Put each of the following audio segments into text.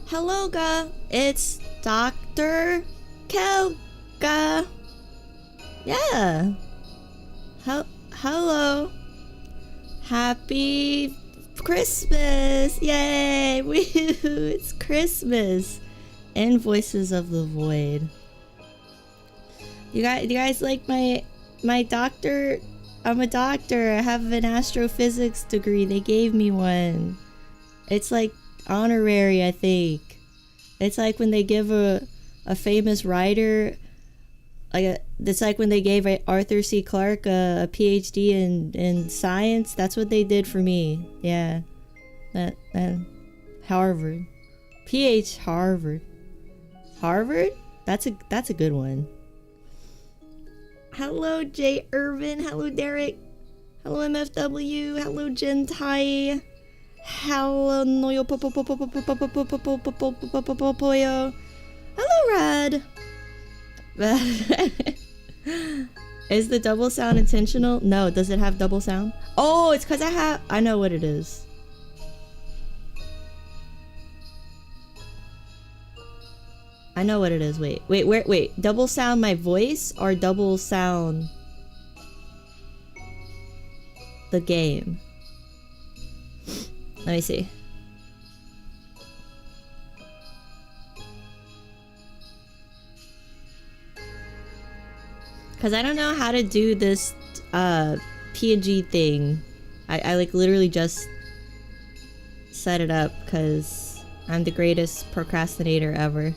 Hello, it's Dr. Kelga. Yeah. Hello. Happy Christmas. Yay. Woo. It's Christmas. And Voices of the Void. You guys like my doctor? I'm a doctor. I have an astrophysics degree. They gave me one. It's like honorary, I think. It's like when they give a famous writer, it's like when they gave Arthur C. Clarke a PhD in science. That's what they did for me. Yeah, that Harvard, Harvard. That's a good one. Hello, J. Irvin. Hello, Derek. Hello, MFW. Hello, Gentai. Hello, Noyo Poyo. Hello, Rad. Is the double sound intentional? No. Does it have double sound? Oh, it's because I know what it is. I know what it is. Wait. Double sound my voice or double sound the game? Let me see. Cause I don't know how to do this PNG thing. I like literally just set it up cause I'm the greatest procrastinator ever.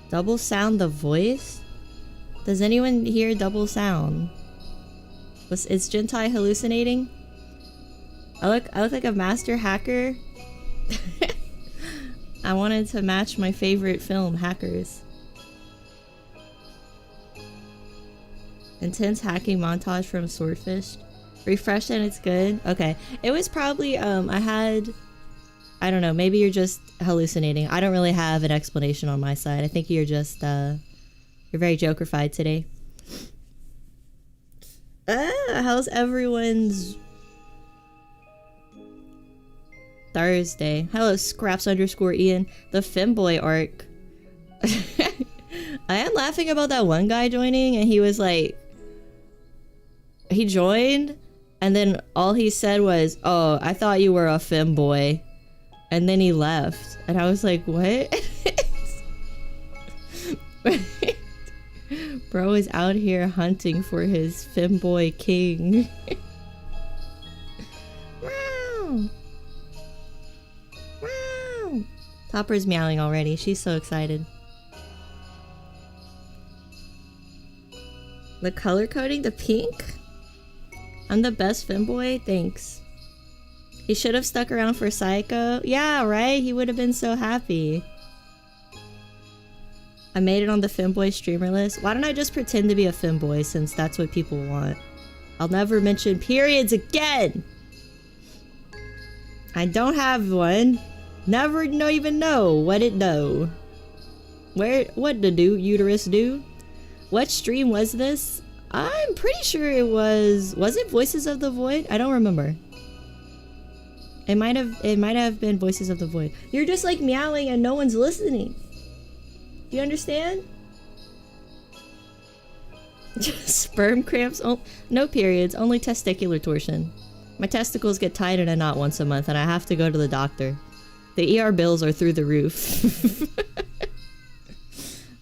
Double sound the voice? Does anyone hear double sound? Is Gentai hallucinating? I look like a master hacker. I wanted to match my favorite film, Hackers. Intense hacking montage from Swordfish. Refresh and it's good. Okay. It was probably I don't know, maybe you're just hallucinating. I don't really have an explanation on my side. I think you're just you're very Joker-fied today. How's everyone's Thursday? Hello, Scraps_Ian. The Femboy arc. I am laughing about that one guy joining, and he was like, he joined, and then all he said was, "Oh, I thought you were a femboy," and then he left, and I was like, "What?" Bro is out here hunting for his femboy king. Wow. Wow. Topper's meowing already. She's so excited. The color coding? The pink? I'm the best femboy? Thanks. He should have stuck around for Psycho. Yeah, right? He would have been so happy. I made it on the femboy streamer list. Why don't I just pretend to be a femboy since that's what people want? I'll never mention periods again! I don't have one. Never even know what it do. What to do, uterus do? What stream was this? I'm pretty sure it was it Voices of the Void? I don't remember. It might have been Voices of the Void. You're just like meowing and no one's listening. Do you understand? Sperm cramps? Oh, no periods, only testicular torsion. My testicles get tied in a knot once a month and I have to go to the doctor. The ER bills are through the roof.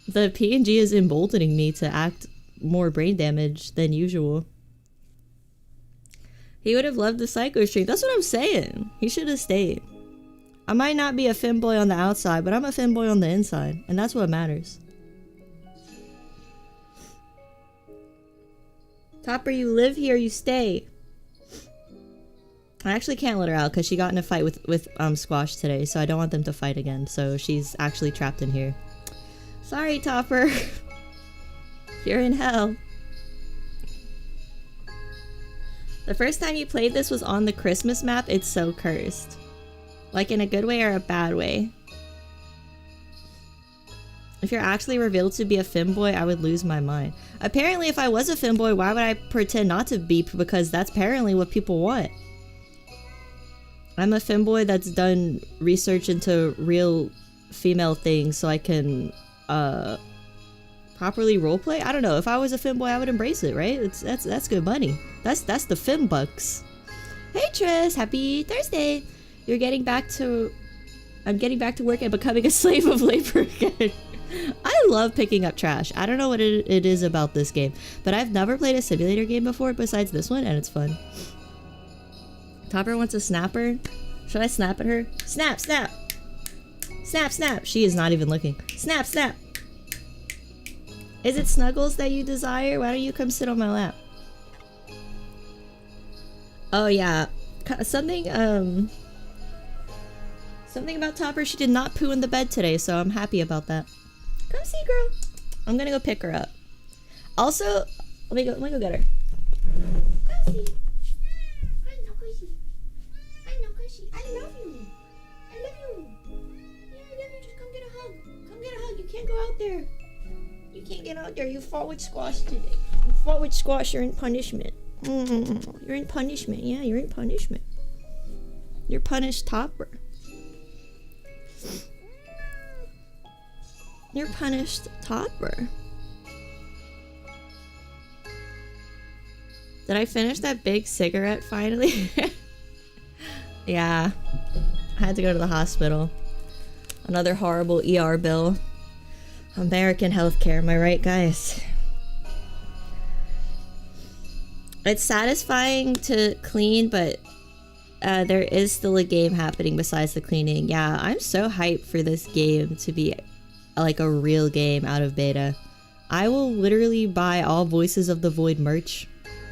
The PNG is emboldening me to act more brain damage than usual. He would have loved the Psycho stream. That's what I'm saying. He should have stayed. I might not be a femboy on the outside, but I'm a femboy on the inside, and that's what matters. Topper, you live here, you stay. I actually can't let her out because she got in a fight with Squash today, so I don't want them to fight again. So she's actually trapped in here. Sorry, Topper. You're in hell. The first time you played this was on the Christmas map. It's so cursed. Like in a good way or a bad way? If you're actually revealed to be a femboy, I would lose my mind. Apparently, if I was a femboy, why would I pretend not to be? Because that's apparently what people want. I'm a femboy that's done research into real female things so I can properly roleplay. I don't know. If I was a femboy, I would embrace it, right? That's good money. That's the fem bucks. Hey Tris, happy Thursday. I'm getting back to work and becoming a slave of labor again. I love picking up trash. I don't know what it is about this game, but I've never played a simulator game before besides this one, and it's fun. Topper wants a snapper. Should I snap at her? Snap, snap! Snap, snap! She is not even looking. Snap, snap! Is it Snuggles that you desire? Why don't you come sit on my lap? Oh yeah. Something about Topper, she did not poo in the bed today, so I'm happy about that. Come see, girl. I'm gonna go pick her up. Also, let me go get her. Come see. I love you. I love you. Yeah, I love you. Just come get a hug. Come get a hug. You can't go out there. You can't get out there. You fought with Squash today. You fought with Squash. You're in punishment. You're in punishment. Yeah, you're in punishment. You're punished, Topper. You're punished, Topper. Did I finish that big cigarette finally? Yeah. I had to go to the hospital. Another horrible ER bill. American healthcare, am I right, guys? It's satisfying to clean, but there is still a game happening besides the cleaning. Yeah, I'm so hyped for this game to be like a real game out of beta. I will literally buy all Voices of the Void merch.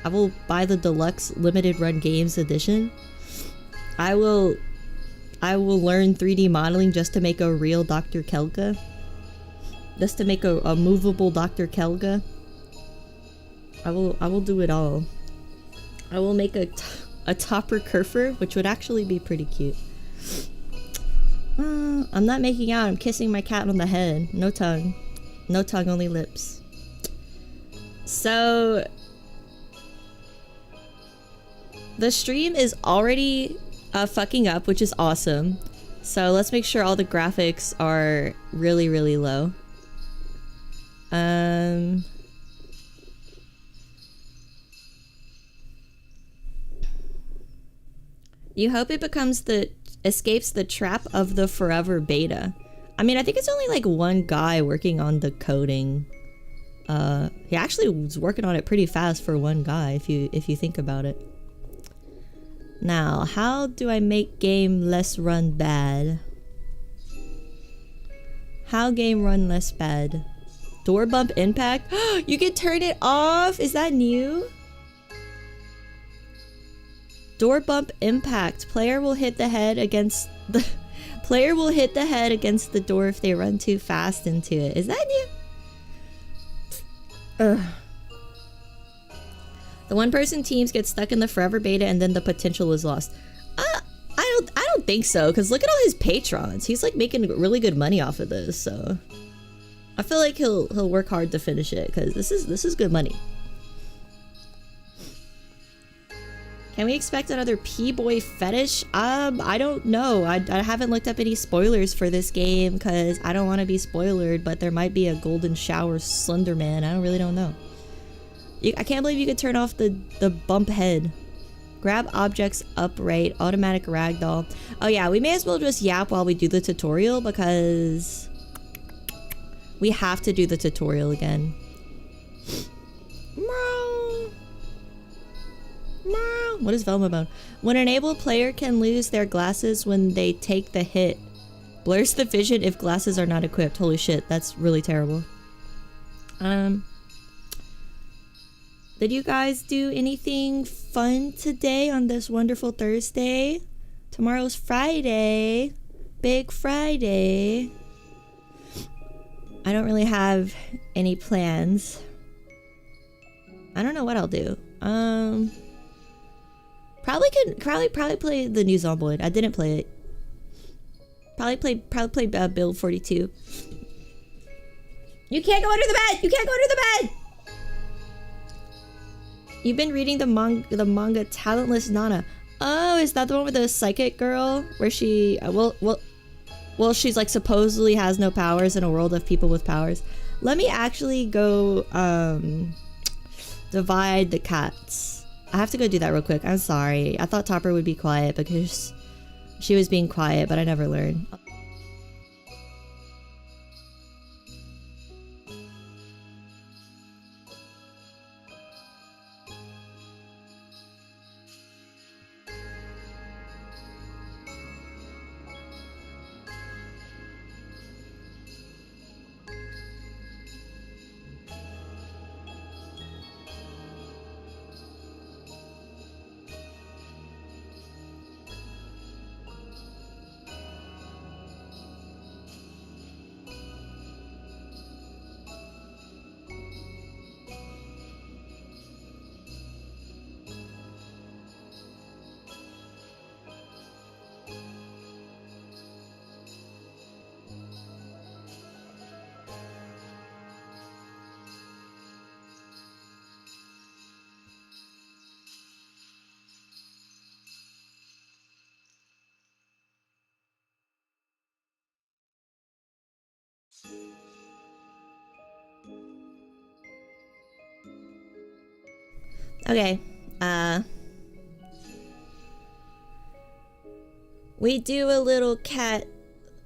I will buy the deluxe limited run games edition. I will learn 3D modeling just to make a real Dr. Kelga. Just to make a movable Dr. Kelga. I will do it all. I will make a topper kerfer, which would actually be pretty cute. I'm not making out. I'm kissing my cat on the head. No tongue. No tongue, only lips. So the stream is already fucking up, which is awesome. So let's make sure all the graphics are really, really low. You hope it escapes the trap of the forever beta. I mean, I think it's only like one guy working on the coding. He actually was working on it pretty fast for one guy, if you think about it. Now, how do I make game less run bad? How game run less bad? Door bump impact? You can turn it off? Is that new? Door bump impact. Player will hit the head against the door if they run too fast into it. Is that new? Ugh. The one-person teams get stuck in the forever beta and then the potential is lost. I don't think so, because look at all his patrons. He's like making really good money off of this, so I feel like he'll work hard to finish it, because this is good money. Can we expect another P-boy fetish? I don't know. I haven't looked up any spoilers for this game because I don't want to be spoilered, but there might be a golden shower Slender Man. I really don't know. I can't believe you could turn off the bump head. Grab objects upright, automatic ragdoll. Oh yeah, we may as well just yap while we do the tutorial because we have to do the tutorial again. What is Velma Bone? When an able player can lose their glasses when they take the hit. Blurs the vision if glasses are not equipped. Holy shit, that's really terrible. Did you guys do anything fun today on this wonderful Thursday? Tomorrow's Friday. Big Friday. I don't really have any plans. I don't know what I'll do. Probably play the new Zomboid. I didn't play it. Probably play Build 42. You can't go under the bed! You can't go under the bed! You've been reading the manga Talentless Nana. Oh, is that the one with the psychic girl? Where she... well, she's like supposedly has no powers in a world of people with powers. Let me actually go divide the cats. I have to go do that real quick. I'm sorry. I thought Topper would be quiet because she was being quiet, but I never learned. Okay, we do a little cat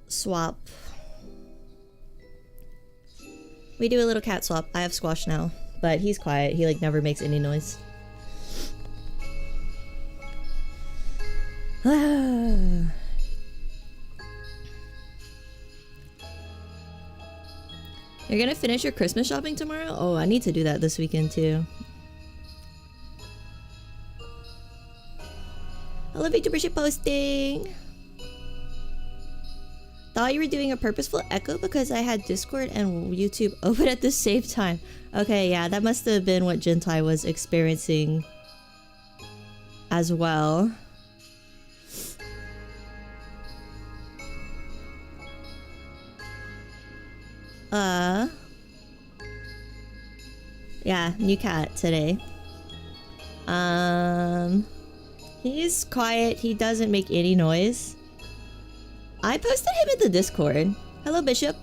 swap. We do a little cat swap. I have Squash now, but he's quiet. He like never makes any noise. You're gonna finish your Christmas shopping tomorrow? Oh, I need to do that this weekend too. I love VTuber shit posting. Thought you were doing a purposeful echo because I had Discord and YouTube open at the same time. Okay, yeah, that must have been what Gentai was experiencing as well. Yeah, new cat today. He's quiet. He doesn't make any noise. I posted him in the Discord. Hello, Bishop.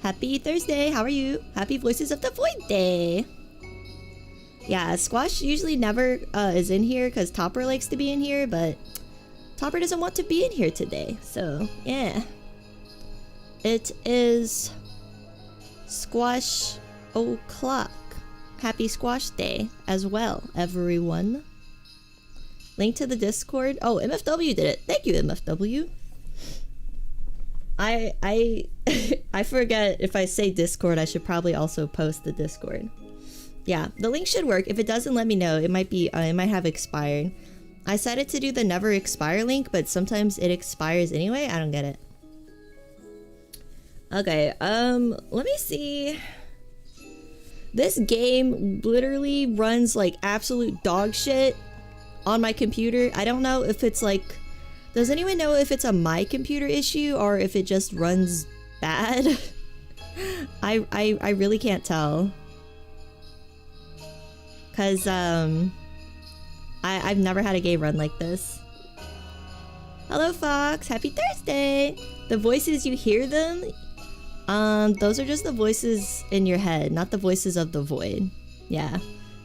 Happy Thursday. How are you? Happy Voices of the Void Day. Yeah, Squash usually never is in here because Topper likes to be in here, but Topper doesn't want to be in here today. So, yeah. It is Squash o'clock. Happy Squash Day as well, everyone. Link to the Discord. Oh, MFW did it. Thank you, MFW. I forget if I say Discord, I should probably also post the Discord. Yeah, the link should work. If it doesn't, let me know. It might be, it might have expired. I set it to do the never expire link, but sometimes it expires anyway. I don't get it. Okay, let me see. This game literally runs like absolute dog shit on my computer. I don't know if it's like... Does anyone know if it's a my computer issue or if it just runs bad? I really can't tell. Cause I've never had a game run like this. Hello Fox, happy Thursday! The voices, you hear them? Those are just the voices in your head, not the voices of the void. Yeah.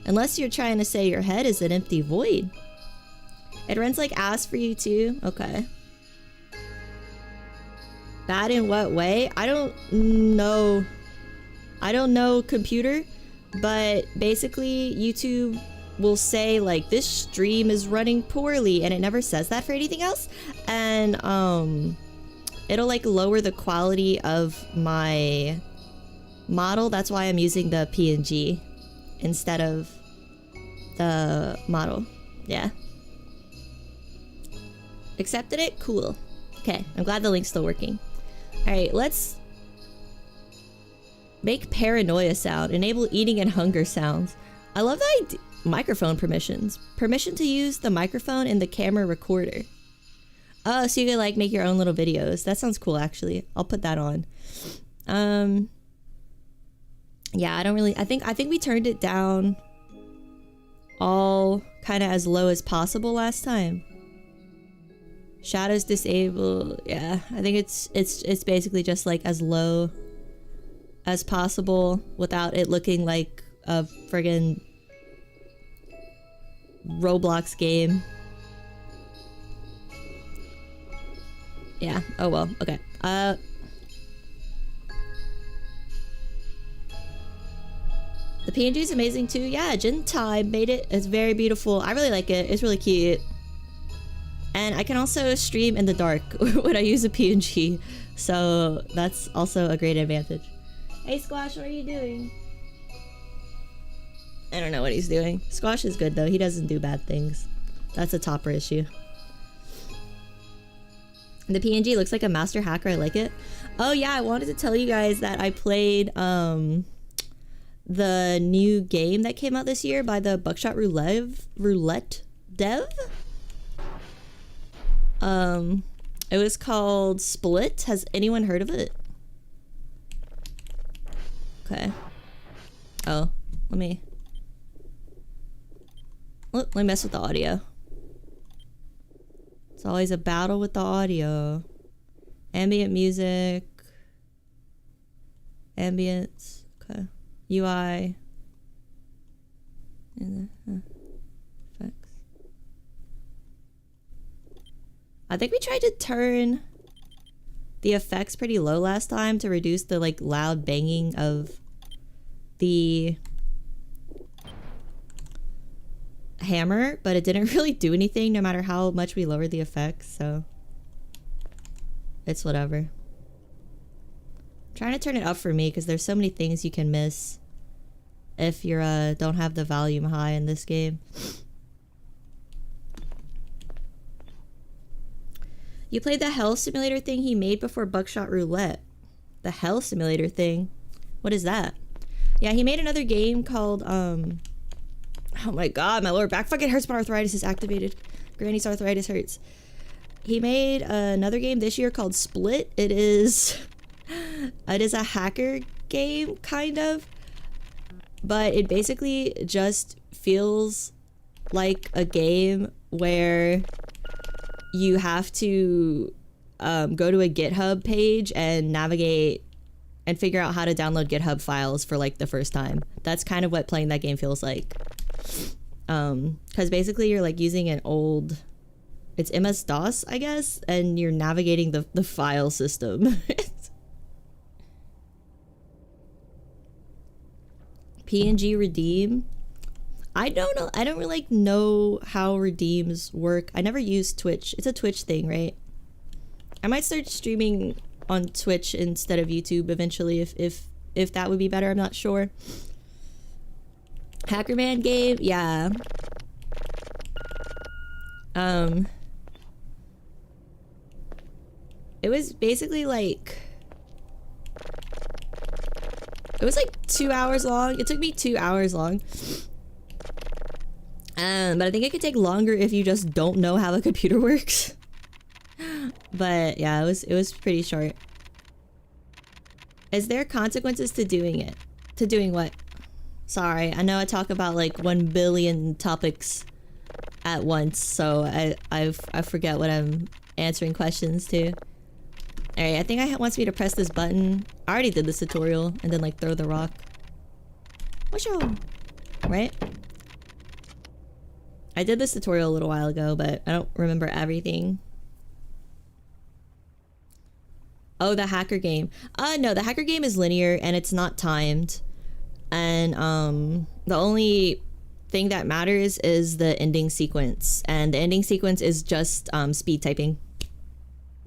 Unless you're trying to say your head is an empty void. It runs like ass for you too? Okay. Bad in what way? I don't know. I don't know computer, but basically YouTube will say like this stream is running poorly and it never says that for anything else. And it'll like lower the quality of my model. That's why I'm using the PNG instead of the model. Yeah. Accepted it? Cool. Okay, I'm glad the link's still working. Alright, let's make paranoia sound. Enable eating and hunger sounds. I love that microphone permissions. Permission to use the microphone in the camera recorder. Oh, so you can like make your own little videos. That sounds cool actually. I'll put that on. Yeah, I don't really... I think we turned it down all kind of as low as possible last time. Shadows disabled. Yeah, I think it's basically just like as low as possible without it looking like a friggin' Roblox game. Yeah, oh well, okay. The PNG is amazing too. Yeah, Gentai made it. It's very beautiful. I really like it. It's really cute. And I can also stream in the dark when I use a PNG. So that's also a great advantage. Hey Squash, what are you doing? I don't know what he's doing. Squash is good though. He doesn't do bad things. That's a Topper issue. The PNG looks like a master hacker. I like it. Oh yeah, I wanted to tell you guys that I played the new game that came out this year by the Buckshot Roulette dev. It was called Split. Has anyone heard of it? Okay. Oh, let me mess with the audio. It's always a battle with the audio. Ambient music. Ambience. Okay. UI. And the effects. I think we tried to turn the effects pretty low last time to reduce the like loud banging of the hammer, but it didn't really do anything no matter how much we lowered the effects, so it's whatever. I'm trying to turn it up for me because there's so many things you can miss if you don't have the volume high in this game. You played the Hell Simulator thing he made before Buckshot Roulette. The Hell Simulator thing? What is that? Yeah, he made another game called, oh my god, my lower back fucking hurts, but arthritis is activated. Granny's arthritis hurts. He made another game this year called Split. It is a hacker game, kind of. But it basically just feels like a game where you have to go to a GitHub page and navigate and figure out how to download GitHub files for like the first time. That's kind of what playing that game feels like. Because basically you're like using an old, it's MS-DOS, I guess, and you're navigating the file system. PNG redeem. I don't know. I don't really know how redeems work. I never used Twitch. It's a Twitch thing, right? I might start streaming on Twitch instead of YouTube eventually if that would be better. I'm not sure. Hackerman game, yeah. It was basically like, it was like 2 hours long. It took me 2 hours long. But I think it could take longer if you just don't know how the computer works. But yeah, it was pretty short. Is there consequences to doing it? To doing what? Sorry, I know I talk about like 1 billion topics at once, so I forget what I'm answering questions to. Alright, I think it wants me to press this button. I already did this tutorial, and then like throw the rock. What's wrong? Right? I did this tutorial a little while ago, but I don't remember everything. Oh, the hacker game. No, the hacker game is linear and it's not timed. And the only thing that matters is the ending sequence. And the ending sequence is just speed typing.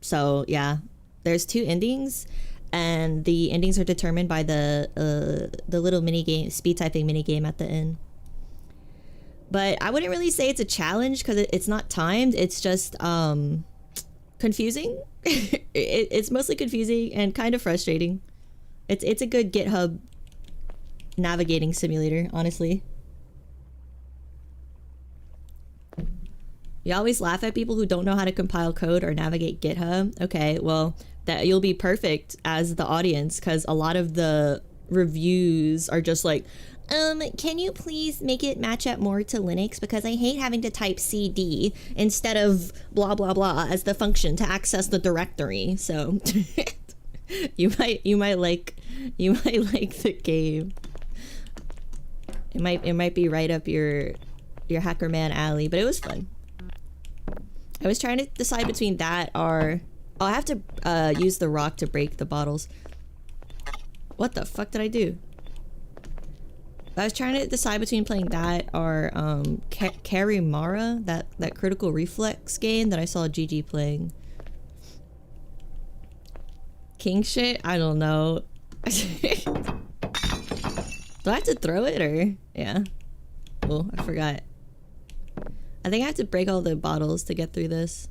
So yeah, there's 2 endings, and the endings are determined by the little mini game, speed typing mini game at the end. But I wouldn't really say it's a challenge because it's not timed. It's just confusing. It's mostly confusing and kind of frustrating. It's a good GitHub navigating simulator, honestly. You always laugh at people who don't know how to compile code or navigate GitHub. Okay, well, that you'll be perfect as the audience, because a lot of the reviews are just like, can you please make it match up more to Linux, because I hate having to type CD instead of blah blah blah as the function to access the directory. So you might like the game. It might be right up your Hackerman alley, but it was fun. I was trying to decide between that or I have to use the rock to break the bottles. What the fuck did I do? I was trying to decide between playing that or Karimara, that critical reflex game that I saw Gigi playing. King shit? I don't know. Do I have to throw it or? Yeah. Oh, I forgot. I think I have to break all the bottles to get through this.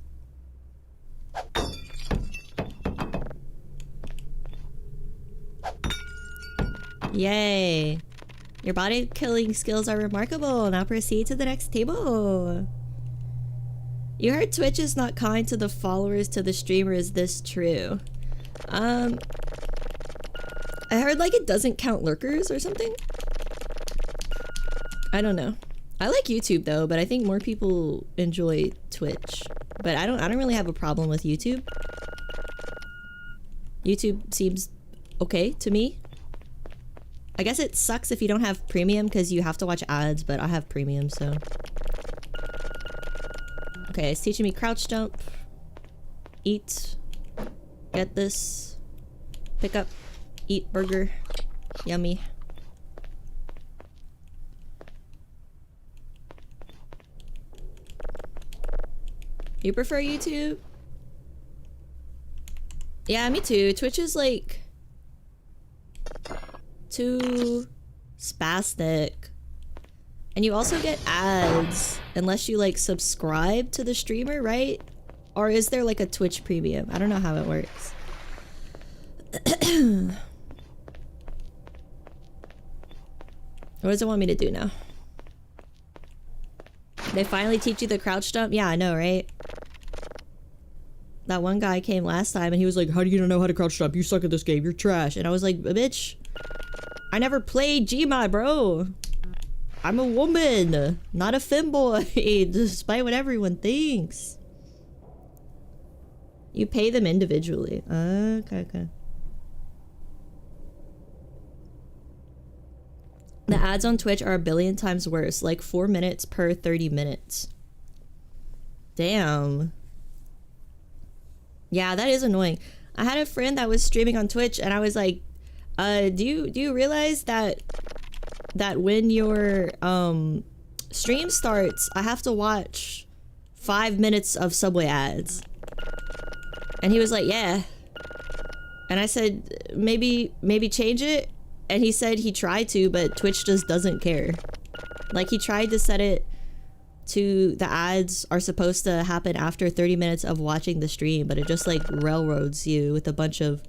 Yay! Your body killing skills are remarkable. Now proceed to the next table. You heard Twitch is not kind to the followers to the streamer. Is this true? I heard like it doesn't count lurkers or something. I don't know. I like YouTube though, but I think more people enjoy Twitch. But I don't really have a problem with YouTube. YouTube seems okay to me. I guess it sucks if you don't have premium because you have to watch ads, but I have premium, so. Okay, it's teaching me crouch jump. Eat. Get this. Pick up. Eat burger. Yummy. You prefer YouTube? Yeah, me too. Twitch is like too spastic. And you also get ads unless you like subscribe to the streamer, right? Or is there like a Twitch premium? I don't know how it works. What does it want me to do now? They finally teach you the crouch jump? Yeah, I know, right? That one guy came last time and he was like, how do you know how to crouch jump? You suck at this game. You're trash. And I was like, bitch, I never played Gmod, bro. I'm a woman, not a femboy, despite what everyone thinks. You pay them individually. Okay. The ads on Twitch are a billion times worse, like 4 minutes per 30 minutes. Damn. Yeah, that is annoying. I had a friend that was streaming on Twitch and I was like, do you realize that when your stream starts, I have to watch 5 minutes of Subway ads? And he was like, yeah. And I said, maybe change it. And he said he tried to, but Twitch just doesn't care. Like, he tried to set it to the ads are supposed to happen after 30 minutes of watching the stream, but it just like railroads you with a bunch of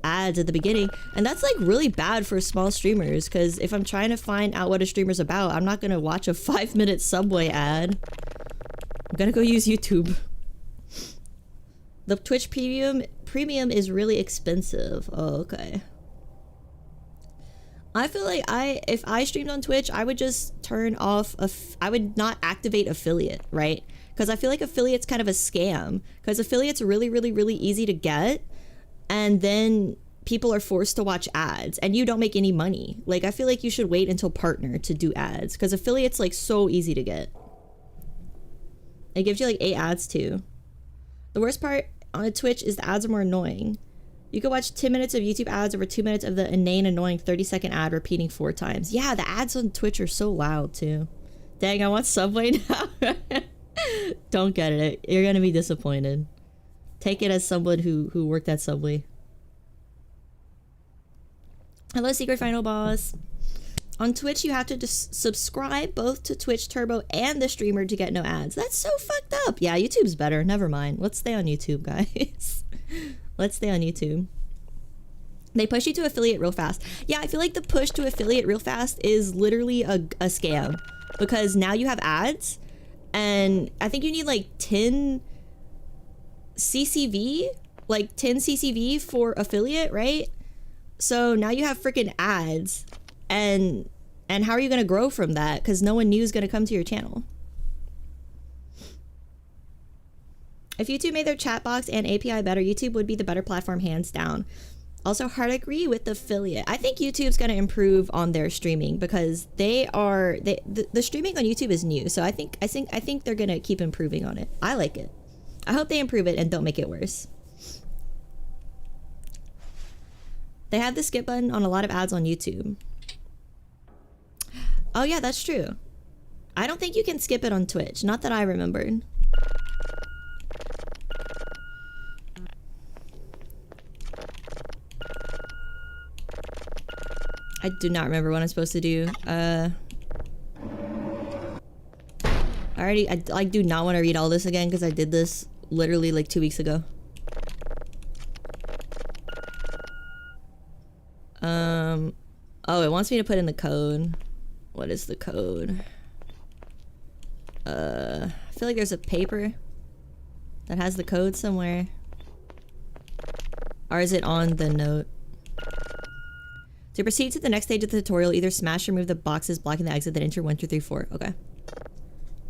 ads at the beginning. And that's like really bad for small streamers, because if I'm trying to find out what a streamer's about, I'm not gonna watch a 5-minute Subway ad. I'm gonna go use YouTube. The Twitch premium is really expensive. Oh, okay. I feel like if I streamed on Twitch, I would just turn off, I would not activate affiliate, right? Because I feel like affiliate's kind of a scam. Because affiliate's really, really, really easy to get. And then people are forced to watch ads and you don't make any money. Like, I feel like you should wait until partner to do ads. Because affiliate's like so easy to get. It gives you like 8 ads too. The worst part on Twitch is the ads are more annoying. You could watch 10 minutes of YouTube ads over 2 minutes of the inane, annoying 30-second ad repeating 4 times. Yeah, the ads on Twitch are so loud too. Dang, I want Subway now. Don't get it. You're gonna be disappointed. Take it as someone who worked at Subway. Hello, Secret Final Boss. On Twitch, you have to just subscribe both to Twitch Turbo and the streamer to get no ads. That's so fucked up. Yeah, YouTube's better. Never mind. Let's stay on YouTube, guys. Let's stay on YouTube. They push you to affiliate real fast. Yeah, I feel like the push to affiliate real fast is literally a scam. Because now you have ads. And I think you need like 10 CCV? Like 10 CCV for affiliate, right? So now you have freaking ads. And how are you going to grow from that? Because no one new is going to come to your channel. If YouTube made their chat box and API better, YouTube would be the better platform, hands down. Also, hard agree with the affiliate. I think YouTube's going to improve on their streaming because the streaming on YouTube is new. So I think they're going to keep improving on it. I like it. I hope they improve it and don't make it worse. They have the skip button on a lot of ads on YouTube. Oh yeah, that's true. I don't think you can skip it on Twitch. Not that I remembered. I do not remember what I'm supposed to do. I do not want to read all this again because I did this literally like 2 weeks ago. Oh, it wants me to put in the code. What is the code? I feel like there's a paper that has the code somewhere. Or is it on the note? To proceed to the next stage of the tutorial, either smash or move the boxes blocking the exit, then enter 1, 2, 3, 4. Okay.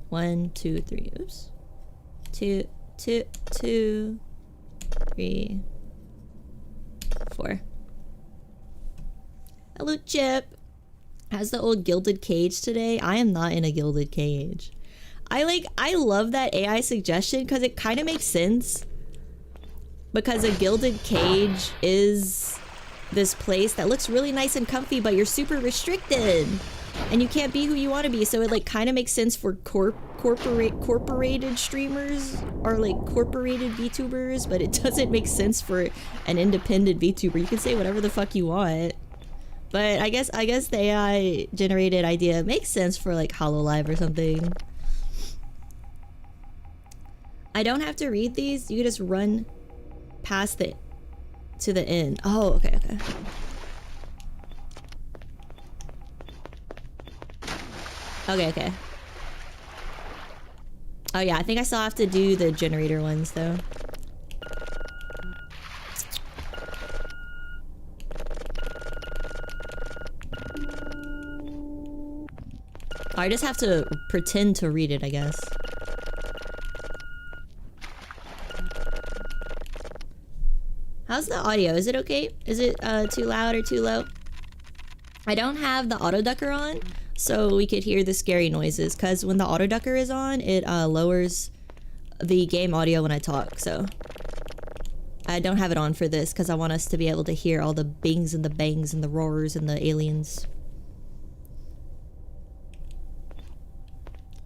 1, 2, 3. Oops. 2, 2, 2, 3, 4. Hello, Chip. How's the old gilded cage today? I am not in a gilded cage. I love that AI suggestion because it kind of makes sense. Because a gilded cage is this place that looks really nice and comfy, but you're super restricted. And you can't be who you want to be. So it like kind of makes sense for corporated streamers or like corporated VTubers, but it doesn't make sense for an independent VTuber. You can say whatever the fuck you want. But I guess the AI generated idea makes sense for like HoloLive or something. I don't have to read these. You can just run past it to the end. Oh, okay, okay. Okay, okay. Oh yeah, I think I still have to do the generator ones though. I just have to pretend to read it, I guess. How's the audio? Is it okay? Is it too loud or too low? I don't have the auto ducker on, so we could hear the scary noises, because when the auto ducker is on, it lowers the game audio when I talk, so I don't have it on for this because I want us to be able to hear all the bings and the bangs and the roars and the aliens.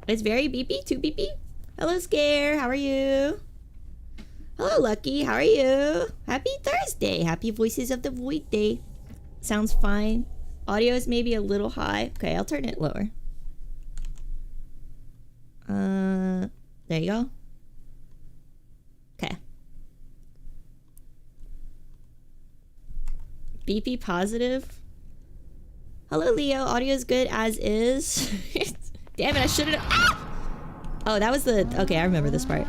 It's very beepy, too beepy. Hello, Scare. How are you? Hello, Lucky. How are you? Happy Thursday. Happy Voices of the Void Day. Sounds fine. Audio is maybe a little high. Okay, I'll turn it lower. There you go. Okay. Beepy positive. Hello, Leo. Audio is good as is. Damn it, I should've... Ah! Oh, that was the... Okay, I remember this part.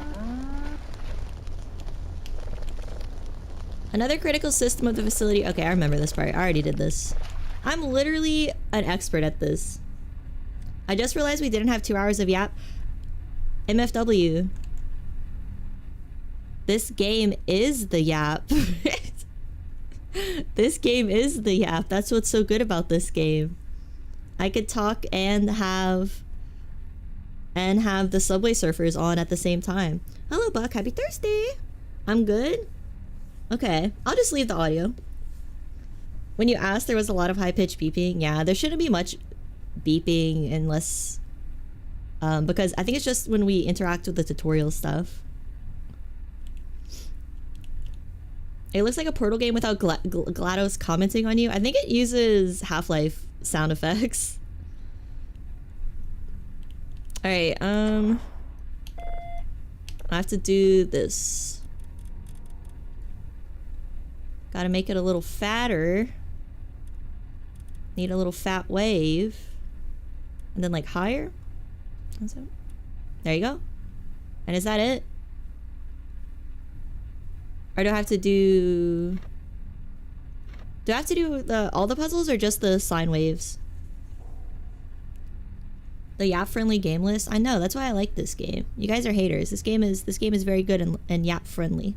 Another critical system of the facility. Okay, I remember this part. I already did this. I'm literally an expert at this. I just realized we didn't have 2 hours of Yap. MFW. This game is the Yap. This game is the Yap. That's what's so good about this game. I could talk and have the Subway Surfers on at the same time. Hello, Buck. Happy Thursday. I'm good. Okay, I'll just leave the audio. When you asked, there was a lot of high-pitched beeping. Yeah, there shouldn't be much beeping unless... because I think it's just when we interact with the tutorial stuff. It looks like a Portal game without GLaDOS commenting on you. I think it uses Half-Life sound effects. Alright, I have to do this. Gotta make it a little fatter. Need a little fat wave. And then like higher. That's it. There you go. And is that it? Or do I have to do... Do I have to do all the puzzles or just the sine waves? The Yap-friendly game list? I know, that's why I like this game. You guys are haters. This game is very good and Yap-friendly.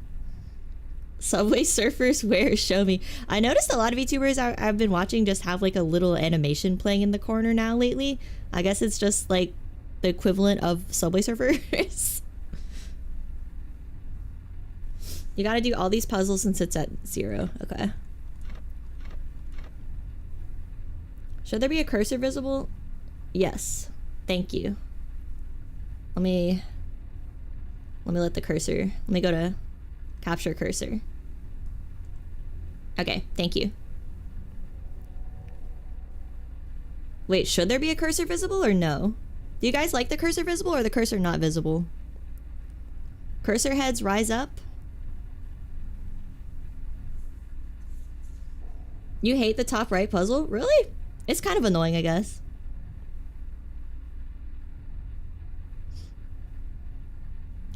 Subway Surfers, where? Show me. I noticed a lot of YouTubers I've been watching just have like a little animation playing in the corner now lately. I guess it's just like the equivalent of Subway Surfers. You gotta do all these puzzles since it's at 0. Okay. Should there be a cursor visible? Yes. Thank you. Let me let the cursor... Let me go to capture cursor. Okay, thank you. Wait, should there be a cursor visible or no? Do you guys like the cursor visible or the cursor not visible? Cursor heads rise up. You hate the top right puzzle? Really? It's kind of annoying, I guess.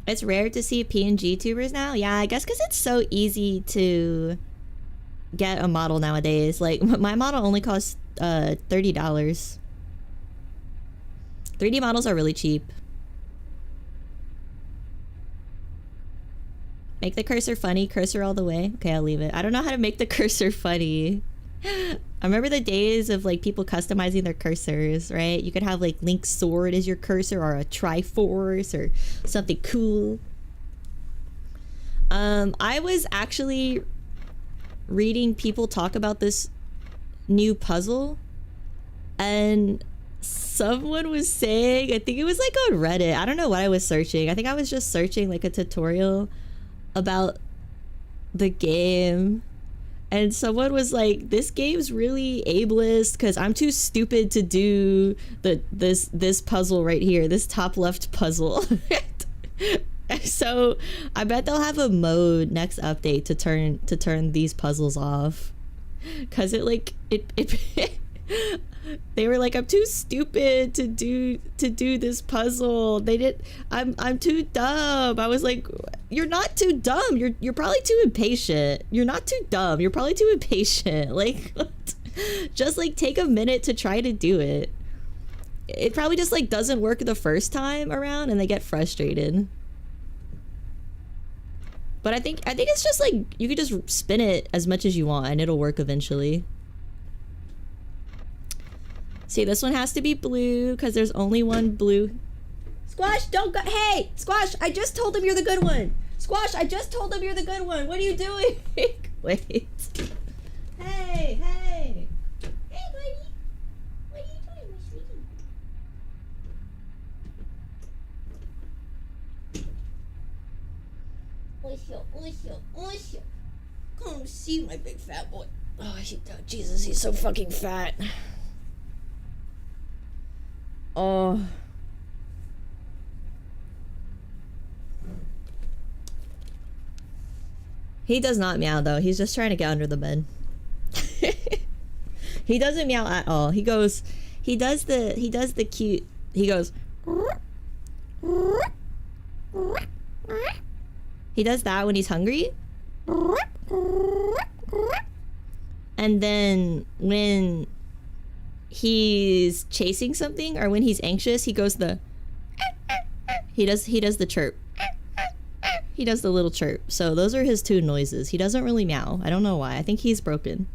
It's rare to see PNG tubers now? Yeah, I guess because it's so easy to get a model nowadays. Like, my model only costs $30. 3D models are really cheap. Make the cursor funny, cursor all the way. Okay, I'll leave it. I don't know how to make the cursor funny. I remember the days of like people customizing their cursors, right? You could have like Link's sword as your cursor or a Triforce or something cool. I was actually reading people talk about this new puzzle and someone was saying, I think it was like on Reddit. I don't know what I was searching. I think I was just searching like a tutorial about the game. And someone was like, this game's really ableist because I'm too stupid to do this puzzle right here, this top left puzzle. So I bet they'll have a mode next update to turn these puzzles off, cause it they were like, I'm too stupid to do this puzzle. I'm too dumb. I was like, you're not too dumb. You're probably too impatient. You're not too dumb. You're probably too impatient. Like, just like take a minute to try to do it. It probably just like doesn't work the first time around and they get frustrated. But I think it's just like you could just spin it as much as you want and it'll work eventually. See, this one has to be blue because there's only one blue. Squash, don't go. Hey, Squash, I just told him you're the good one. Squash, I just told him you're the good one. What are you doing? Wait. Hey, hey. Hey, buddy. What are you doing, my sweetie? Oisho. Come see my big fat boy. Oh, Jesus, he's so fucking fat. Oh. He does not meow though. He's just trying to get under the bed. He doesn't meow at all. He does the cute. He goes. He does that when he's hungry. And then when he's chasing something or when he's anxious, he goes the he does the chirp. He does the little chirp. So those are his two noises. He doesn't really meow. I don't know why. I think he's broken.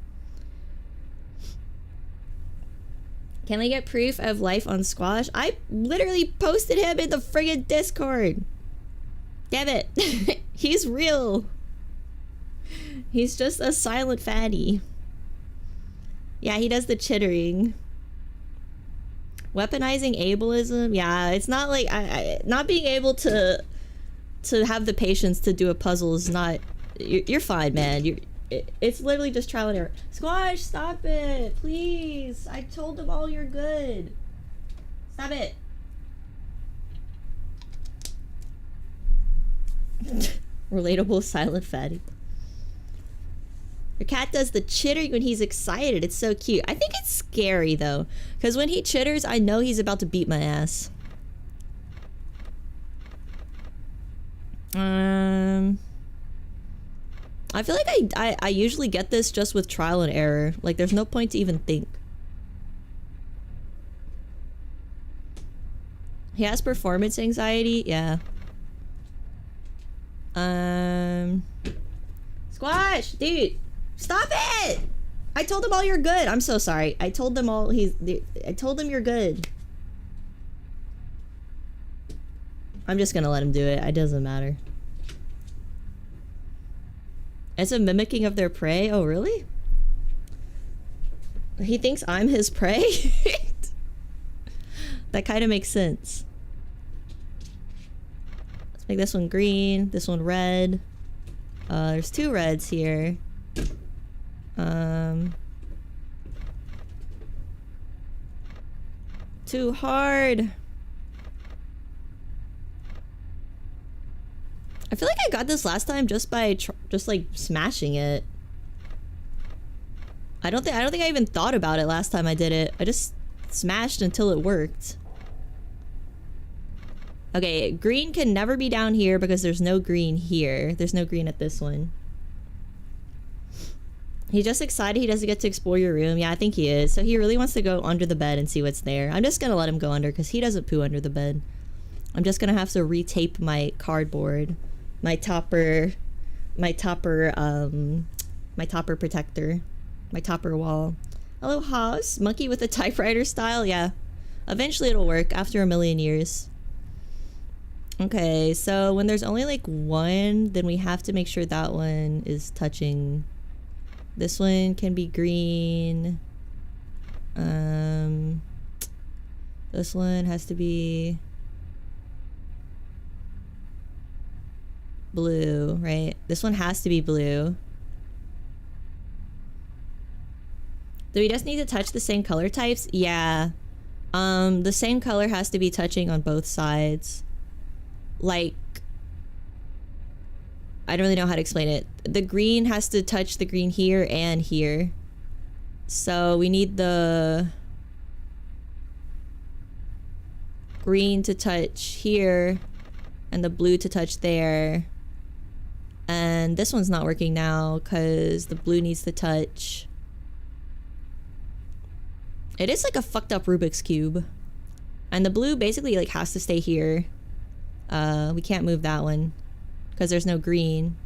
Can I get proof of life on Squash? I literally posted him in the friggin' Discord. Damn it. He's real. He's just a silent fatty. Yeah, he does the chittering. Weaponizing ableism. Yeah, it's not like not being able to have the patience to do a puzzle is not. You're fine, man. It's literally just trial and error. Squash, stop it, please. I told them all you're good. Stop it. Relatable silent fatty. Your cat does the chittering when he's excited. It's so cute. I think it's scary though, because when he chitters, I know he's about to beat my ass. I feel like I usually get this just with trial and error. Like there's no point to even think. He has performance anxiety. Yeah. Squash, dude, stop it! I told them all you're good. I'm so sorry. I told them all I told them you're good. I'm just gonna let him do it. It doesn't matter. It's a mimicking of their prey. Oh, really? He thinks I'm his prey? That kind of makes sense. Let's make this one green, this one red. There's two reds here. Too hard. I feel like I got this last time just by just like smashing it. I don't think I even thought about it last time I did it. I just smashed until it worked. Okay, green can never be down here because there's no green here. There's no green at this one. He's just excited he doesn't get to explore your room. Yeah, I think he is. So he really wants to go under the bed and see what's there. I'm just gonna let him go under because he doesn't poo under the bed. I'm just gonna have to retape my cardboard. My topper protector. My topper wall. Hello, Haas. Monkey with a typewriter style? Yeah. Eventually it'll work after a million years. Okay, so when there's only like one, then we have to make sure that one is touching. This one can be green. This one has to be blue, right? This one has to be blue. Do we just need to touch the same color types? Yeah. The same color has to be touching on both sides. Like, I don't really know how to explain it. The green has to touch the green here and here. So we need the green to touch here and the blue to touch there. And this one's not working now because the blue needs to touch. It is like a fucked up Rubik's Cube. And the blue basically like has to stay here. We can't move that one because there's no green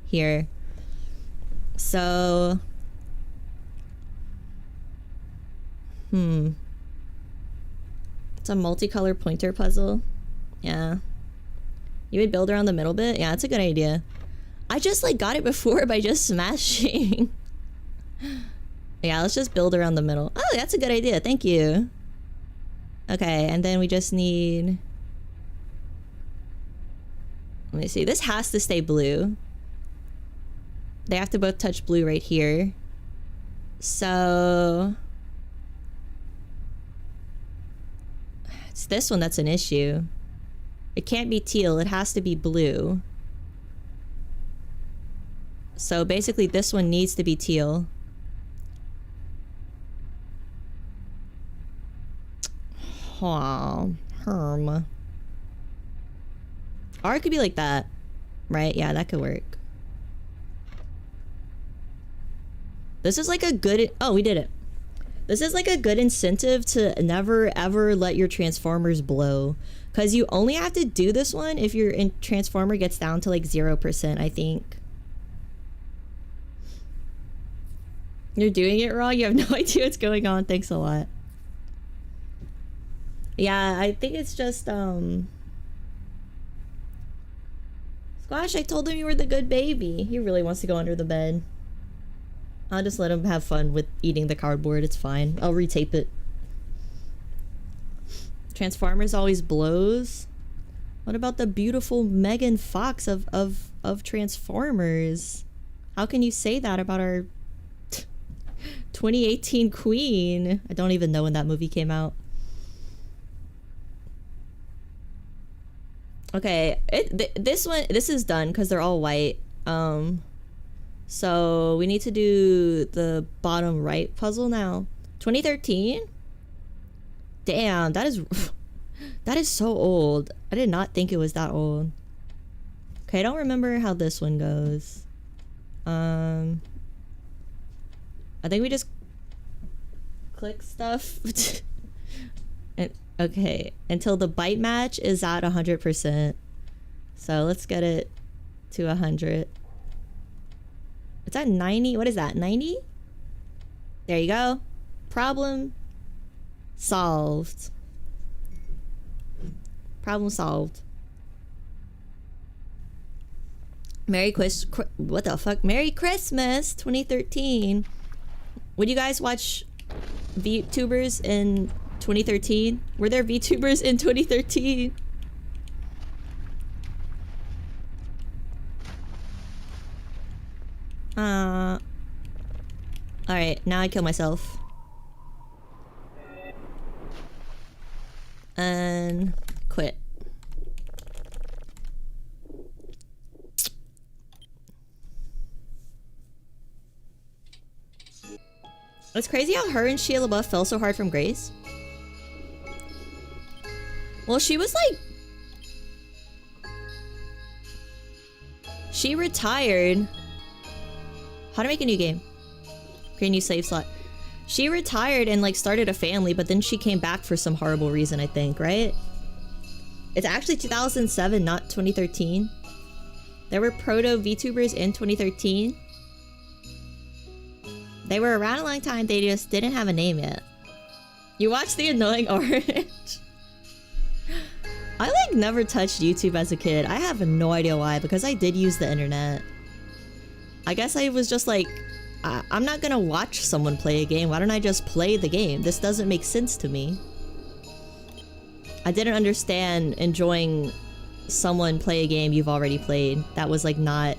here. So it's a multicolor pointer puzzle. Yeah. You would build around the middle bit? Yeah, that's a good idea. I just like got it before by just smashing. Yeah, let's just build around the middle. Oh, that's a good idea. Thank you. Okay, and then we just need... Let me see. This has to stay blue. They have to both touch blue right here. So... It's this one that's an issue. It can't be teal. It has to be blue. So basically this one needs to be teal. Or it could be like that. Right? Yeah, that could work. This is like a good... Oh, we did it. This is like a good incentive to never ever let your transformers blow. Because you only have to do this one if your transformer gets down to like 0%, I think. You're doing it wrong? You have no idea what's going on. Thanks a lot. Yeah, I think it's just, Squash, I told him you were the good baby. He really wants to go under the bed. I'll just let him have fun with eating the cardboard. It's fine. I'll retape it. Transformers always blows. What about the beautiful Megan Fox of Transformers? How can you say that about our 2018 queen? I don't even know when that movie came out. Okay, this is done because they're all white. So we need to do the bottom right puzzle now. 2013? Damn, that is so old. I did not think it was that old. Okay, I don't remember how this one goes. I think we just click stuff. And okay, until the bite match is at 100%. So let's get it to 100. It's at 90. What is that? 90? There you go. Problem solved. Problem solved. What the fuck? Merry Christmas 2013. Would you guys watch VTubers in 2013? Were there VTubers in 2013? Alright, now I kill myself. And quit. It's crazy how her and Shia LaBeouf fell so hard from grace. Well, she was like... She retired... How to make a new game? Create a new save slot. She retired and like started a family, but then she came back for some horrible reason, I think, right? It's actually 2007, not 2013. There were proto VTubers in 2013. They were around a long time, they just didn't have a name yet. You watched The Annoying Orange? I like never touched YouTube as a kid. I have no idea why, because I did use the internet. I guess I was just like, I'm not gonna watch someone play a game. Why don't I just play the game? This doesn't make sense to me. I didn't understand enjoying someone play a game you've already played. That was like not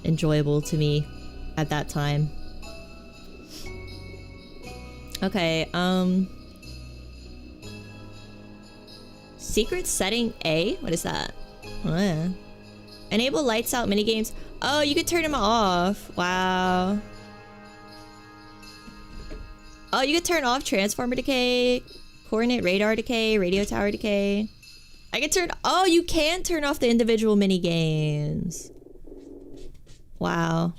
enjoyable to me at that time. Okay, secret setting A? What is that? Oh, yeah. Enable lights out minigames. Oh, you could turn them off. Wow. Oh, you could turn off transformer decay, coordinate radar decay, radio tower decay. I can turn... Oh, you can turn off the individual minigames. Wow.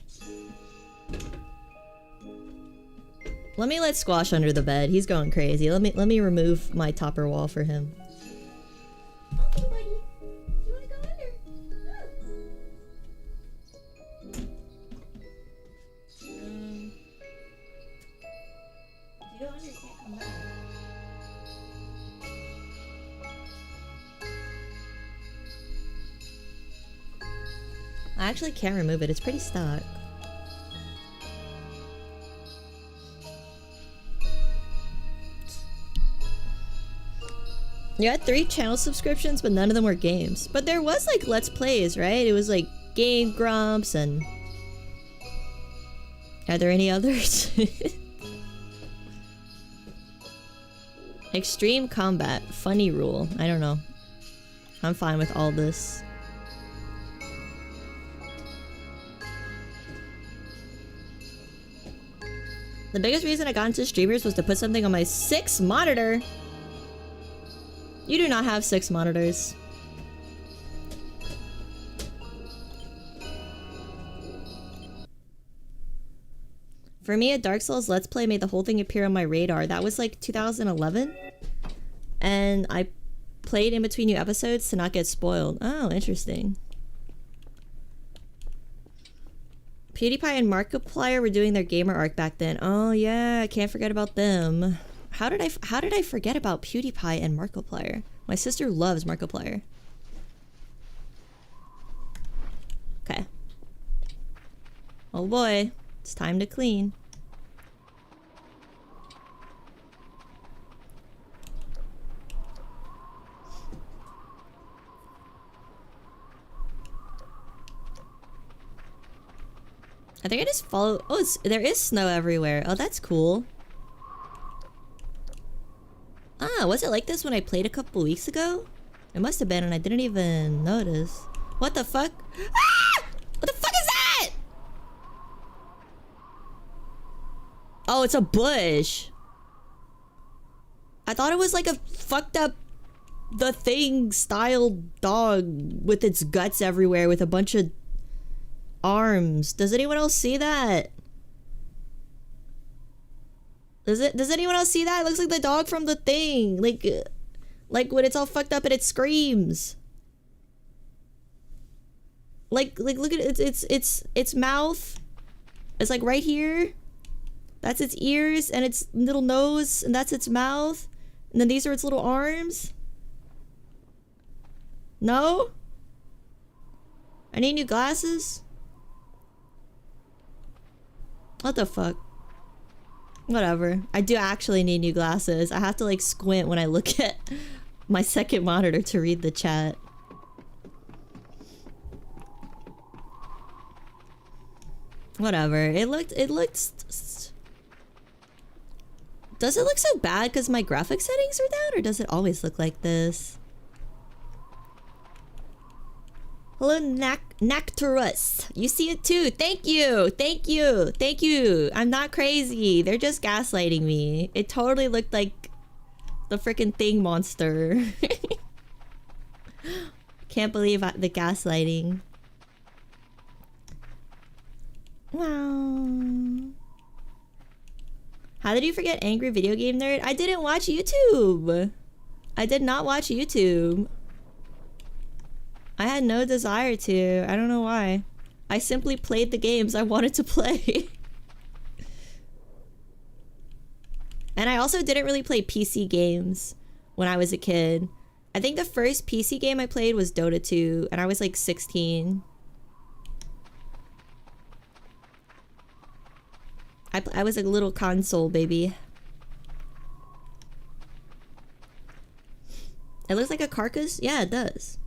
Let me let Squash under the bed. He's going crazy. Let me remove my topper wall for him. Okay, buddy. You wanna go under? You go under, you can't come back. I actually can't remove it. It's pretty stuck. You had 3 channel subscriptions, but none of them were games. But there was like Let's Plays, right? It was like Game Grumps and... Are there any others? Extreme Combat. Funny Rule. I don't know. I'm fine with all this. The biggest reason I got into streamers was to put something on my 6 monitor. You do not have 6 monitors. For me, a Dark Souls Let's Play made the whole thing appear on my radar. That was like 2011. And I played in between new episodes to not get spoiled. Oh, interesting. PewDiePie and Markiplier were doing their gamer arc back then. Oh yeah, I can't forget about them. How did I forget about PewDiePie and Markiplier? My sister loves Markiplier. Okay. Oh boy, it's time to clean. I think I just follow... Oh, there is snow everywhere. Oh, that's cool. Ah, was it like this when I played a couple weeks ago? It must have been, and I didn't even notice. What the fuck? Ah! What the fuck is that? Oh, it's a bush. I thought it was like a fucked up The Thing style dog with its guts everywhere with a bunch of arms. Does anyone else see that? Does anyone else see that? It looks like the dog from The Thing. Like when it's all fucked up and it screams. Like look at it. Its mouth. It's like right here. That's its ears and its little nose, and that's its mouth. And then these are its little arms. No? I need new glasses. What the fuck? Whatever. I do actually need new glasses. I have to like squint when I look at my second monitor to read the chat. Whatever. It looked... Does it look so bad because my graphic settings are down, or does it always look like this? Hello, Nactarus. You see it too. Thank you. Thank you. Thank you. I'm not crazy. They're just gaslighting me. It totally looked like the freaking Thing monster. Can't believe the gaslighting. Wow. How did you forget Angry Video Game Nerd? I didn't watch YouTube. I did not watch YouTube. I had no desire to. I don't know why. I simply played the games I wanted to play. And I also didn't really play PC games when I was a kid. I think the first PC game I played was Dota 2, and I was like 16. I was a little console baby. It looks like a carcass? Yeah, it does.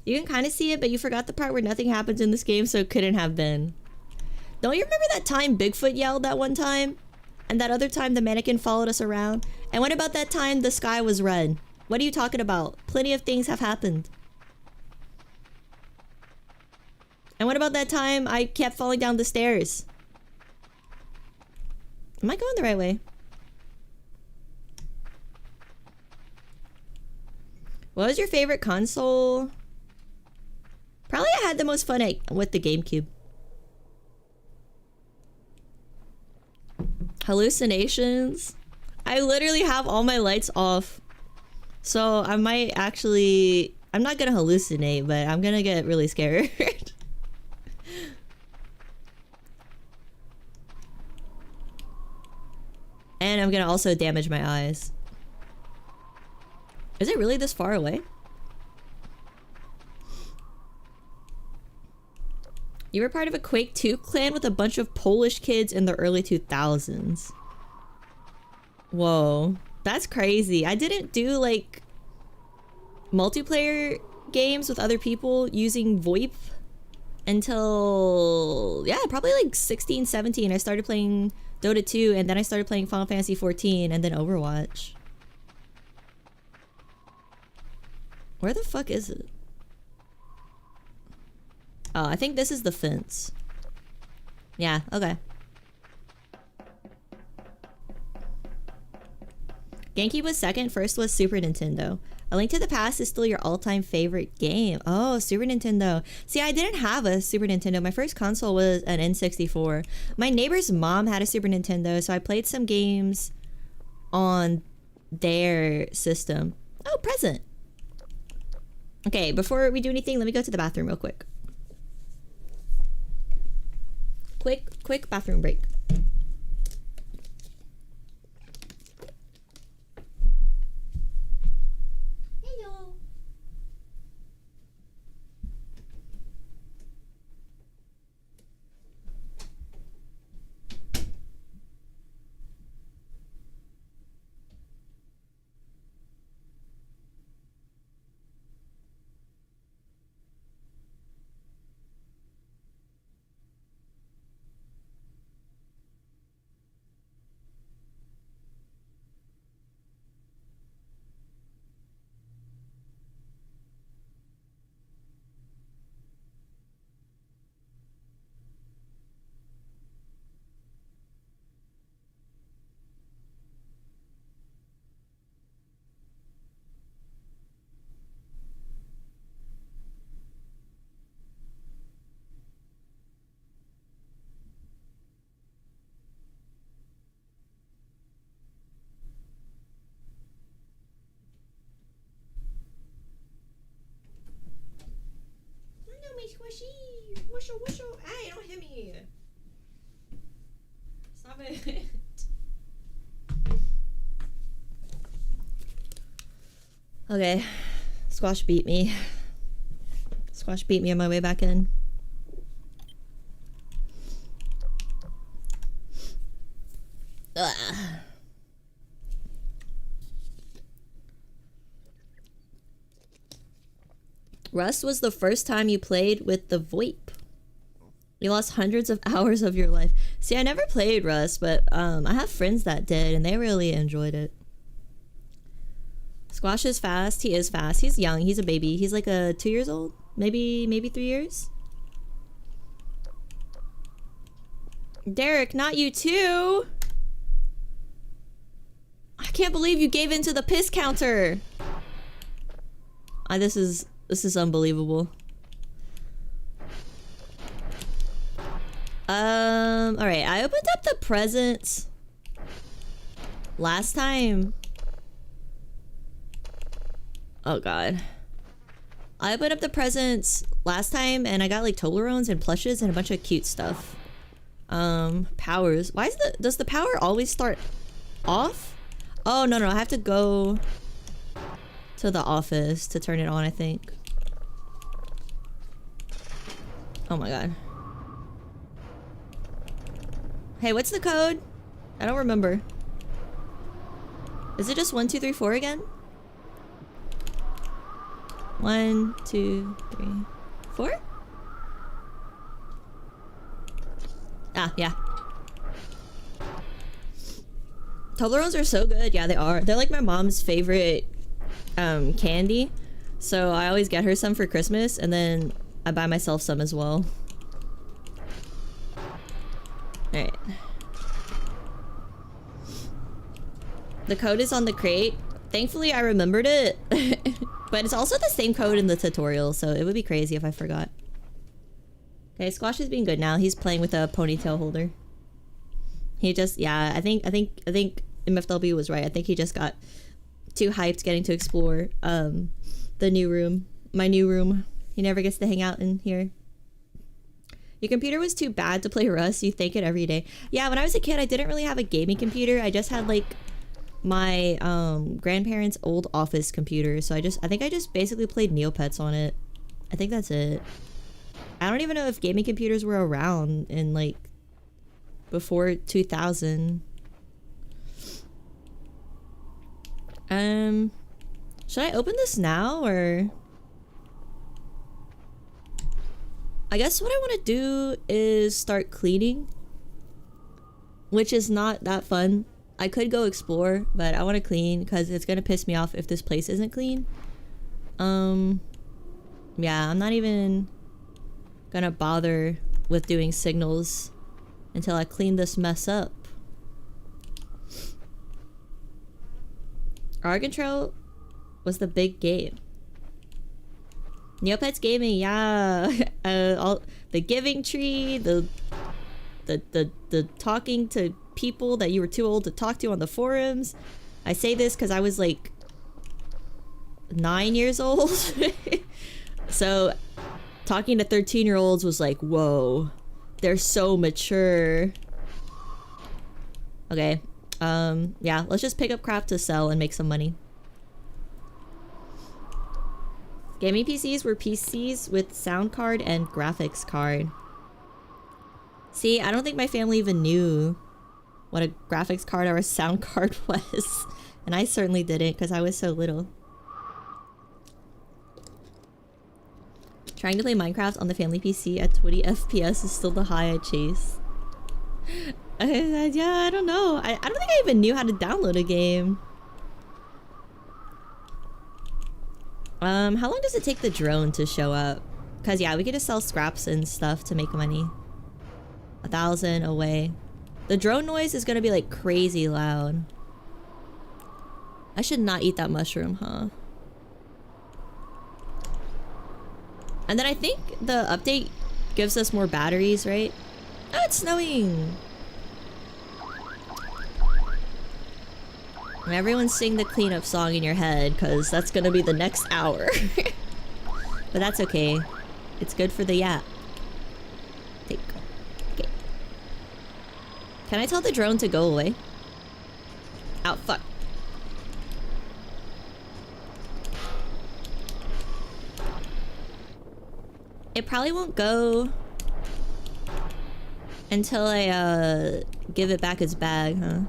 You can kind of see it, but you forgot the part where nothing happens in this game, so it couldn't have been. Don't you remember that time Bigfoot yelled that one time? And that other time the mannequin followed us around? And what about that time the sky was red? What are you talking about? Plenty of things have happened. And what about that time I kept falling down the stairs? Am I going the right way? What was your favorite console? Probably I had the most fun with the GameCube. Hallucinations? I literally have all my lights off. So I might actually... I'm not gonna hallucinate, but I'm gonna get really scared. And I'm gonna also damage my eyes. Is it really this far away? You were part of a Quake 2 clan with a bunch of Polish kids in the early 2000s. Whoa. That's crazy. I didn't do like multiplayer games with other people using VoIP until, yeah, probably like 16, 17. I started playing Dota 2 and then I started playing Final Fantasy 14 and then Overwatch. Where the fuck is it? Oh, I think this is the fence. Yeah, okay. GameCube was second, first was Super Nintendo. A Link to the Past is still your all-time favorite game. Oh, Super Nintendo. See, I didn't have a Super Nintendo. My first console was an N64. My neighbor's mom had a Super Nintendo, so I played some games on their system. Oh, present. Okay, before we do anything, let me go to the bathroom real quick. Quick bathroom break. Hello. Squishy! Whistle, whistle! Hey, don't hit me! Stop it. Okay. Squash beat me. Squash beat me on my way back in. Ugh. Rust was the first time you played with the VoIP. You lost hundreds of hours of your life. See, I never played Rust, but I have friends that did, and they really enjoyed it. Squash is fast. He is fast. He's young. He's a baby. He's like 2 years old. Maybe 3 years. Derek, not you too. I can't believe you gave in to the piss counter. This is unbelievable. Alright, I opened up the presents last time. Oh god. I opened up the presents last time and I got like Toblerones and plushes and a bunch of cute stuff. Powers. Why is does the power always start off? Oh, no, I have to go to the office to turn it on, I think. Oh my god. Hey, what's the code? I don't remember. Is it just 1, 2, 3, 4 again? 1, 2, 3, 4? Ah, yeah. Toblerones are so good. Yeah, they are. They're like my mom's favorite candy. So I always get her some for Christmas and then I buy myself some as well. Alright. The code is on the crate. Thankfully, I remembered it. But it's also the same code in the tutorial, so it would be crazy if I forgot. Okay, Squash is being good now. He's playing with a ponytail holder. He just, yeah, I think MFW was right. I think he just got too hyped getting to explore the new room. My new room. He never gets to hang out in here. Your computer was too bad to play Rust. You thank it every day. Yeah, when I was a kid, I didn't really have a gaming computer. I just had like my grandparents' old office computer. So I think I just basically played Neopets on it. I think that's it. I don't even know if gaming computers were around in like before 2000. Should I open this now or? I guess what I want to do is start cleaning, which is not that fun. I could go explore, but I want to clean because it's gonna piss me off if this place isn't clean. Yeah, I'm not even gonna bother with doing signals until I clean this mess up. Oregon Trail was the big game. Neopets Gaming, yeah. All the giving tree, the talking to people that you were too old to talk to on the forums. I say this because I was like 9 years old. So talking to 13-year-olds was like, whoa, they're so mature. Okay, yeah, let's just pick up crap to sell and make some money. Gaming PCs were PCs with sound card and graphics card. See, I don't think my family even knew what a graphics card or a sound card was. And I certainly didn't because I was so little. Trying to play Minecraft on the family PC at 20 FPS is still the high I chase. Yeah, I don't know. I don't think I even knew how to download a game. How long does it take the drone to show up? Cause yeah, we could just sell scraps and stuff to make money. 1,000 away. The drone noise is gonna be like crazy loud. I should not eat that mushroom, huh? And then I think the update gives us more batteries, right? Oh, it's snowing! And everyone sing the cleanup song in your head, because that's gonna be the next hour. But that's okay. It's good for the yap. Take. Okay. Can I tell the drone to go away? Ow, fuck. It probably won't go until I give it back its bag, huh?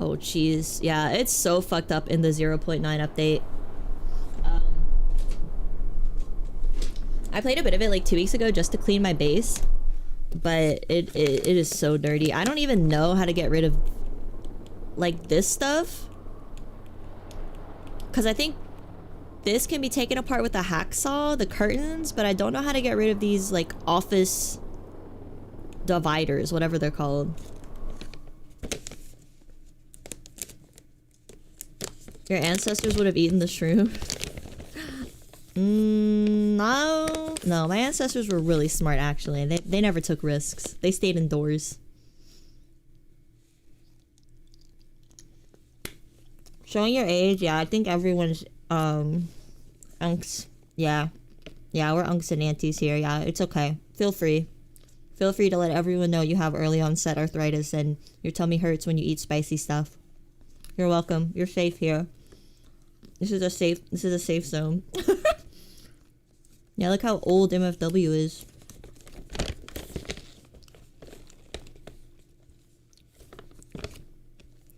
Oh jeez, yeah, it's so fucked up in the 0.9 update. I played a bit of it like 2 weeks ago just to clean my base, but it is so dirty. I don't even know how to get rid of like this stuff, because I think this can be taken apart with a hacksaw, the curtains, but I don't know how to get rid of these like office dividers, whatever they're called. Your ancestors would have eaten the shroom. No, my ancestors were really smart actually. They never took risks. They stayed indoors. Showing your age, yeah, I think everyone's unks. Yeah, we're unks and aunties here. Yeah, it's okay. Feel free to let everyone know you have early onset arthritis and your tummy hurts when you eat spicy stuff. You're welcome. You're safe here. This is a safe zone. Yeah, look how old MFW is.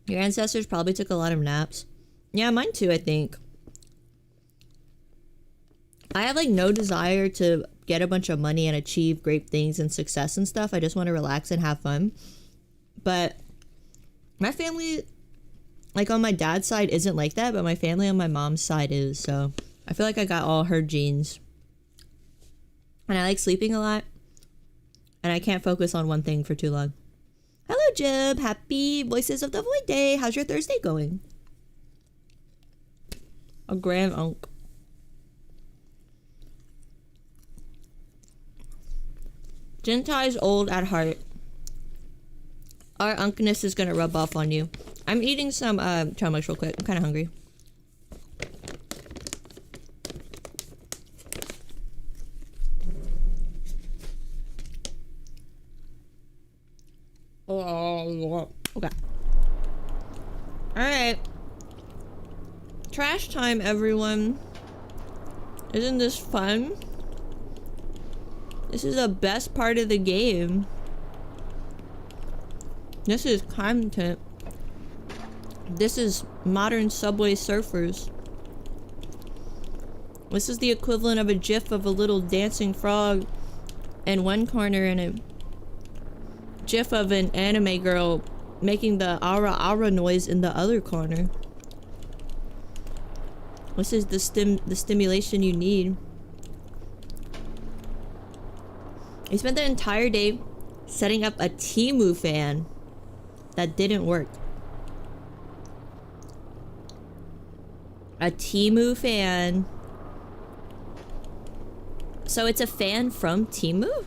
Your ancestors probably took a lot of naps. Yeah, mine too, I think. I have like no desire to get a bunch of money and achieve great things and success and stuff. I just want to relax and have fun. But my family, like on my dad's side, isn't like that, but my family on my mom's side is, so I feel like I got all her genes. And I like sleeping a lot. and I can't focus on one thing for too long. Hello, Jim. Happy Voices of the Void Day. How's your Thursday going? A grand unk. Gentai's old at heart. Our unkness is gonna rub off on you. I'm eating some chummush real quick. I'm kind of hungry. Okay. Alright. Trash time, everyone. Isn't this fun? This is the best part of the game. This is content. This is modern Subway Surfers. This is the equivalent of a gif of a little dancing frog in one corner and a gif of an anime girl making the ara ara noise in the other corner. This is the stimulation you need. I spent the entire day setting up a Temu fan that didn't work. A Temu fan. So it's a fan from Temu?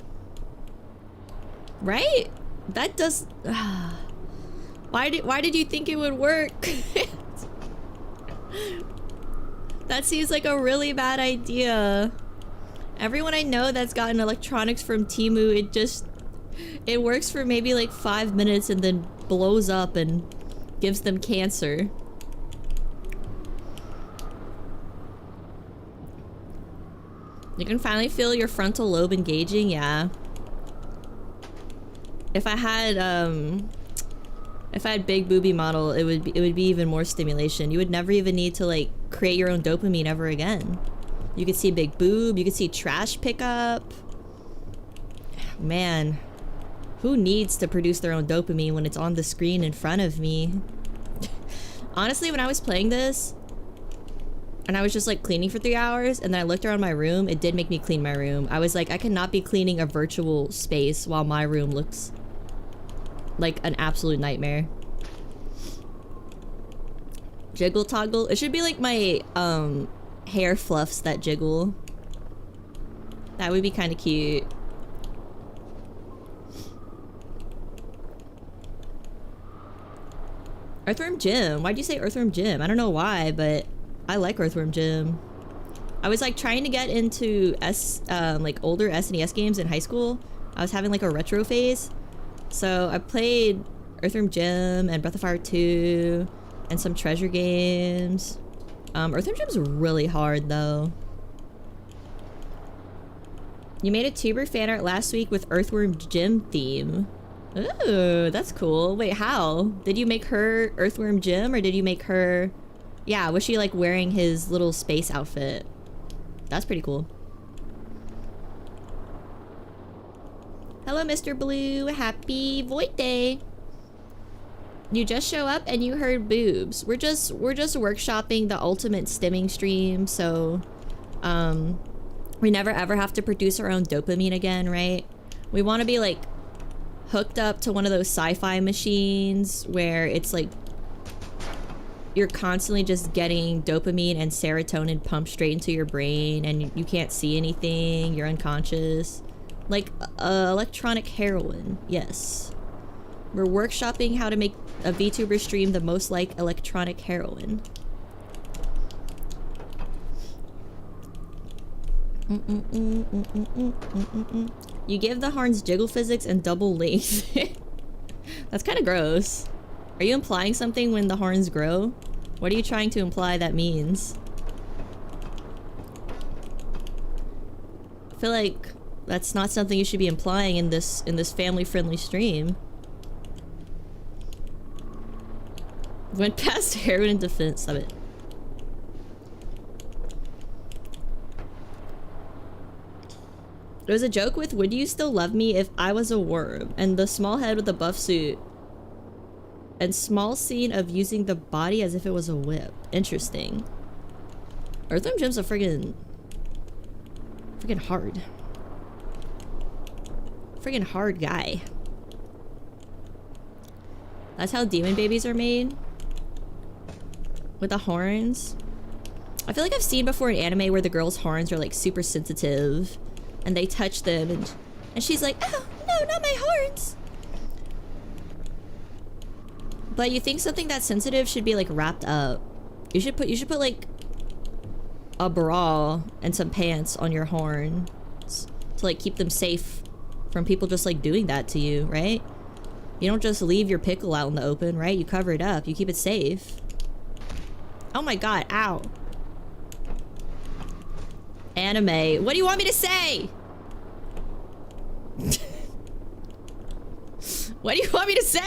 Right? That does... Why did you think it would work? That seems like a really bad idea. Everyone I know that's gotten electronics from Temu, it works for maybe like 5 minutes and then blows up and gives them cancer. You can finally feel your frontal lobe engaging, yeah. If I had big booby model, it would be even more stimulation. You would never even need to like create your own dopamine ever again. You could see big boob, you could see trash pickup. Man, who needs to produce their own dopamine when it's on the screen in front of me? Honestly, when I was playing this, and I was just like cleaning for 3 hours, and then I looked around my room, it did make me clean my room. I was like, I cannot be cleaning a virtual space while my room looks like an absolute nightmare. Jiggle toggle? It should be like my hair fluffs that jiggle. That would be kind of cute. Earthworm Jim. Why'd you say Earthworm Jim? I don't know why, but I like Earthworm Jim. I was like trying to get into like older SNES games in high school. I was having like a retro phase. So I played Earthworm Jim and Breath of Fire 2 and some treasure games. Earthworm Jim's really hard though. You made a tuber fan art last week with Earthworm Jim theme. Ooh, that's cool. Wait, how? Did you make her Earthworm Jim or did you make her... Yeah, was she like wearing his little space outfit? That's pretty cool. Hello, Mr. Blue. Happy Void Day. You just show up and you heard boobs. We're just workshopping the ultimate stimming stream, so we never ever have to produce our own dopamine again, right? We want to be like hooked up to one of those sci-fi machines where it's like you're constantly just getting dopamine and serotonin pumped straight into your brain and you can't see anything, you're unconscious. Like electronic heroin, yes. We're workshopping how to make a VTuber stream the most like electronic heroin. You give the horns jiggle physics and double length. That's kind of gross. Are you implying something when the horns grow? What are you trying to imply that means? I feel like that's not something you should be implying in this family-friendly stream. Went past heroin in defense of it. There was a joke with, would you still love me if I was a worm? And the small head with the buff suit. And small scene of using the body as if it was a whip. Interesting. Earthworm Jim's a friggin' hard. Friggin' hard guy. That's how demon babies are made? With the horns? I feel like I've seen before in anime where the girl's horns are like super sensitive and they touch them and she's like, oh no, not my horns. But you think something that sensitive should be like wrapped up. You should put like a bra and some pants on your horns to like keep them safe from people just like doing that to you, right? You don't just leave your pickle out in the open, right? You cover it up, you keep it safe. Oh my god, ow. Anime. What do you want me to say? What do you want me to say?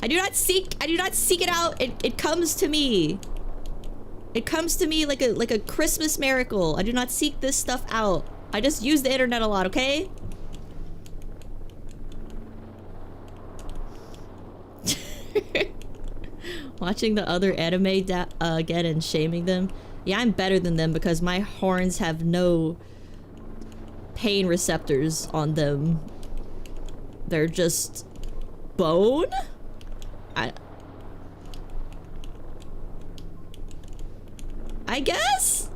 I do not seek it out. It comes to me. It comes to me like a Christmas miracle. I do not seek this stuff out. I just use the internet a lot, okay? Watching the other anime again and shaming them. Yeah, I'm better than them because my horns have no pain receptors on them. They're just bone? I guess?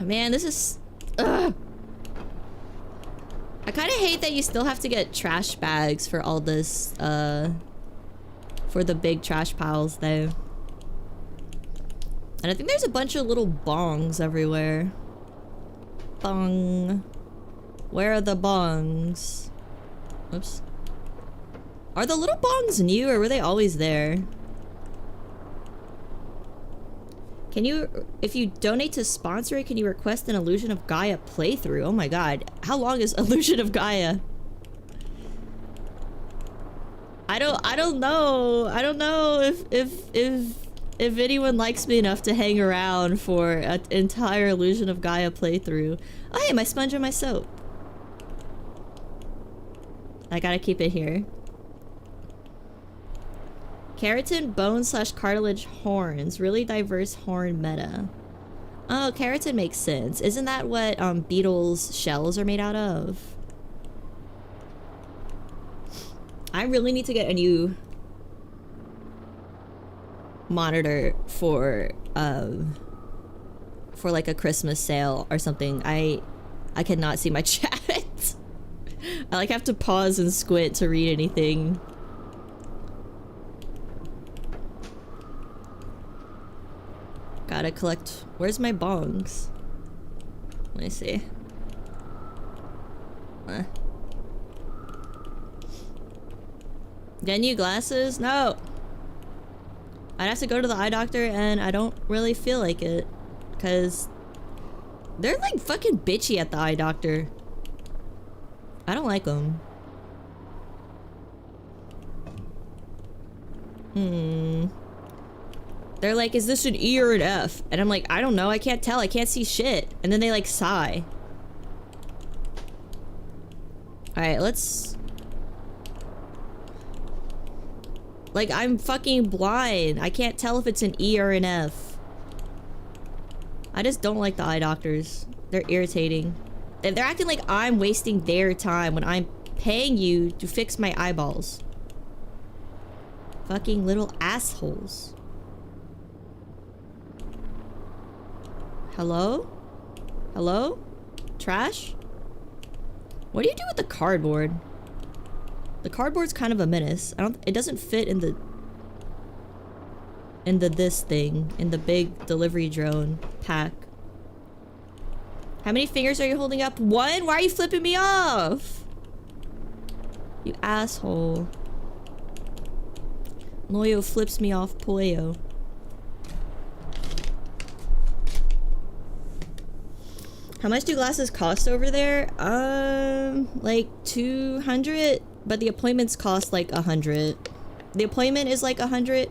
Man, this is... Ugh. I kind of hate that you still have to get trash bags for all this, for the big trash piles, though. And I think there's a bunch of little bongs everywhere. Bong. Where are the bongs? Oops. Are the little bongs new, or were they always there? Can you, if you donate to sponsor it, can you request an Illusion of Gaia playthrough? Oh my god. How long is Illusion of Gaia? I don't know. I don't know if anyone likes me enough to hang around for an entire Illusion of Gaia playthrough. Oh hey, my sponge and my soap. I gotta keep it here. Keratin, bone / cartilage horns. Really diverse horn meta. Oh, keratin makes sense. Isn't that what beetles' shells are made out of? I really need to get a new monitor for like a Christmas sale or something. I cannot see my chat. I like have to pause and squint to read anything. Gotta collect. Where's my bongs? Let me see. Get new glasses? No! I'd have to go to the eye doctor and I don't really feel like it. Cause they're like fucking bitchy at the eye doctor. I don't like them. They're like, is this an E or an F? And I'm like, I don't know, I can't tell, I can't see shit. And then they like sigh. Alright, let's... Like, I'm fucking blind. I can't tell if it's an E or an F. I just don't like the eye doctors. They're irritating. They're acting like I'm wasting their time when I'm paying you to fix my eyeballs. Fucking little assholes. Hello? Hello? Trash? What do you do with the cardboard? The cardboard's kind of a menace. It doesn't fit in the this thing, in the big delivery drone pack. How many fingers are you holding up? One? Why are you flipping me off? You asshole. Loyo flips me off Pollo. How much do glasses cost over there? Like 200, but the appointments cost like 100. The appointment is like 100,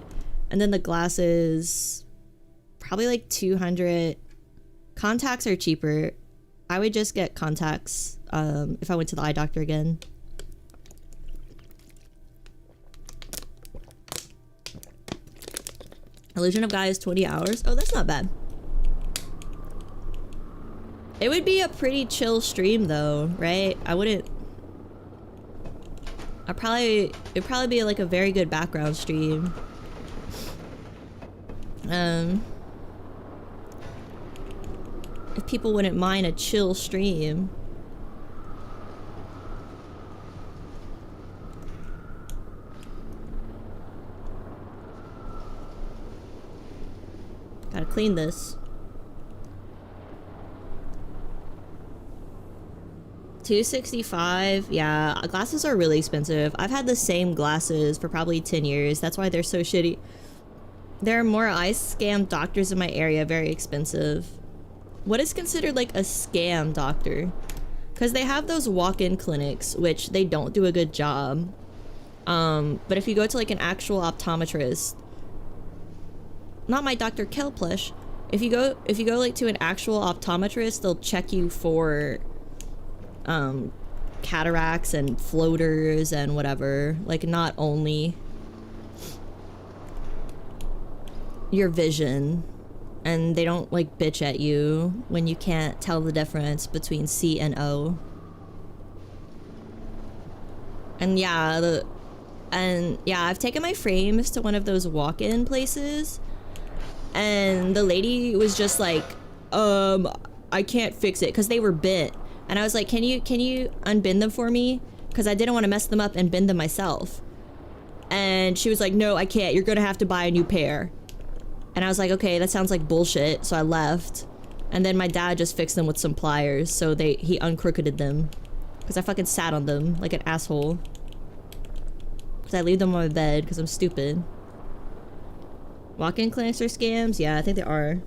and then the glasses probably like 200. Contacts are cheaper. I would just get contacts if I went to the eye doctor again. Illusion of Gaia is 20 hours. Oh, that's not bad. It would be a pretty chill stream though, right? I wouldn't... it'd probably be like a very good background stream. If people wouldn't mind a chill stream. Gotta clean this. 265. Yeah, glasses are really expensive. I've had the same glasses for probably 10 years. That's why they're so shitty. There are more eye scam doctors in my area, very expensive. What is considered like a scam doctor? Because they have those walk-in clinics, which they don't do a good job. But if you go to like an actual optometrist, not my Dr. Kelplush, if you go like to an actual optometrist, they'll check you for cataracts and floaters and whatever, like not only your vision, and they don't like bitch at you when you can't tell the difference between C and O. And yeah, I've taken my frames to one of those walk-in places, and the lady was just like, I can't fix it because they were bent. And I was like, can you unbend them for me? Because I didn't want to mess them up and bend them myself. And she was like, no, I can't. You're going to have to buy a new pair. And I was like, okay, that sounds like bullshit. So I left. And then my dad just fixed them with some pliers. So he uncrookeded them. Because I fucking sat on them like an asshole. Because I leave them on my bed because I'm stupid. Walk-in clinics are scams? Yeah, I think they are.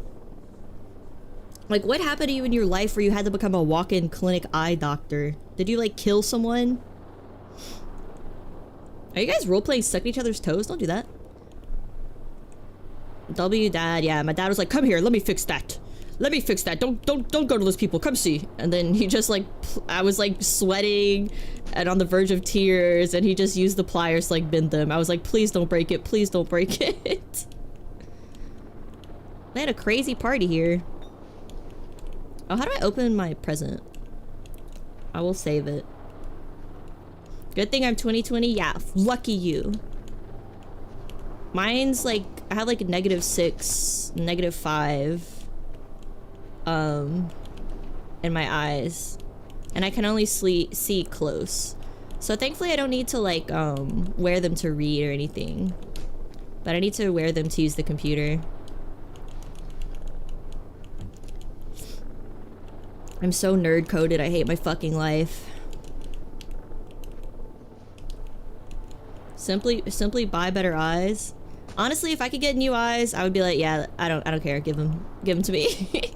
Like, what happened to you in your life where you had to become a walk-in clinic eye doctor? Did you, like, kill someone? Are you guys role-playing sucking each other's toes? Don't do that. W dad, yeah, my dad was like, come here, let me fix that. Let me fix that. Don't go to those people. Come see. And then he just, like, I was, like, sweating and on the verge of tears, and he just used the pliers to, like, bend them. I was like, please don't break it. Please don't break it. They had a crazy party here. Oh, how do I open my present? I will save it. Good thing I'm 2020. Yeah, lucky you. Mine's like, I have like a -6, -5 in my eyes, and I can only see close. So thankfully I don't need to like wear them to read or anything, but I need to wear them to use the computer. I'm so nerd coded. I hate my fucking life. Simply buy better eyes. Honestly, if I could get new eyes, I would be like, yeah, I don't care. Give them to me.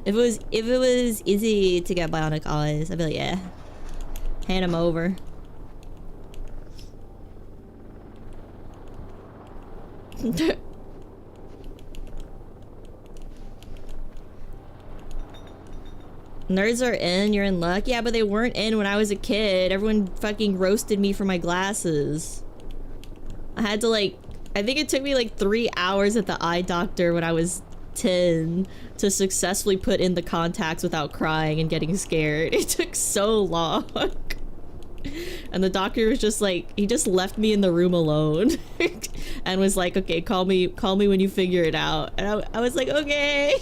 If it was easy to get bionic eyes, I'd be like, yeah, hand them over. Nerds are in, you're in luck. Yeah, but they weren't in when I was a kid. Everyone fucking roasted me for my glasses. I had to like, I think it took me like 3 hours at the eye doctor when I was 10 to successfully put in the contacts without crying and getting scared. It took so long. And the doctor was just like, he just left me in the room alone and was like, okay, call me when you figure it out. And I was like, okay.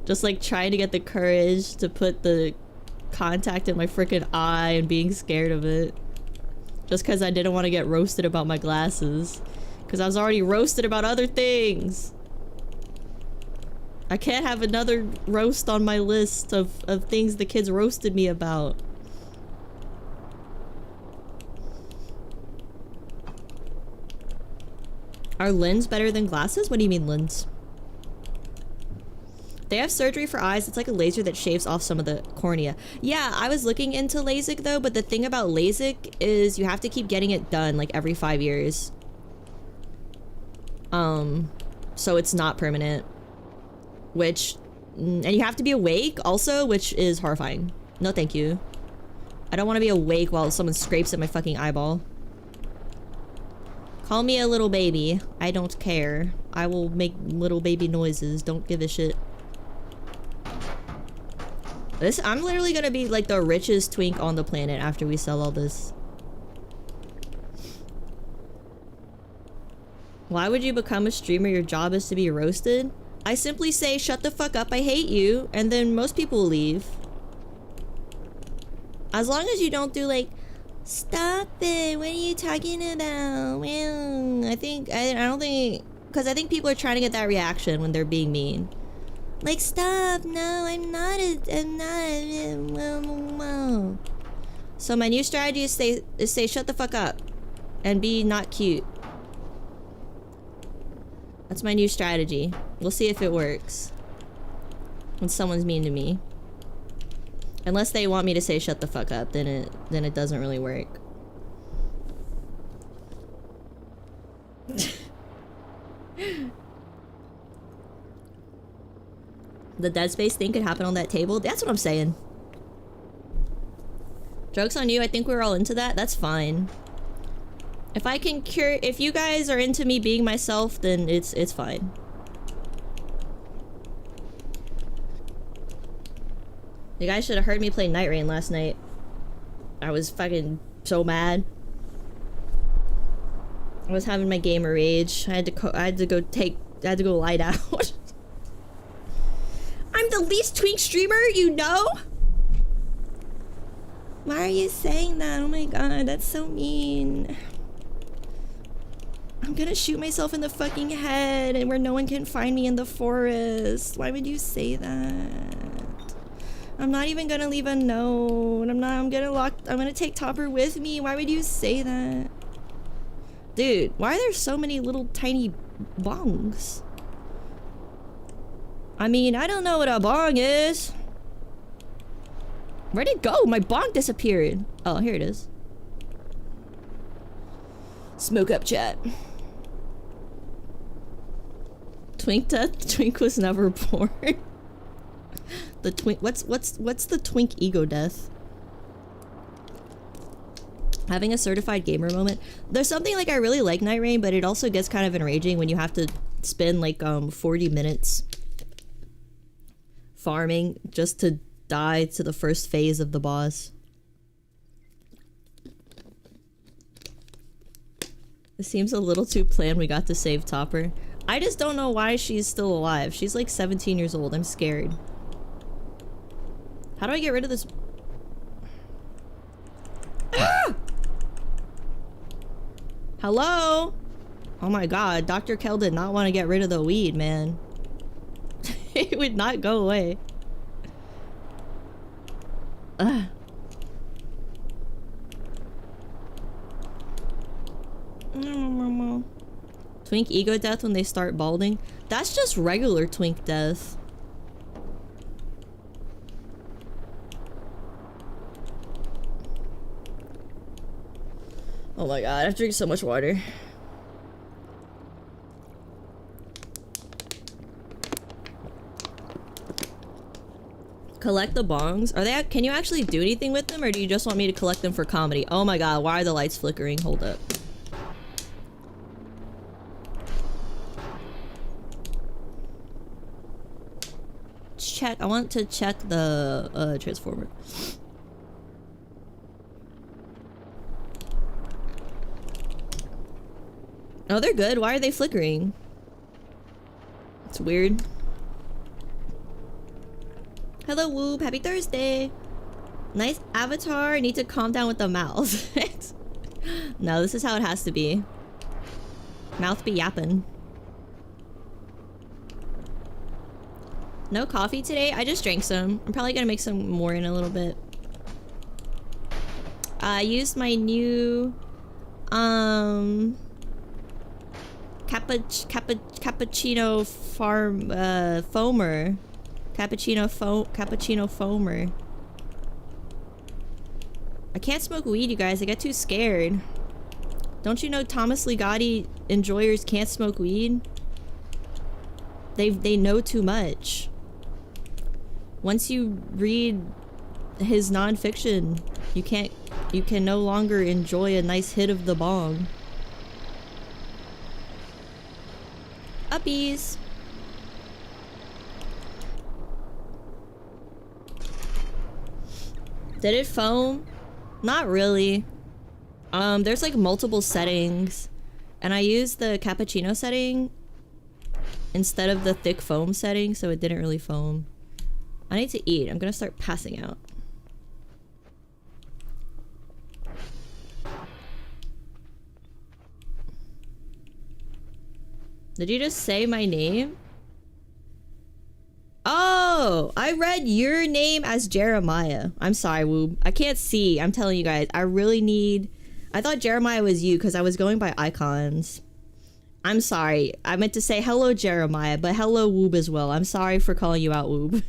Just like trying to get the courage to put the contact in my freaking eye and being scared of it. Just because I didn't want to get roasted about my glasses. Because I was already roasted about other things. I can't have another roast on my list of things the kids roasted me about. Are lens better than glasses? What do you mean lens? They have surgery for eyes. It's like a laser that shaves off some of the cornea. Yeah, I was looking into LASIK though, but the thing about LASIK is you have to keep getting it done like every 5 years. So it's not permanent. Which, and you have to be awake also, which is horrifying. No thank you. I don't want to be awake while someone scrapes at my fucking eyeball. Call me a little baby. I don't care. I will make little baby noises. Don't give a shit. I'm literally gonna be like the richest twink on the planet after we sell all this. Why would you become a streamer? Your job is to be roasted? I simply say, shut the fuck up, I hate you, and then most people leave. As long as you don't do like, stop it, what are you talking about? Well, I don't think, because I think people are trying to get that reaction when they're being mean. Like, stop, no, I'm not. So my new strategy is say shut the fuck up and be not cute. That's my new strategy. We'll see if it works when someone's mean to me. Unless they want me to say shut the fuck up, then it doesn't really work. The Dead Space thing could happen on that table. That's what I'm saying. Joke's on you. I think we're all into that. That's fine. If I can cure, if you guys are into me being myself, then it's fine. You guys should have heard me play Night Rain last night. I was fucking so mad. I was having my gamer rage. I had to go lie down. I'm the least twink streamer, you know? Why are you saying that? Oh my god, that's so mean. I'm gonna shoot myself in the fucking head and where no one can find me in the forest. Why would you say that? I'm not even gonna leave a note. I'm gonna take Topper with me. Why would you say that? Dude, why are there so many little tiny bongs? I mean, I don't know what a bong is. Where'd it go? My bong disappeared. Oh, here it is. Smoke up, chat. Twink death? Twink was never born. The twink. What's the twink ego death? Having a certified gamer moment. There's something like I really like Night Rain, but it also gets kind of enraging when you have to spend like 40 minutes farming just to die to the first phase of the boss. It seems a little too planned we got to save Topper. I just don't know why she's still alive. She's like 17 years old. I'm scared. How do I get rid of this? Ah! Hello? Oh my god, Dr. Kel did not want to get rid of the weed, man. It would not go away. Ugh. Twink ego death when they start balding? That's just regular twink death. Oh my god, I've drank so much water. Collect the bongs? Are they? Can you actually do anything with them, or do you just want me to collect them for comedy? Oh my god, why are the lights flickering? Hold up. Check. I want to check the transformer. Oh, they're good. Why are they flickering? It's weird. Hello, Whoop. Happy Thursday. Nice avatar. I need to calm down with the mouth. No, this is how it has to be. Mouth be yapping. No coffee today? I just drank some. I'm probably gonna make some more in a little bit. I used my new cappuccino foamer. Cappuccino foamer. I can't smoke weed, you guys. I get too scared. Don't you know Thomas Ligotti enjoyers can't smoke weed? They know too much. Once you read his nonfiction, you can no longer enjoy a nice hit of the bong. puppies. Did it foam? Not really. There's like multiple settings, and I used the cappuccino setting instead of the thick foam setting, so it didn't really foam. I need to eat. I'm gonna start passing out. Did you just say my name? Oh, I read your name as Jeremiah. I'm sorry, Woob. I can't see. I'm telling you guys. I really need... I thought Jeremiah was you because I was going by icons. I'm sorry. I meant to say hello, Jeremiah, but hello, Woob, as well. I'm sorry for calling you out, Woob.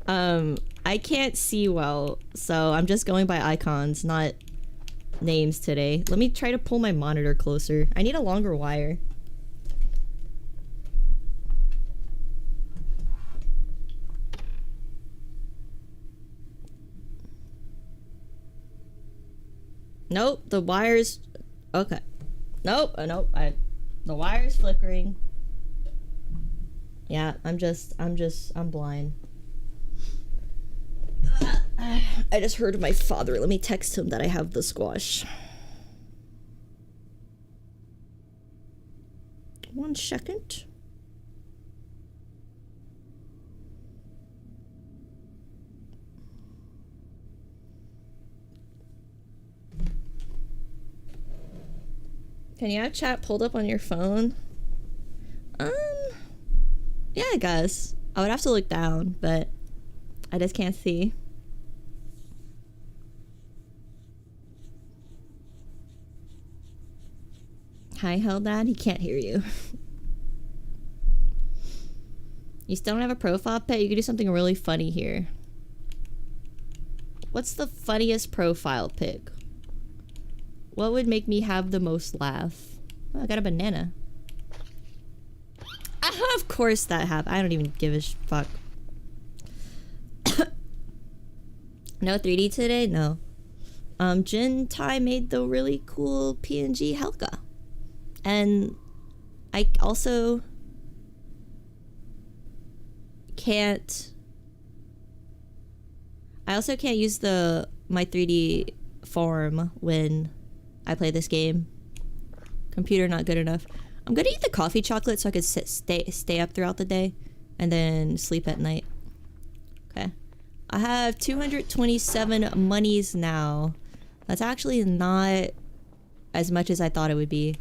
I can't see well, so I'm just going by icons, not names today. Let me try to pull my monitor closer. I need a longer wire. Nope, the wire's... Okay. Nope, nope, the wire's flickering. Yeah, I'm blind. I just heard my father. Let me text him that I have the squash. 1 second. Can you have chat pulled up on your phone? Yeah, I guess. I would have to look down, but I just can't see. Hi, Dad. He can't hear you. You still don't have a profile pet? You could do something really funny here. What's the funniest profile pic? What would make me have the most laugh? Oh, I got a banana. Of course that happened. I don't even give a fuck. No 3D today? No. Jin Tai made the really cool PNG Helga. And I also can't use my 3D form when I play this game. Computer not good enough. I'm gonna eat the coffee chocolate so I could stay up throughout the day and then sleep at night. Okay. I have 227 monies now. That's actually not as much as I thought it would be.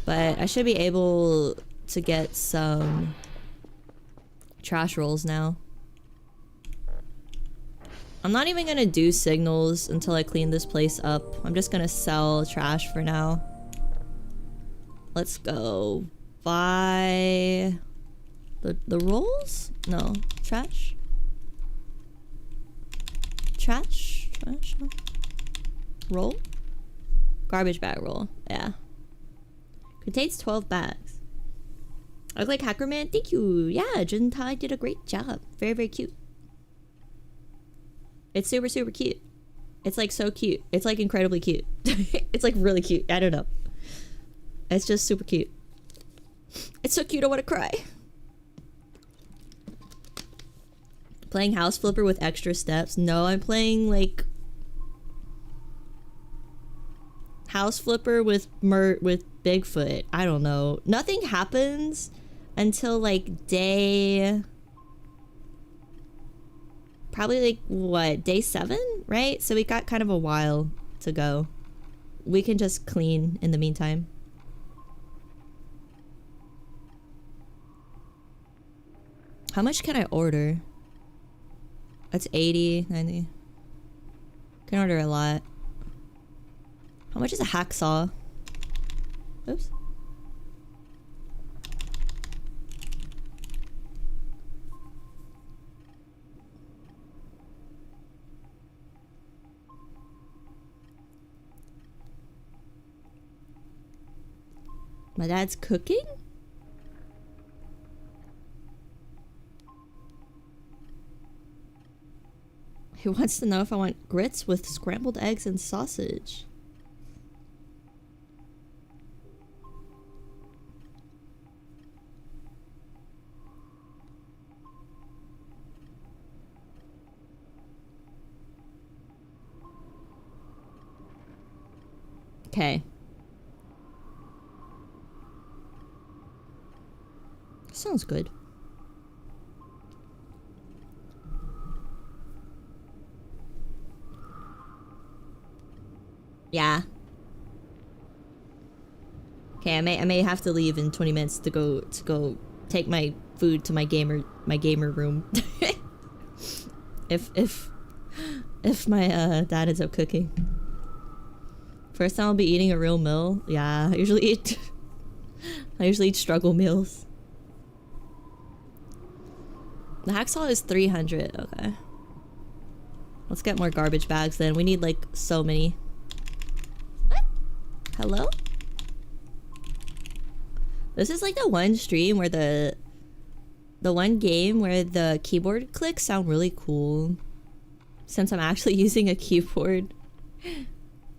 But I should be able to get some trash rolls now. I'm not even gonna do signals until I clean this place up. I'm just gonna sell trash for now. Let's go buy the rolls? No, trash. Trash? Trash? Roll? Garbage bag roll. Yeah. Contains 12 bags. I look like Hackerman? Thank you. Yeah, Jin Tai did a great job. Very, very cute. It's super, super cute. It's like so cute. It's like incredibly cute. It's like really cute. I don't know. It's just super cute. It's so cute I want to cry. Playing House Flipper with extra steps? No, I'm playing like House Flipper with Bigfoot. I don't know. Nothing happens until like day... Probably like, what, day 7, right? So we got kind of a while to go. We can just clean in the meantime. How much can I order? That's 80, 90. Can order a lot. How much is a hacksaw? Oops. My dad's cooking? He wants to know if I want grits with scrambled eggs and sausage. Okay. Sounds good. Yeah. Okay, I may have to leave in 20 minutes to go take my food to my gamer room. if my dad ends up cooking. First time I'll be eating a real meal. Yeah, I usually eat struggle meals. The hacksaw is 300. Okay. Let's get more garbage bags then. We need like so many. What? Hello? This is like the one stream where the one game where the keyboard clicks sound really cool. Since I'm actually using a keyboard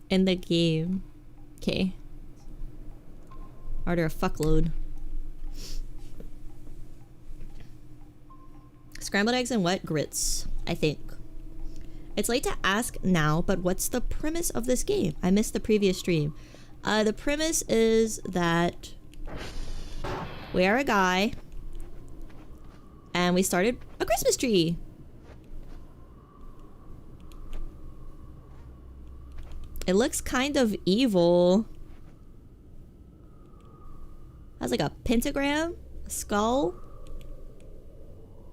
in the game. Okay. Order a fuckload. Scrambled eggs and wet grits, I think. It's late to ask now, but what's the premise of this game? I missed the previous stream. The premise is that we are a guy and we started a Christmas tree. It looks kind of evil. Has like a pentagram, a skull,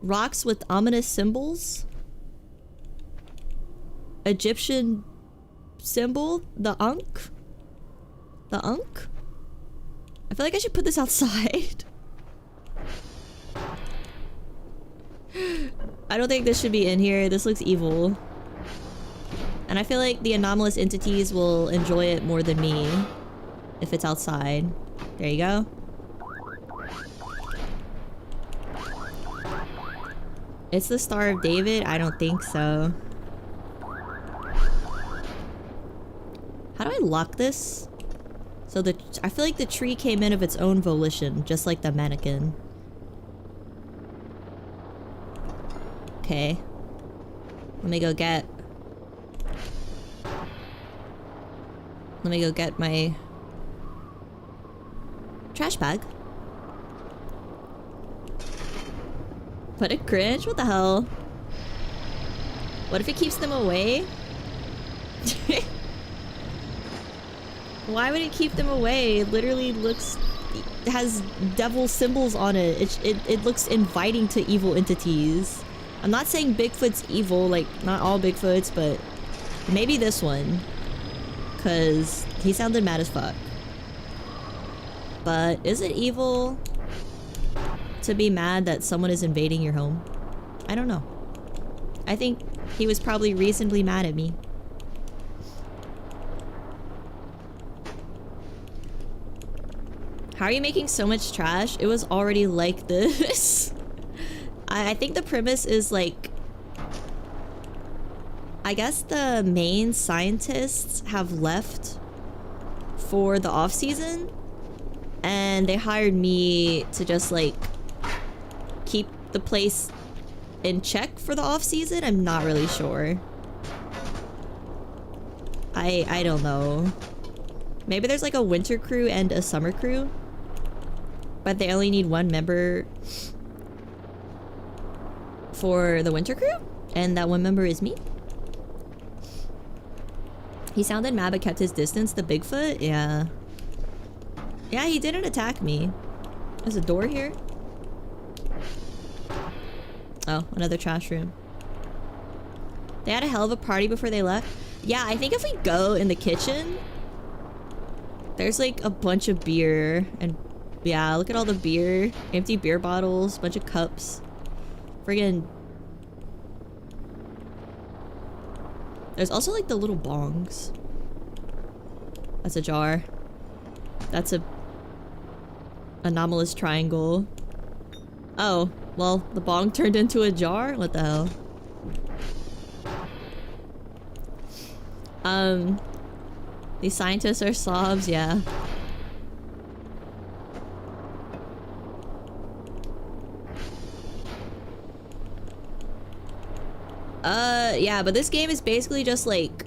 rocks with ominous symbols, Egyptian symbol, the Ankh. The Ankh? I feel like I should put this outside. I don't think this should be in here. This looks evil. And I feel like the anomalous entities will enjoy it more than me if it's outside. There you go. It's the Star of David? I don't think so. How do I lock this? So I feel like the tree came in of its own volition, just like the mannequin. Okay. Let me go get my trash bag. What a cringe, what the hell? What if it keeps them away? Why would it keep them away? It literally looks... It has devil symbols on it. It looks inviting to evil entities. I'm not saying Bigfoot's evil, like, not all Bigfoots, but maybe this one. Because he sounded mad as fuck. But is it evil to be mad that someone is invading your home? I don't know. I think he was probably reasonably mad at me. How are you making so much trash? It was already like this. I think the premise is like... I guess the main scientists have left for the off-season. And they hired me to just like... keep the place in check for the off-season? I'm not really sure. I don't know. Maybe there's like a winter crew and a summer crew. But they only need one member for the winter crew? And that one member is me? He sounded mad but kept his distance. The Bigfoot? Yeah. Yeah, he didn't attack me. There's a door here. Oh, another trash room. They had a hell of a party before they left. Yeah, I think if we go in the kitchen, there's like a bunch of beer and yeah, look at all the beer. Empty beer bottles, bunch of cups. Friggin'. There's also like the little bongs. That's a jar. That's a anomalous triangle. Oh, well, the bong turned into a jar? What the hell? These scientists are slobs, yeah. Yeah, but this game is basically just like...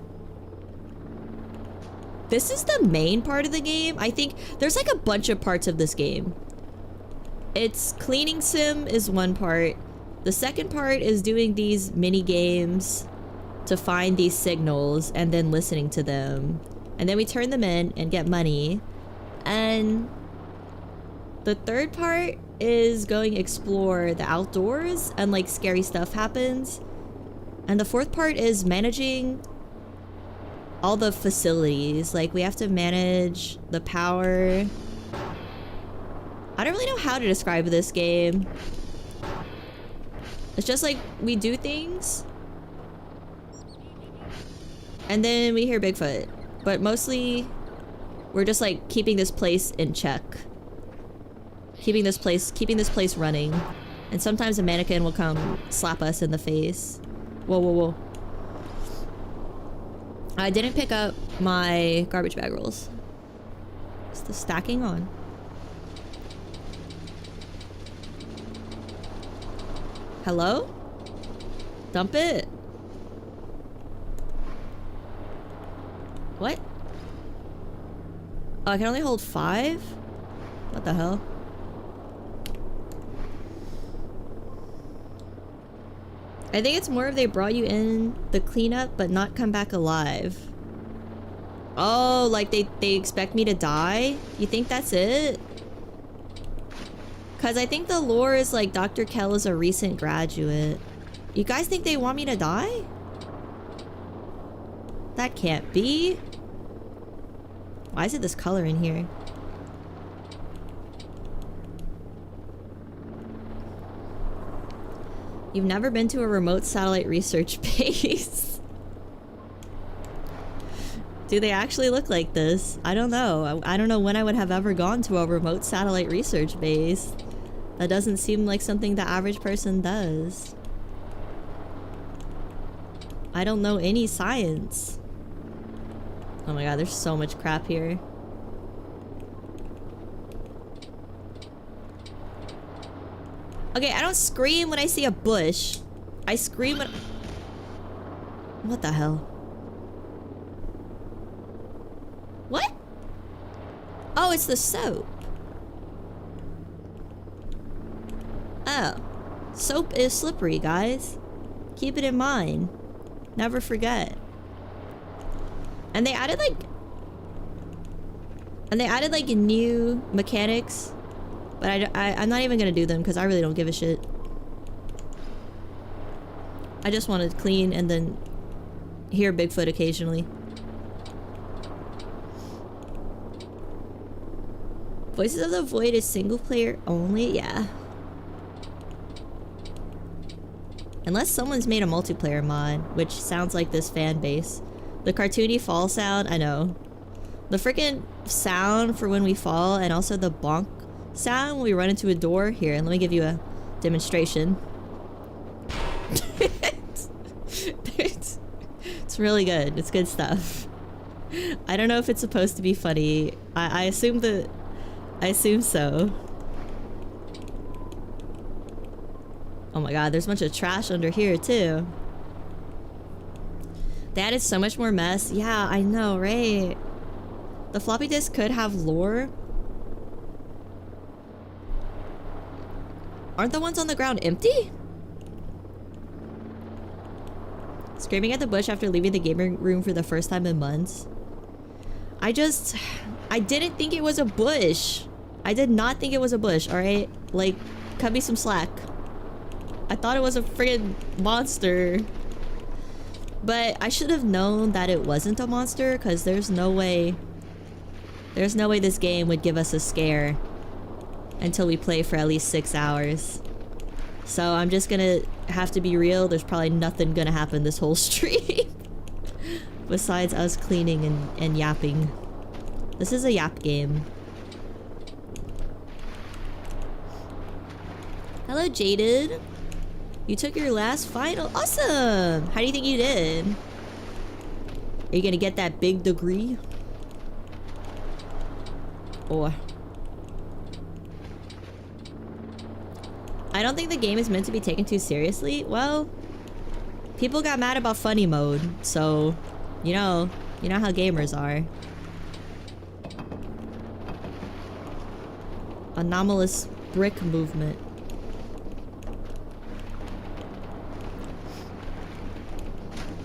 this is the main part of the game. I think there's like a bunch of parts of this game. It's cleaning sim is one part. The second part is doing these mini games to find these signals and then listening to them. And then we turn them in and get money. And the third part is going explore the outdoors and like scary stuff happens. And the fourth part is managing all the facilities. Like we have to manage the power. I don't really know how to describe this game. It's just like we do things and then we hear Bigfoot, but mostly we're just like keeping this place in check. Keeping this place running. And sometimes a mannequin will come slap us in the face. Whoa, whoa, whoa. I didn't pick up my garbage bag rolls. Is the stacking on? Hello? Dump it. What? Oh, I can only hold 5? What the hell? I think it's more if they brought you in the cleanup but not come back alive. Oh, like they expect me to die? You think that's it? Cause I think the lore is like Dr. Kell is a recent graduate. You guys think they want me to die? That can't be. Why is it this color in here? You've never been to a remote satellite research base. Do they actually look like this? I don't know. I don't know when I would have ever gone to a remote satellite research base. That doesn't seem like something the average person does. I don't know any science. Oh my god, there's so much crap here. Okay, I don't scream when I see a bush. I scream when... What the hell? What? Oh, it's the soap. Oh. Soap is slippery, guys. Keep it in mind. Never forget. And they added like new mechanics. But I'm not even gonna do them because I really don't give a shit. I just want to clean and then hear Bigfoot occasionally. Voices of the Void is single player only? Yeah. Unless someone's made a multiplayer mod, which sounds like this fan base. The cartoony fall sound, I know. The freaking sound for when we fall and also the bonk sound when we run into a door. Here, let me give you a demonstration. It's really good. It's good stuff. I don't know if it's supposed to be funny. I assume so. Oh my god, there's a bunch of trash under here too. They added so much more mess. Yeah, I know, right? The floppy disk could have lore. Aren't the ones on the ground empty? Screaming at the bush after leaving the gaming room for the first time in months. I didn't think it was a bush. I did not think it was a bush, alright? Like, cut me some slack. I thought it was a friggin' monster. But I should have known that it wasn't a monster, because there's no way this game would give us a scare until we play for at least 6 hours. So I'm just gonna have to be real. There's probably nothing gonna happen this whole stream. Besides us cleaning and yapping. This is a yap game. Hello, Jaded. You took your last final. Awesome! How do you think you did? Are you gonna get that big degree? Or... I don't think the game is meant to be taken too seriously. Well, people got mad about funny mode, so you know how gamers are. anomalous brick movement.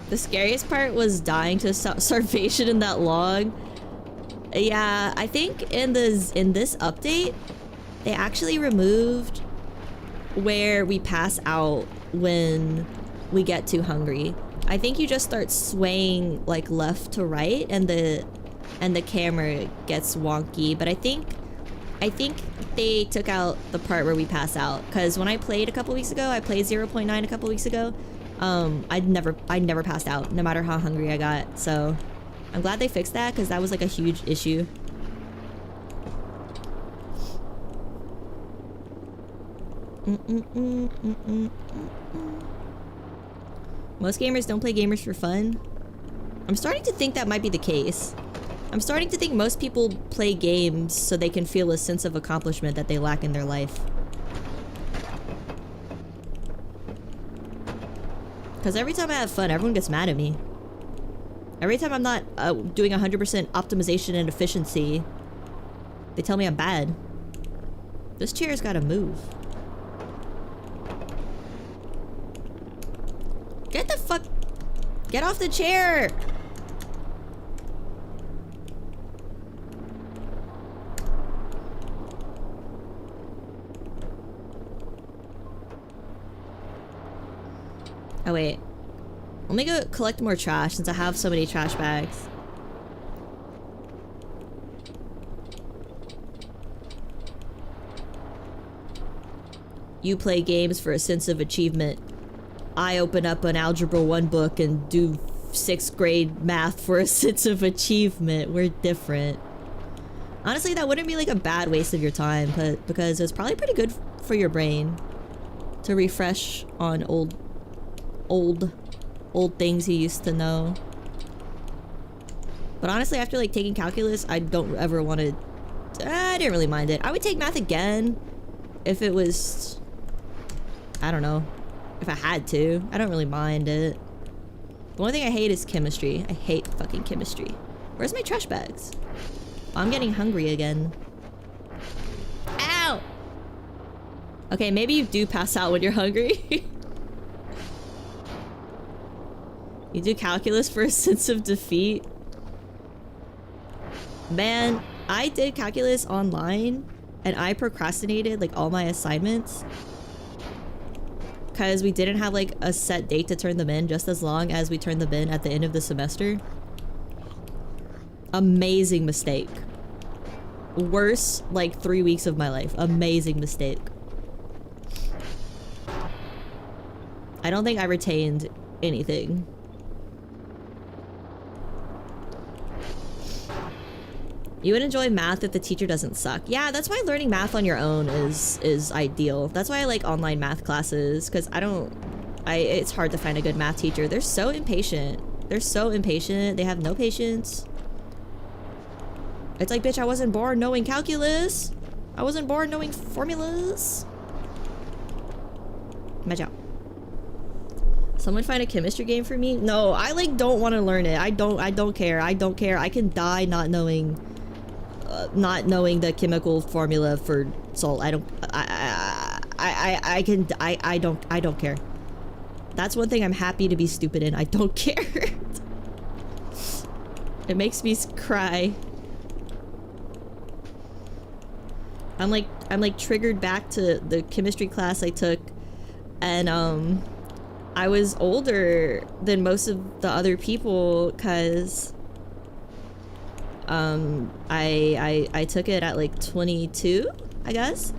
The scariest part was dying to starvation in that log. Yeah, I think in this update, they actually removed where we pass out when we get too hungry. I think you just start swaying like left to right, and the camera gets wonky. But I think they took out the part where we pass out, because when I played a couple weeks ago, I played 0.9 a couple weeks ago. I never passed out, no matter how hungry I got. So I'm glad they fixed that, because that was like a huge issue. Most gamers don't play gamers for fun. I'm starting to think that might be the case. I'm starting to think most people play games so they can feel a sense of accomplishment that they lack in their life. Because every time I have fun, everyone gets mad at me. Every time I'm not doing 100% optimization and efficiency, they tell me I'm bad. This chair's gotta move. Get the fuck... Get off the chair! Oh wait. Let me go collect more trash since I have so many trash bags. You play games for a sense of achievement. I open up an Algebra 1 book and do 6th grade math for a sense of achievement. We're different. Honestly, that wouldn't be like a bad waste of your time, but because it's probably pretty good for your brain to refresh on old things you used to know. But honestly, after like taking calculus, I don't ever want to... I didn't really mind it. I would take math again if it was... I don't know. If I had to. I don't really mind it. The only thing I hate is chemistry. I hate fucking chemistry. Where's my trash bags? Oh, I'm getting hungry again. Ow! Okay, maybe you do pass out when you're hungry. You do calculus for a sense of defeat. Man, I did calculus online and I procrastinated like all my assignments because we didn't have like a set date to turn them in, just as long as we turned them in at the end of the semester. Amazing mistake. Worst like 3 weeks of my life. Amazing mistake. I don't think I retained anything. You would enjoy math if the teacher doesn't suck. Yeah, that's why learning math on your own is ideal. That's why I like online math classes, because it's hard to find a good math teacher. They're so impatient. They're so impatient. They have no patience. It's like, bitch, I wasn't born knowing calculus. I wasn't born knowing formulas. Match out. Someone find a chemistry game for me? No, I like don't want to learn it. I don't care. I don't care. I can die not knowing the chemical formula for salt. I don't care. That's one thing I'm happy to be stupid in. I don't care. It makes me cry. I'm like triggered back to the chemistry class I took, and I was older than most of the other people because I took it at like 22, I guess.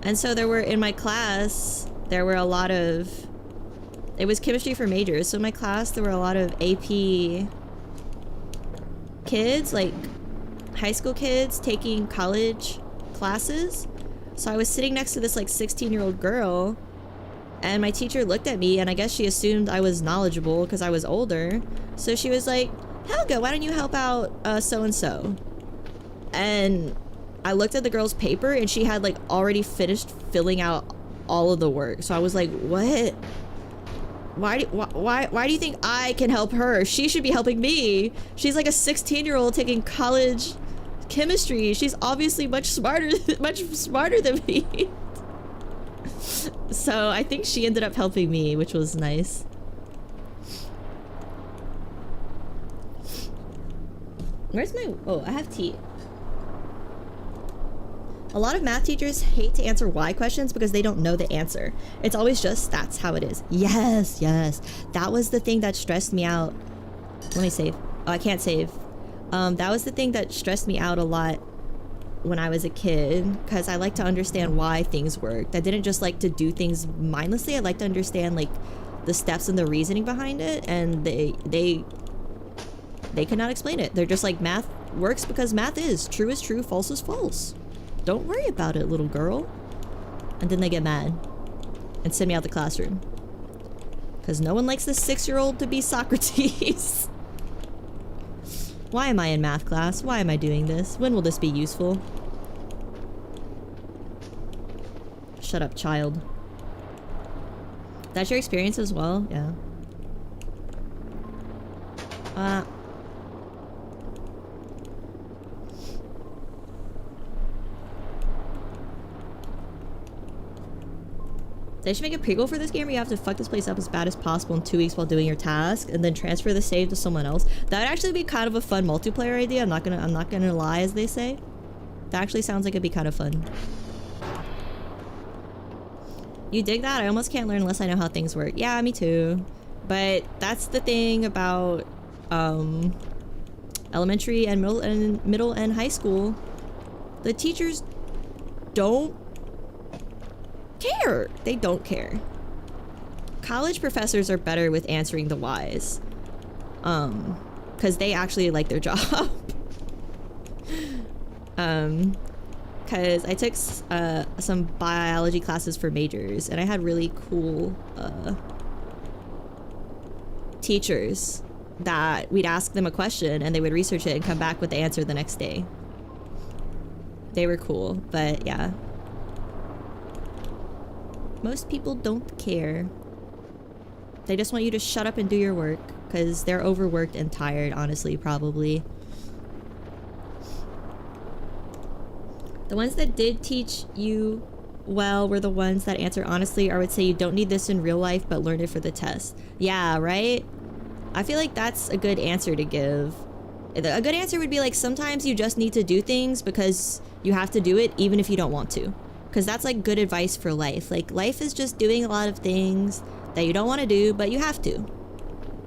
And so there were, in my class, there were a lot of, it was chemistry for majors. So in my class, there were a lot of AP kids, like high school kids taking college classes. So I was sitting next to this like 16-year-old girl, and my teacher looked at me, and I guess she assumed I was knowledgeable because I was older. So she was like, Helga, why don't you help out so-and-so? And I looked at the girl's paper, and she had like already finished filling out all of the work. So I was like, what? Why do you think I can help her? She should be helping me. She's like a 16-year-old taking college chemistry. She's obviously much smarter than me. So I think she ended up helping me, which was nice. Where's my... Oh, I have tea. A lot of math teachers hate to answer why questions because they don't know the answer. It's always just, that's how it is. Yes, yes. That was the thing that stressed me out. Let me save. Oh, I can't save. That was the thing that stressed me out a lot when I was a kid, because I like to understand why things worked. I didn't just like to do things mindlessly. I like to understand like the steps and the reasoning behind it, and they could not explain it. They're just like, math works because math is. True is true, false is false. Don't worry about it, little girl. And then they get mad and send me out the classroom. Because no one likes this 6-year-old to be Socrates. Why am I in math class? Why am I doing this? When will this be useful? Shut up, child. That's your experience as well? Yeah. They should make a prequel for this game where you have to fuck this place up as bad as possible in 2 weeks while doing your task, and then transfer the save to someone else. That would actually be kind of a fun multiplayer idea. I'm not gonna lie, as they say. That actually sounds like it'd be kind of fun. You dig that? I almost can't learn unless I know how things work. Yeah, me too. But that's the thing about elementary and middle and high school. The teachers don't care. They don't care. College professors are better with answering the whys. Because they actually like their job. Because I took some biology classes for majors, and I had really cool teachers that we'd ask them a question and they would research it and come back with the answer the next day. They were cool, but yeah. Most people don't care. They just want you to shut up and do your work, because they're overworked and tired, honestly, probably. The ones that did teach you well were the ones that answer honestly, or would say you don't need this in real life, but learn it for the test. Yeah, right? I feel like that's a good answer to give. A good answer would be like, sometimes you just need to do things because you have to do it even if you don't want to. Because that's like good advice for life. Like, life is just doing a lot of things that you don't want to do, but you have to.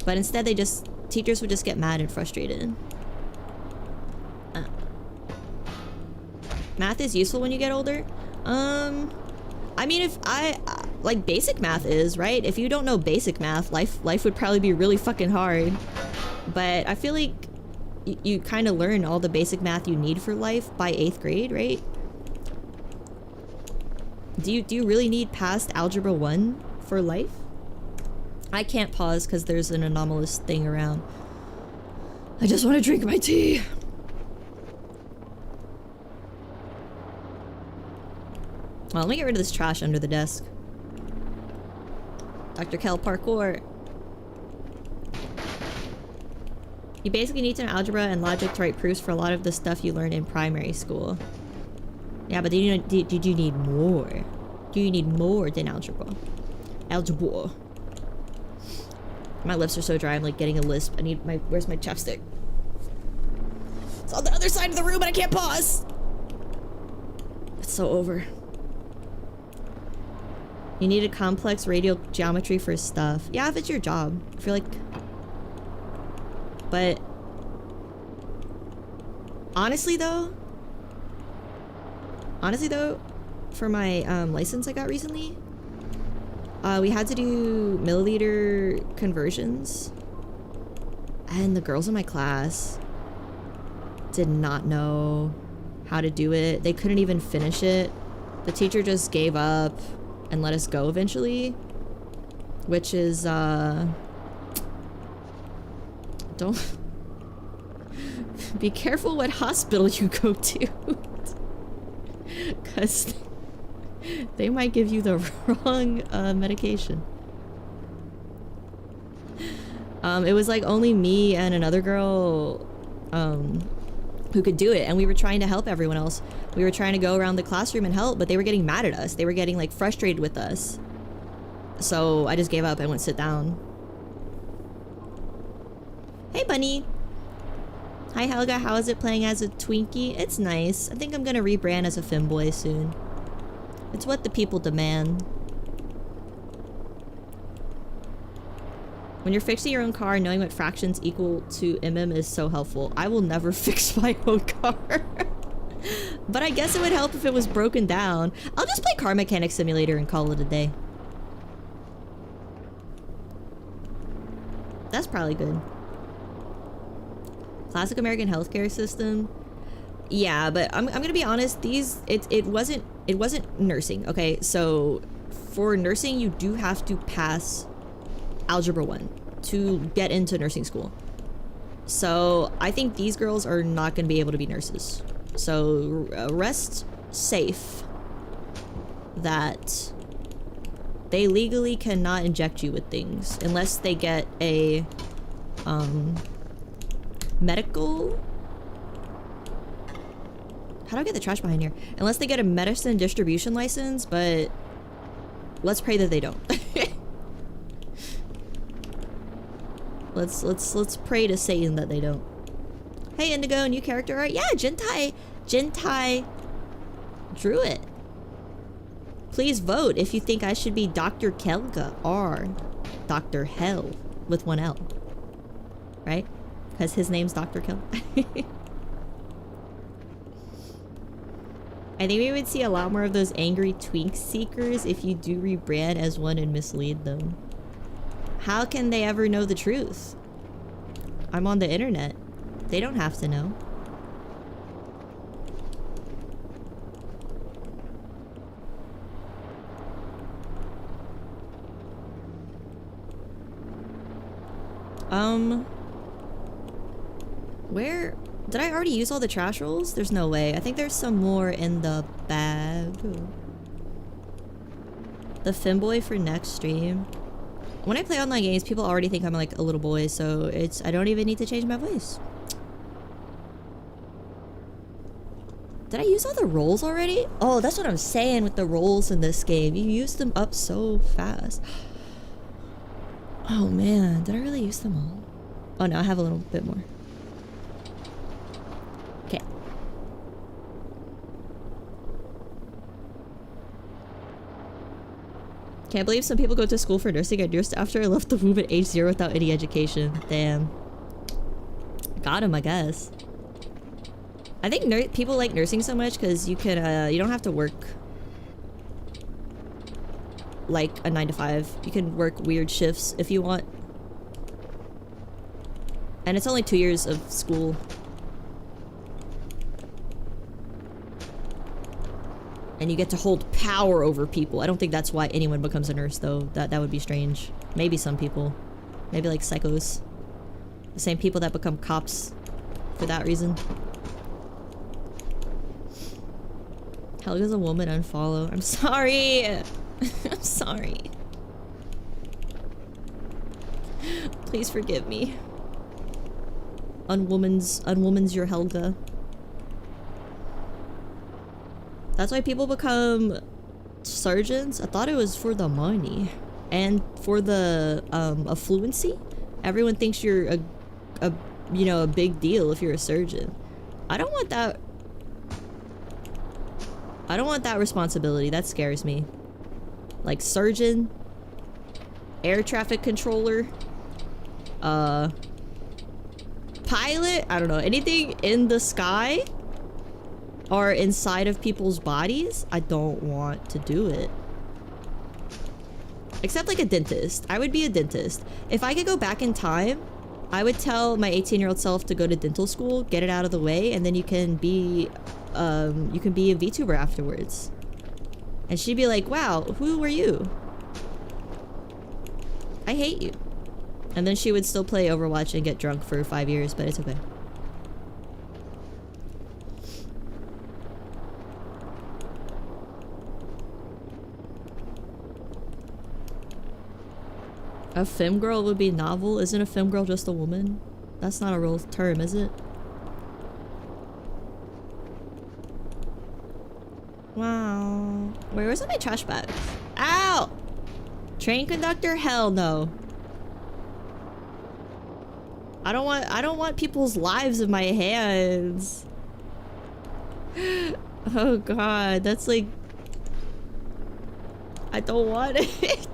But instead teachers would just get mad and frustrated. Math is useful when you get older? I mean, like, basic math is, right? If you don't know basic math, life would probably be really fucking hard. But I feel like you kind of learn all the basic math you need for life by 8th grade, right? Do you really need past Algebra 1 for life? I can't pause because there's an anomalous thing around. I just want to drink my tea. Well, let me get rid of this trash under the desk. Dr. Kel parkour. You basically need to know algebra and logic to write proofs for a lot of the stuff you learned in primary school. Yeah, but did you need more? Do you need more than algebra? Algebra. My lips are so dry, I'm like getting a lisp. Where's my chapstick? It's on the other side of the room and I can't pause! It's so over. You need a complex radial geometry for stuff. Yeah, if it's your job. I feel like... But... Honestly though, for my license I got recently, we had to do milliliter conversions, and the girls in my class did not know how to do it. They couldn't even finish it. The teacher just gave up and let us go eventually, which is don't be careful what hospital you go to. Because they might give you the wrong medication. It was like only me and another girl who who could do it, and we were trying to help everyone else. We were trying to go around the classroom and help, but they were getting mad at us. They were getting like frustrated with us. So I just gave up and went sit down. Hey bunny. Hi Helga, how is it playing as a Twinkie? It's nice. I think I'm gonna rebrand as a femboy soon. It's what the people demand. When you're fixing your own car, knowing what fractions equal to mm is so helpful. I will never fix my own car. But I guess it would help if it was broken down. I'll just play Car Mechanic Simulator and call it a day. That's probably good. Classic American healthcare system. Yeah, but I'm gonna be honest, it wasn't nursing, okay? So for nursing you do have to pass Algebra 1 to get into nursing school. So I think these girls are not gonna be able to be nurses. So rest safe that they legally cannot inject you with things unless they get a medical. How do I get the trash behind here? Unless they get a medicine distribution license, but let's pray that they don't. Let's pray to Satan that they don't. Hey Indigo, new character art. Yeah, Jintai drew it. Please vote if you think I should be Dr. Kelga or Dr. Hell with one L. Right? Because his name's Dr. Kel. I think we would see a lot more of those angry twink seekers if you do rebrand as one and mislead them. How can they ever know the truth? I'm on the internet. They don't have to know. Where? Did I already use all the trash rolls? There's no way. I think there's some more in the bag. The femboy for next stream. When I play online games, people already think I'm like a little boy, so I don't even need to change my voice. Did I use all the rolls already? Oh, that's what I'm saying with the rolls in this game. You use them up so fast. Oh man, did I really use them all? Oh no, I have a little bit more. Okay. Can't believe some people go to school for nursing. I nursed after I left the womb at age 0 without any education. Damn. Got him, I guess. I think people like nursing so much because you can, you don't have to work like a 9 to 5. You can work weird shifts if you want. And it's only 2 years of school. And you get to hold power over people. I don't think that's why anyone becomes a nurse though. That would be strange. Maybe some people. Maybe like psychos. The same people that become cops for that reason. Helga's a woman, unfollow. I'm sorry! I'm sorry. Please forgive me. Unwoman's your Helga. That's why people become surgeons. I thought it was for the money and for the affluency. Everyone thinks you're a you know, a big deal if you're a surgeon. I don't want that. I don't want that responsibility. That scares me. Like surgeon, air traffic controller, pilot. I don't know, anything in the sky or inside of people's bodies. I don't want to do it. Except like a dentist. I would be a dentist. If I could go back in time, I would tell my 18-year-old self to go to dental school, get it out of the way, and then you can be a VTuber afterwards. And she'd be like, wow, who were you? I hate you. And then she would still play Overwatch and get drunk for 5 years, but it's okay. A femgirl would be novel? Isn't a femgirl just a woman? That's not a real term, is it? Where's all my trash bags? Ow! Train conductor? Hell no. I don't want people's lives in my hands. Oh god, that's like... I don't want it.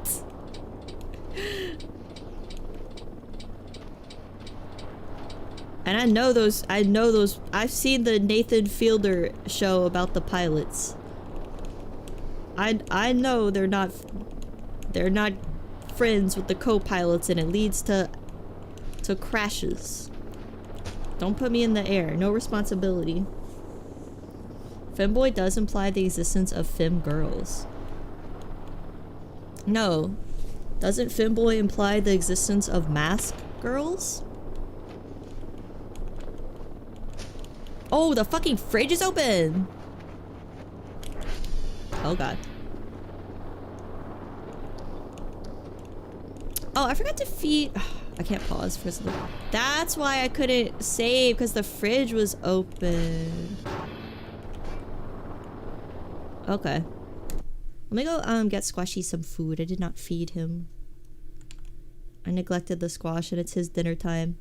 And I know those, I've seen the Nathan Fielder show about the pilots. I know they're not friends with the co-pilots, and it leads to crashes. Don't put me in the air. No responsibility. Femboy does imply the existence of femme girls. No. Doesn't femboy imply the existence of mask girls? Oh, the fucking fridge is open! Oh god. Oh, I forgot to feed... I can't pause for something. That's why I couldn't save, because the fridge was open. Okay. Let me go get Squashy some food. I did not feed him. I neglected the squash and it's his dinner time.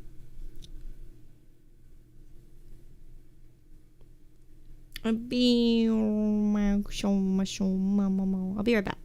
I'll be right back.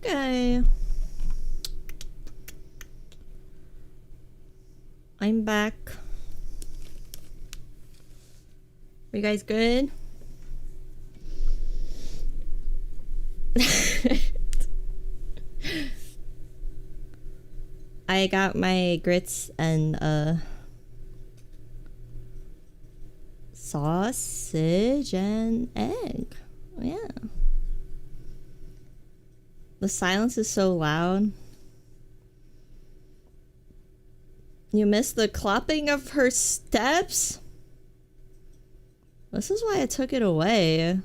Okay. I'm back. Are you guys good? I got my grits and sausage and egg. Yeah. The silence is so loud. You missed the clopping of her steps? This is why I took it away.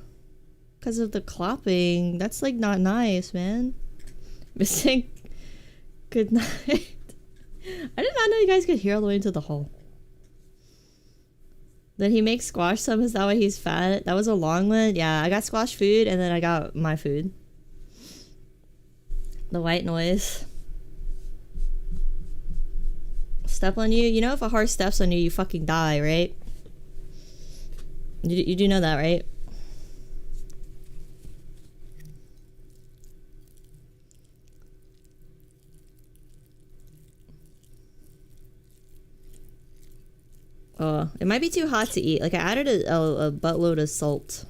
Because of the clopping. That's like not nice, man. Missing good night. I did not know you guys could hear all the way into the hall. Did he make squash some? Is that why he's fat? That was a long one? Yeah, I got squash food and then I got my food. The white noise. Step on you? You know if a horse steps on you, you fucking die, right? You do know that, right? Oh, it might be too hot to eat. Like, I added a buttload of salt.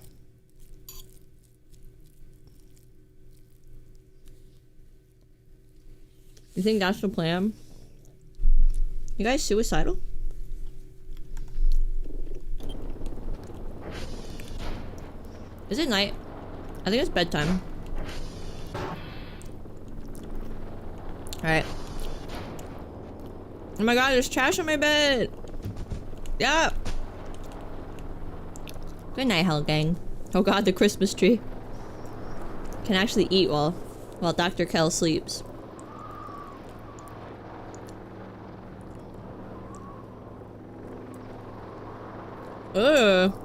You think that's the plan? You guys suicidal? Is it night? I think it's bedtime. Alright. Oh my god, there's trash on my bed! Yeah! Good night, Hell Gang. Oh god, the Christmas tree. Can actually eat while Dr. Kell sleeps.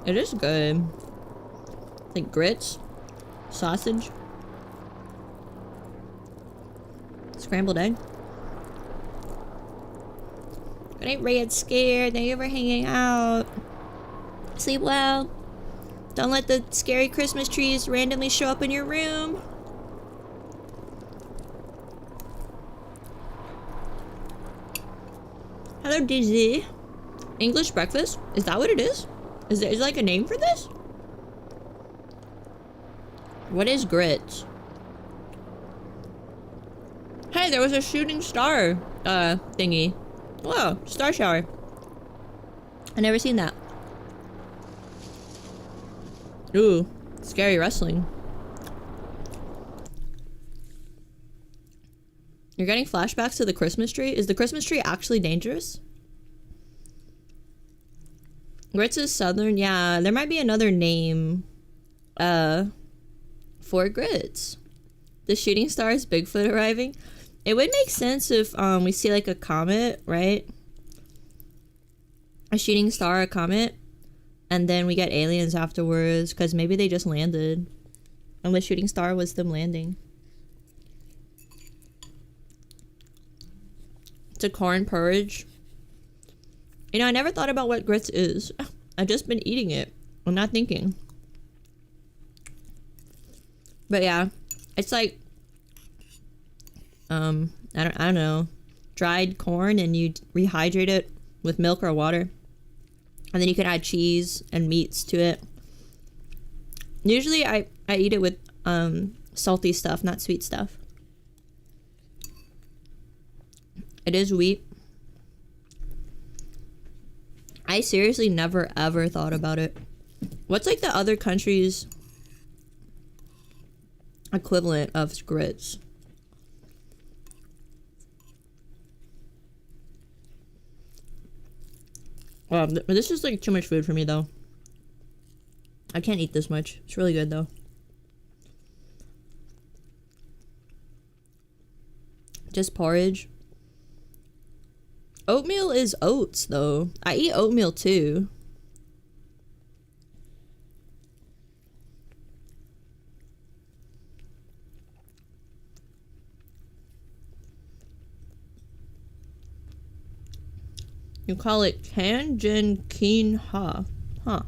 It is good. Like grits, sausage, scrambled egg. Good night, Red Scared. Thank you for hanging out. Sleep well. Don't let the scary Christmas trees randomly show up in your room. Hello, Dizzy. English breakfast? Is that what it is? Is there like a name for this? What is grits? Hey, there was a shooting star thingy. Whoa, star shower. I never seen that. Ooh, scary wrestling. You're getting flashbacks to the Christmas tree? Is the Christmas tree actually dangerous? Grits is southern? Yeah, there might be another name for grits. The shooting star is Bigfoot arriving. It would make sense if we see like a comet, right? A shooting star, a comet, and then we get aliens afterwards because maybe they just landed and the shooting star was them landing. It's a corn porridge. You know, I never thought about what grits is. I've just been eating it. I'm not thinking. But yeah, it's like, I don't know, dried corn and you rehydrate it with milk or water. And then you can add cheese and meats to it. Usually I eat it with salty stuff, not sweet stuff. It is wheat. I seriously never ever thought about it. What's like the other country's equivalent of grits? Wow, this is like too much food for me though. I can't eat this much. It's really good though. Just porridge. Oatmeal is oats though. I eat oatmeal too. You call it Kanjin Keen Ha. Huh.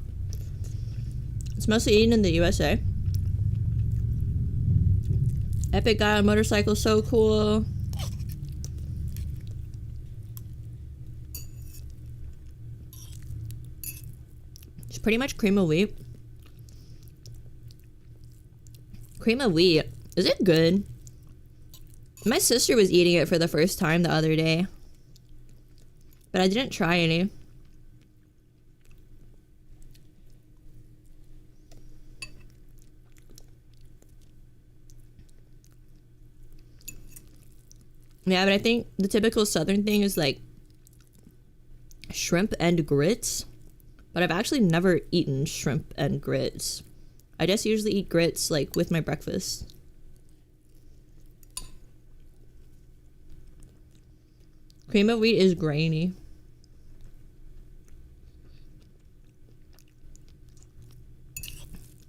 It's mostly eaten in the USA. Epic guy on motorcycle, so cool. It's pretty much cream of wheat. Cream of wheat. Is it good? My sister was eating it for the first time the other day. But I didn't try any. Yeah, but I think the typical Southern thing is like shrimp and grits. But I've actually never eaten shrimp and grits. I just usually eat grits like with my breakfast. Cream of wheat is grainy.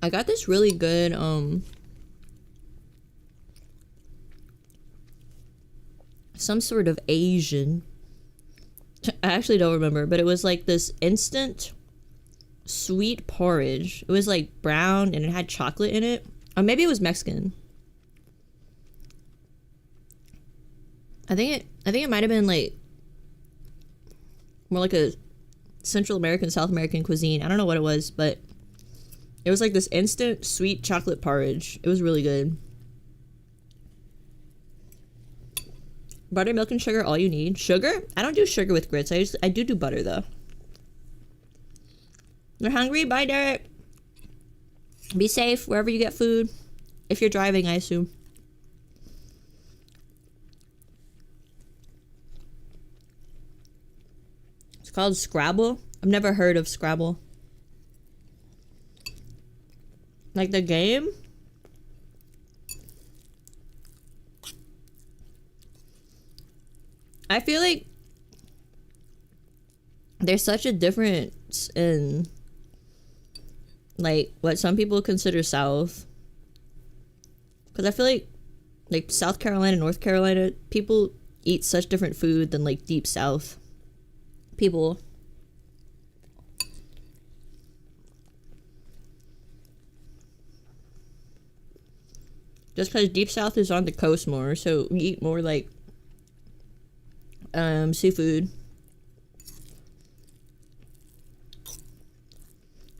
I got this really good some sort of Asian, I actually don't remember, but it was like this instant sweet porridge. It was like brown and it had chocolate in it. Or maybe it was Mexican. I think it might have been like more like a Central American, South American cuisine. I don't know what it was, but it was like this instant sweet chocolate porridge. It was really good. Buttermilk and sugar, all you need. Sugar? I don't do sugar with grits. I do butter though. You're hungry? Bye, Derek. Be safe wherever you get food. If you're driving, I assume. It's called Scrabble. I've never heard of Scrabble. Like the game? I feel like there's such a difference in like what some people consider South. Because I feel like South Carolina, North Carolina, people eat such different food than like deep South people. Just because deep South is on the coast more, so we eat more like seafood.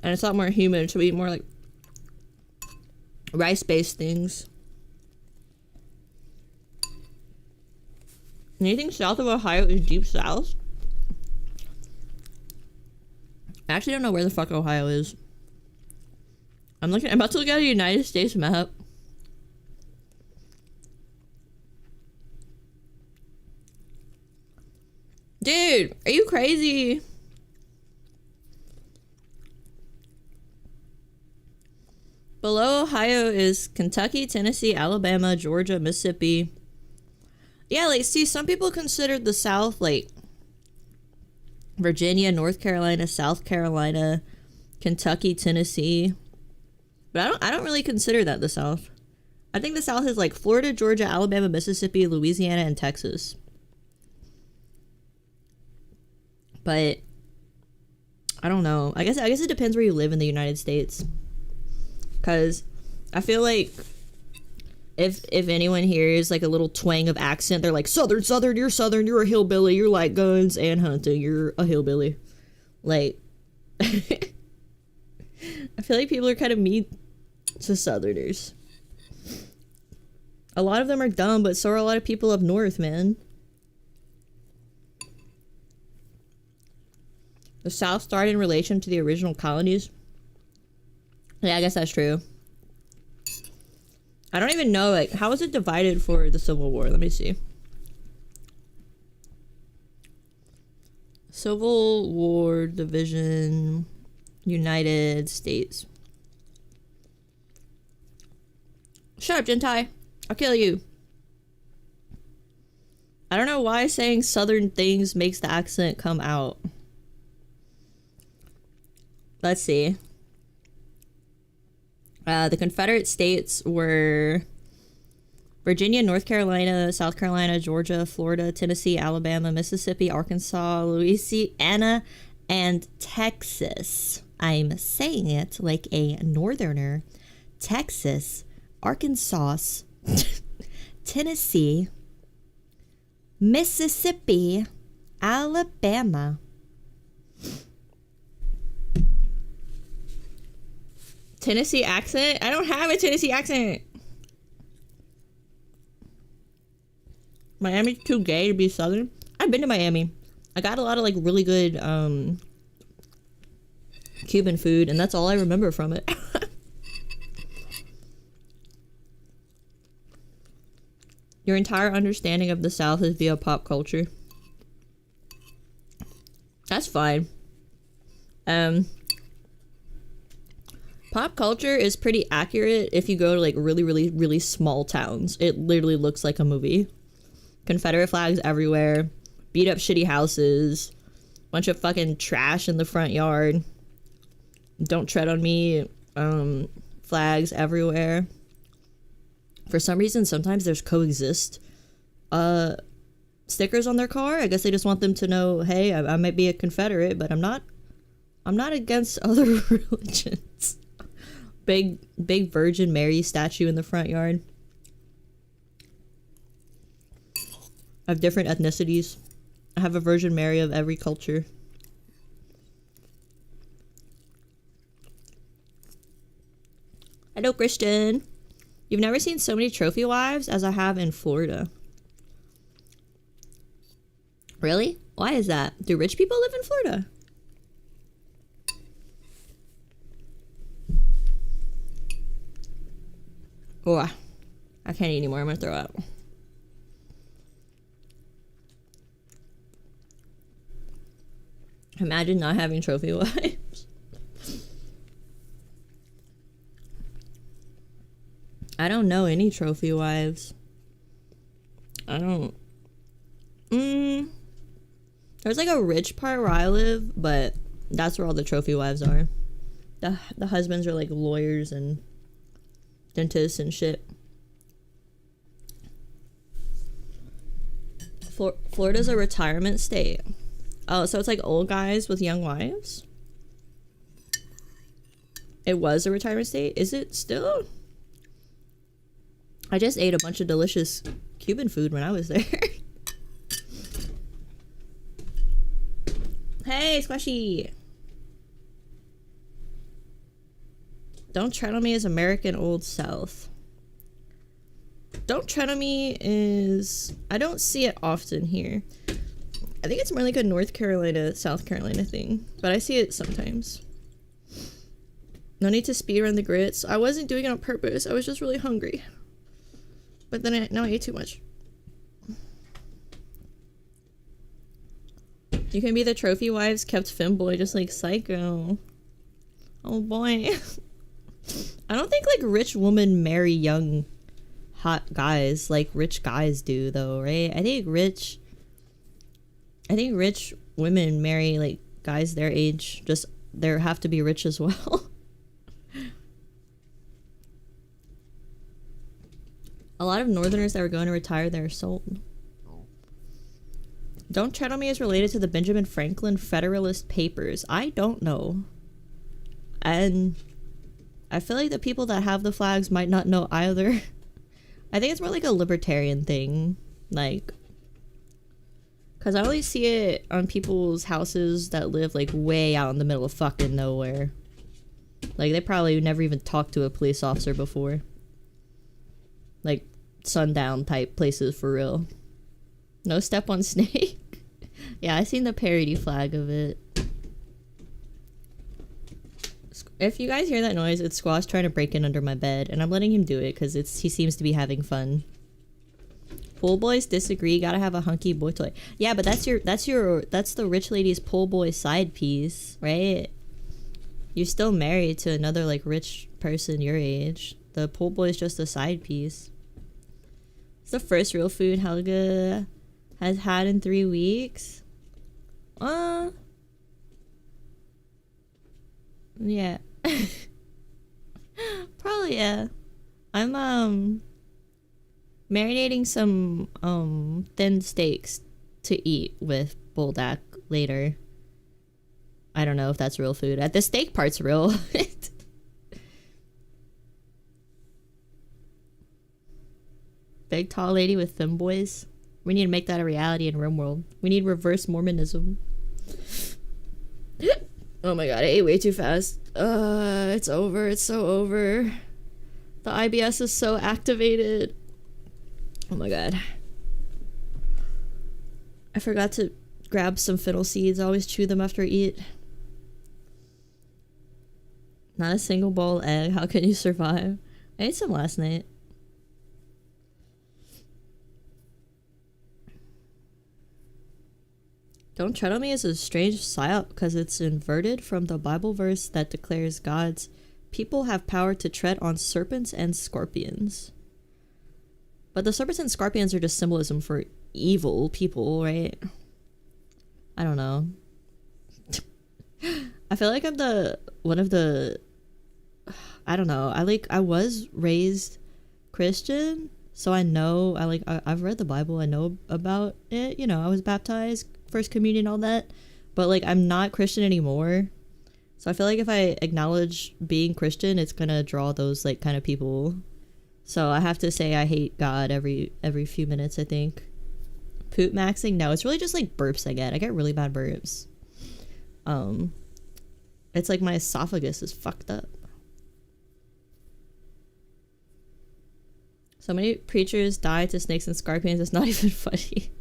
And it's a lot more humid, so we eat more like rice-based things. Anything south of Ohio is deep South? I actually don't know where the fuck Ohio is. I'm about to look at a United States map. Dude, are you crazy? Below Ohio is Kentucky, Tennessee, Alabama, Georgia, Mississippi. Yeah, like, see, some people consider the South, like, Virginia, North Carolina, South Carolina, Kentucky, Tennessee. But I don't really consider that the South. I think the South is, like, Florida, Georgia, Alabama, Mississippi, Louisiana, and Texas. But I don't know. I guess it depends where you live in the United States. Cause I feel like if anyone hears like a little twang of accent, they're like, Southern, you're Southern, you're a hillbilly, you're like guns and hunting, you're a hillbilly. Like I feel like people are kind of mean to Southerners. A lot of them are dumb, but so are a lot of people up north, man. The South started in relation to the original colonies. Yeah, I guess that's true. I don't even know, like, how was it divided for the Civil War? Let me see. Civil War Division, United States. Shut up, Gentai. I'll kill you. I don't know why saying Southern things makes the accent come out. Let's see. The Confederate States were Virginia, North Carolina, South Carolina, Georgia, Florida, Tennessee, Alabama, Mississippi, Arkansas, Louisiana, and Texas. I'm saying it like a northerner. Texas, Arkansas, Tennessee, Mississippi, Alabama. Tennessee accent? I don't have a Tennessee accent. Miami's too gay to be Southern. I've been to Miami. I got a lot of like really good Cuban food, and that's all I remember from it. Your entire understanding of the South is via pop culture. That's fine. Pop culture is pretty accurate if you go to like really, really, really small towns. It literally looks like a movie. Confederate flags everywhere. Beat up shitty houses. Bunch of fucking trash in the front yard. Don't tread on me. Flags everywhere. For some reason, sometimes there's coexist stickers on their car. I guess they just want them to know, hey, I might be a Confederate, but I'm not against other religions. Big Virgin Mary statue in the front yard. I have different ethnicities. I have a Virgin Mary of every culture. Hello, Christian. You've never seen so many trophy wives as I have in Florida. Really? Why is that? Do rich people live in Florida? Oh, I can't eat anymore. I'm gonna throw up. Imagine not having trophy wives. I don't know any trophy wives. I don't. There's like a rich part where I live, but that's where all the trophy wives are. The husbands are like lawyers and dentists and shit. Florida's a retirement state. Oh, so it's like old guys with young wives? It was a retirement state? Is it still? I just ate a bunch of delicious Cuban food when I was there. Hey, Squashy! Don't Tread on Me is American Old South. Don't Tread on Me is... I don't see it often here. I think it's more like a North Carolina, South Carolina thing. But I see it sometimes. No need to speedrun the grits. I wasn't doing it on purpose. I was just really hungry. But then now I ate too much. You can be the trophy wives kept femboy just like Psycho. Oh boy. I don't think like rich women marry young hot guys like rich guys do though, right? I think rich women marry like guys their age, just they have to be rich as well. A lot of northerners that were going to retire there are sold. Don't Tread on Me is related to the Benjamin Franklin Federalist Papers. I don't know. And I feel like the people that have the flags might not know either. I think it's more like a libertarian thing. Like, because I only see it on people's houses that live like way out in the middle of fucking nowhere. Like, they probably never even talked to a police officer before. Like, sundown type places for real. No step on snake. Yeah, I seen the parody flag of it. If you guys hear that noise, it's Squash trying to break in under my bed, and I'm letting him do it because he seems to be having fun. Pool boys disagree. Gotta have a hunky boy toy. Yeah, but that's the rich lady's pool boy side piece, right? You're still married to another like rich person your age. The pool boy is just a side piece. It's the first real food Helga has had in 3 weeks. Yeah. Probably, yeah. I'm marinating some thin steaks to eat with Buldak later. I don't know if that's real food. The steak part's real. big tall lady with femboys. We need to make that a reality in RimWorld. We need reverse Mormonism. Oh my god, I ate way too fast. It's over. It's so over. The IBS is so activated. Oh my god. I forgot to grab some fennel seeds. I always chew them after I eat. Not a single boiled egg. How can you survive? I ate some last night. Don't tread on me is a strange psyop because it's inverted from the Bible verse that declares God's people have power to tread on serpents and scorpions. But the serpents and scorpions are just symbolism for evil people, right? I don't know. I feel like I'm one of the I don't know. I was raised Christian, so I know I've read the Bible. I know about it. You know, I was baptized, first communion, all that. But like I'm not Christian anymore. So I feel like if I acknowledge being Christian, it's gonna draw those like kind of people. So I have to say I hate God every few minutes, I think. Poop maxing? No, it's really just like burps I get. I get really bad burps. It's like my esophagus is fucked up. So many preachers die to snakes and scorpions. It's not even funny.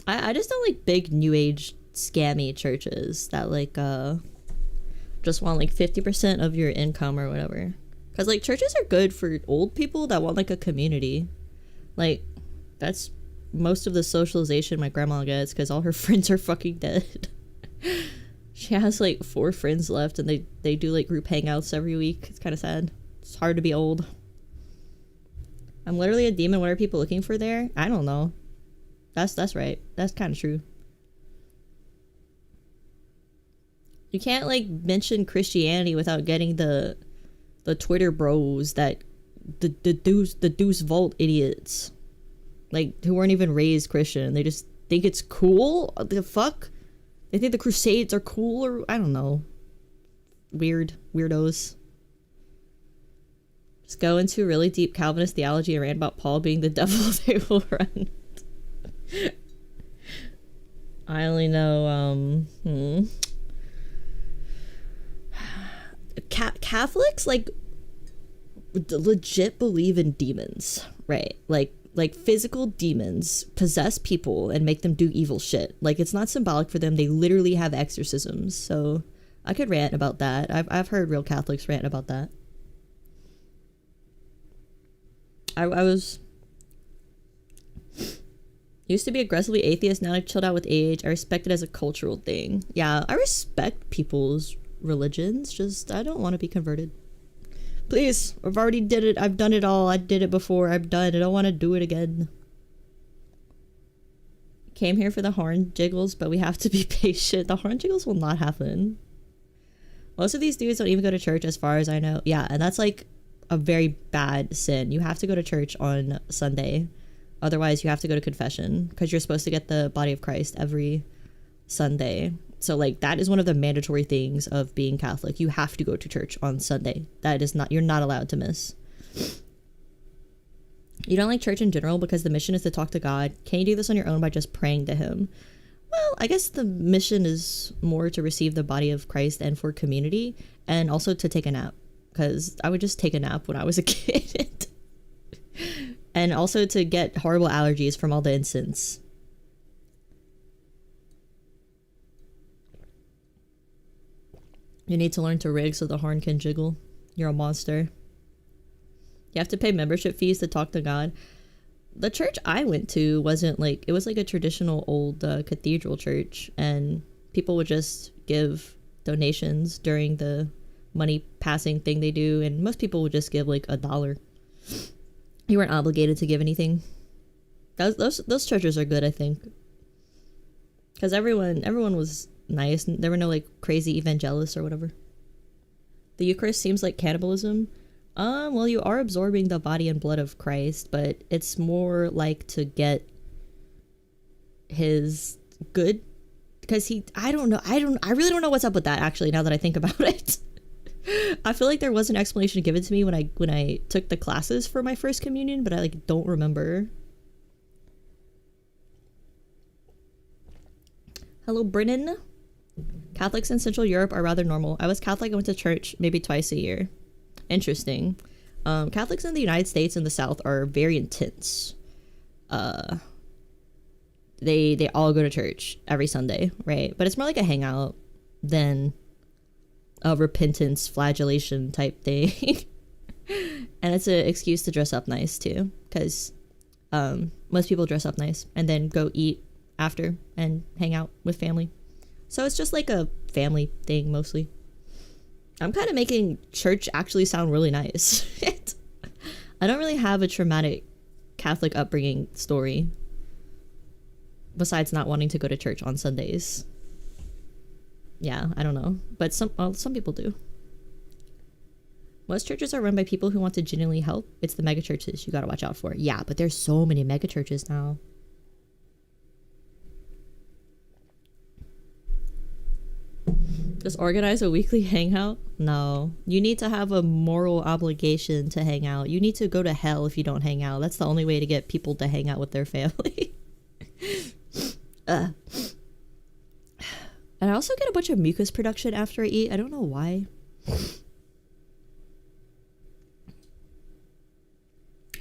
I just don't like big new age scammy churches that like just want like 50% of your income or whatever. Because like churches are good for old people that want like a community. Like that's most of the socialization my grandma gets because all her friends are fucking dead. She has like 4 friends left and they do like group hangouts every week. It's kind of sad. It's hard to be old. I'm literally a demon. What are people looking for there? I don't know. That's right. That's kind of true. You can't like mention Christianity without getting the Twitter bros that the Deuce Vault idiots, like who weren't even raised Christian. They just think it's cool. The fuck? They think the Crusades are cool, or I don't know. Weirdos. Just go into really deep Calvinist theology and rant about Paul being the devil. They will run. I only know Catholics like legit believe in demons, right? Like physical demons possess people and make them do evil shit. Like it's not symbolic for them. They literally have exorcisms. So I could rant about that. I've heard real Catholics rant about that. I was used to be aggressively atheist. Now I chilled out with age. I respect it as a cultural thing. Yeah, I respect people's religions. Just I don't want to be converted. Please, I've already did it. I've done it all. I did it before. I'm done. I don't want to do it again. Came here for the horn jiggles, but we have to be patient. The horn jiggles will not happen. Most of these dudes don't even go to church as far as I know. Yeah, and that's like a very bad sin. You have to go to church on Sunday. Otherwise, you have to go to confession because you're supposed to get the body of Christ every Sunday. So like that is one of the mandatory things of being Catholic. You have to go to church on Sunday. That is not, you're not allowed to miss. You don't like church in general because the mission is to talk to God. Can you do this on your own by just praying to him? Well, I guess the mission is more to receive the body of Christ and for community, and also to take a nap, because I would just take a nap when I was a kid. And also to get horrible allergies from all the incense. You need to learn to rig so the horn can jiggle. You're a monster. You have to pay membership fees to talk to God. The church I went to wasn't like, it was like a traditional old cathedral church, and people would just give donations during the money passing thing they do, and most people would just give like $1. You weren't obligated to give anything. Those churches are good, I think, because everyone was nice. There were no like crazy evangelists or whatever. The Eucharist seems like cannibalism. Well, you are absorbing the body and blood of Christ, but it's more like to get his good, because I really don't know what's up with that, actually, now that I think about it. I feel like there was an explanation given to me when I took the classes for my first communion, but I like don't remember. Hello, Brennan. Catholics in Central Europe are rather normal. I was Catholic and went to church maybe twice a year. Interesting. Catholics in the United States and the South are very intense. They all go to church every Sunday, right? But it's more like a hangout than a repentance flagellation type thing. And it's an excuse to dress up nice too, because most people dress up nice and then go eat after and hang out with family. So it's just like a family thing mostly. I'm kind of making church actually sound really nice. I don't really have a traumatic Catholic upbringing story besides not wanting to go to church on Sundays. Yeah, I don't know, but some people do. Most churches are run by people who want to genuinely help. It's the mega churches you gotta watch out for. Yeah, but there's so many mega churches now. Just organize a weekly hangout? No. You need to have a moral obligation to hang out. You need to go to hell if you don't hang out. That's the only way to get people to hang out with their family. And I also get a bunch of mucus production after I eat. I don't know why.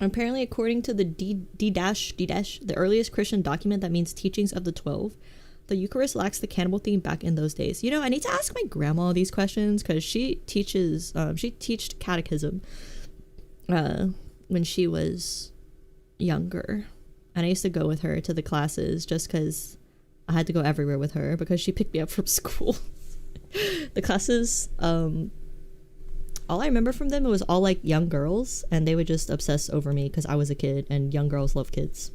Apparently, according to the the earliest Christian document that means teachings of the 12, the Eucharist lacks the cannibal theme back in those days. You know, I need to ask my grandma these questions because she teaches, she taught catechism when she was younger. And I used to go with her to the classes just because I had to go everywhere with her because she picked me up from school. The classes, all I remember from them, it was all like young girls, and they would just obsess over me because I was a kid and young girls love kids.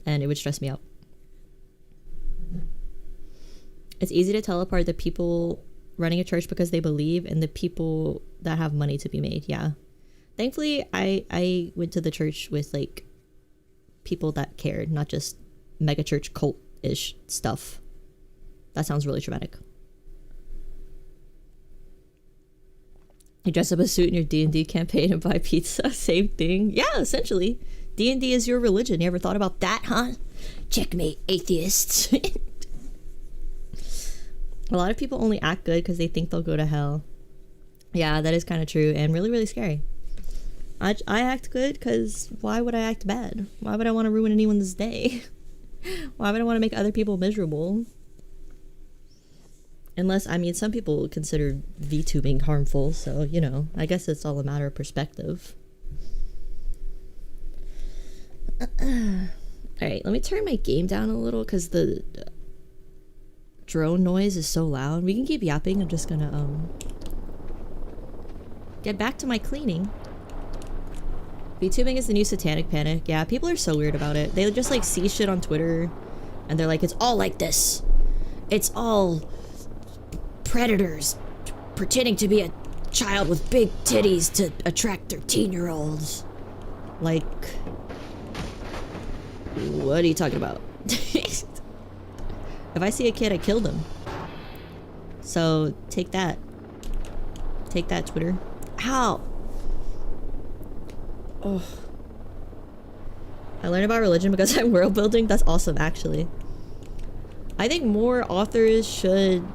And it would stress me out. It's easy to tell apart the people running a church because they believe and the people that have money to be made. Yeah. Thankfully, I went to the church with like people that cared, not just mega church cult-ish stuff. That sounds really traumatic. You dress up a suit in your D&D campaign and buy pizza. Same thing. Yeah, essentially. D&D is your religion. You ever thought about that, huh? Checkmate, atheists. A lot of people only act good because they think they'll go to hell. Yeah, that is kind of true and really, really scary. I act good because why would I act bad? Why would I want to ruin anyone's day? Why would I want to make other people miserable? Unless, I mean, some people consider VTubing harmful, so, you know, I guess it's all a matter of perspective. Alright, let me turn my game down a little because the drone noise is so loud. We can keep yapping. I'm just gonna get back to my cleaning. VTubing is the new satanic panic. Yeah, people are so weird about it. They just like see shit on Twitter and they're like, it's all like this. It's all predators pretending to be a child with big titties to attract 13-year-olds. Like, what are you talking about? If I see a kid, I kill them. So, take that. Take that, Twitter. Ow! Oh. I learned about religion because I'm world building. That's awesome, actually. I think more authors should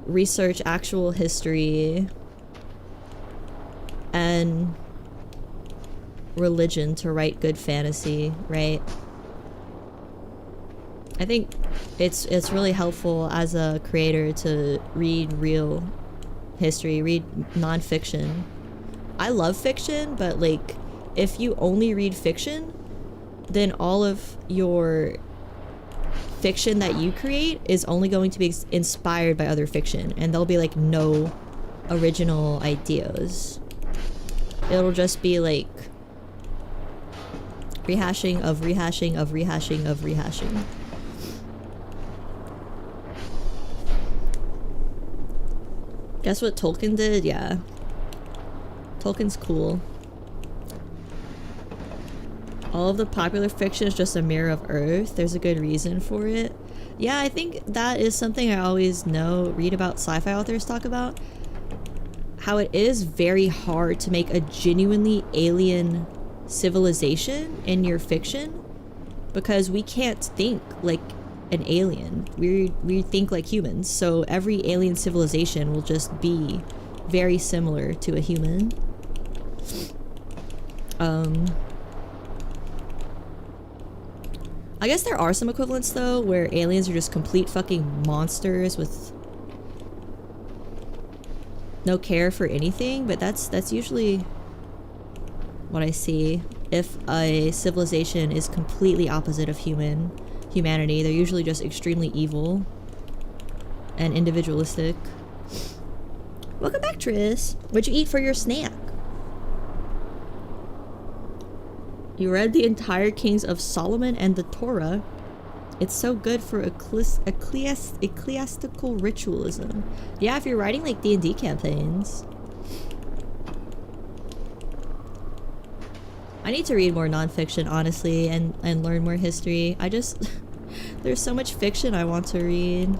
research actual history and religion to write good fantasy, right? I think it's really helpful as a creator to read real history, read nonfiction. I love fiction, but like if you only read fiction, then all of your fiction that you create is only going to be inspired by other fiction, and there'll be like no original ideas. It'll just be like rehashing of rehashing of rehashing of rehashing. Guess what Tolkien did? Yeah. Tolkien's cool. All of the popular fiction is just a mirror of Earth. There's a good reason for it. Yeah, I think that is something I always read about sci-fi authors talk about. How it is very hard to make a genuinely alien civilization in your fiction because we can't think like an alien. We think like humans, so every alien civilization will just be very similar to a human. I guess there are some equivalents though where aliens are just complete fucking monsters with no care for anything, but that's usually what I see. If a civilization is completely opposite of humanity, they're usually just extremely evil and individualistic. Welcome back, Tris. What'd you eat for your snack? You read the entire Kings of Solomon and the Torah. It's so good for ecclesiastical ritualism. Yeah, if you're writing like D&D campaigns. I need to read more nonfiction, honestly, and learn more history. There's so much fiction I want to read.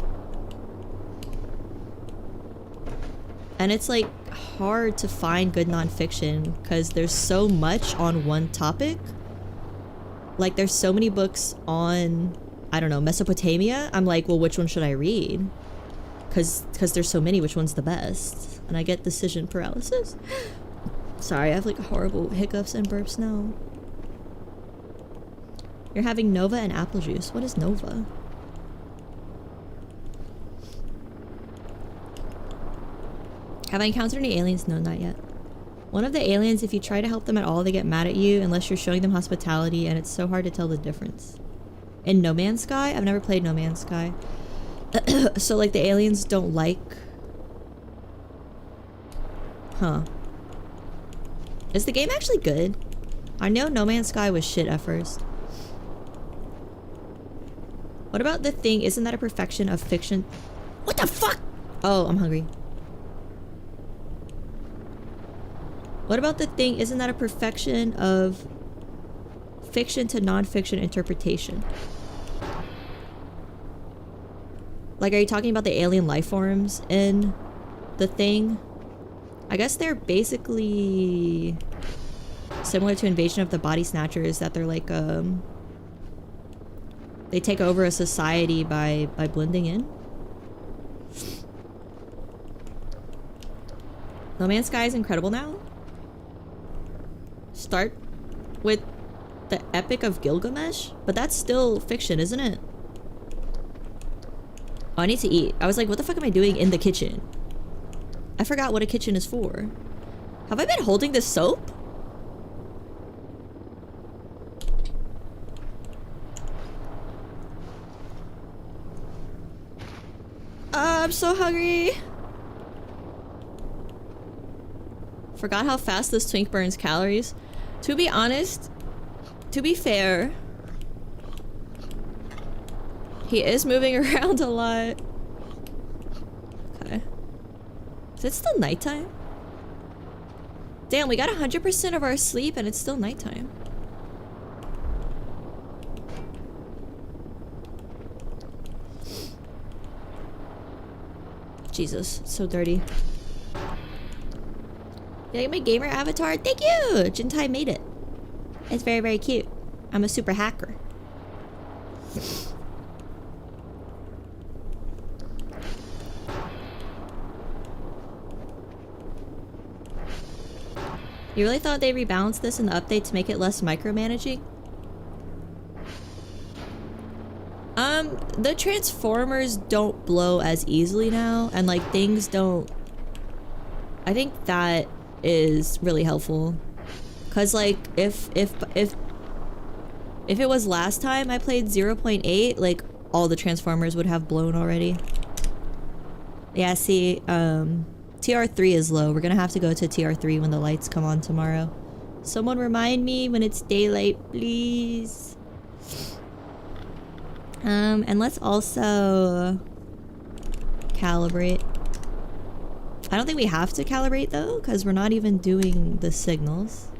And it's like hard to find good nonfiction because there's so much on one topic. Like there's so many books on, I don't know, Mesopotamia. I'm like, well, which one should I read? Because there's so many, which one's the best? And I get decision paralysis. Sorry, I have like horrible hiccups and burps now. You're having Nova and apple juice. What is Nova? Have I encountered any aliens? No, not yet. One of the aliens, if you try to help them at all, they get mad at you unless you're showing them hospitality, and it's so hard to tell the difference. In No Man's Sky? I've never played No Man's Sky. So like the aliens don't like... Huh. Is the game actually good? I know No Man's Sky was shit at first. What about The Thing? Isn't that a perfection of fiction? What the fuck? Oh, I'm hungry. What about The Thing? Isn't that a perfection of fiction to non-fiction interpretation? Like, are you talking about the alien life forms in The Thing? I guess they're basically similar to Invasion of the Body Snatchers, that they're like, they take over a society by blending in. No Man's Sky is incredible now. Start with the Epic of Gilgamesh, but that's still fiction, isn't it? Oh, I need to eat. I was like, what the fuck am I doing in the kitchen? I forgot what a kitchen is for. Have I been holding this soap? I'm so hungry. Forgot how fast this twink burns calories. To be honest, to be fair, he is moving around a lot. Okay. Is it still nighttime? Damn, we got 100% of our sleep and it's still nighttime. Jesus, so dirty. You like my gamer avatar? Thank you! Jintai made it. It's very, very cute. I'm a super hacker. You really thought they rebalanced this in the update to make it less micromanaging? The Transformers don't blow as easily now, and like things don't... I think that is really helpful. Cause like if it was last time I played 0.8, like all the Transformers would have blown already. Yeah, see, TR3 is low. We're gonna have to go to TR3 when the lights come on tomorrow. Someone remind me when it's daylight, please. And let's also calibrate. I don't think we have to calibrate though, because we're not even doing the signals.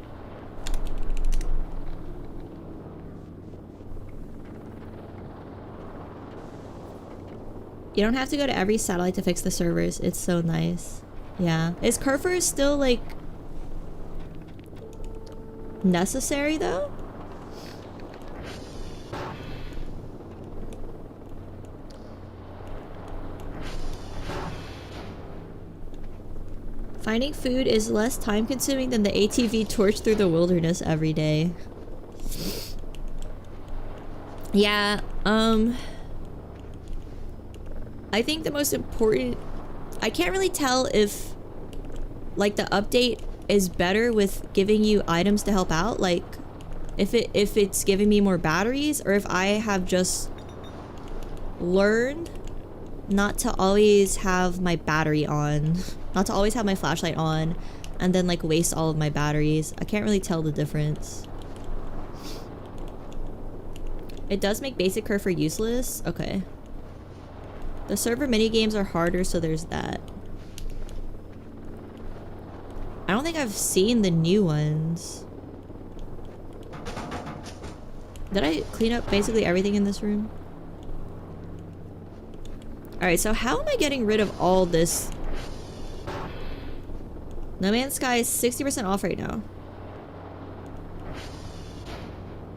You don't have to go to every satellite to fix the servers. It's so nice. Yeah. Is Kerfer still, like, necessary, though? Finding food is less time-consuming than the ATV torch through the wilderness every day. Yeah, I think the most important... I can't really tell if, like, the update is better with giving you items to help out. Like, if it's giving me more batteries, or if I have just learned not to always have my battery on. Not to always have my flashlight on, and then, like, waste all of my batteries. I can't really tell the difference. It does make basic Kerfer useless? Okay. The server minigames are harder, so there's that. I don't think I've seen the new ones. Did I clean up basically everything in this room? Alright, so how am I getting rid of all this? No Man's Sky is 60% off right now.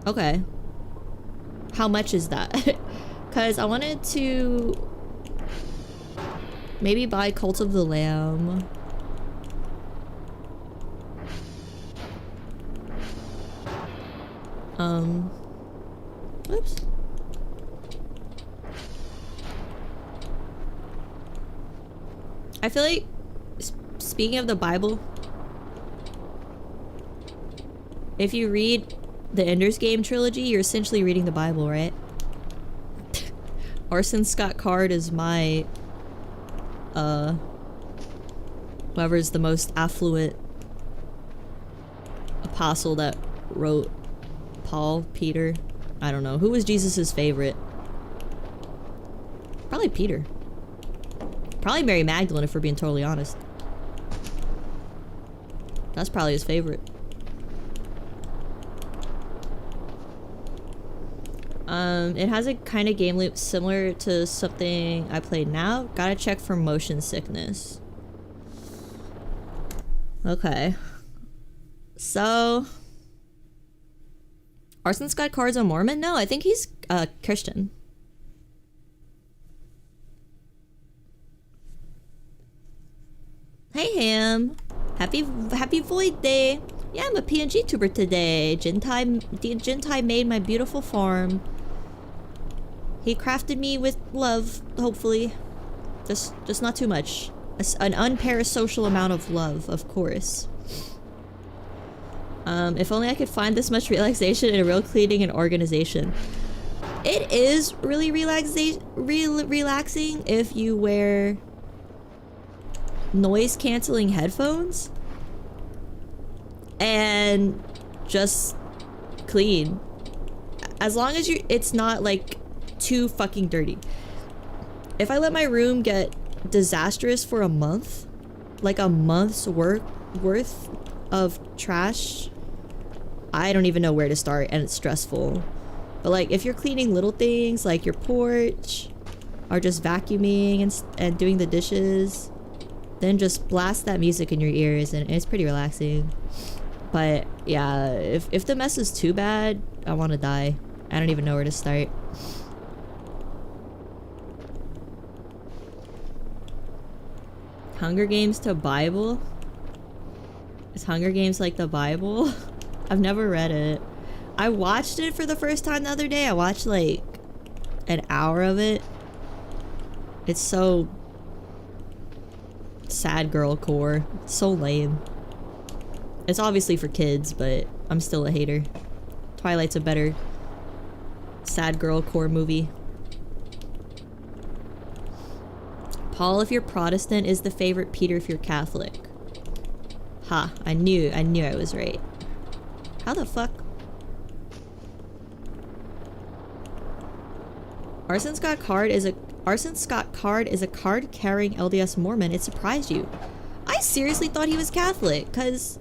Okay. How much is that? Because I wanted to maybe buy Cult of the Lamb. Oops. I feel like, speaking of the Bible, if you read the Ender's Game trilogy, you're essentially reading the Bible, right? Orson Scott Card is my, whoever's the most affluent apostle that wrote Paul, Peter, I don't know. Who was Jesus's favorite? Probably Peter. Probably Mary Magdalene, if we're being totally honest. That's probably his favorite. It has a kind of game loop similar to something I play now. Gotta check for motion sickness. Okay. So... Orson Scott Card's a Mormon? No, I think he's Christian. Hey Ham! Happy Void Day! Yeah, I'm a PNG tuber today. Jintai made my beautiful farm. He crafted me with love, hopefully. Just not too much. An unparasocial amount of love, of course. If only I could find this much relaxation in real cleaning and organization. It is really relaxing if you wear noise-canceling headphones and just clean. As long as it's not like too fucking dirty. If I let my room get disastrous for a month, like a month's worth of trash, I don't even know where to start, and it's stressful. But like if you're cleaning little things like your porch or just vacuuming and doing the dishes, then just blast that music in your ears and it's pretty relaxing. But yeah, if the mess is too bad, I want to die. I don't even know where to start. Hunger Games to Bible? Is Hunger Games like the Bible? I've never read it. I watched it for the first time the other day. I watched like an hour of it. It's so sad girl core. It's so lame. It's obviously for kids, but I'm still a hater. Twilight's a better sad girl core movie. Paul if you're Protestant is the favorite, Peter if you're Catholic. Ha, I knew I was right. How the fuck? Orson Scott Card is a card-carrying LDS Mormon. It surprised you. I seriously thought he was Catholic, cause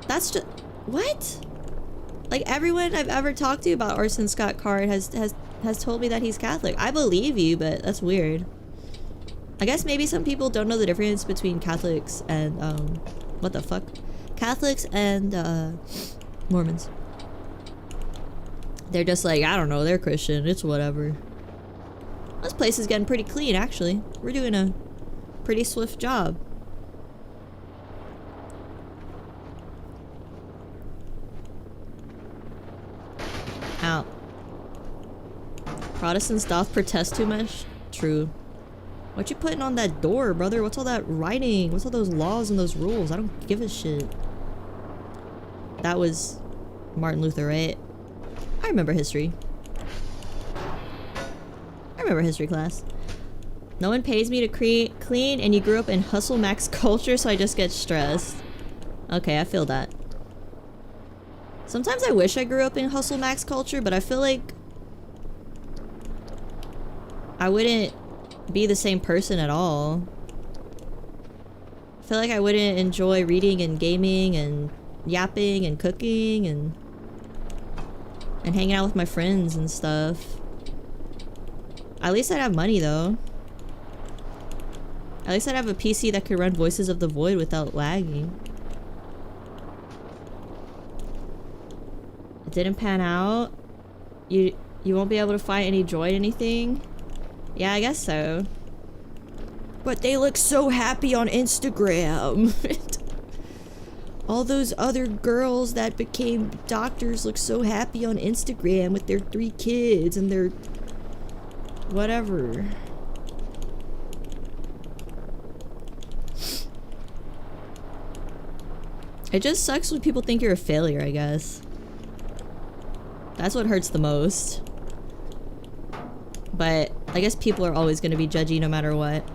that's just what? Like everyone I've ever talked to about Orson Scott Card has has told me that he's Catholic. I believe you, but that's weird. I guess maybe some people don't know the difference between Catholics and, what the fuck? Catholics and, Mormons. They're just like, I don't know, they're Christian, it's whatever. This place is getting pretty clean, actually. We're doing a pretty swift job. Ow. Protestants doth protest too much? True. What you putting on that door, brother? What's all that writing? What's all those laws and those rules? I don't give a shit. That was Martin Luther, right? I remember history. I remember history class. No one pays me to clean, and you grew up in hustle max culture, so I just get stressed. Okay, I feel that. Sometimes I wish I grew up in hustle max culture, but I feel like I wouldn't be the same person at all. I feel like I wouldn't enjoy reading and gaming and yapping and cooking and hanging out with my friends and stuff. At least I'd have money though. At least I'd have a PC that could run Voices of the Void without lagging. It didn't pan out. You won't be able to find any joy in anything. Yeah, I guess so. But they look so happy on Instagram. All those other girls that became doctors look so happy on Instagram with their 3 kids and their whatever. It just sucks when people think you're a failure, I guess. That's what hurts the most. But I guess people are always going to be judgy no matter what.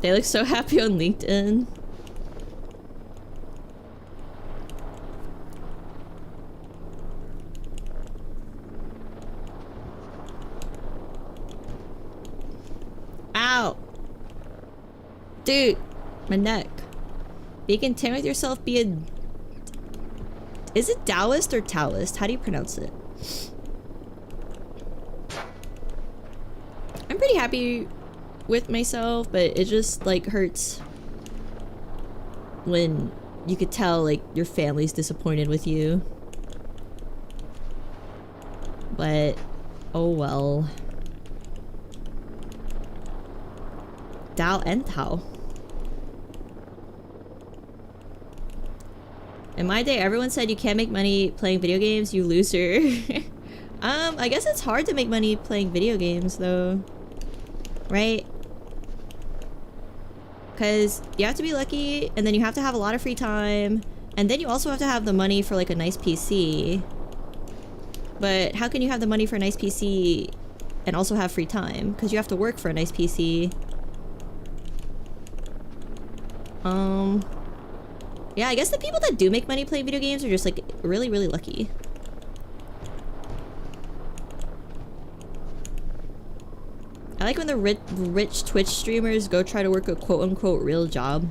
They look so happy on LinkedIn. Ow! Dude, my neck. Be content with yourself, be a... Is it Taoist or Taoist? How do you pronounce it? I'm pretty happy with myself, but it just like hurts when you could tell like your family's disappointed with you. But oh well. Tao and Tao. In my day, everyone said you can't make money playing video games, you loser. I guess it's hard to make money playing video games though. Right? Because you have to be lucky, and then you have to have a lot of free time, and then you also have to have the money for like a nice PC. But how can you have the money for a nice PC and also have free time? Because you have to work for a nice PC. Yeah, I guess the people that do make money playing video games are just like really, really lucky. I like when the rich Twitch streamers go try to work a quote-unquote real job.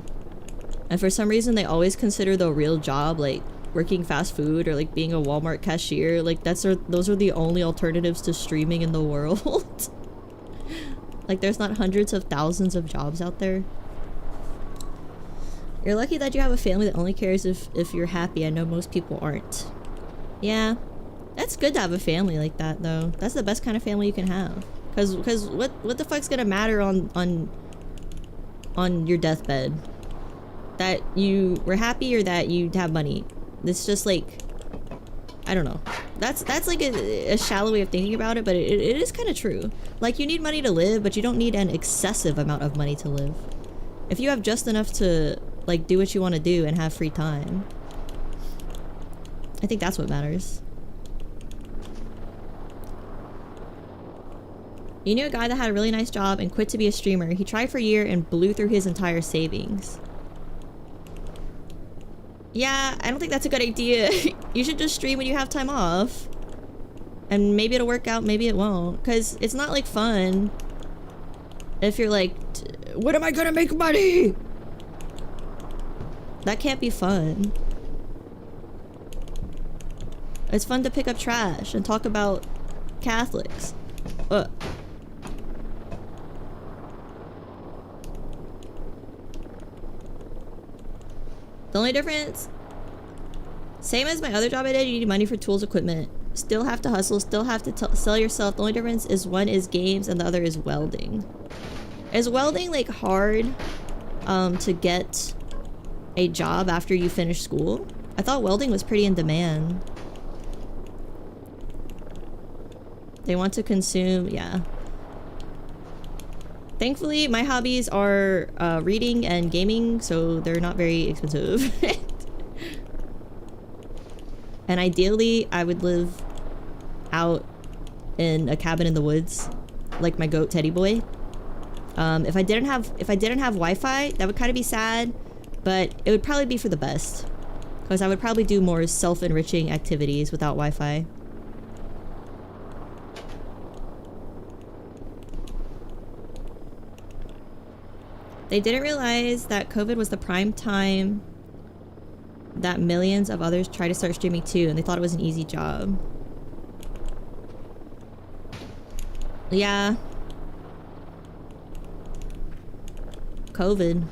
And for some reason, they always consider the real job like working fast food or like being a Walmart cashier. Like those are the only alternatives to streaming in the world. Like there's not hundreds of thousands of jobs out there. You're lucky that you have a family that only cares if you're happy. I know most people aren't. Yeah, that's good to have a family like that though. That's the best kind of family you can have. Cause what the fuck's gonna matter on your deathbed? That you were happy or that you have money? It's just like, I don't know. That's like a shallow way of thinking about it, but it is kind of true. Like you need money to live, but you don't need an excessive amount of money to live. If you have just enough to like do what you want to do and have free time, I think that's what matters. You knew a guy that had a really nice job and quit to be a streamer. He tried for a year and blew through his entire savings. Yeah, I don't think that's a good idea. You should just stream when you have time off. And maybe it'll work out, maybe it won't. Because it's not like fun if you're like, when am I gonna make money? That can't be fun. It's fun to pick up trash and talk about Catholics. The only difference, same as my other job I did, you need money for tools, equipment. Still have to hustle, still have to sell yourself. The only difference is one is games and the other is welding. Is welding like hard to get a job after you finish school? I thought welding was pretty in demand. They want to consume, yeah. Thankfully, my hobbies are reading and gaming, so they're not very expensive. And ideally, I would live out in a cabin in the woods, like my goat Teddy Boy. If I didn't have Wi-Fi, that would kind of be sad, but it would probably be for the best, because I would probably do more self-enriching activities without Wi-Fi. They didn't realize that COVID was the prime time that millions of others tried to start streaming too, and they thought it was an easy job. Yeah. COVID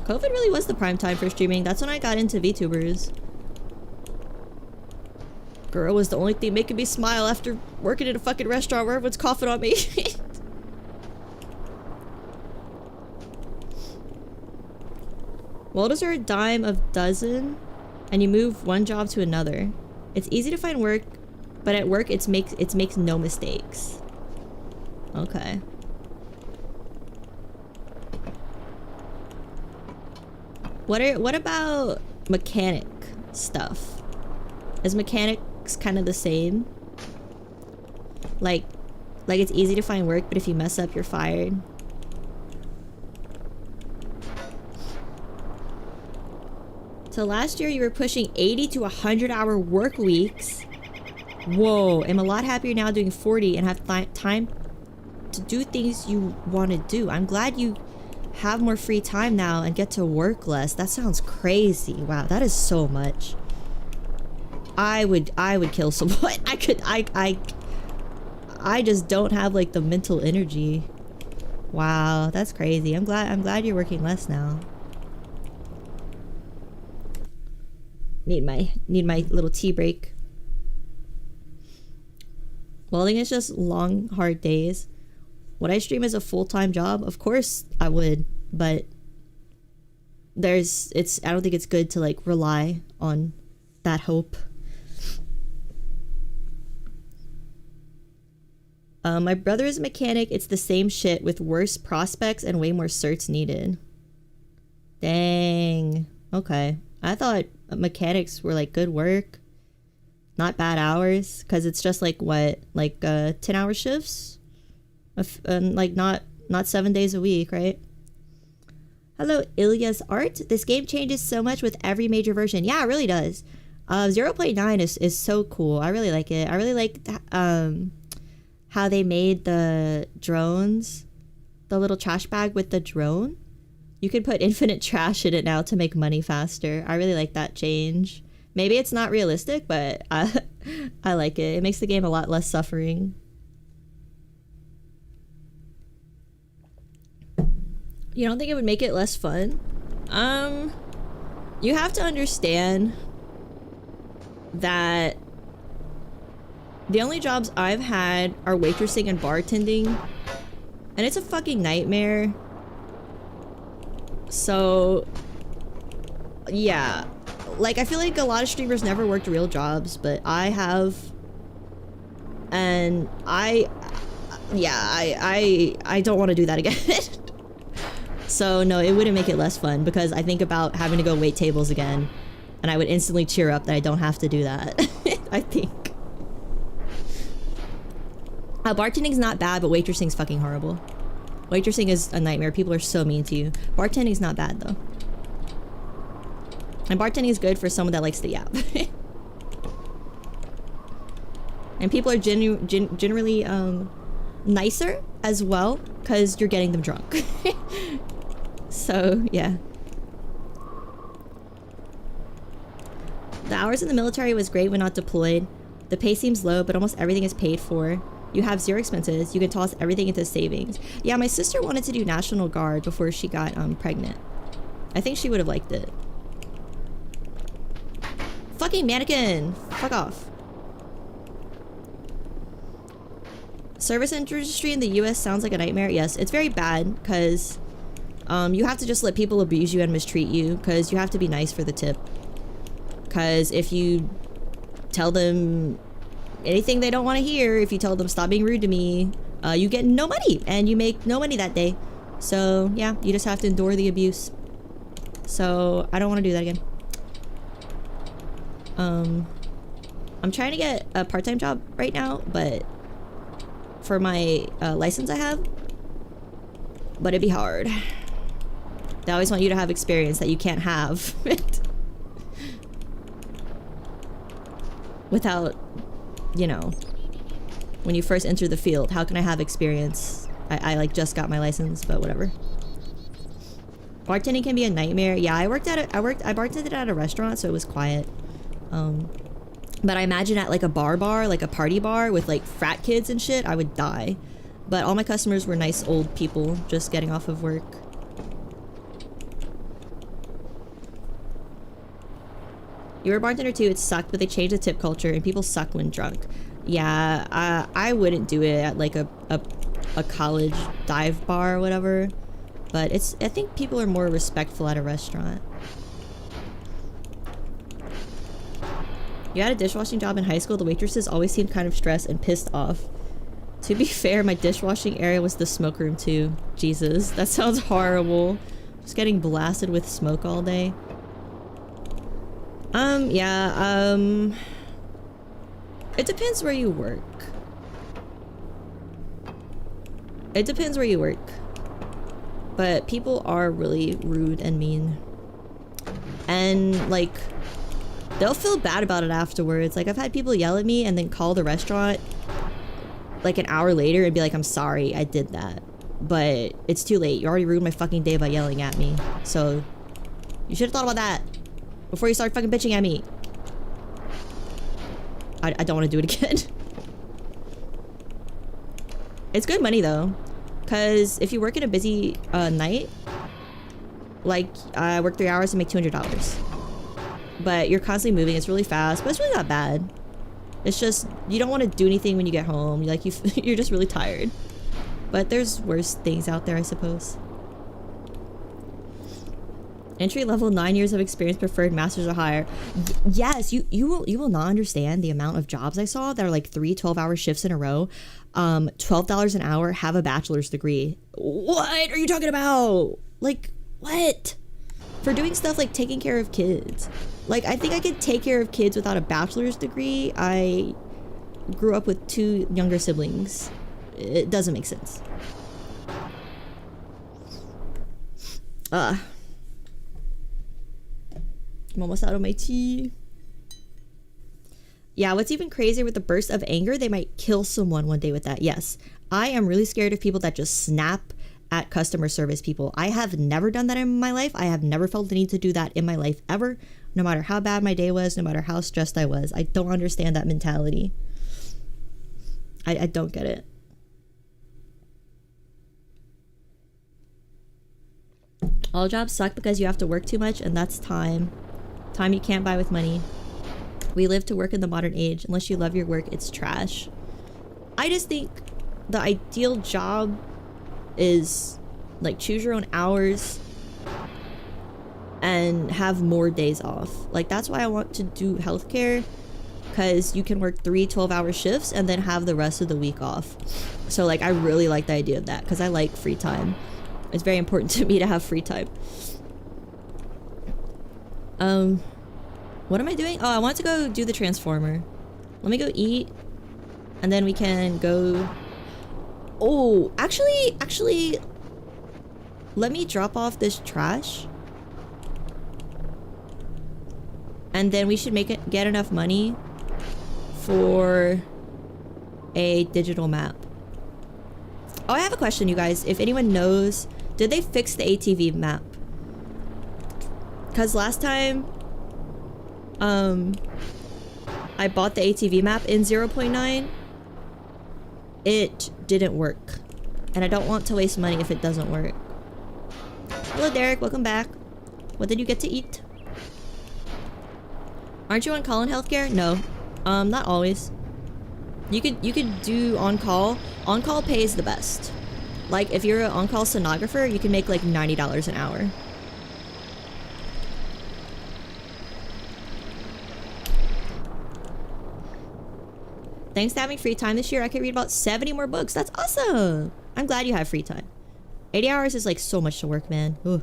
really was the prime time for streaming. That's when I got into VTubers. Girl was the only thing making me smile after working in a fucking restaurant where everyone's coughing on me. Welders are a dime a dozen, and you move one job to another. It's easy to find work, but at work it makes no mistakes. Okay. What about mechanic stuff? Is mechanics kind of the same? Like it's easy to find work, but if you mess up, you're fired. So last year you were pushing 80 to 100-hour work weeks. Whoa, I'm a lot happier now doing 40 and have time to do things you want to do. I'm glad you have more free time now and get to work less. That sounds crazy. Wow, that is so much. I would kill someone. I just don't have like the mental energy. Wow, that's crazy. I'm glad you're working less now. Need my little tea break. Welding is just long, hard days. Would I stream as a full-time job? Of course I would, but I don't think it's good to like rely on that hope. My brother is a mechanic. It's the same shit with worse prospects and way more certs needed. Dang. Okay. I thought mechanics were like good work, not bad hours, because it's just like what, like 10-hour shifts, and like not 7 days a week, right? Hello, Ilya's art. This game changes so much with every major version. Yeah, it really does. 0.9 is so cool. I really like it. I really like how they made the drones, the little trash bag with the drone. You can put infinite trash in it now to make money faster. I really like that change. Maybe it's not realistic, but I like it. It makes the game a lot less suffering. You don't think it would make it less fun? You have to understand that the only jobs I've had are waitressing and bartending, and it's a fucking nightmare. So yeah, like I feel like a lot of streamers never worked real jobs, but I have, and I don't want to do that again. So no, it wouldn't make it less fun, because I think about having to go wait tables again, and I would instantly cheer up that I don't have to do that. I think bartending's not bad, but waitressing's fucking horrible. Waitressing is a nightmare. People are so mean to you. Bartending's not bad though. And bartending is good for someone that likes to yap. And people are generally nicer as well, because you're getting them drunk. So yeah. The hours in the military was great when not deployed. The pay seems low, but almost everything is paid for. You have zero expenses. You can toss everything into savings. Yeah, my sister wanted to do National Guard before she got pregnant. I think she would have liked it. Fucking mannequin! Fuck off. Service industry in the US sounds like a nightmare. Yes, it's very bad because you have to just let people abuse you and mistreat you because you have to be nice for the tip. Because if you tell them anything they don't want to hear, if you tell them stop being rude to me, you get no money and you make no money that day. So yeah, you just have to endure the abuse. So I don't want to do that again. I'm trying to get a part-time job right now, but for my license I have, but it'd be hard. They always want you to have experience that you can't have without, you know, when you first enter the field. How can I have experience? I like just got my license, but whatever. Bartending can be a nightmare. Yeah, I bartended at a restaurant, so it was quiet. But I imagine at like a bar, like a party bar with like frat kids and shit, I would die. But all my customers were nice old people just getting off of work. You were a bartender too. It sucked, but they changed the tip culture and people suck when drunk. Yeah, I wouldn't do it at like a college dive bar or whatever. But I think people are more respectful at a restaurant. You had a dishwashing job in high school. The waitresses always seemed kind of stressed and pissed off. To be fair, my dishwashing area was the smoke room too. Jesus, that sounds horrible. Just getting blasted with smoke all day. Yeah, it depends where you work. It depends where you work. But people are really rude and mean. And, like, they'll feel bad about it afterwards. Like, I've had people yell at me and then call the restaurant, like, an hour later and be like, I'm sorry, I did that. But it's too late. You already ruined my fucking day by yelling at me. So, you should have thought about that before you start fucking bitching at me. I don't want to do it again. It's good money, though. Because if you work in a busy night, like, I work 3 hours and make $200. But you're constantly moving. It's really fast, but it's really not bad. It's just, you don't want to do anything when you get home. Like, you're just really tired. But there's worse things out there, I suppose. Entry level, 9 years of experience preferred, masters or higher. Yes, you will not understand the amount of jobs I saw that are like 3 12-hour shifts in a row. $12 an hour, have a bachelor's degree. What are you talking about? Like, what? For doing stuff like taking care of kids. Like, I think I could take care of kids without a bachelor's degree. I grew up with 2 younger siblings. It doesn't make sense. I'm almost out of my tea. Yeah, what's even crazier with the burst of anger, they might kill someone one day with that. Yes, I am really scared of people that just snap at customer service people. I have never done that in my life. I have never felt the need to do that in my life ever. No matter how bad my day was, no matter how stressed I was. I don't understand that mentality. I don't get it. All jobs suck because you have to work too much, and that's time. Time you can't buy with money. We live to work in the modern age. Unless you love your work, it's trash. I just think the ideal job is like choose your own hours and have more days off. Like, that's why I want to do healthcare, because you can work 3 12-hour shifts and then have the rest of the week off. So like, I really like the idea of that because I like free time. It's very important to me to have free time. What am I doing? Oh, I want to go do the transformer. Let me go eat, and then we can go. Oh, actually, let me drop off this trash, and then we should get enough money for a digital map. Oh, I have a question, you guys. If anyone knows, did they fix the ATV map? Because last time, I I bought the ATV map in 0.9. It didn't work. And I don't want to waste money if it doesn't work. Hello Derek, welcome back. What did you get to eat? Aren't you on call in healthcare? No. Not always. You could do on-call. On-call pays the best. Like, if you're an on-call sonographer, you can make like $90 an hour. Thanks to having free time this year, I could read about 70 more books. That's awesome! I'm glad you have free time. 80 hours is like so much to work, man. Ugh.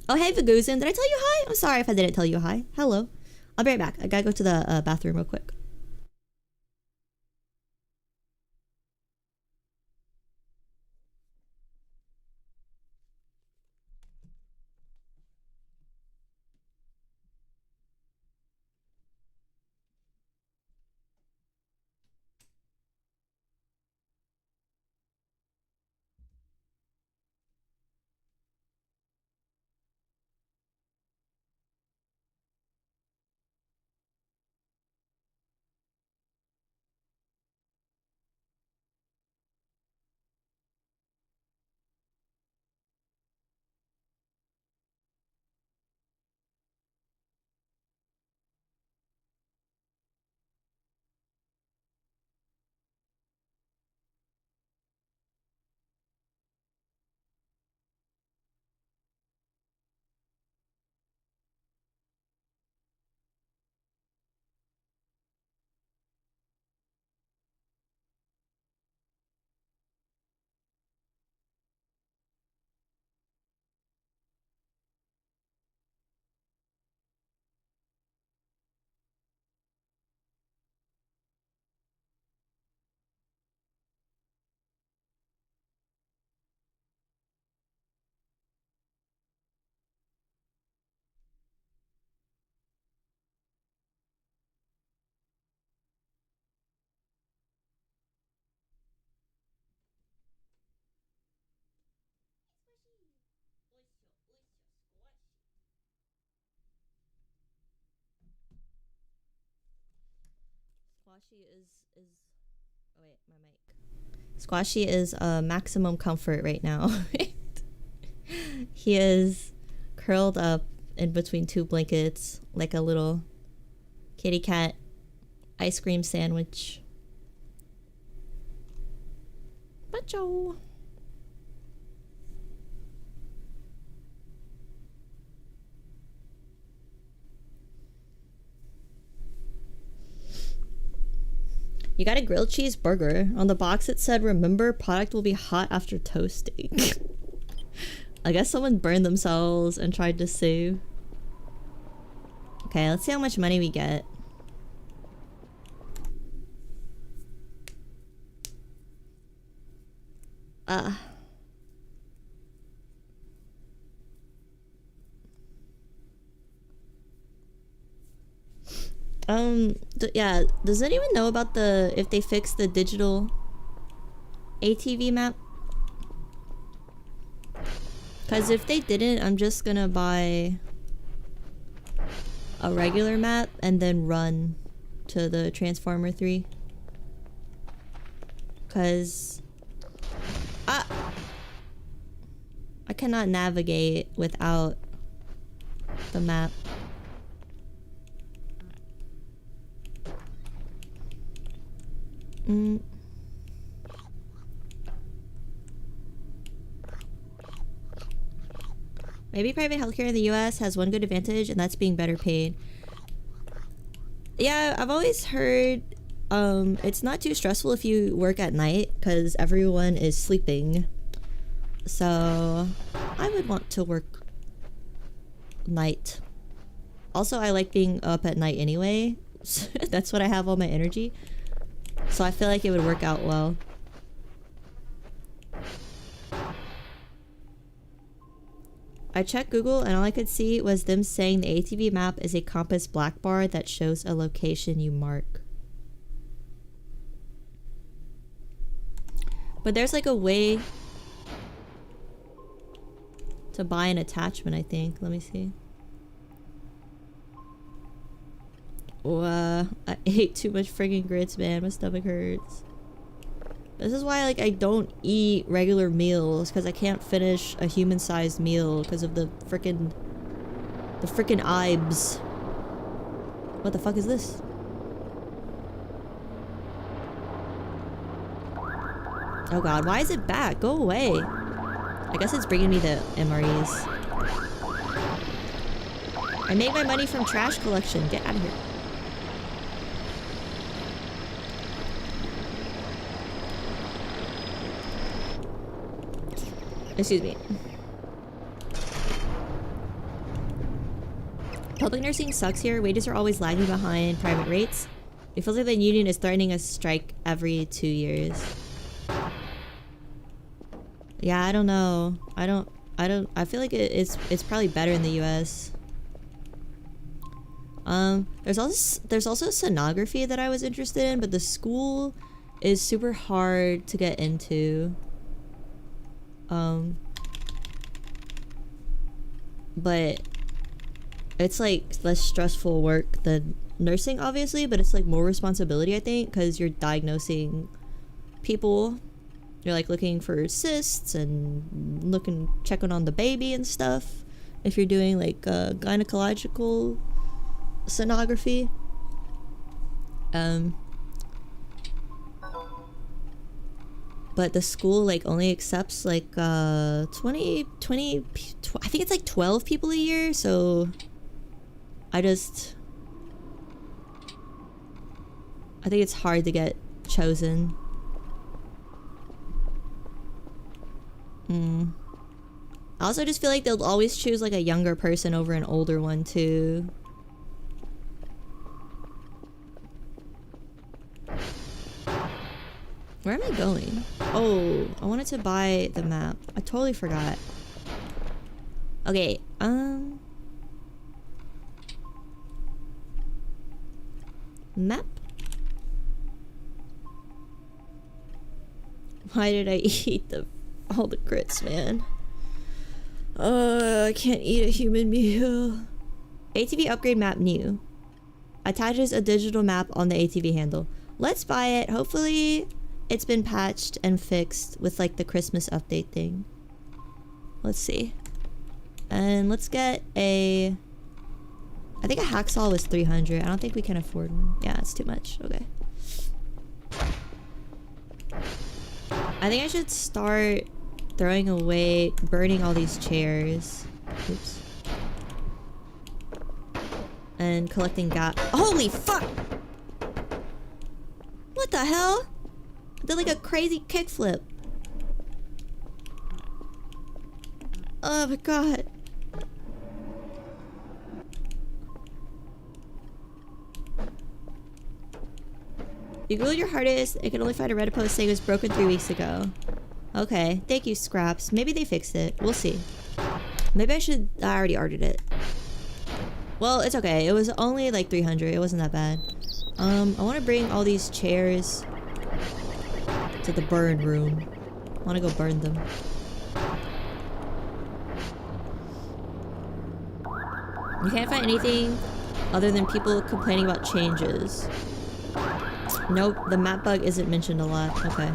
Oh, hey, Vaguzin. Did I tell you hi? I'm sorry if I didn't tell you hi. Hello. I'll be right back. I gotta go to the bathroom real quick. Squashy is oh wait, my mic. Squashy is maximum comfort right now. He is curled up in between two blankets like a little kitty cat ice cream sandwich. Macho. You got a grilled cheese burger. On the box it said, remember, product will be hot after toasting. I guess someone burned themselves and tried to sue. Okay, let's see how much money we get. Yeah, does anyone know about if they fixed the digital ATV map? Because if they didn't, I'm just gonna buy a regular map and then run to the Transformer 3. Because I cannot navigate without the map. Maybe private healthcare in the US has one good advantage, and that's being better paid. Yeah, I've always heard it's not too stressful if you work at night because everyone is sleeping. So I would want to work night. Also, I like being up at night anyway. That's what I have all my energy. So I feel like it would work out well. I checked Google and all I could see was them saying the ATV map is a compass black bar that shows a location you mark. But there's like a way to buy an attachment, I think. Let me see. I ate too much friggin' grits, man. My stomach hurts. This is why, like, I don't eat regular meals, because I can't finish a human-sized meal because of the frickin' ibs. What the fuck is this? Oh god, why is it back? Go away. I guess it's bringing me the MREs. I make my money from trash collection. Get out of here. Excuse me. Public nursing sucks here. Wages are always lagging behind private rates. It feels like the union is threatening a strike every 2 years. Yeah, I don't know. I feel like it's probably better in the US. There's also sonography that I was interested in, but the school is super hard to get into. But it's like less stressful work than nursing, obviously, but it's like more responsibility, I think, because you're diagnosing people. You're like looking for cysts and checking on the baby and stuff. If you're doing like gynecological sonography. But the school like only accepts like 20 I think it's like 12 people a year, so I think it's hard to get chosen. I also just feel like they'll always choose like a younger person over an older one too. Where am I going? Oh, I wanted to buy the map. I totally forgot. Okay, map? Why did I eat all the grits, man? I can't eat a human meal. ATV upgrade map new. Attaches a digital map on the ATV handle. Let's buy it. Hopefully it's been patched and fixed with like the Christmas update thing. Let's see. And let's get I think a hacksaw was 300. I don't think we can afford one. Yeah, it's too much. Okay. I think I should start burning all these chairs. Oops. And collecting gas. Holy fuck! What the hell? I did like a crazy kickflip. Oh my god. You googled your hardest, I can only find a Reddit post saying it was broken 3 weeks ago. Okay, thank you, Scraps. Maybe they fixed it. We'll see. Maybe I already ordered it. Well, it's okay. It was only like 300. It wasn't that bad. I want to bring all these chairs to the burn room. I want to go burn them. You can't find anything other than people complaining about changes. Nope, the map bug isn't mentioned a lot. Okay.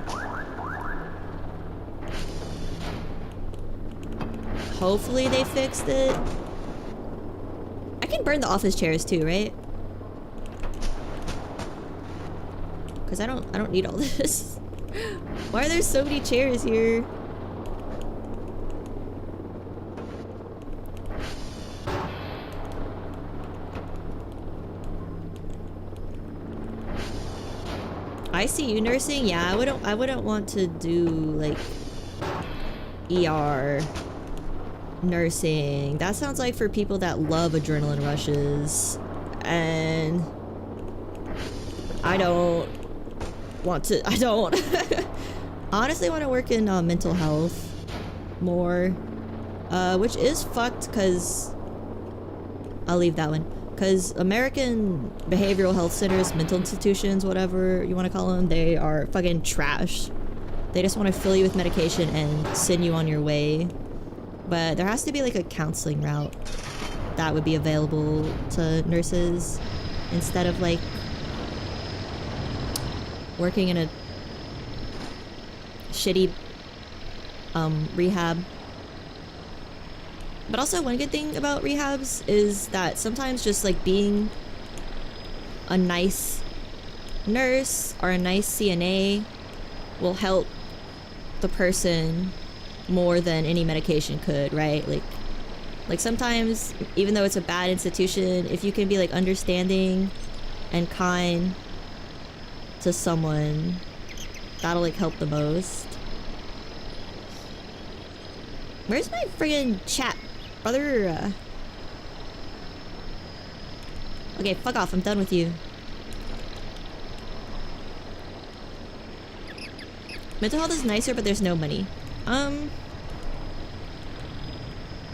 Hopefully they fixed it. I can burn the office chairs too, right? Because I don't need all this. Why are there so many chairs here? ICU nursing? Yeah, I wouldn't want to do like ER nursing. That sounds like for people that love adrenaline rushes, and I don't honestly want to work in mental health more, which is fucked because I'll leave that one. Because American behavioral health centers, mental institutions, whatever you want to call them, they are fucking trash. They just want to fill you with medication and send you on your way. But there has to be like a counseling route that would be available to nurses. instead of like working in a shitty rehab. But also one good thing about rehabs is that sometimes just like being a nice nurse or a nice CNA will help the person more than any medication could, right? Like sometimes, even though it's a bad institution, if you can be like understanding and kind to someone, that'll like help the most. Where's my friggin' chat, brother? Okay, fuck off, I'm done with you. Mental health is nicer, but there's no money.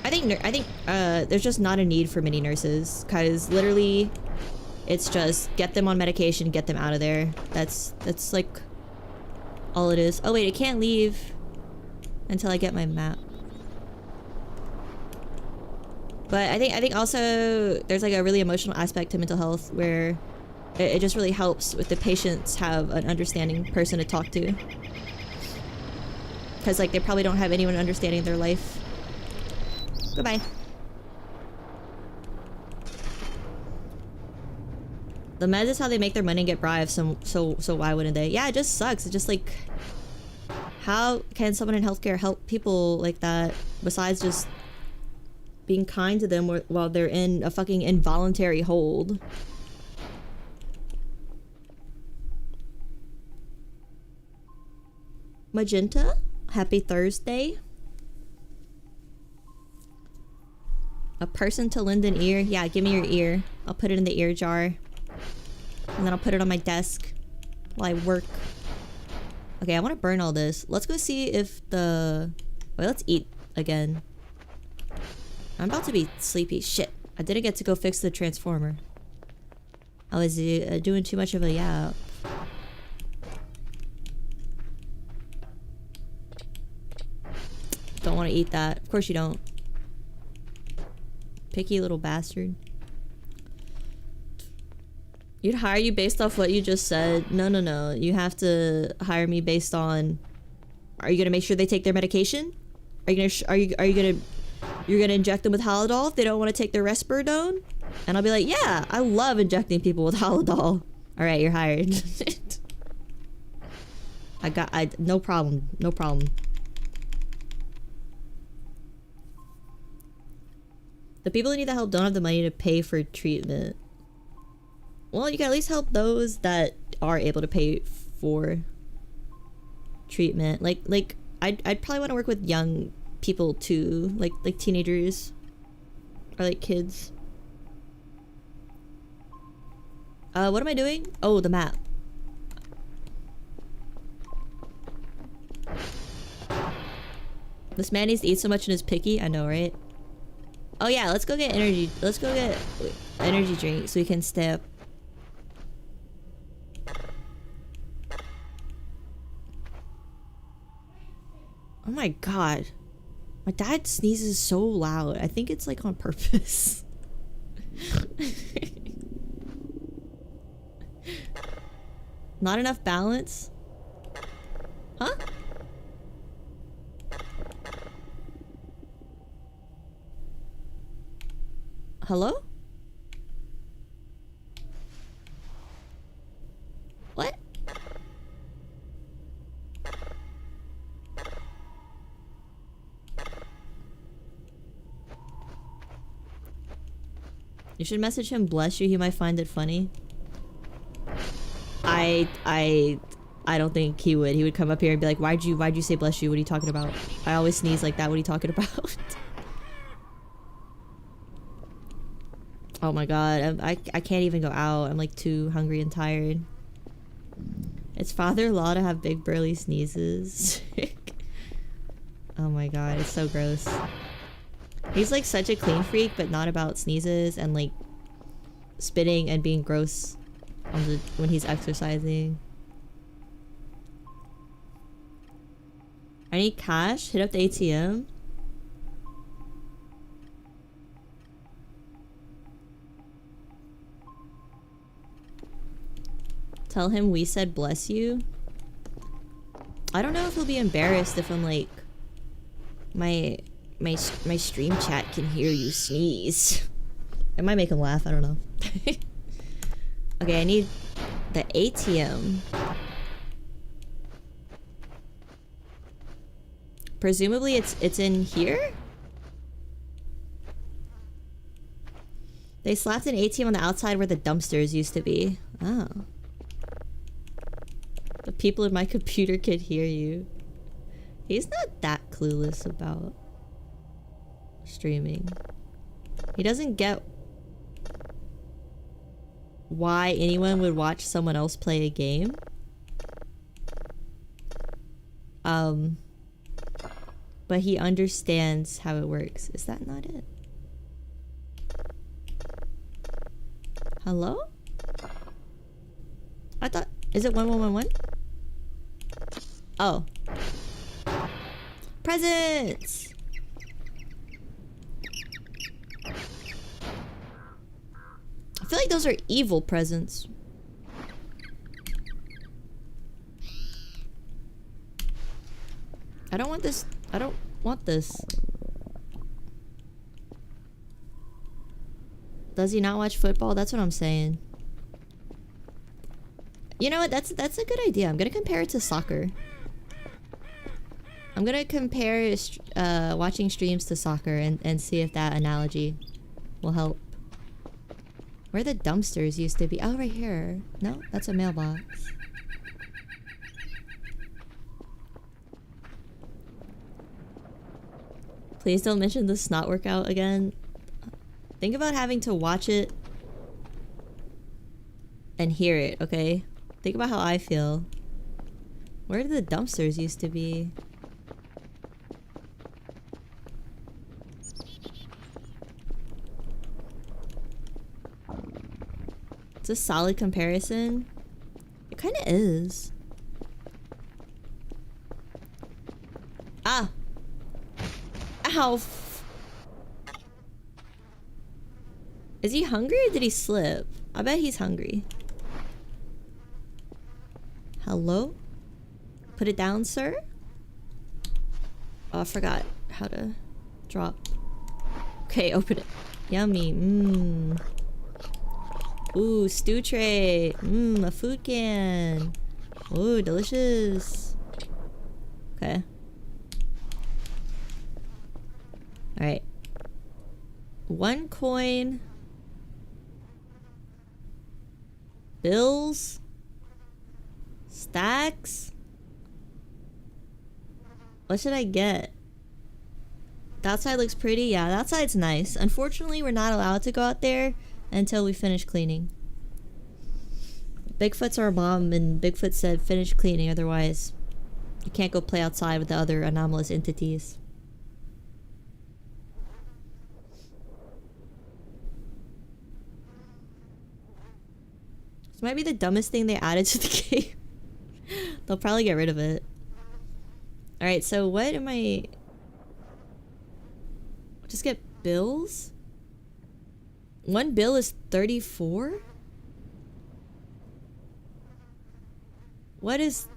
I think there's just not a need for many nurses, cause literally it's just get them on medication, get them out of there. That's like all it is. Oh wait, I can't leave until I get my map. But I think also there's like a really emotional aspect to mental health where it just really helps with the patients have an understanding person to talk to. Because like they probably don't have anyone understanding their life. Goodbye. The meds is how they make their money and get bribes, so why wouldn't they? Yeah, it just sucks. It's just like, how can someone in healthcare help people like that besides just being kind to them while they're in a fucking involuntary hold? Magenta? Happy Thursday. A person to lend an ear? Yeah, give me your ear. I'll put it in the ear jar. And then I'll put it on my desk while I work. Okay, I want to burn all this. Let's go see if the... Wait, let's eat again. I'm about to be sleepy. Shit. I didn't get to go fix the transformer. I was doing too much of a yap. Don't want to eat that. Of course you don't. Picky little bastard. You'd hire you based off what you just said. No. You have to hire me based on... Are you gonna make sure they take their medication? Are you gonna... You're gonna inject them with Halidol if they don't want to take their Risperidone? And I'll be like, yeah, I love injecting people with Halidol. Alright, you're hired. No problem. No problem. The people who need the help don't have the money to pay for treatment. Well, you can at least help those that are able to pay for treatment. Like I'd probably want to work with young people too, like teenagers or like kids. What am I doing? Oh, the map. This man needs to eat so much and is picky. I know, right? Oh yeah, let's go get energy. Let's go get energy drink so we can stay up. Oh my god. My dad sneezes so loud. I think it's like on purpose. Not enough balance? Huh? Hello? What? You should message him, bless you, he might find it funny. I don't think he would. He would come up here and be like, why'd you say bless you? What are you talking about? I always sneeze like that. What are you talking about? Oh my god, I can't even go out. I'm like too hungry and tired. It's father-in-law to have big burly sneezes. Oh my god, it's so gross. He's like such a clean freak, but not about sneezes and like spitting and being gross on when he's exercising. I need cash. Hit up the ATM. Tell him we said bless you. I don't know if he'll be embarrassed if I'm like, my stream chat can hear you sneeze. It might make him laugh, I don't know. Okay, I need the ATM. Presumably it's in here? They slapped an ATM on the outside where the dumpsters used to be. Oh. The people in my computer could hear you. He's not that clueless about streaming. He doesn't get why anyone would watch someone else play a game. But he understands how it works. Is that not it? Hello? I thought... Is it 1111? Oh. Presents! I feel like those are evil presents. I don't want this. I don't want this. Does he not watch football? That's what I'm saying. You know what? That's a good idea. I'm gonna compare it to soccer. I'm gonna compare watching streams to soccer and see if that analogy will help. Where the dumpsters used to be. Oh, right here. No, that's a mailbox. Please don't mention the snot workout again. Think about having to watch it and hear it, okay? Think about how I feel. Where did the dumpsters used to be? It's a solid comparison. It kind of is. Ah! Ow! Is he hungry or did he slip? I bet he's hungry. Hello? Put it down, sir? Oh, I forgot how to drop. Okay, open it. Yummy. Mmm. Ooh, stew tray. Mmm, a food can. Ooh, delicious. Okay. Alright. 1 coin. Bills. Stacks. What should I get? The outside looks pretty. Yeah, the outside's nice. Unfortunately, we're not allowed to go out there until we finish cleaning. Bigfoot's our mom, and Bigfoot said finish cleaning, otherwise you can't go play outside with the other anomalous entities. This might be the dumbest thing they added to the game. They'll probably get rid of it. Alright, so what am I... Just get bills? 1 bill is 34? What is...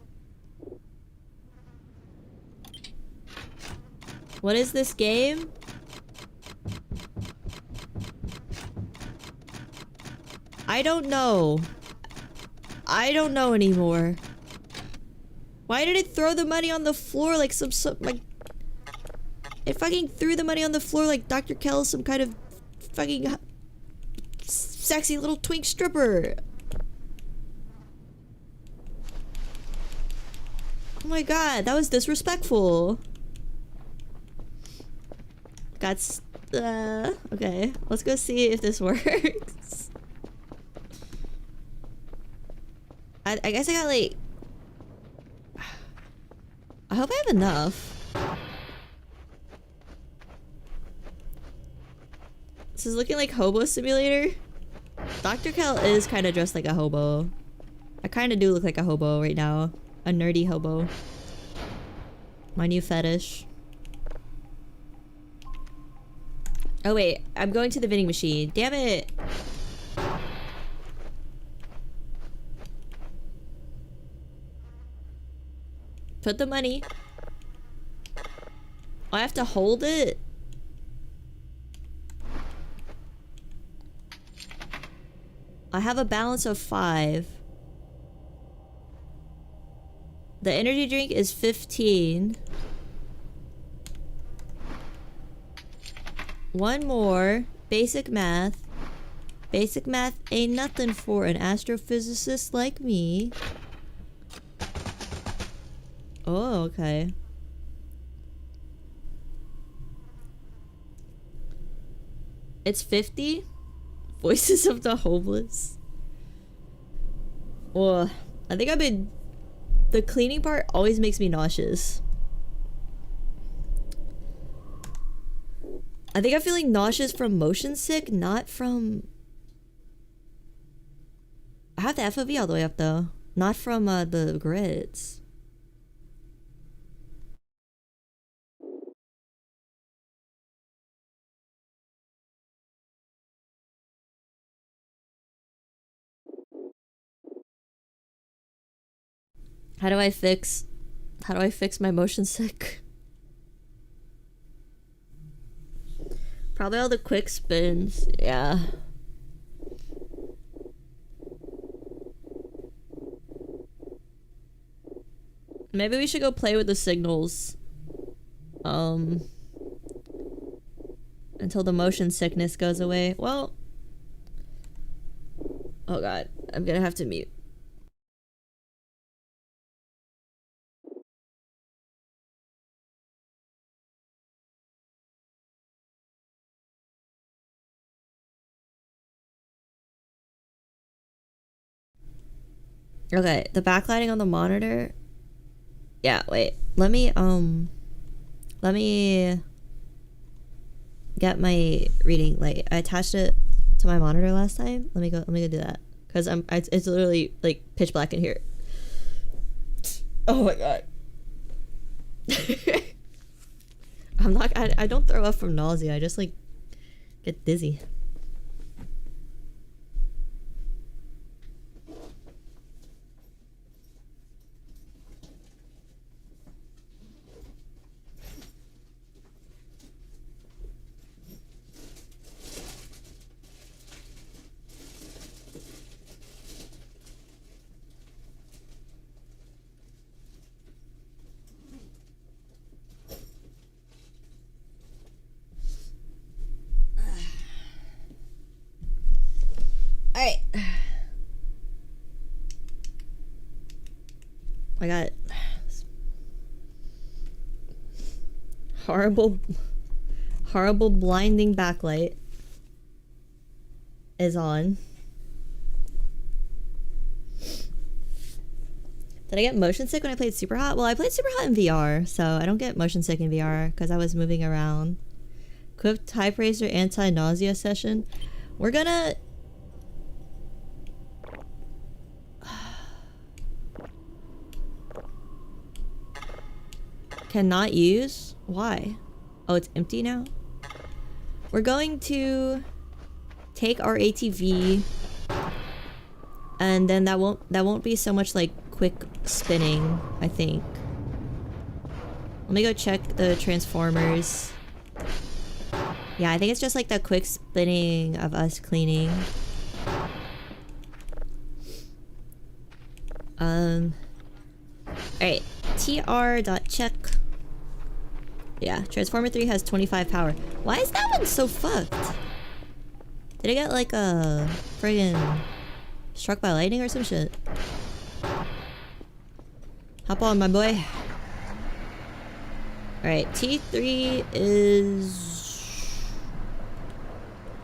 What is this game? I don't know. I don't know anymore. Why did it throw the money on the floor like some like... It fucking threw the money on the floor like Dr. Kell is some kind of fucking sexy little twink stripper. Oh my god, that was disrespectful. That's okay. Let's go see if this works. I guess I got like... I hope I have enough. This is looking like Hobo Simulator. Dr. Kell is kind of dressed like a hobo. I kind of do look like a hobo right now. A nerdy hobo. My new fetish. Oh wait, I'm going to the vending machine. Damn it! Put the money. I have to hold it? I have a balance of 5. The energy drink is 15. One more. Basic math. Basic math ain't nothing for an astrophysicist like me. Oh, okay. It's 50? Voices of the homeless. Well, I think I've been... The cleaning part always makes me nauseous. I think I'm feeling nauseous from motion sick, not from... I have the FOV all the way up though. Not from the grids. How do I fix my motion sick? Probably all the quick spins. Yeah. Maybe we should go play with the signals. Until the motion sickness goes away. Well. Oh god. I'm gonna have to mute. Okay, the backlighting on the monitor. Yeah, wait. Let me get my reading light. I attached it to my monitor last time. Let me go do that. Cause it's literally like pitch black in here. Oh my god. I don't throw up from nausea. I just like get dizzy. Alright. I got horrible blinding backlight is on. Did I get motion sick when I played Super Hot? Well, I played Super Hot in VR, so I don't get motion sick in VR because I was moving around. Equipped Type Racer anti-nausea session. We're gonna... Cannot use? Why? Oh, it's empty now? We're going to take our ATV and then that won't be so much like quick spinning, I think. Let me go check the transformers. Yeah, I think it's just like the quick spinning of us cleaning. Alright, tr.check. Yeah, Transformer 3 has 25 power. Why is that one so fucked? Did it get like a friggin' struck by lightning or some shit? Hop on, my boy. Alright, T3 is...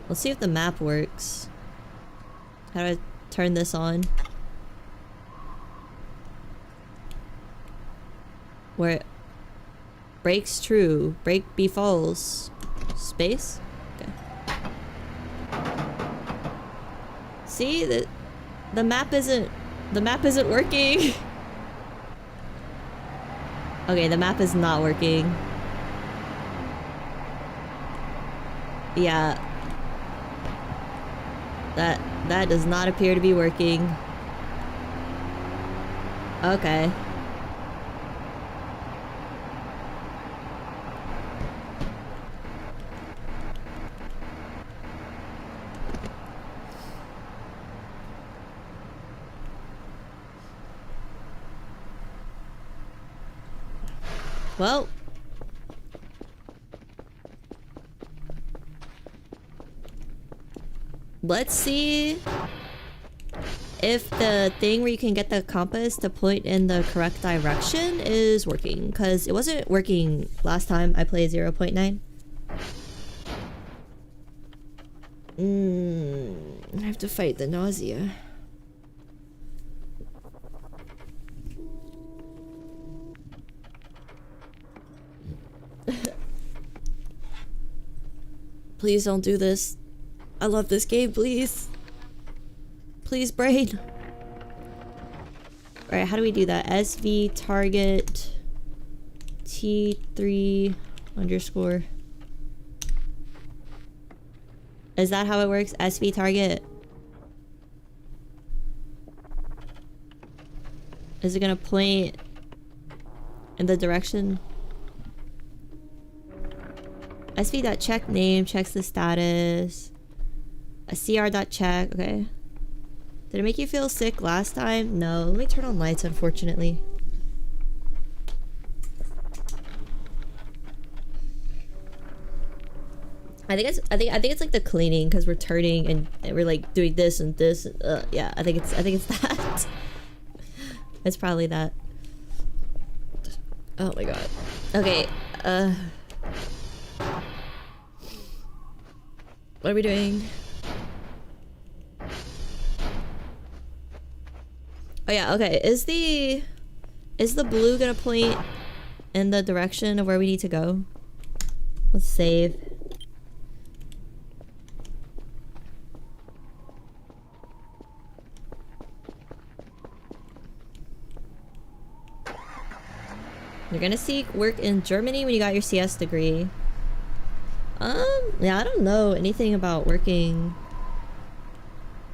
Let's see if the map works. How do I turn this on? Where... Breaks true. Break be false. Space? Okay. See? The map isn't... The map isn't working! Okay, the map is not working. Yeah. That does not appear to be working. Okay. Well. Let's see if the thing where you can get the compass to point in the correct direction is working. Because it wasn't working last time I played 0.9. I have to fight the nausea. Please don't do this. I love this game, please. Please, brain. Alright, how do we do that? SV target T3 underscore. Is that how it works? SV target. Is it gonna point in the direction? SV.check name checks the status. A CR.check, okay. Did it make you feel sick last time? No, let me turn on lights, unfortunately. I think it's like the cleaning because we're turning and we're like doing this and this. Yeah, I think it's that. It's probably that. Oh my god. Okay. What are we doing? Oh yeah, okay. Is the blue gonna point in the direction of where we need to go? Let's save. You're gonna seek work in Germany when you got your CS degree. Yeah, I don't know anything about working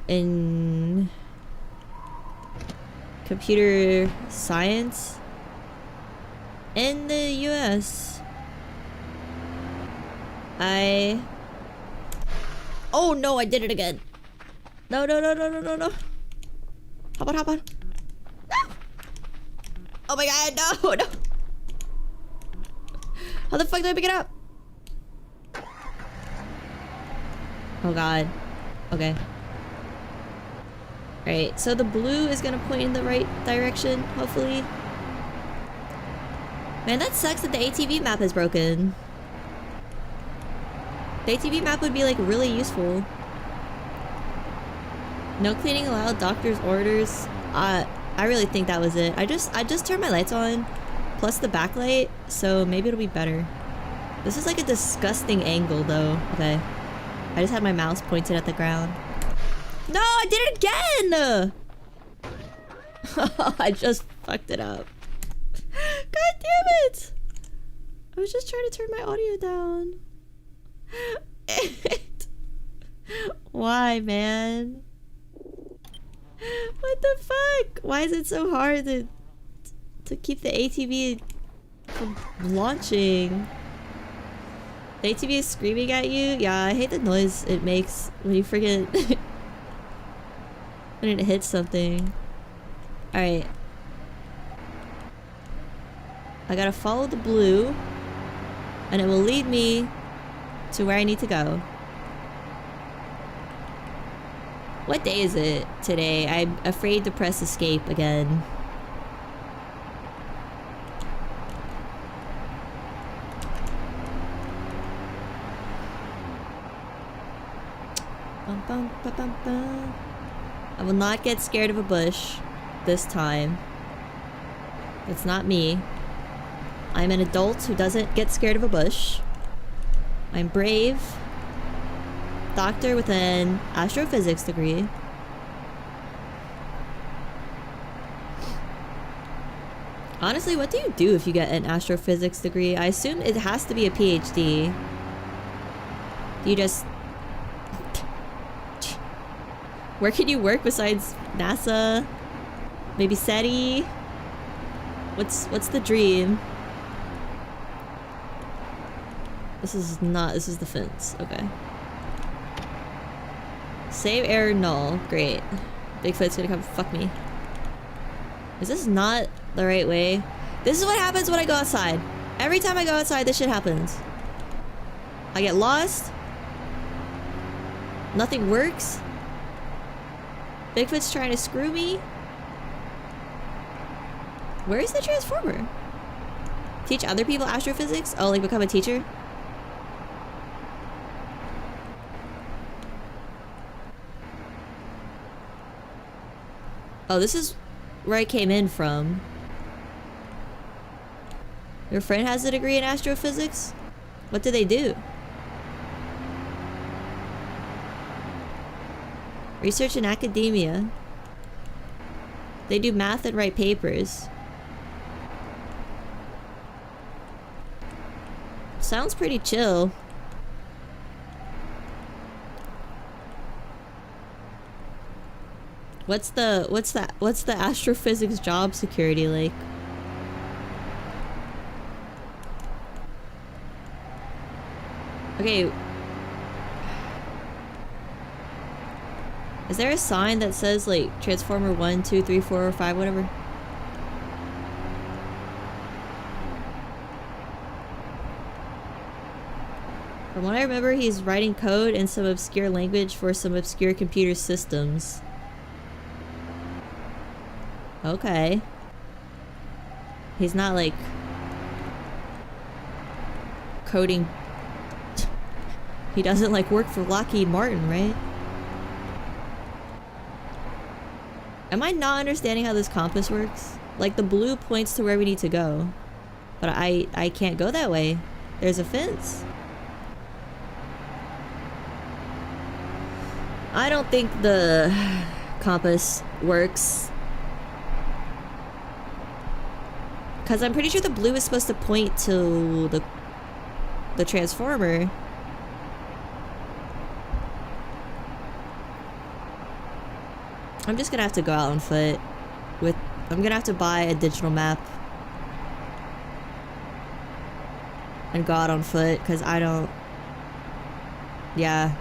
in computer science in the US. Oh no, I did it again. No. Hop on. No! Oh my god, no. How the fuck do I pick it up? Oh god. Okay. Alright, so the blue is gonna point in the right direction, hopefully. Man, that sucks that the ATV map is broken. The ATV map would be like really useful. No cleaning allowed, doctor's orders. I really think that was it. I just turned my lights on, plus the backlight, so maybe it'll be better. This is like a disgusting angle though. Okay. I just had my mouse pointed at the ground. No, I did it again! I just fucked it up. God damn it! I was just trying to turn my audio down. Why, man? What the fuck? Why is it so hard to keep the ATV from launching? The ATV is screaming at you? Yeah, I hate the noise it makes when you freaking when it hits something. Alright. I gotta follow the blue and it will lead me to where I need to go. What day is it today? I'm afraid to press escape again. I will not get scared of a bush this time. It's not me. I'm an adult who doesn't get scared of a bush. I'm brave. Doctor with an astrophysics degree. Honestly, what do you do if you get an astrophysics degree? I assume it has to be a PhD. Do you just... Where can you work besides NASA? Maybe SETI? What's the dream? This is the fence. Okay. Save error null. Great. Bigfoot's gonna come fuck me. Is this not the right way? This is what happens when I go outside. Every time I go outside, this shit happens. I get lost. Nothing works. Bigfoot's trying to screw me. Where is the transformer? Teach other people astrophysics? Oh, like become a teacher? Oh, this is where I came in from. Your friend has a degree in astrophysics? What do they do? Research in academia. They do math and write papers. Sounds pretty chill. What's the astrophysics job security like? Okay. Is there a sign that says like Transformer 1, 2, 3, 4, or 5, whatever? From what I remember, he's writing code in some obscure language for some obscure computer systems. Okay. He's not like coding. He doesn't like work for Lockheed Martin, right? Am I not understanding how this compass works? Like the blue points to where we need to go, but I can't go that way. There's a fence. I don't think the compass works. Because I'm pretty sure the blue is supposed to point to the transformer. I'm just gonna have to go out on foot. I'm gonna have to buy a digital map and go out on foot because I don't. Yeah.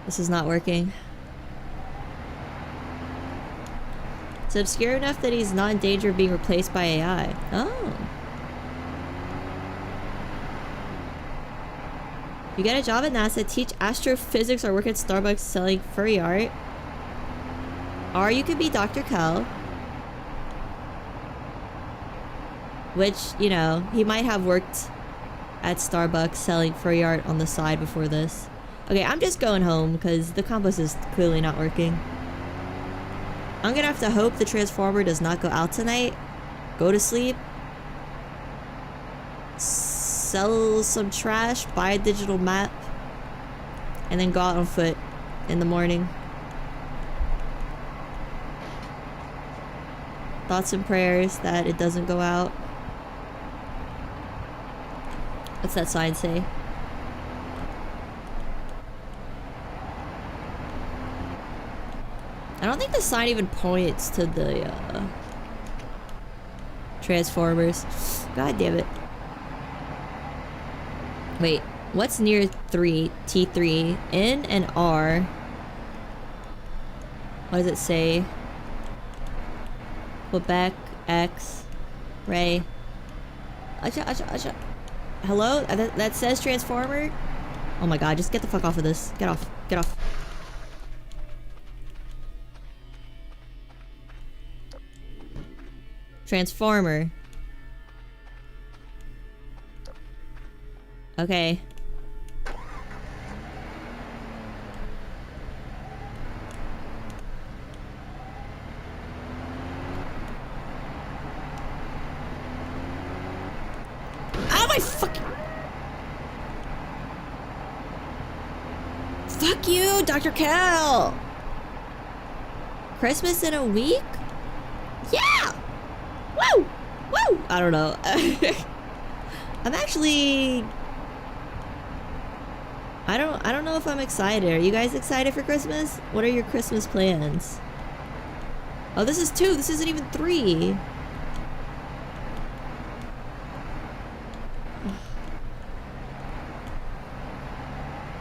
This is not working. It's obscure enough that he's not in danger of being replaced by AI. Oh. You get a job at NASA, teach astrophysics, or work at Starbucks selling furry art. Or you could be Dr. Kel. Which, you know, he might have worked at Starbucks selling furry art on the side before this. Okay, I'm just going home because the compass is clearly not working. I'm gonna have to hope the transformer does not go out tonight. Go to sleep. Sell some trash, buy a digital map, and then go out on foot in the morning. Thoughts and prayers that it doesn't go out. What's that sign say? I don't think the sign even points to the transformers. God damn it. Wait, what's near 3? T3, N and R. What does it say? Quebec, X, Ray. Acha, acha, acha. Hello? That says transformer? Oh my god, just get the fuck off of this. Get off. Get off. Transformer. Okay. Oh my fucking... Fuck you, Dr. Cal! Christmas in a week? Yeah! Woo! Woo! I don't know. I'm actually... I don't know if I'm excited. Are you guys excited for Christmas? What are your Christmas plans? Oh, this is 2. This isn't even 3.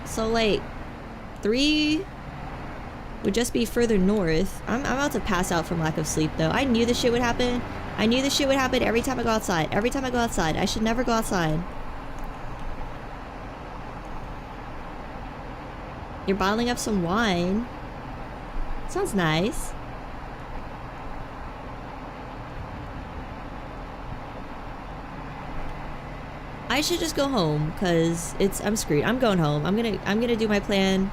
So like 3 would just be further north. I'm about to pass out from lack of sleep though. I knew this shit would happen. I knew this shit would happen every time I go outside. Every time I go outside. I should never go outside. You're bottling up some wine. Sounds nice. I should just go home because I'm screwed. I'm going home. I'm gonna do my plan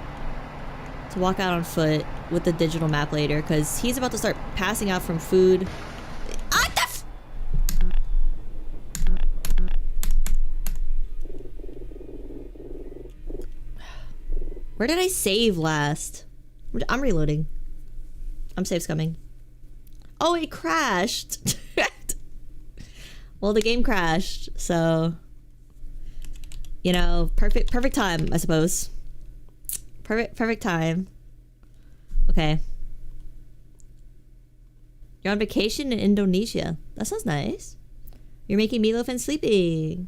to walk out on foot with the digital map later because he's about to start passing out from food. What the f— Where did I save last? I'm reloading. I'm safe scumming. Oh, it crashed. Well, the game crashed, so you know, perfect time, I suppose. Perfect time. Okay. You're on vacation in Indonesia. That sounds nice. You're making meatloaf and sleeping.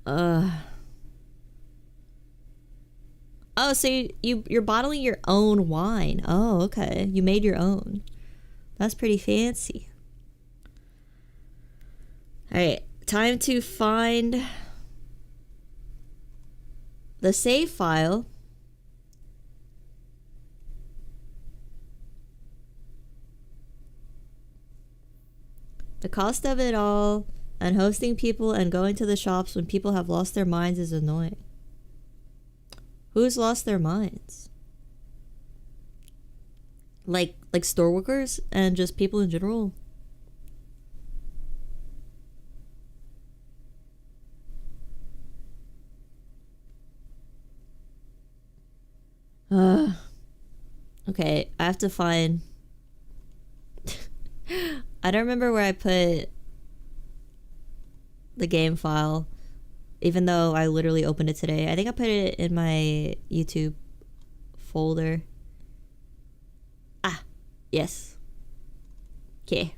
Oh, so you're bottling your own wine. Oh, okay. You made your own. That's pretty fancy. Alright, time to find the save file. The cost of it all and hosting people and going to the shops when people have lost their minds is annoying. Who's lost their minds? Like store workers and just people in general? Okay, I have to find I don't remember where I put the game file, even though I literally opened it today. I think I put it in my YouTube folder. Ah, yes. Okay.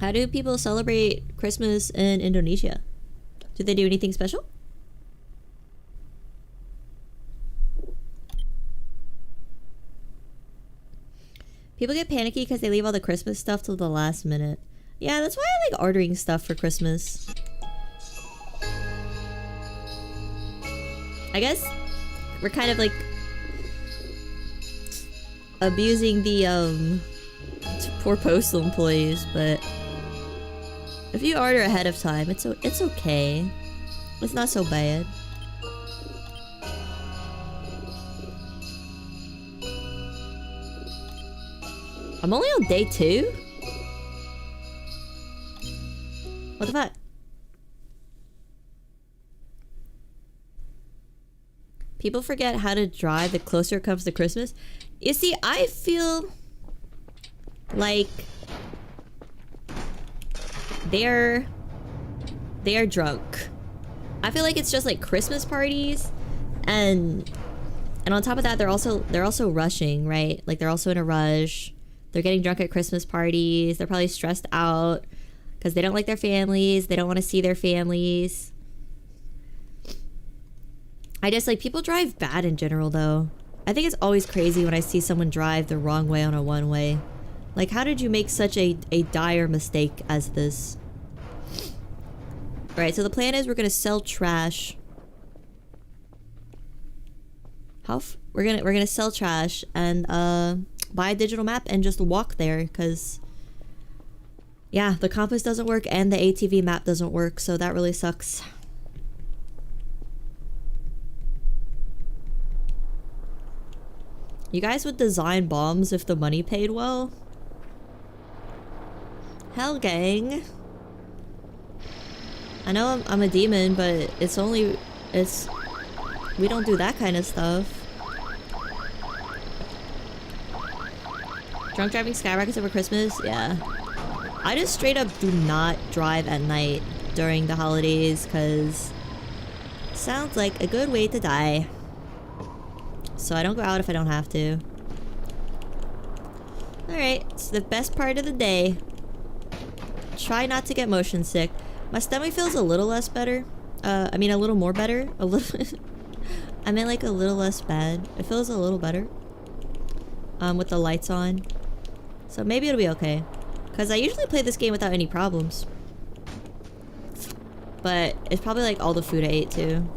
How do people celebrate Christmas in Indonesia? Do they do anything special? People get panicky because they leave all the Christmas stuff till the last minute. Yeah, that's why I like ordering stuff for Christmas. I guess we're kind of like abusing the poor postal employees, but if you order ahead of time, it's okay. It's not so bad. I'm only on day 2? What the fuck? People forget how to drive the closer it comes to Christmas. You see, I feel like they're drunk. I feel like it's just like Christmas parties, and on top of that, they're also rushing, right? Like they're also in a rush. They're getting drunk at Christmas parties. They're probably stressed out because they don't like their families. They don't want to see their families. I just like people drive bad in general, though. I think it's always crazy when I see someone drive the wrong way on a one-way. Like, how did you make such a dire mistake as this? Alright, so the plan is we're gonna sell trash. We're gonna sell trash and buy a digital map and just walk there, because yeah, the compass doesn't work and the ATV map doesn't work, so that really sucks. You guys would design bombs if the money paid well? Hell, gang. I know I'm a demon, but we don't do that kind of stuff. Drunk driving skyrockets over Christmas? Yeah. I just straight up do not drive at night during the holidays, because sounds like a good way to die. So I don't go out if I don't have to. Alright, it's the best part of the day. try not to get motion sick. My stomach feels a little less better. I mean, a little more better. A little. I meant like a little less bad. It feels a little better. With the lights on. So maybe it'll be okay. Because I usually play this game without any problems. But it's probably like all the food I ate too.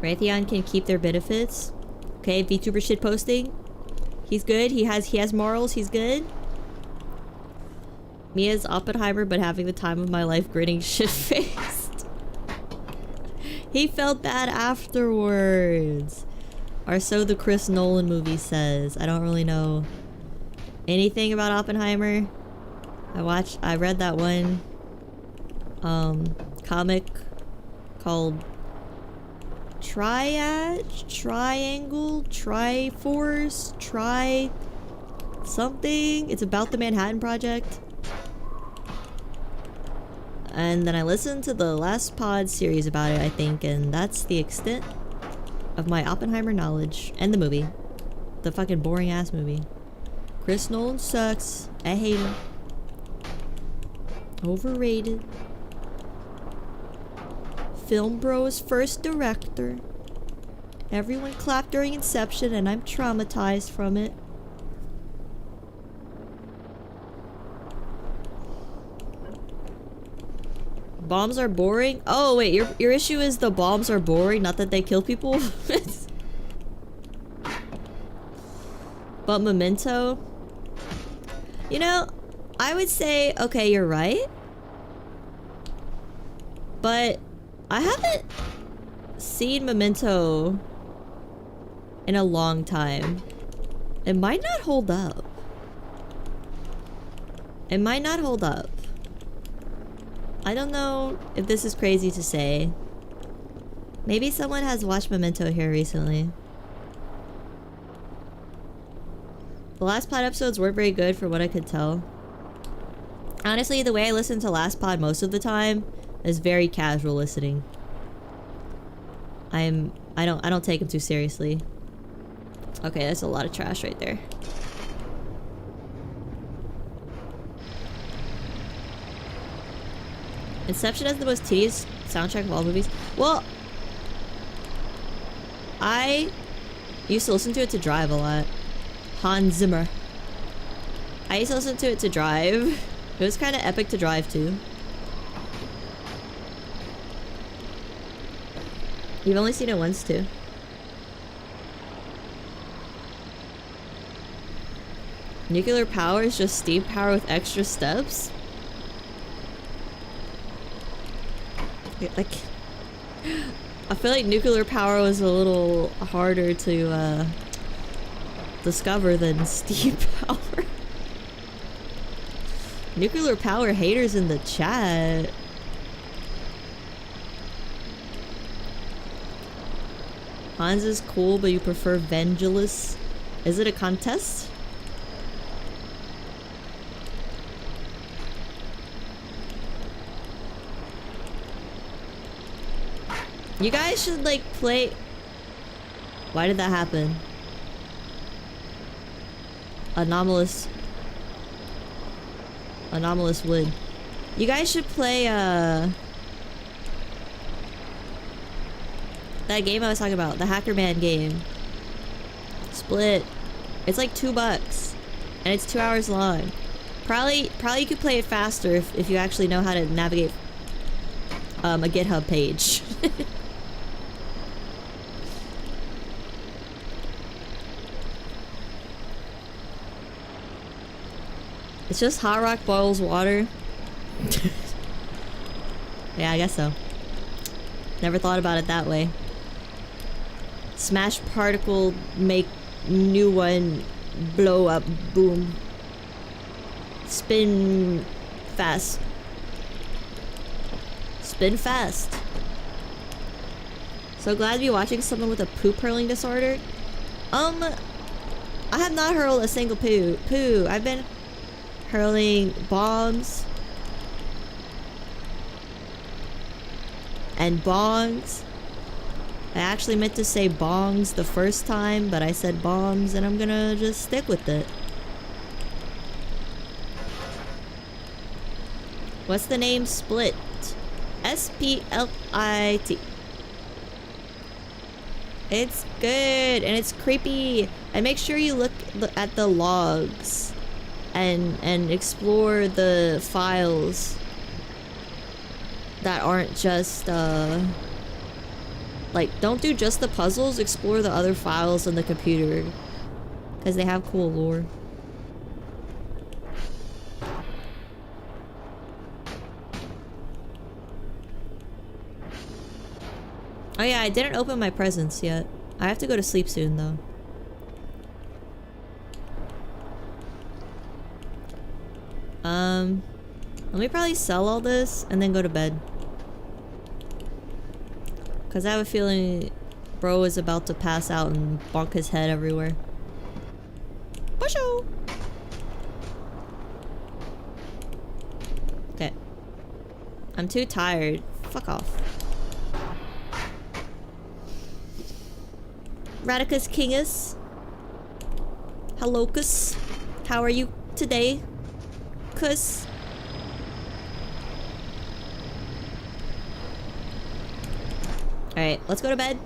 Raytheon can keep their benefits. Okay, VTuber shit posting. He's good. He has morals. He's good. Mia's Oppenheimer, but having the time of my life, grinning shit-faced. He felt bad afterwards. Or so the Chris Nolan movie says. I don't really know anything about Oppenheimer. I read that one comic called Triangle, Triforce, something. It's about the Manhattan Project. And then I listened to the last pod series about it, I think, and that's the extent of my Oppenheimer knowledge. And the movie. The fucking boring ass movie. Chris Nolan sucks. I hate him. Overrated. Film Bro's first director. Everyone clapped during Inception and I'm traumatized from it. Bombs are boring? Oh wait, your issue is the bombs are boring, not that they kill people? But Memento? You know, I would say, okay, you're right. But I haven't seen Memento in a long time. It might not hold up. It might not hold up. I don't know if this is crazy to say. Maybe someone has watched Memento here recently. The last pod episodes weren't very good for what I could tell. Honestly, the way I listen to last pod most of the time is very casual listening. I don't take them too seriously. Okay, that's a lot of trash right there. Inception has the most tedious soundtrack of all movies. Well, I used to listen to it to drive a lot. Hans Zimmer. I used to listen to it to drive. It was kind of epic to drive to. You've only seen it once too. Nuclear power is just steam power with extra steps? Like, I feel like nuclear power was a little harder to discover than steam power. Nuclear power haters in the chat. Hans is cool, but you prefer Vangelis. Is it a contest? You guys should like play. Why did that happen? Anomalous wood. You guys should play that game I was talking about, the Hacker Man game. Split. It's like $2 and it's 2 hours long. Probably you could play it faster if you actually know how to navigate a GitHub page. It's just hot rock boils water. Yeah, I guess so. Never thought about it that way. Smash particle, make new one, blow up, boom. Spin fast. Spin fast. So glad to be watching someone with a poop hurling disorder. I have not hurled a single poo. I've been hurling bombs and bongs I actually meant to say bongs the first time, but I said bombs, and I'm gonna just stick with it. What's the name? Split. S-P-L-I-T. It's good, and it's creepy. And make sure you look at the logs and explore the files that aren't just, like, don't do just the puzzles, explore the other files on the computer. Because they have cool lore. Oh yeah, I didn't open my presents yet. I have to go to sleep soon, though. Let me probably sell all this and then go to bed. Because I have a feeling bro is about to pass out and bonk his head everywhere. Pusho! Okay. I'm too tired. Fuck off. Radicus Kingus. Hello, Kus. How are you today? Kus. Alright, let's go to bed.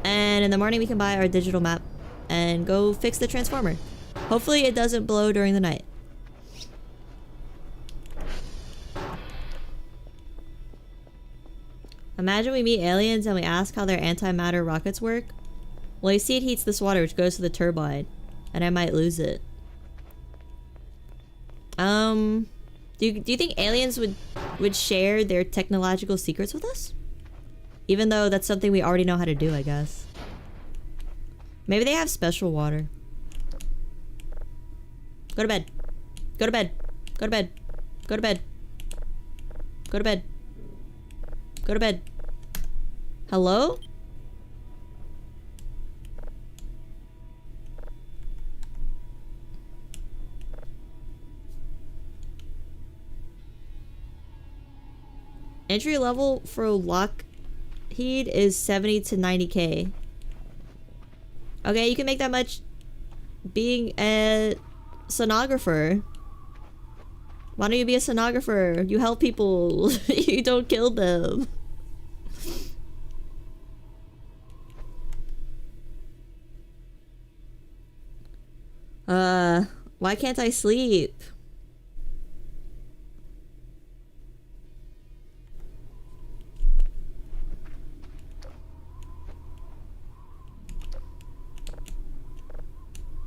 And in the morning we can buy our digital map and go fix the transformer. Hopefully it doesn't blow during the night. Imagine we meet aliens and we ask how their antimatter rockets work. Well, you see it heats this water which goes to the turbine. And I might lose it. Do you think aliens would share their technological secrets with us? Even though that's something we already know how to do, I guess. Maybe they have special water. Go to bed. Go to bed. Go to bed. Go to bed. Go to bed. Go to bed. Hello? Entry level for Lockheed is 70 to 90k. Okay, you can make that much being a sonographer. Why don't you be a sonographer? You help people. You don't kill them. Why can't I sleep?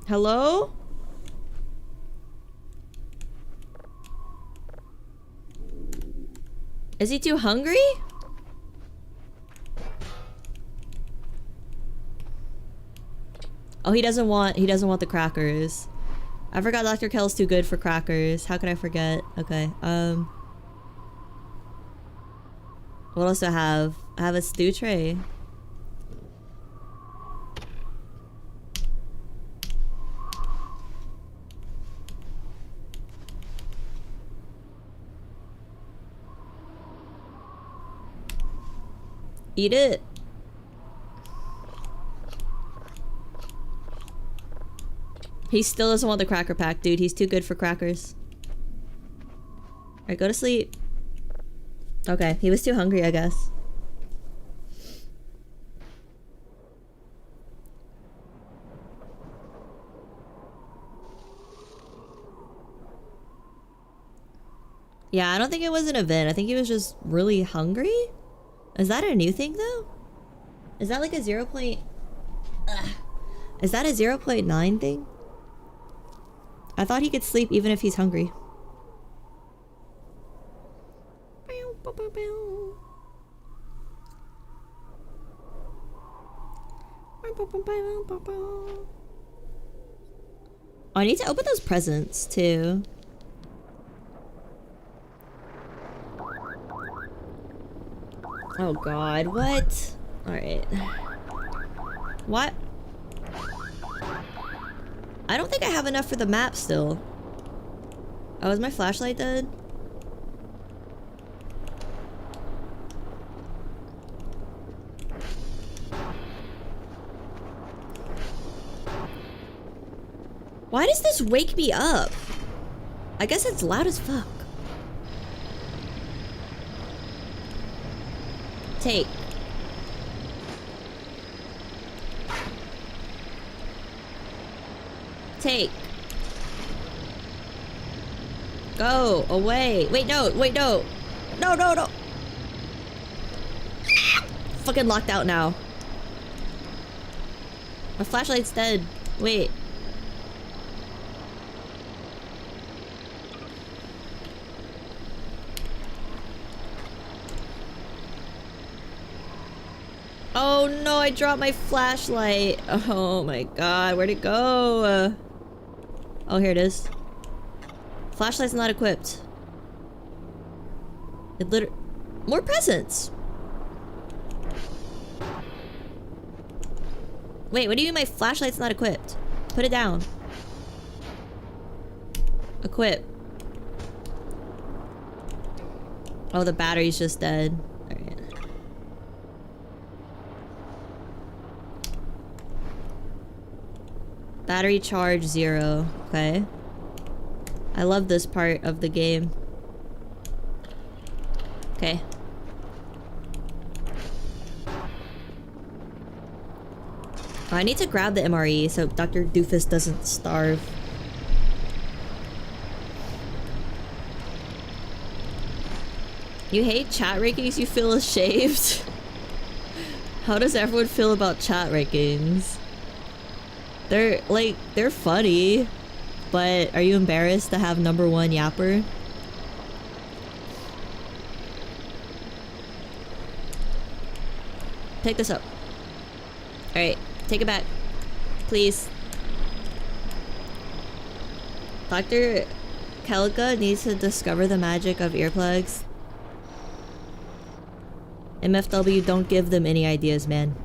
Hello? Is he too hungry? Oh, he doesn't want the crackers. I forgot Dr. Kell's too good for crackers. How could I forget? Okay, what else do I have? I have a stew tray. Eat it. He still doesn't want the cracker pack, dude. He's too good for crackers. Alright, go to sleep. Okay, he was too hungry, I guess. Yeah, I don't think it was an event. I think he was just really hungry. Is that a new thing, though? Is that like a 0. Is that a 0.9 thing? I thought he could sleep even if he's hungry. Oh, I need to open those presents, too. Oh god, what? Alright. What? I don't think I have enough for the map still. Oh, is my flashlight dead? Why does this wake me up? I guess it's loud as fuck. Take. Take. Go away. Wait, no. Wait, no. No, no, no. Fucking locked out now. My flashlight's dead. Wait. Oh no, I dropped my flashlight. Oh my god, where'd it go? Oh, here it is. Flashlight's not equipped. It literally... More presents! Wait, what do you mean my flashlight's not equipped? Put it down. Equip. Oh, the battery's just dead. Alright. Battery charge 0. Okay. I love this part of the game. Okay. Oh, I need to grab the MRE so Dr. Doofus doesn't starve. You hate chat rankings? You feel ashamed? How does everyone feel about chat rankings? They're, like, they're funny. But are you embarrassed to have #1 yapper? Pick this up. Alright, take it back. Please. Dr. Kelka needs to discover the magic of earplugs. MFW, don't give them any ideas, man.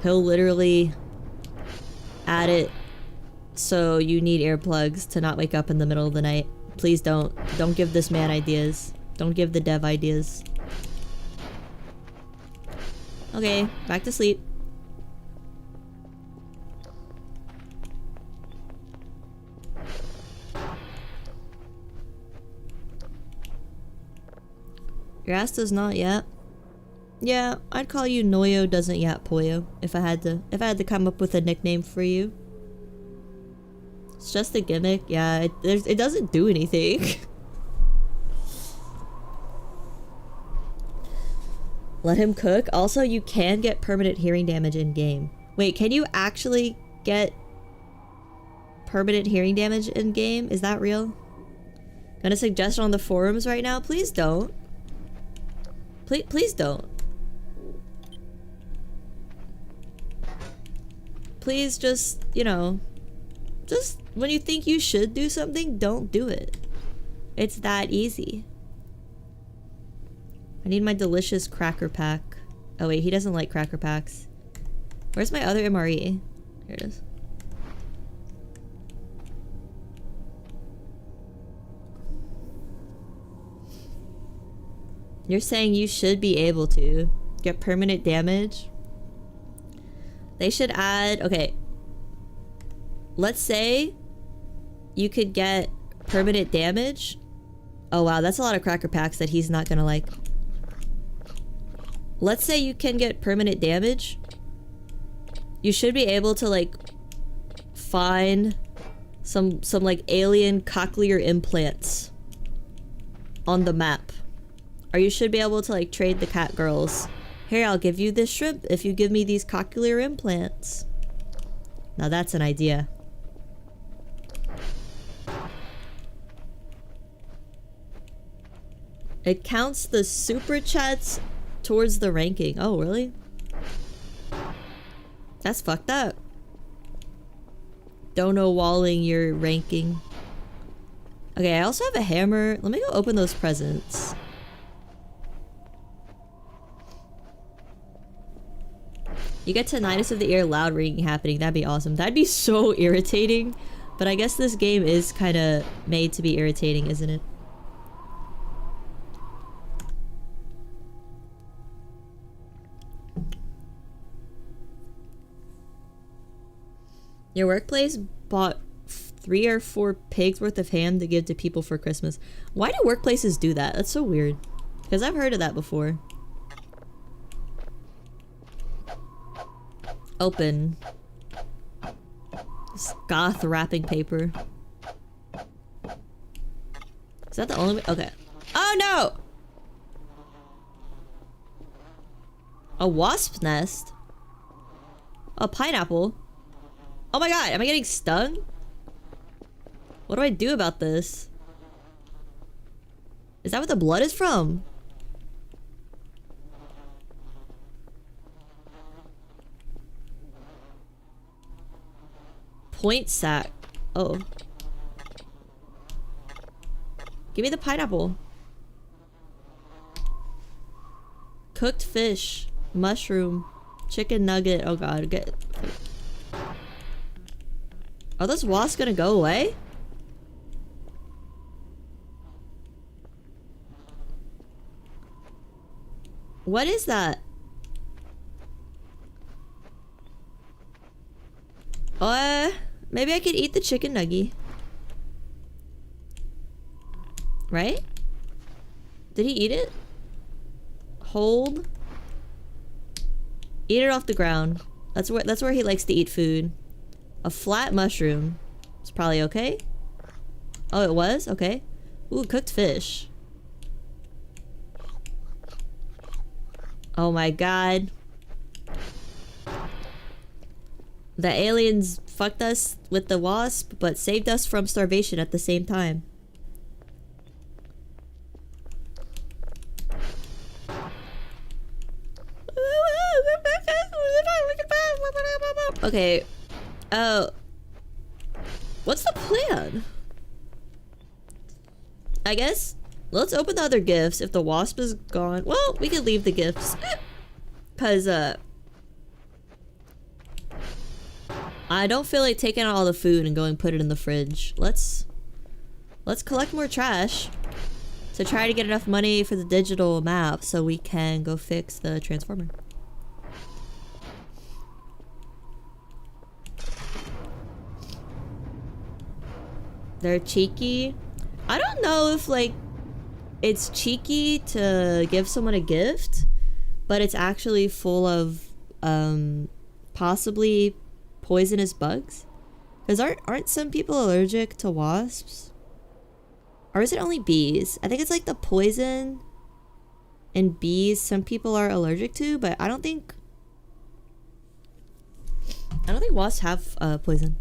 He'll literally add it so you need earplugs to not wake up in the middle of the night. Please don't. Don't give this man ideas. Don't give the dev ideas. Okay, back to sleep. Your ass does not yap. Yeah, I'd call you Noyo doesn't yap Poyo if I had to come up with a nickname for you. It's just a gimmick. Yeah, it doesn't do anything. Let him cook. Also, you can get permanent hearing damage in game. Wait, can you actually get permanent hearing damage in game? Is that real? Gonna suggest on the forums right now? Please don't. Please don't. Please just, you know, just when you think you should do something, don't do it. It's that easy. I need my delicious cracker pack. Oh wait, he doesn't like cracker packs. Where's my other MRE? Here it is. You're saying you should be able to get permanent damage? They should add... Okay. Let's say you could get permanent damage. Oh wow, that's a lot of cracker packs that he's not gonna like. Let's say you can get permanent damage. You should be able to like find some like alien cochlear implants on the map. Or you should be able to like trade the cat girls. Here, I'll give you this shrimp if you give me these cochlear implants. Now that's an idea. It counts the super chats towards the ranking. Oh, really? That's fucked up. Dono walling your ranking. Okay, I also have a hammer. Let me go open those presents. You get tinnitus of the ear, loud ringing happening. That'd be awesome. That'd be so irritating. But I guess this game is kind of made to be irritating, isn't it? Your workplace bought 3 or 4 pigs worth of ham to give to people for Christmas. Why do workplaces do that? That's so weird. Because I've heard of that before. Open. Goth wrapping paper. Is that the only way? Okay. Oh no! A wasp nest? A pineapple? Oh my god, am I getting stung? What do I do about this? Is that what the blood is from? Point sack. Oh. Give me the pineapple. Cooked fish. Mushroom. Chicken nugget. Oh god. Get. Are those wasps gonna go away? What is that? Maybe I could eat the chicken nugget. Right? Did he eat it? Hold. Eat it off the ground. That's where he likes to eat food. A flat mushroom. It's probably okay. Oh, it was? Okay. Ooh, cooked fish. Oh my god. The aliens fucked us with the wasp, but saved us from starvation at the same time. Okay. What's the plan? I guess let's open the other gifts. If the wasp is gone, well, we could leave the gifts. Cause I don't feel like taking out all the food and going put it in the fridge. Let's collect more trash to try to get enough money for the digital map so we can go fix the transformer. They're cheeky. I don't know if like it's cheeky to give someone a gift, but it's actually full of possibly poisonous bugs. Because aren't some people allergic to wasps? Or is it only bees? I think it's like the poison and bees some people are allergic to, but I don't think wasps have poison.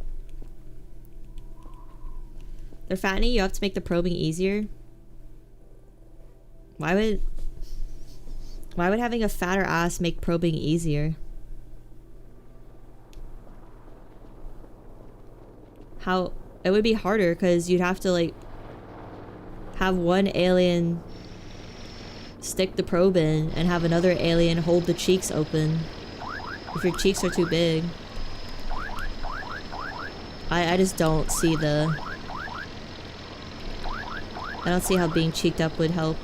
They're fattening you up to make the probing easier. Why would having a fatter ass make probing easier? How it would be harder because you'd have to like have one alien stick the probe in and have another alien hold the cheeks open if your cheeks are too big. I just don't see I don't see how being cheeked up would help.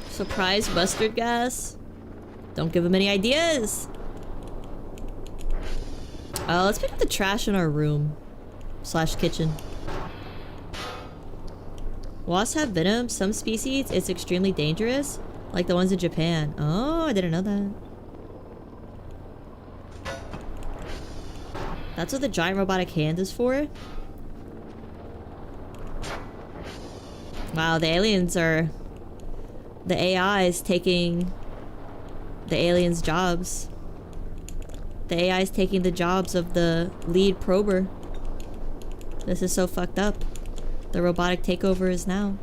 Surprise mustard gas? Don't give him any ideas! Let's pick up the trash in our room. / kitchen. Wasps have venom. Some species, it's extremely dangerous. Like the ones in Japan. Oh, I didn't know that. That's what the giant robotic hand is for? Wow, the aliens are... The AI is taking the aliens' jobs. The AI is taking the jobs of the lead prober. This is so fucked up. The robotic takeover is now.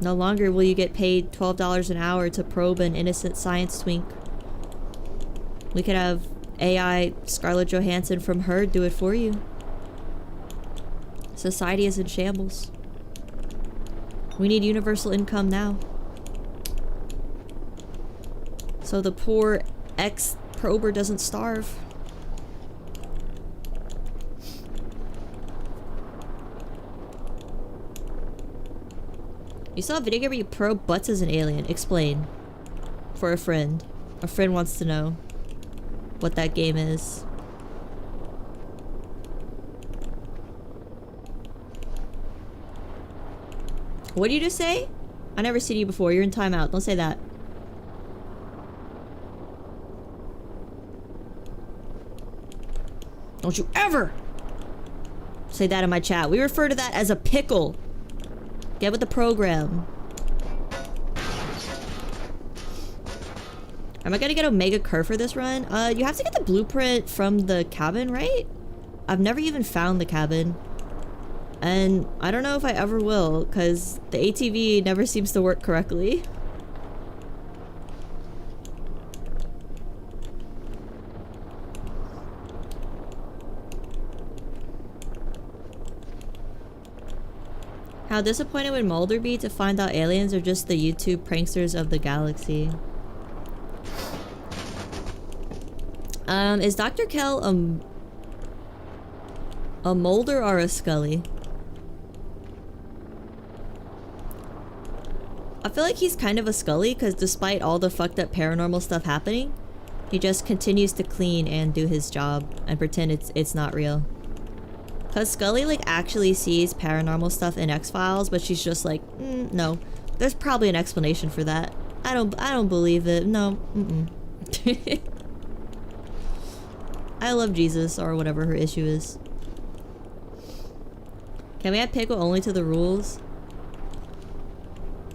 No longer will you get paid $12 an hour to probe an innocent science twink. We could have AI Scarlett Johansson from Her do it for you. Society is in shambles. We need universal income now. So the poor ex-prober doesn't starve. You saw a video game where you probe butts as an alien. Explain. For a friend. A friend wants to know what that game is. What did you just say? I never seen you before. You're in timeout. Don't say that. Don't you ever say that in my chat. We refer to that as a pickle. Get with the program. Am I gonna get Omega Curve for this run? You have to get the blueprint from the cabin, right? I've never even found the cabin. And I don't know if I ever will, because the ATV never seems to work correctly. How disappointed would Mulder be to find out aliens are just the YouTube pranksters of the galaxy? Is Dr. Kell a Mulder or a Scully? I feel like he's kind of a Scully because despite all the fucked up paranormal stuff happening, he just continues to clean and do his job and pretend it's not real. Cause Scully like actually sees paranormal stuff in X-Files, but she's just like, no, there's probably an explanation for that. I don't believe it. No, I love Jesus or whatever her issue is. Can we add pickle only to the rules?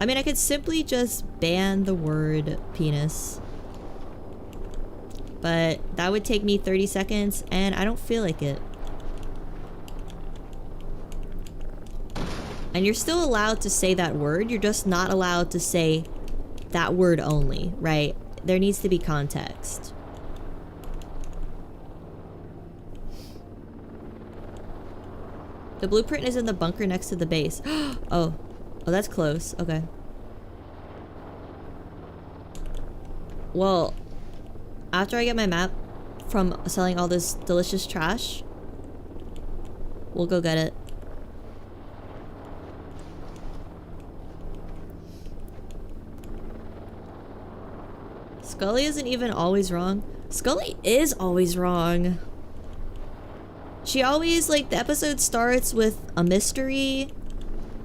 I mean, I could simply just ban the word penis. But that would take me 30 seconds and I don't feel like it. And you're still allowed to say that word, you're just not allowed to say that word only, right? There needs to be context. The blueprint is in the bunker next to the base. Oh, that's close. Okay. Well, after I get my map from selling all this delicious trash, we'll go get it. Scully isn't even always wrong. Scully is always wrong. She always, like, the episode starts with a mystery,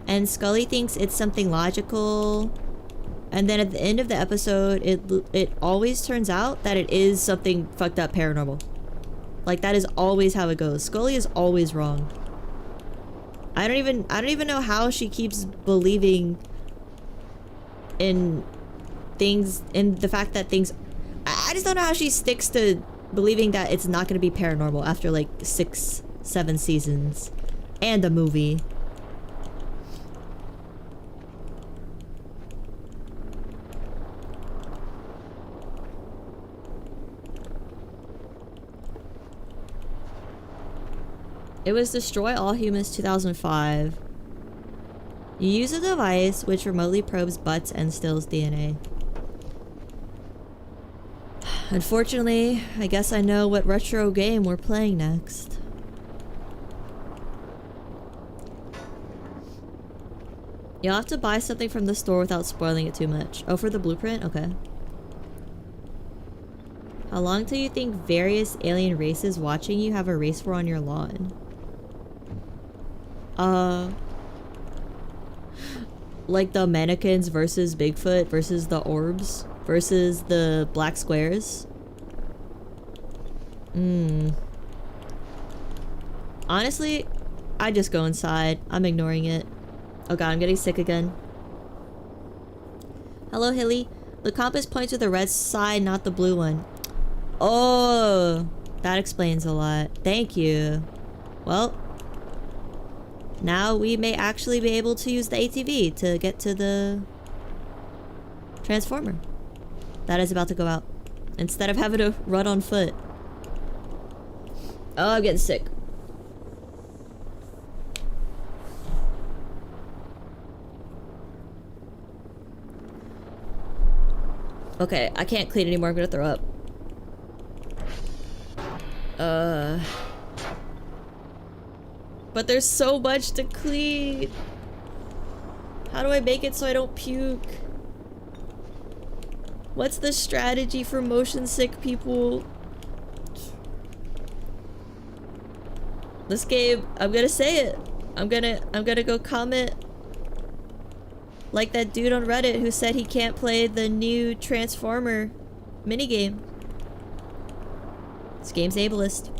and Scully thinks it's something logical, and then at the end of the episode, it always turns out that it is something fucked up paranormal. Like, that is always how it goes. Scully is always wrong. I don't even know how she keeps believing in things, in the fact that things, I just don't know how she sticks to believing that it's not going to be paranormal after like 6-7 seasons and a movie. It was Destroy All Humans 2005. You use a device which remotely probes butts and steals DNA. Unfortunately, I guess I know what retro game we're playing next. You'll have to buy something from the store without spoiling it too much. Oh, for the blueprint? Okay. How long do you think various alien races watching you have a race war on your lawn? Like the mannequins versus Bigfoot versus the orbs versus the black squares? Honestly, I just go inside. I'm ignoring it. Oh god, I'm getting sick again. Hello, Hilly. The compass points to the red side, not the blue one. Oh, that explains a lot. Thank you. Well, now we may actually be able to use the ATV to get to the transformer that is about to go out instead of having to run on foot. Oh, I'm getting sick. Okay, I can't clean anymore. I'm gonna throw up. But there's so much to clean. How do I make it so I don't puke? What's the strategy for motion sick people? This game, I'm gonna say it. I'm gonna go comment like that dude on Reddit who said he can't play the new Transformer minigame. This game's ableist.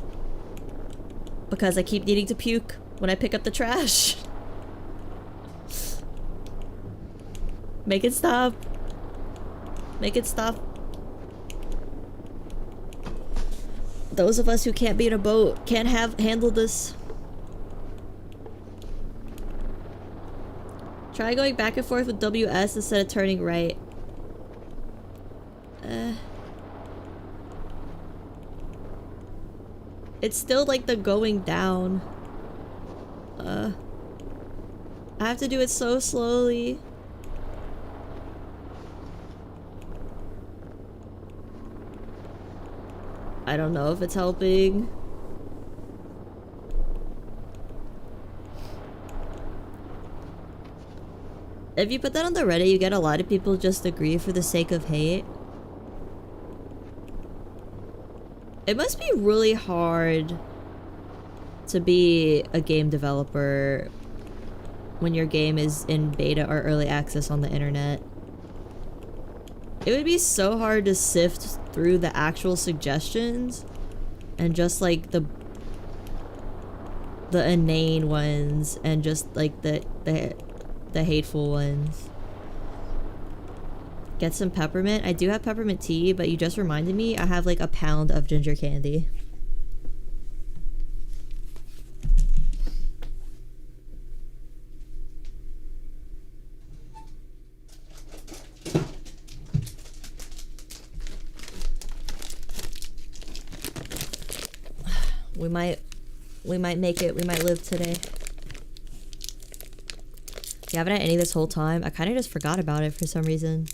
Because I keep needing to puke when I pick up the trash. Make it stop. Make it stop. Those of us who can't be in a boat can't handle this. Try going back and forth with WS instead of turning right. It's still like the going down. I have to do it so slowly. I don't know if it's helping. If you put that on the Reddit, you get a lot of people just agree for the sake of hate. It must be really hard to be a game developer when your game is in beta or early access on the internet. It would be so hard to sift through the actual suggestions and just like the inane ones and just like the hateful ones. Get some peppermint. I do have peppermint tea, but you just reminded me I have like a pound of ginger candy. We might make it. We might live today. You haven't had any this whole time? I kind of just forgot about it for some reason.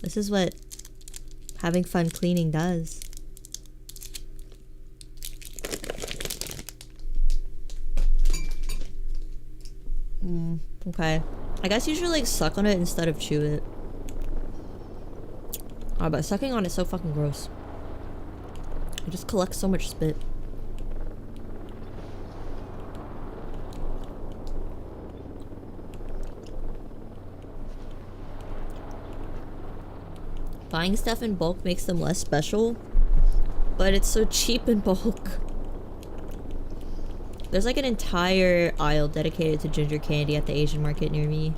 This is what having fun cleaning does. Okay. I guess you should like suck on it instead of chew it. Oh, but sucking on it's so fucking gross. It just collects so much spit. Buying stuff in bulk makes them less special, but it's so cheap in bulk. There's like an entire aisle dedicated to ginger candy at the Asian market near me.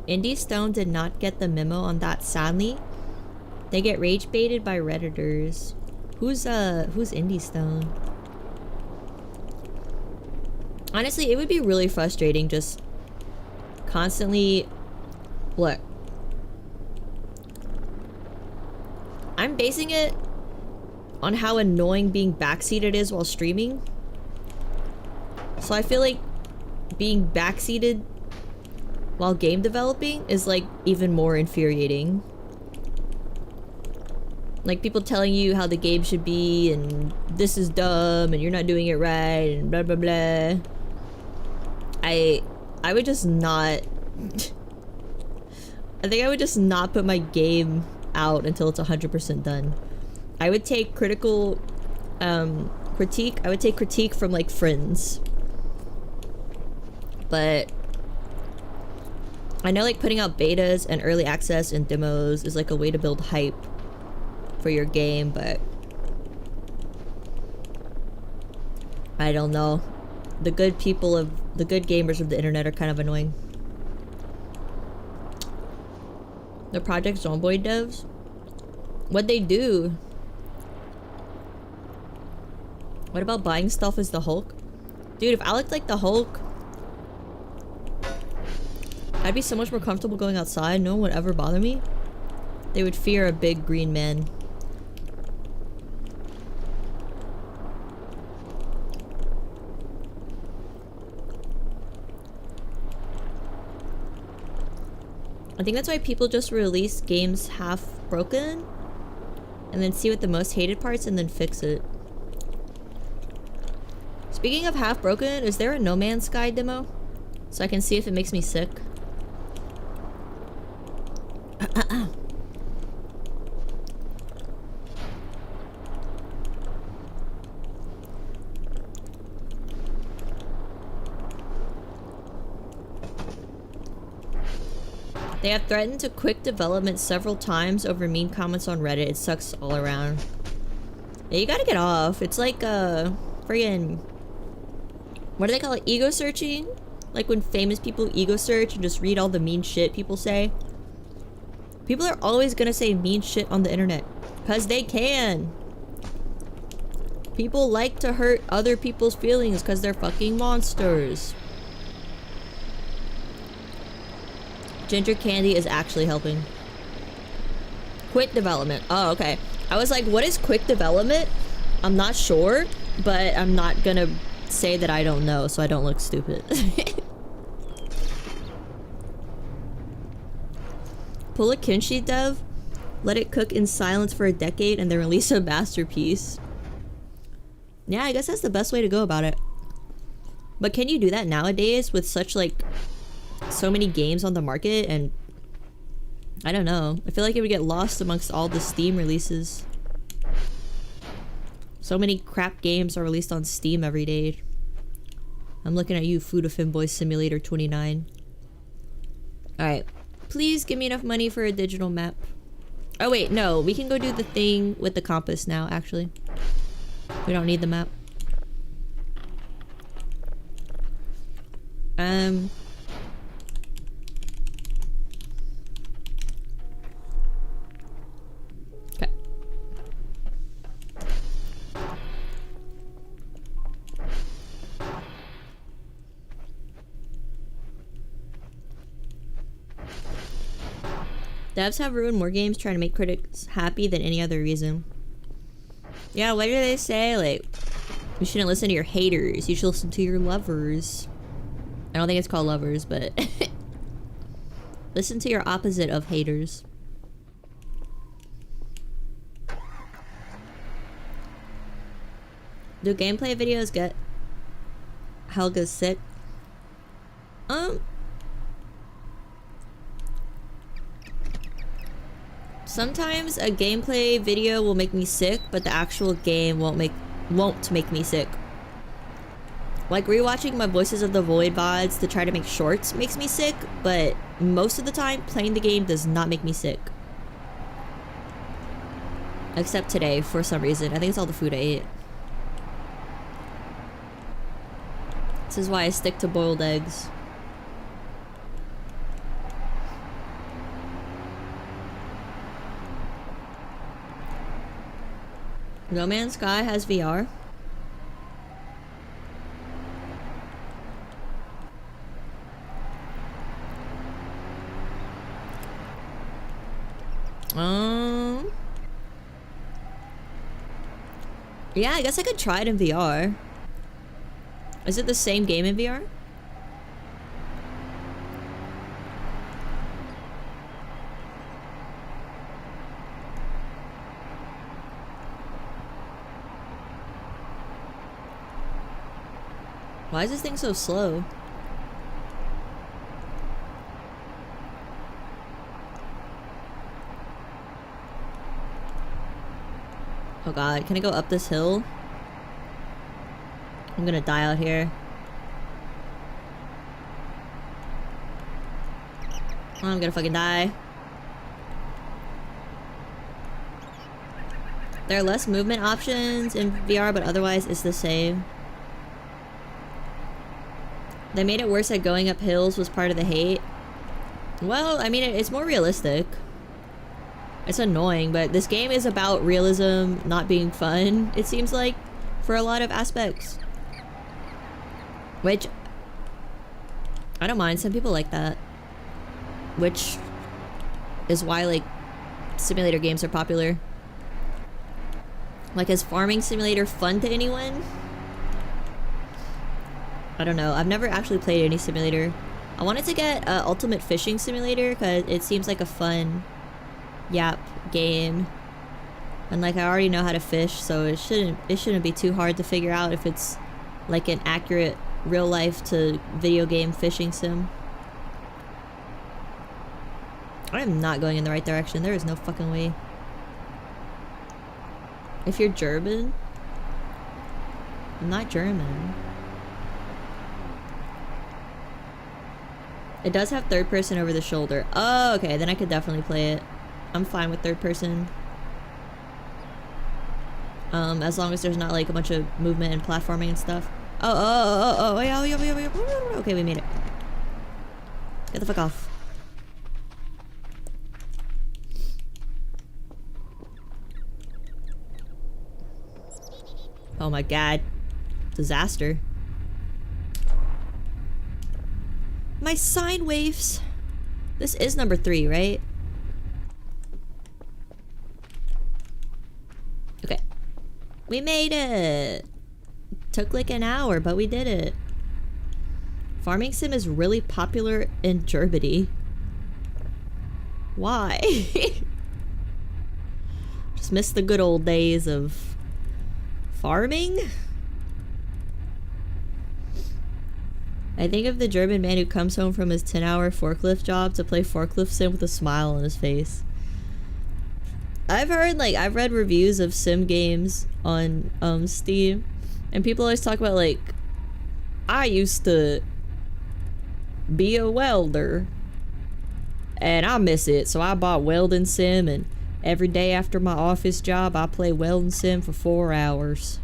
Indie Stone did not get the memo on that, sadly. They get rage baited by Redditors. Who's Indie Stone? Honestly, it would be really frustrating just constantly... Look. I'm basing it on how annoying being backseated is while streaming. So I feel like being backseated while game developing is like even more infuriating. Like people telling you how the game should be and this is dumb and you're not doing it right and blah blah blah. I would just not... I think I would just not put my game out until it's 100% done. I would take critical critique. I would take critique from like friends. But I know like putting out betas and early access and demos is like a way to build hype for your game, but I don't know. The good people of the good gamers of the internet are kind of annoying. The Project Zomboid devs, what'd they do? What about buying stuff as the Hulk? Dude, if I looked like the Hulk, I'd be so much more comfortable going outside. No one would ever bother me. They would fear a big green man. I think that's why people just release games half broken and then see what the most hated parts and then fix it. Speaking of half broken, is there a No Man's Sky demo? so I can see if it makes me sick. They have threatened to quit development several times over mean comments on Reddit. It sucks all around. Yeah, you gotta get off. It's like, friggin'... what do they call it? Ego searching? Like when famous people ego search and just read all the mean shit people say. People are always gonna say mean shit on the internet. Cause they can. People like to hurt other people's feelings cause they're fucking monsters. Ginger candy is actually helping. Quit development. Oh, okay. I was like, what is quick development? I'm not sure, but I'm not gonna say that I don't know so I don't look stupid. Pull a kimchi dev, let it cook in silence for a decade, and then release a masterpiece. Yeah, I guess that's the best way to go about it. But can you do that nowadays with such like so many games on the market? And I don't know. I feel like it would get lost amongst all the Steam releases. So many crap games are released on Steam every day. I'm looking at you, Food of Finboy Simulator 29. Alright. Please give me enough money for a digital map. Oh wait, no. We can go do the thing with the compass now, actually. We don't need the map. Okay. Devs have ruined more games trying to make critics happy than any other reason. Yeah, what do they say? Like, you shouldn't listen to your haters. You should listen to your lovers. I don't think it's called lovers, but... listen to your opposite of haters. Do gameplay videos get Helga sick? Sometimes a gameplay video will make me sick, but the actual game won't make me sick. Like rewatching my Voices of the Void VODs to try to make shorts makes me sick, but most of the time playing the game does not make me sick. Except today for some reason. I think it's all the food I ate. This is why I stick to boiled eggs. No Man's Sky has VR. Yeah, I guess I could try it in VR. Is it the same game in VR? Why is this thing so slow? Oh god, can I go up this hill? I'm gonna die out here. Oh, I'm gonna fucking die. There are less movement options in VR, but otherwise it's the same. They made it worse that going up hills was part of the hate. Well, I mean, it's more realistic. It's annoying, but this game is about realism not being fun, it seems like, for a lot of aspects. Which, I don't mind, some people like that. Which is why, like, simulator games are popular. Like, is Farming Simulator fun to anyone? I don't know. I've never actually played any simulator. I wanted to get Ultimate Fishing Simulator because it seems like a fun game. And like I already know how to fish, so it shouldn't be too hard to figure out if it's like an accurate real life to video game fishing sim. I am not going in the right direction. There is no fucking way. If you're German, I'm not German. It does have third person over the shoulder. Oh, okay, then I could definitely play it. I'm fine with third person. As long as there's not like a bunch of movement and platforming and stuff. Okay, we made it. Get the fuck off. Oh my god. Disaster. My sine waves. This is number 3, right? Okay. We made it! Took like an hour, but we did it. Farming sim is really popular in Germany. Why? Just miss the good old days of farming? I think of the German man who comes home from his 10-hour forklift job to play forklift sim with a smile on his face. I've heard, like, I've read reviews of sim games on Steam, and people always talk about, like, I used to be a welder and I miss it, so I bought welding sim, and every day after my office job I play welding sim for 4 hours.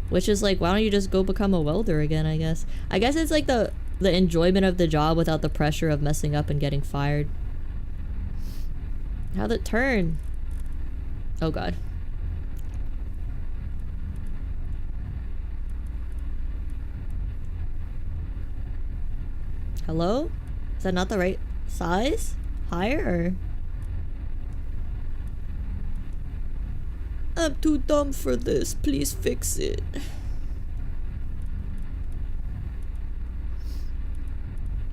Which is like, why don't you just go become a welder again, I guess. I guess it's like the enjoyment of the job without the pressure of messing up and getting fired. How'd it turn? Oh god. Hello? Is that not the right size? Higher? Or? I'm too dumb for this. Please fix it.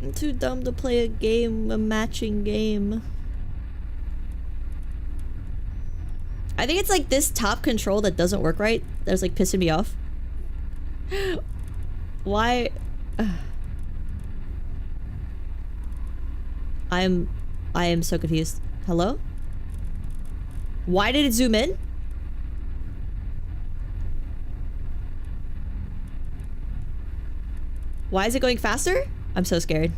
I'm too dumb to play a game, a matching game. I think it's like this top control that doesn't work right. That's like pissing me off. Why? I am so confused. Hello? Why did it zoom in? Why is it going faster? I'm so scared.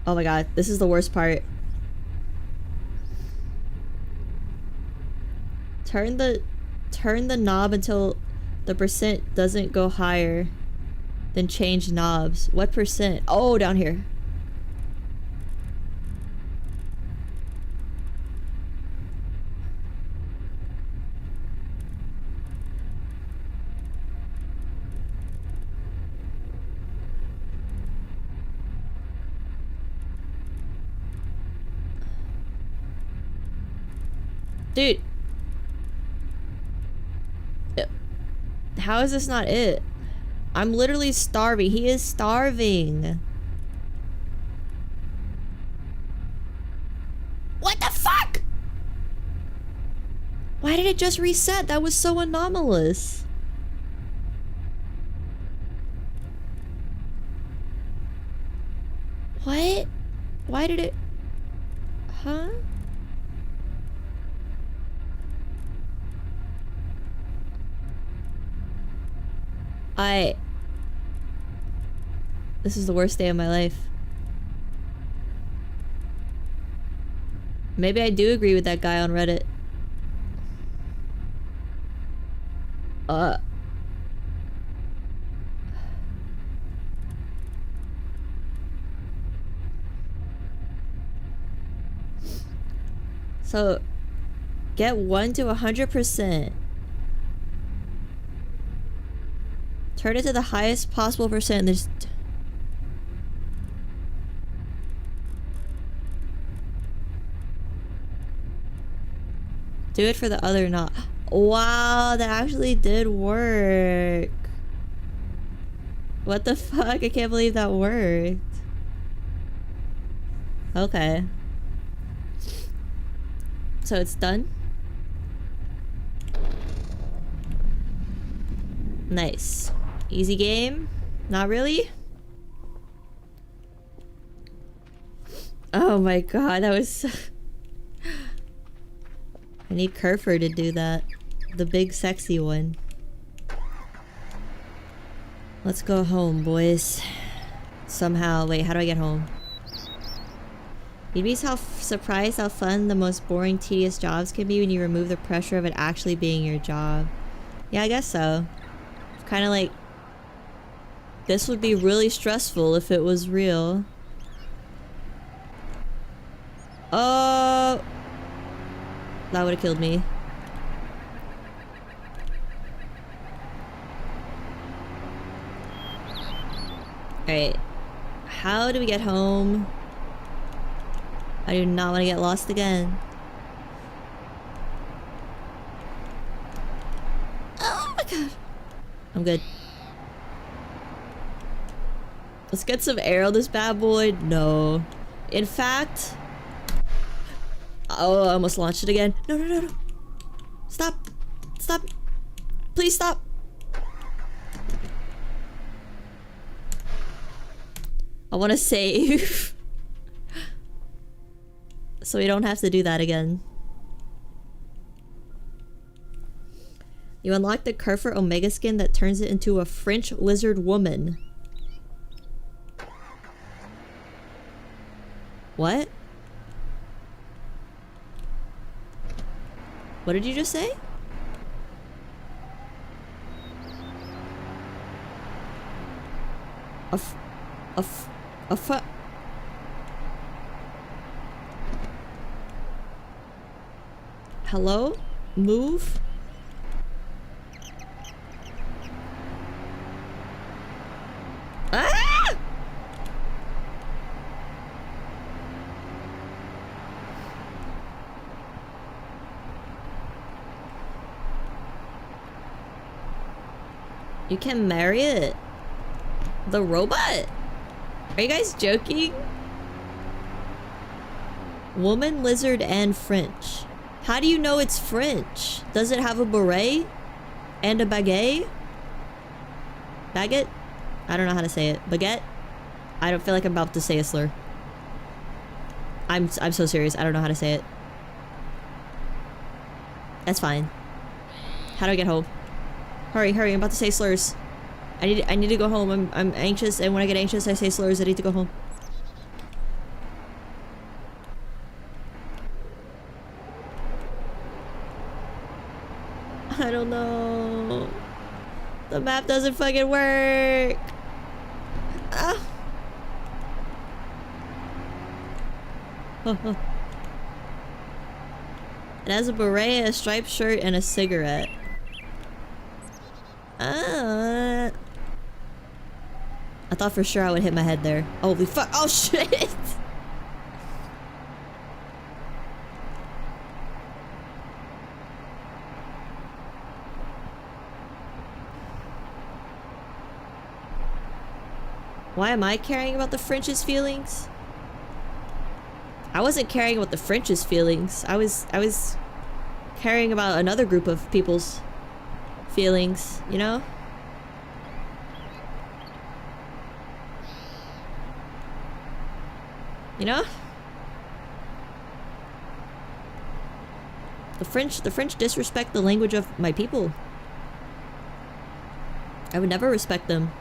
Oh my god, this is the worst part. Turn the knob until the percent doesn't go higher. Then change knobs. What percent? Oh, down here. Dude. How is this not it? I'm literally starving. He is starving. What the fuck? Why did it just reset? That was so anomalous. What? Why did it... Huh? This is the worst day of my life. Maybe I do agree with that guy on Reddit. So, get 1 to 100%. Turn it to the highest possible percent. There's... Do it for the other knob. Wow, that actually did work. What the fuck? I can't believe that worked. Okay. So it's done? Nice. Easy game? Not really? Oh my god, that was... I need Kerfer to do that. The big sexy one. Let's go home, boys. Somehow. Wait, how do I get home? You'd be surprised how fun the most boring, tedious jobs can be when you remove the pressure of it actually being your job. Yeah, I guess so. Kind of like... This would be really stressful if it was real. Oh! That would have killed me. Alright. How do we get home? I do not want to get lost again. Oh my god. I'm good. Let's get some air on this bad boy. No. In fact... Oh, I almost launched it again. No, no, no, no. Stop. Stop. Please stop. I want to save. So we don't have to do that again. You unlock the Kerfer Omega skin that turns it into a French lizard woman. What? What did you just say? Hello? Move? Ah! You can marry it? The robot? Are you guys joking? Woman, lizard, and French. How do you know it's French? Does it have a beret? And a baguette? Baguette? I don't know how to say it. Baguette? I don't feel like I'm about to say a slur. I'm so serious. I don't know how to say it. That's fine. How do I get home? Hurry, hurry, I'm about to say slurs. I need to go home. I'm anxious, and when I get anxious I say slurs. I need to go home. I don't know. The map doesn't fucking work. Ah. It has a beret, a striped shirt, and a cigarette. I thought for sure I would hit my head there. Holy fuck. Oh shit! Why am I caring about the French's feelings? I wasn't caring about the French's feelings. I was caring about another group of people's feelings, you know? You know? The French disrespect the language of my people. I would never respect them.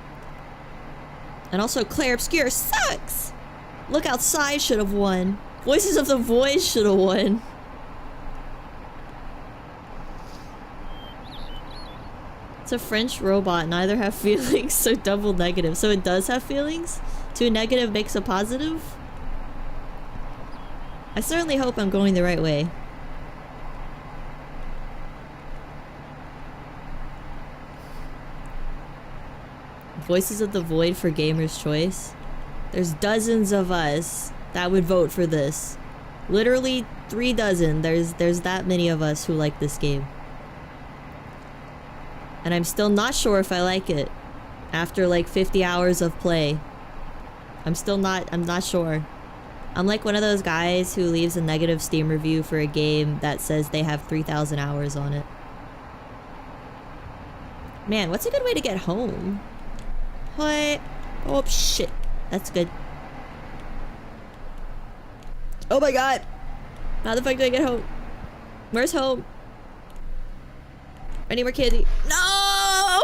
And also, Claire Obscure sucks! Look Outside should have won. Voices of the Void should have won. It's a French robot. Neither have feelings, so double negative. So it does have feelings? Two negative makes a positive? I certainly hope I'm going the right way. Voices of the Void for Gamer's Choice. There's dozens of us that would vote for this. Literally 3 dozen. There's that many of us who like this game. And I'm still not sure if I like it. After like 50 hours of play. I'm not sure. I'm like one of those guys who leaves a negative Steam review for a game that says they have 3,000 hours on it. Man, what's a good way to get home? What? Oh, shit. That's good. Oh my god. How the fuck do I get home? Where's home? I need more candy. No!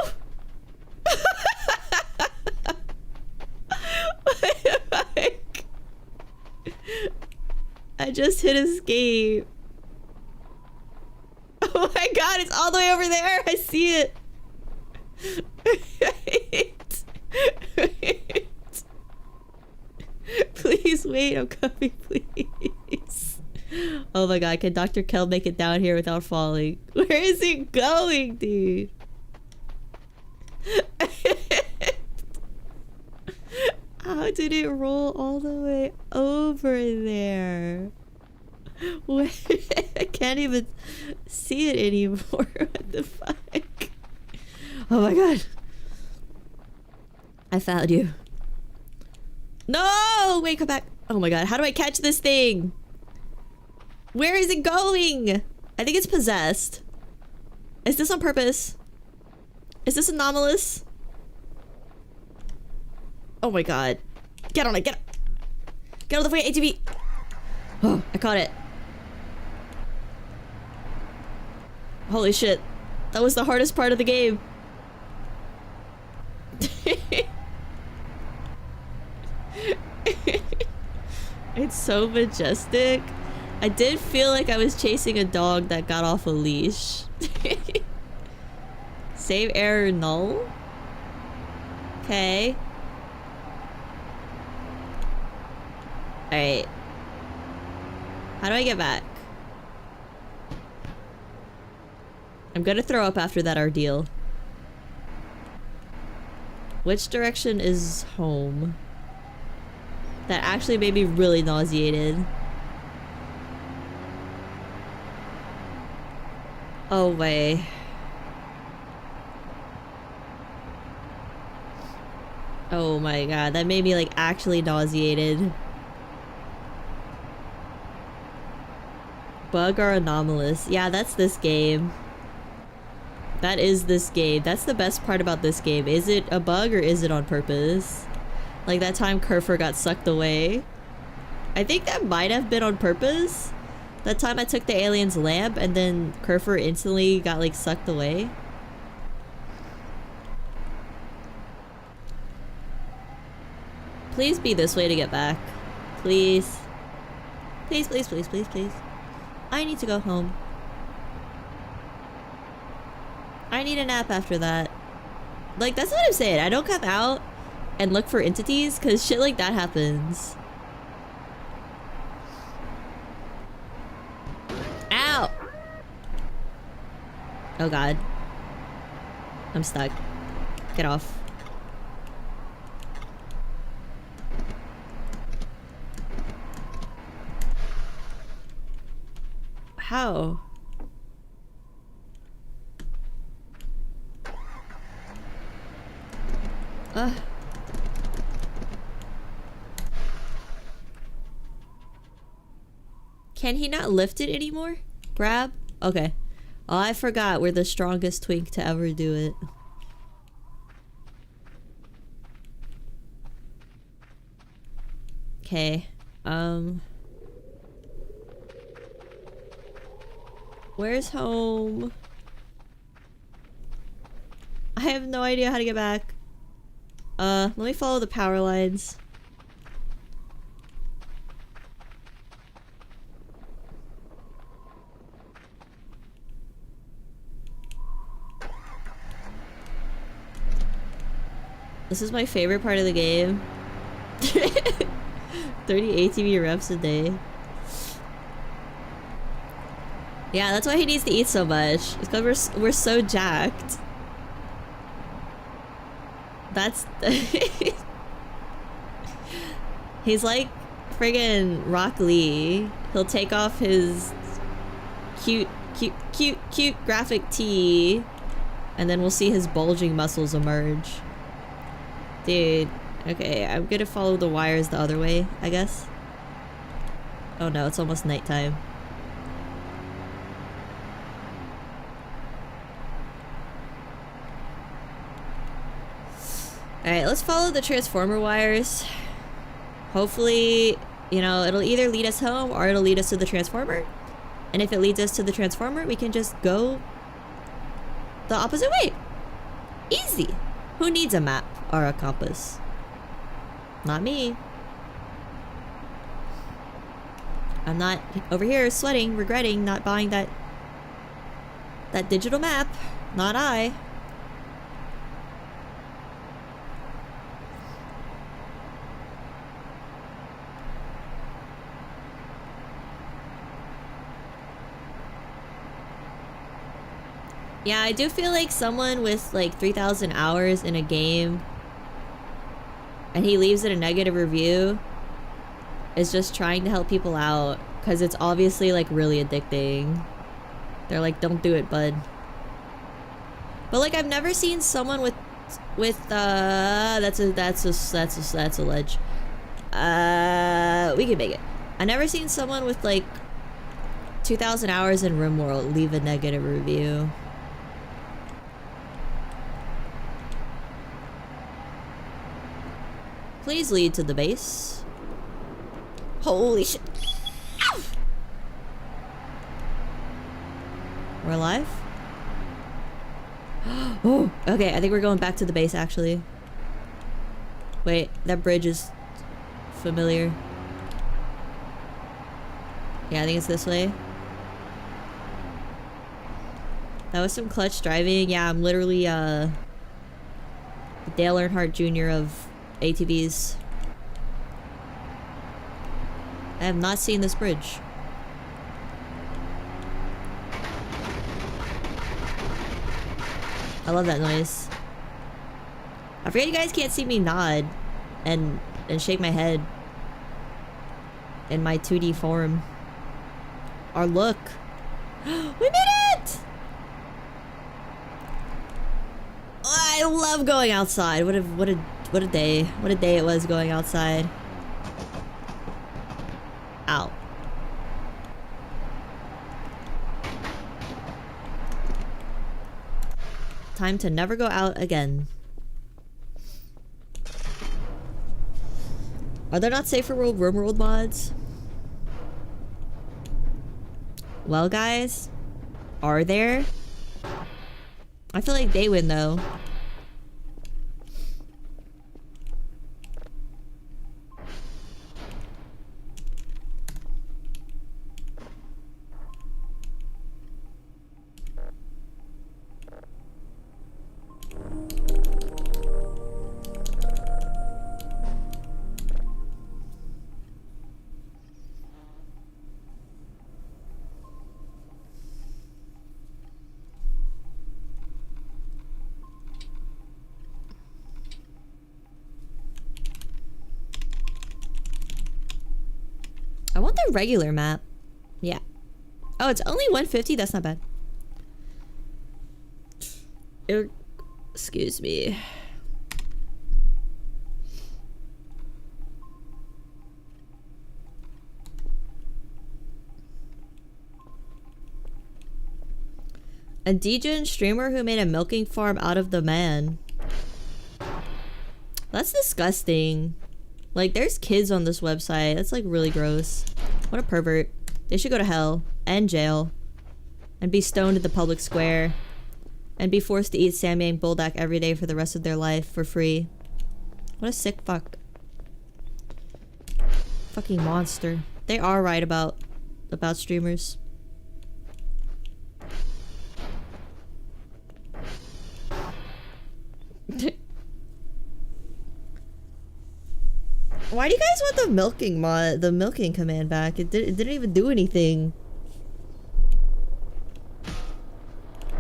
What the fuck? I just hit escape. Oh my god, it's all the way over there. I see it. Wait. Wait. Please wait, I'm coming, please. Oh my god, can Dr. Kel make it down here without falling? Where is he going, dude? How did it roll all the way over there? Where? I can't even see it anymore. What the fuck? Oh my god. I found you. No! Wait, come back. Oh my god, how do I catch this thing? Where is it going? I think it's possessed. Is this on purpose? Is this anomalous? Oh my god. Get on it, get on the fucking ATV. Oh, I caught it. Holy shit. That was the hardest part of the game. It's so majestic. I did feel like I was chasing a dog that got off a leash. Save error null? Okay. Alright. How do I get back? I'm gonna throw up after that ordeal. Which direction is home? That actually made me really nauseated. Oh, way. Oh my god, that made me like actually nauseated. Bug or anomalous? Yeah, that's this game. That is this game. That's the best part about this game. Is it a bug or is it on purpose? Like that time Kerfer got sucked away. I think that might have been on purpose. That time I took the alien's lamp and then Kerfer instantly got like sucked away. Please be this way to get back. Please. Please, please, please, please, please. I need to go home. I need a nap after that. Like, that's what I'm saying. I don't come out and look for entities because shit like that happens. Ow! Oh god. I'm stuck. Get off. How? Can he not lift it anymore? Grab? Okay. Oh, I forgot we're the strongest twink to ever do it. Okay. Where's home? I have no idea how to get back. Let me follow the power lines. This is my favorite part of the game. 30 ATV reps a day. Yeah, that's why he needs to eat so much. It's because we're so jacked. That's... He's like friggin' Rock Lee. He'll take off his cute graphic tee, and then we'll see his bulging muscles emerge. Dude, okay, I'm gonna follow the wires the other way, I guess. Oh no, it's almost nighttime. Alright, let's follow the transformer wires. Hopefully, you know, it'll either lead us home or it'll lead us to the transformer. And if it leads us to the transformer, we can just go the opposite way. Easy. Who needs a map or a compass? Not me. I'm not over here sweating, regretting not buying that digital map. Not I. Yeah, I do feel like someone with like 3,000 hours in a game and he leaves it a negative review is just trying to help people out because it's obviously like really addicting. They're like, don't do it, bud. But like, I've never seen someone with that's a ledge. We can make it. I've never seen someone with like 2,000 hours in RimWorld leave a negative review. Please lead to the base. Holy shit. Ow! We're alive? Oh, okay, I think we're going back to the base actually. Wait, that bridge is familiar. Yeah, I think it's this way. That was some clutch driving. Yeah, I'm literally Dale Earnhardt Jr. of ATVs. I have not seen this bridge. I love that noise. I forget you guys can't see me nod and shake my head in my 2D form. Or look. We made it! I love going outside. What a day. What a day it was going outside. Ow. Time to never go out again. Are there not safer world RimWorld mods? Well, guys, are there? I feel like they win though. I want the regular map. Yeah. Oh, it's only 150? That's not bad. Excuse me. A degen streamer who made a milking farm out of the man. That's disgusting. Like, there's kids on this website. That's like really gross. What a pervert. They should go to hell and jail and be stoned in the public square and be forced to eat Samyang Buldak every day for the rest of their life for free. What a sick fuck. Fucking monster. They are right about streamers. Why do you guys want the milking command back? It didn't even do anything.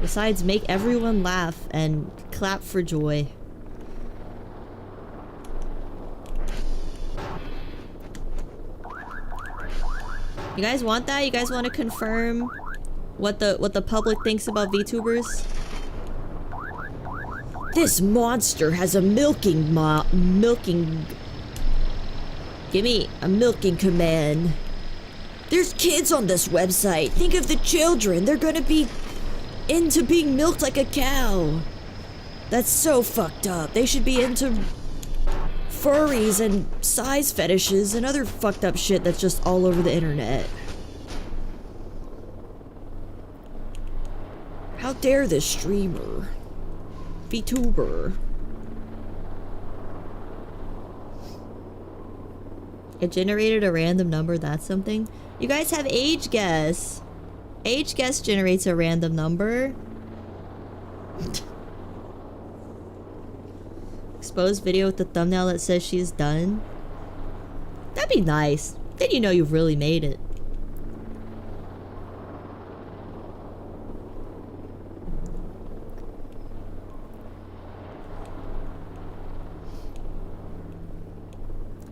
Besides, make everyone laugh and clap for joy. You guys want that? You guys want to confirm what the public thinks about VTubers? This monster has a milking. Give me a milking command. There's kids on this website. Think of the children. They're gonna be into being milked like a cow. That's so fucked up. They should be into furries and size fetishes and other fucked up shit that's just all over the internet. How dare this streamer? VTuber. It generated a random number, that's something. You guys have age guess. Age guess generates a random number. Exposed video with the thumbnail that says she's done. That'd be nice. Then you know you've really made it.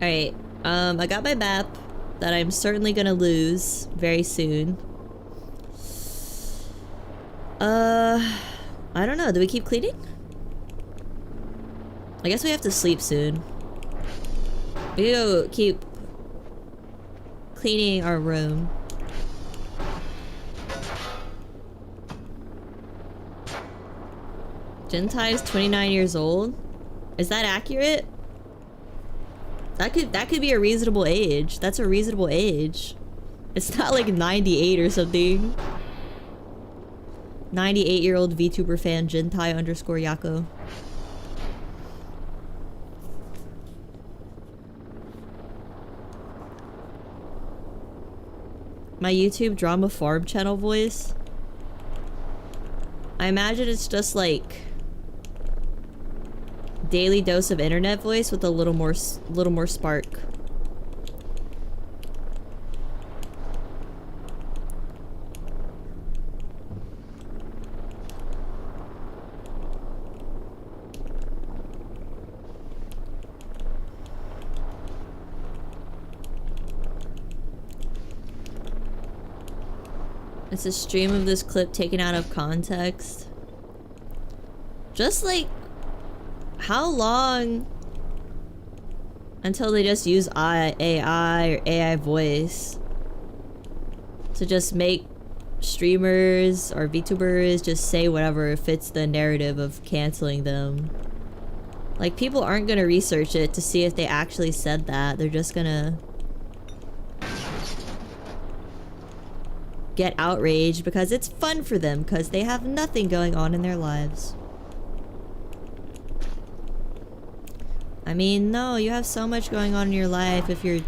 Alright, I got my map that I'm certainly gonna lose very soon. I don't know, do we keep cleaning? I guess we have to sleep soon. We go keep cleaning our room. Gentai is 29 years old? Is that accurate? That could be a reasonable age. That's a reasonable age. It's not like 98 or something. 98-year-old VTuber fan Gentai _ Yako. My YouTube drama farm channel voice. I imagine it's just like daily dose of internet voice with a little more spark. It's a stream of this clip taken out of context. Just like, how long until they just use AI or AI voice to just make streamers or VTubers just say whatever fits the narrative of canceling them? Like, people aren't gonna research it to see if they actually said that. They're just gonna get outraged because it's fun for them because they have nothing going on in their lives. I mean, no, you have so much going on in your life if you're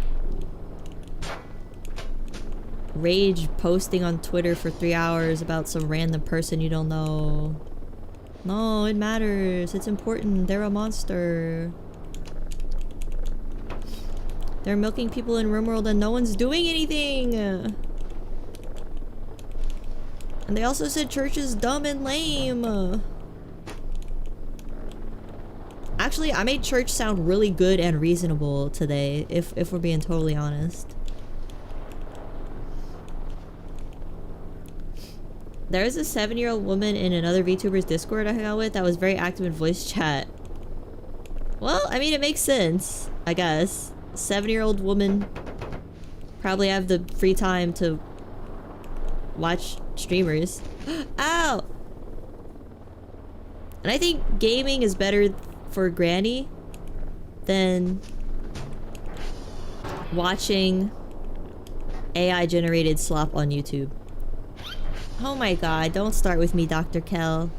rage posting on Twitter for 3 hours about some random person you don't know. No, it matters. It's important. They're a monster. They're milking people in RimWorld and no one's doing anything. And they also said church is dumb and lame. Actually, I made church sound really good and reasonable today, if we're being totally honest. There's a 7-year-old woman in another VTuber's Discord I hung out with that was very active in voice chat. Well, I mean, it makes sense, I guess. 7-year-old woman probably have the free time to watch streamers. Ow! And I think gaming is better for Granny than watching AI generated slop on YouTube. Oh my god, don't start with me, Dr. Kell.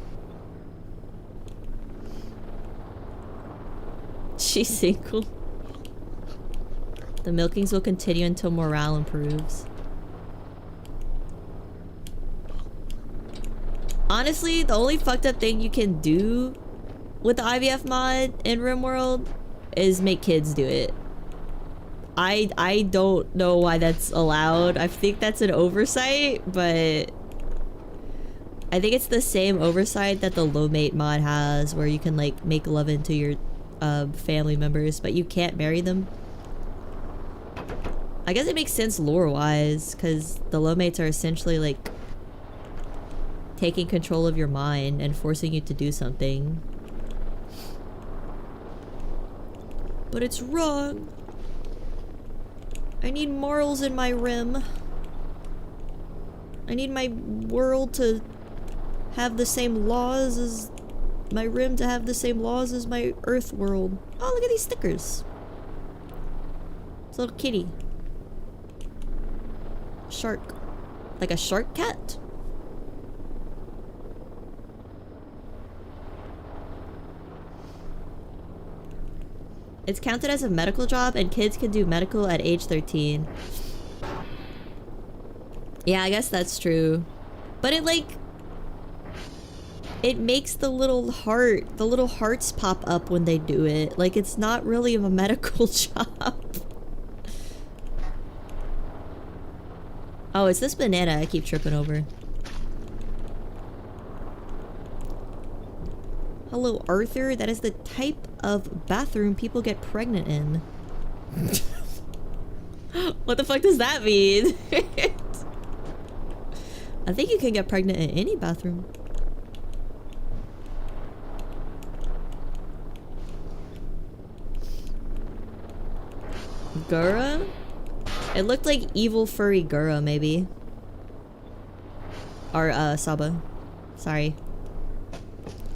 She's single. The milkings will continue until morale improves. Honestly, the only fucked up thing you can do with the IVF mod in RimWorld is make kids do it. I don't know why that's allowed. I think that's an oversight, but I think it's the same oversight that the Lowmate mod has, where you can like make love into your family members, but you can't marry them. I guess it makes sense lore-wise, because the Lowmates are essentially like taking control of your mind and forcing you to do something. But it's wrong. I need morals in my rim. I need my world to have the same laws as my rim to have the same laws as my Earth world. Oh, look at these stickers. It's a little kitty. Shark. Like a shark cat? It's counted as a medical job and kids can do medical at age 13. Yeah, I guess that's true. But it like... it makes the little hearts pop up when they do it. Like, it's not really a medical job. Oh, it's this banana I keep tripping over. Hello, Arthur. That is the type of bathroom people get pregnant in. What the fuck does that mean? I think you can get pregnant in any bathroom. Gura? It looked like evil furry Gura, maybe. Or, Saba. Sorry.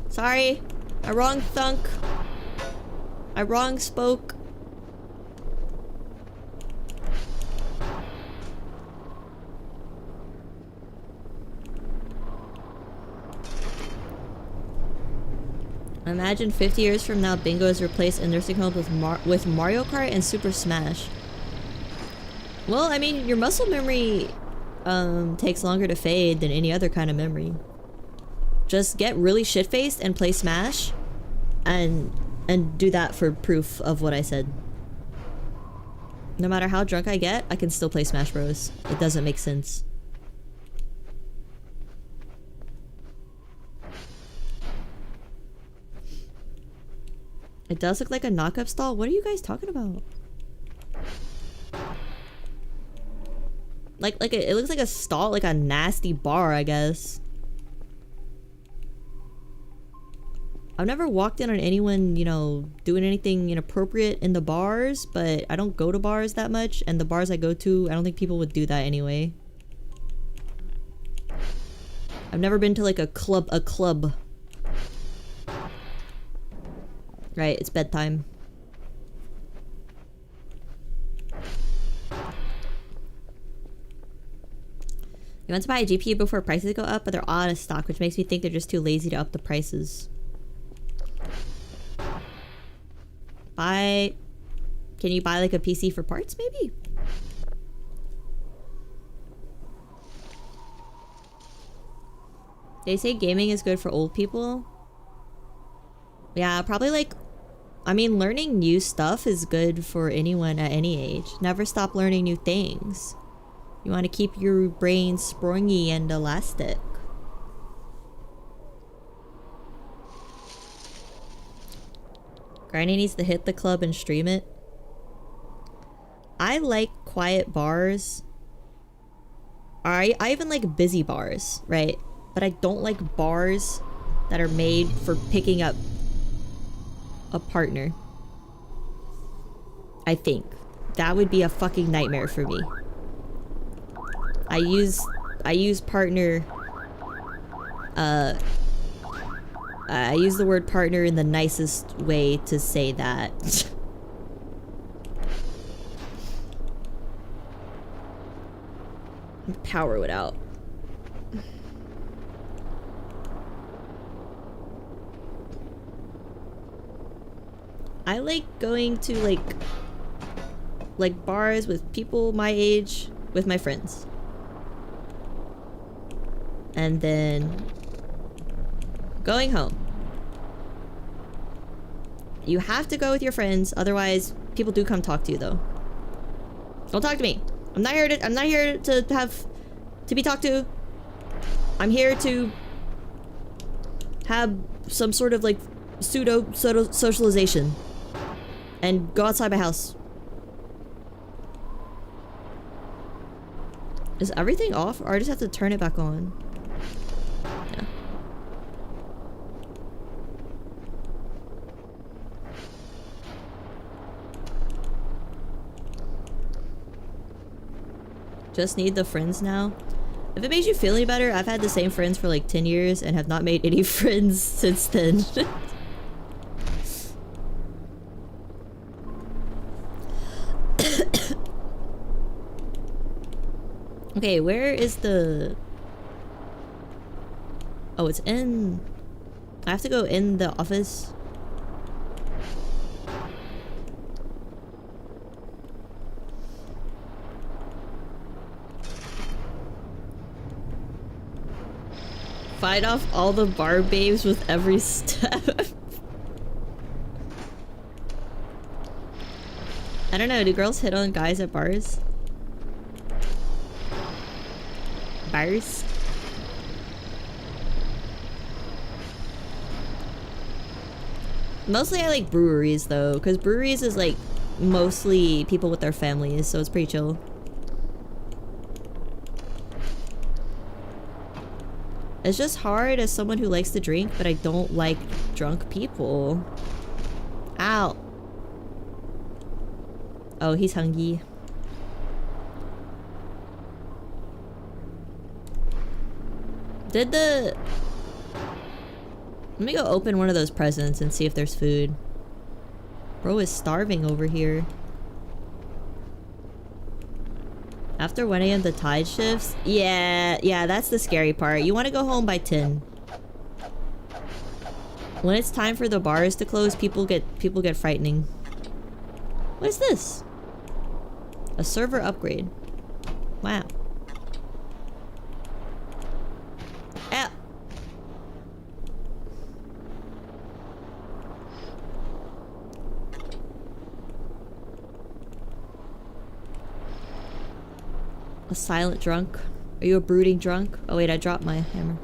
Sorry! I wrong thunk. I wrong spoke. Imagine 50 years from now, bingo is replaced in nursing homes with Mario Kart and Super Smash. Well, I mean, your muscle memory takes longer to fade than any other kind of memory. Just get really shit-faced and play Smash and do that for proof of what I said. No matter how drunk I get, I can still play Smash Bros. It doesn't make sense. It does look like a knock-up stall. What are you guys talking about? It looks like a stall, like a nasty bar, I guess. I've never walked in on anyone, you know, doing anything inappropriate in the bars, but I don't go to bars that much, and the bars I go to, I don't think people would do that anyway. I've never been to like a club. Right, it's bedtime. You want to buy a GPU before prices go up, but they're out of stock, which makes me think they're just too lazy to up the prices. Can you buy like a PC for parts, maybe? They say gaming is good for old people. Yeah, probably like... I mean, learning new stuff is good for anyone at any age. Never stop learning new things. You want to keep your brain springy and elastic. Granny needs to hit the club and stream it. I like quiet bars. I even like busy bars, right? But I don't like bars that are made for picking up a partner. I think. That would be a fucking nightmare for me. I use partner... I use the word partner in the nicest way to say that. Power it out. I like going to like bars with people my age with my friends. And then going home. You have to go with your friends, otherwise people do come talk to you though. Don't talk to me. I'm not here to be talked to. I'm here to have some sort of like pseudo socialization and go outside my house. Is everything off, or I just have to turn it back on? Yeah. Just need the friends now. If it makes you feel any better, I've had the same friends for like 10 years and have not made any friends since then. Okay, where is the... Oh, it's in... I have to go in the office. Fight off all the bar babes with every step. I don't know, do girls hit on guys at bars? Bars? Mostly I like breweries though, because breweries is like mostly people with their families, so it's pretty chill. It's just hard as someone who likes to drink, but I don't like drunk people. Ow. Oh, he's hungry. Did the... Let me go open one of those presents and see if there's food. Bro is starving over here. After 1 a.m. the tide shifts? Yeah, that's the scary part. You want to go home by 10. When it's time for the bars to close, people get frightening. What is this? A server upgrade. Wow. Ah. A silent drunk? Are you a brooding drunk? Oh wait, I dropped my hammer.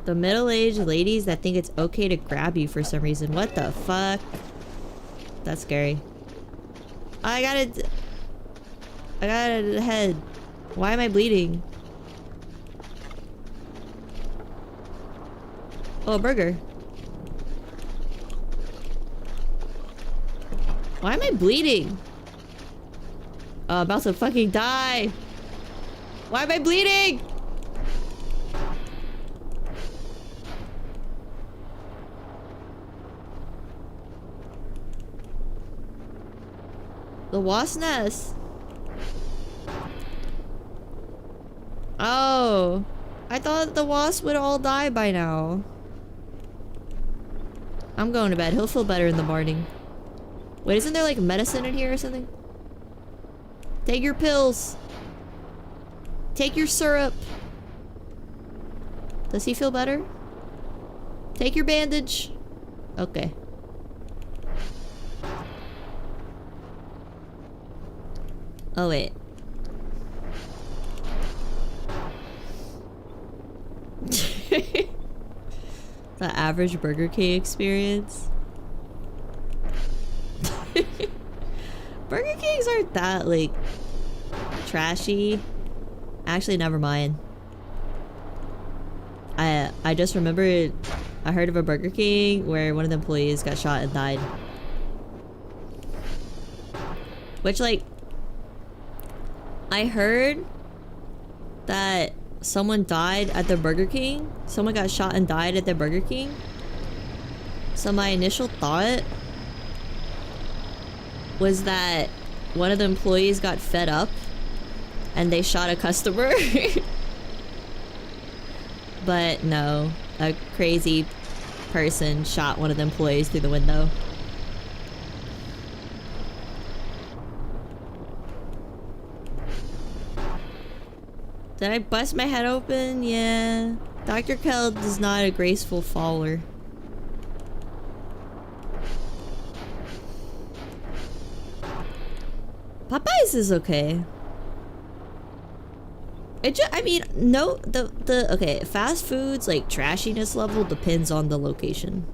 The middle-aged ladies that think it's okay to grab you for some reason. What the fuck? That's scary. I got a head. Why am I bleeding? Oh, a burger. Why am I bleeding? Oh, I'm about to fucking die. Why am I bleeding? The wasp nest. Oh. I thought the wasp would all die by now. I'm going to bed. He'll feel better in the morning. Wait, isn't there like medicine in here or something? Take your pills. Take your syrup. Does he feel better? Take your bandage. Okay. Oh wait. The average Burger King experience. Burger Kings aren't that like trashy. Actually, never mind. I just remembered I heard of a Burger King where one of the employees got shot and died. Which like I heard that someone died at the Burger King. Someone got shot and died at the Burger King. So my initial thought was that one of the employees got fed up and they shot a customer. But no, a crazy person shot one of the employees through the window. Did I bust my head open? Yeah. Dr. Keld is not a graceful faller. Popeyes is okay. I mean, no, okay, fast foods, like, trashiness level depends on the location.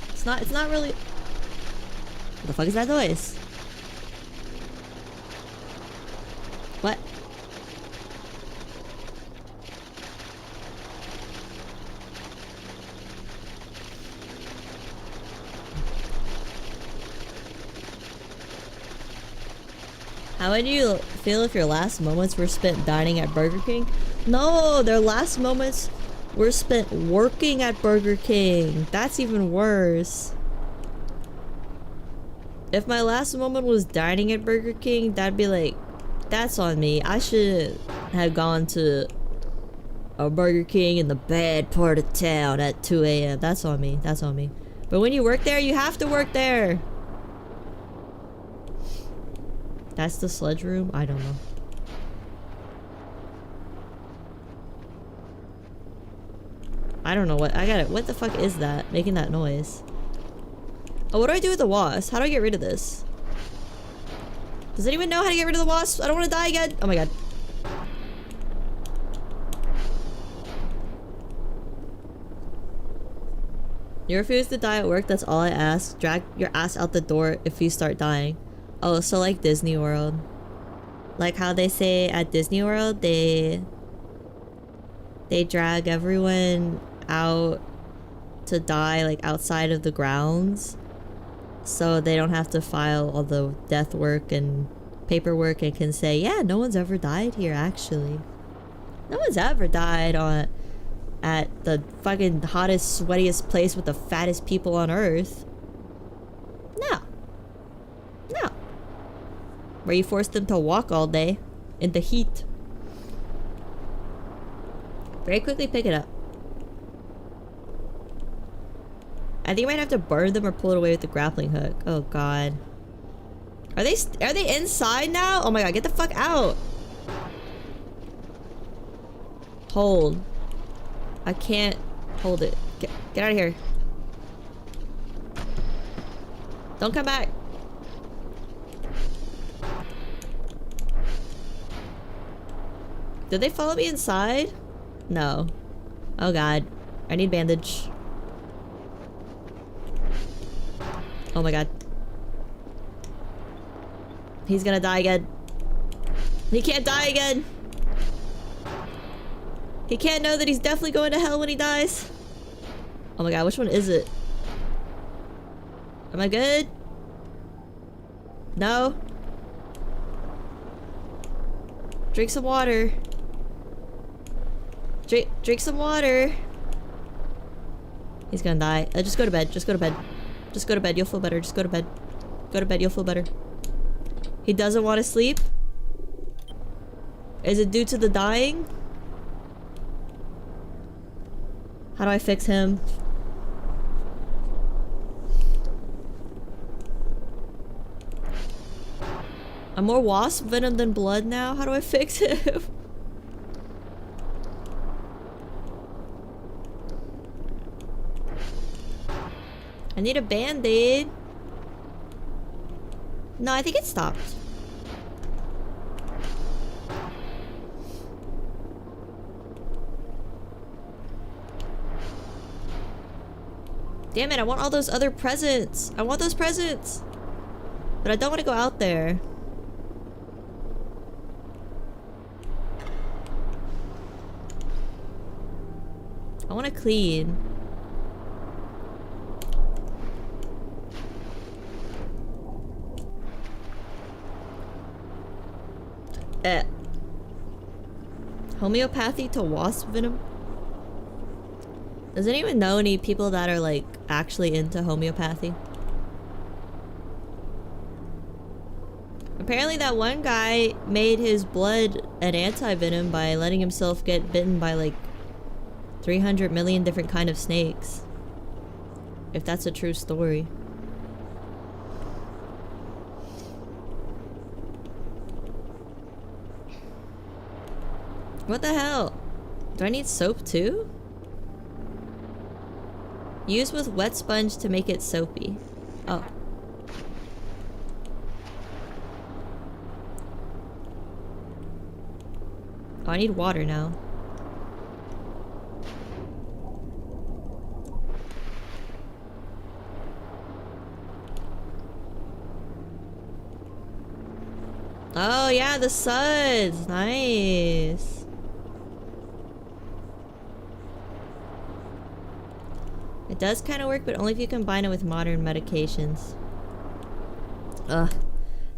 It's not really... What the fuck is that noise? What? How would you feel if your last moments were spent dining at Burger King? No, their last moments were spent working at Burger King. That's even worse. If my last moment was dining at Burger King, that'd be like, that's on me. I shouldn't have gone to a Burger King in the bad part of town at 2 a.m. That's on me. That's on me. But when you work there, you have to work there. That's the sludge room? I don't know. I don't know what- I got it. What the fuck is that? Making that noise. Oh, what do I do with the wasp? How do I get rid of this? Does anyone know how to get rid of the wasp? I don't want to die again. Oh my god. You refuse to die at work? That's all I ask. Drag your ass out the door if you start dying. Oh, so like Disney World. Like how they say at Disney World, they drag everyone out to die like outside of the grounds. So they don't have to file all the death work and paperwork and can say, yeah, no one's ever died here actually. No one's ever died at the fucking hottest, sweatiest place with the fattest people on earth. No. No. Where you force them to walk all day in the heat. Very quickly pick it up. I think you might have to burn them or pull it away with the grappling hook. Oh god. Are they inside now? Oh my god, get the fuck out. Hold. I can't hold it. Get out of here. Don't come back. Did they follow me inside? No. Oh god. I need bandage. Oh my god. He's gonna die again. He can't die again. He can't know that he's definitely going to hell when he dies. Oh my god, which one is it? Am I good? No? Drink some water. Drink some water. He's gonna die. Just go to bed. Just go to bed. Just go to bed. You'll feel better. Just go to bed. Go to bed. You'll feel better. He doesn't want to sleep? Is it due to the dying? How do I fix him? I'm more wasp venom than blood now? How do I fix him? I need a band-aid. No, I think it stopped. Damn it, I want all those other presents. I want those presents. But I don't want to go out there. I want to clean. Homeopathy to wasp venom? Does anyone know any people that are like actually into homeopathy? Apparently that one guy made his blood an anti-venom by letting himself get bitten by like 300 million different kind of snakes. If that's a true story. What the hell? Do I need soap too? Use with wet sponge to make it soapy. Oh. Oh, I need water now. Oh yeah, the suds. Nice. It does kind of work, but only if you combine it with modern medications. Ugh.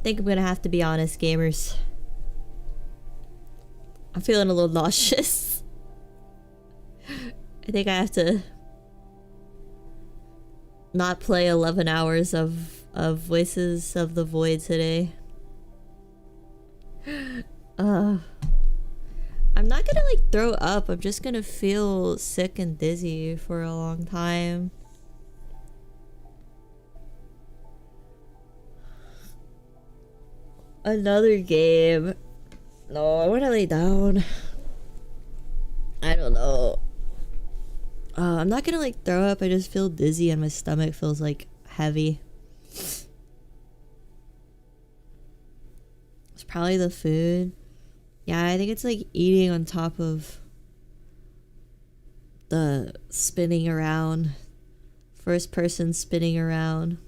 think I'm gonna have to be honest, gamers. I'm feeling a little nauseous. I think I have to not play 11 hours of Voices of the Void today. I'm not gonna like throw up. I'm just gonna feel sick and dizzy for a long time. Another game. No, I wanna lay down. I don't know. I'm not gonna like throw up. I just feel dizzy and my stomach feels like heavy. It's probably the food. Yeah, I think it's like eating on top of the spinning around. First person spinning around.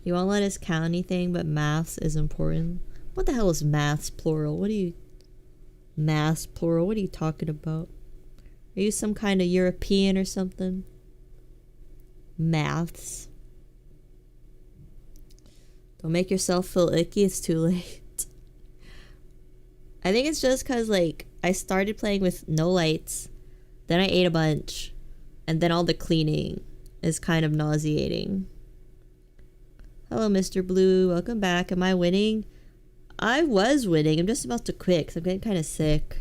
You won't let us count anything, but maths is important. What the hell is maths plural? What are you... Maths plural? What are you talking about? Are you some kind of European or something? Maths. Don't make yourself feel icky, it's too late. I think it's just because, like, I started playing with no lights, then I ate a bunch, and then all the cleaning is kind of nauseating. Hello, Mr. Blue. Welcome back. Am I winning? I was winning. I'm just about to quit because I'm getting kind of sick.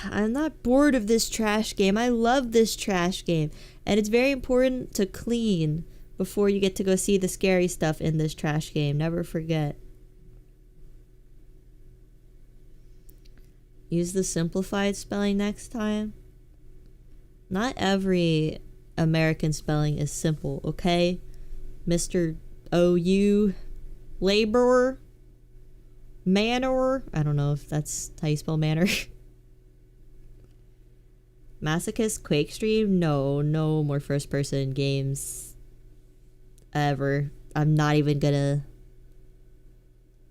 I'm not bored of this trash game. I love this trash game. And it's very important to clean before you get to go see the scary stuff in this trash game. Never forget. Use the simplified spelling next time. Not every American spelling is simple, okay? Mr. OU, laborer, manor. I don't know if that's how you spell manor. Masochist Quake stream? No more first person games ever. I'm not even gonna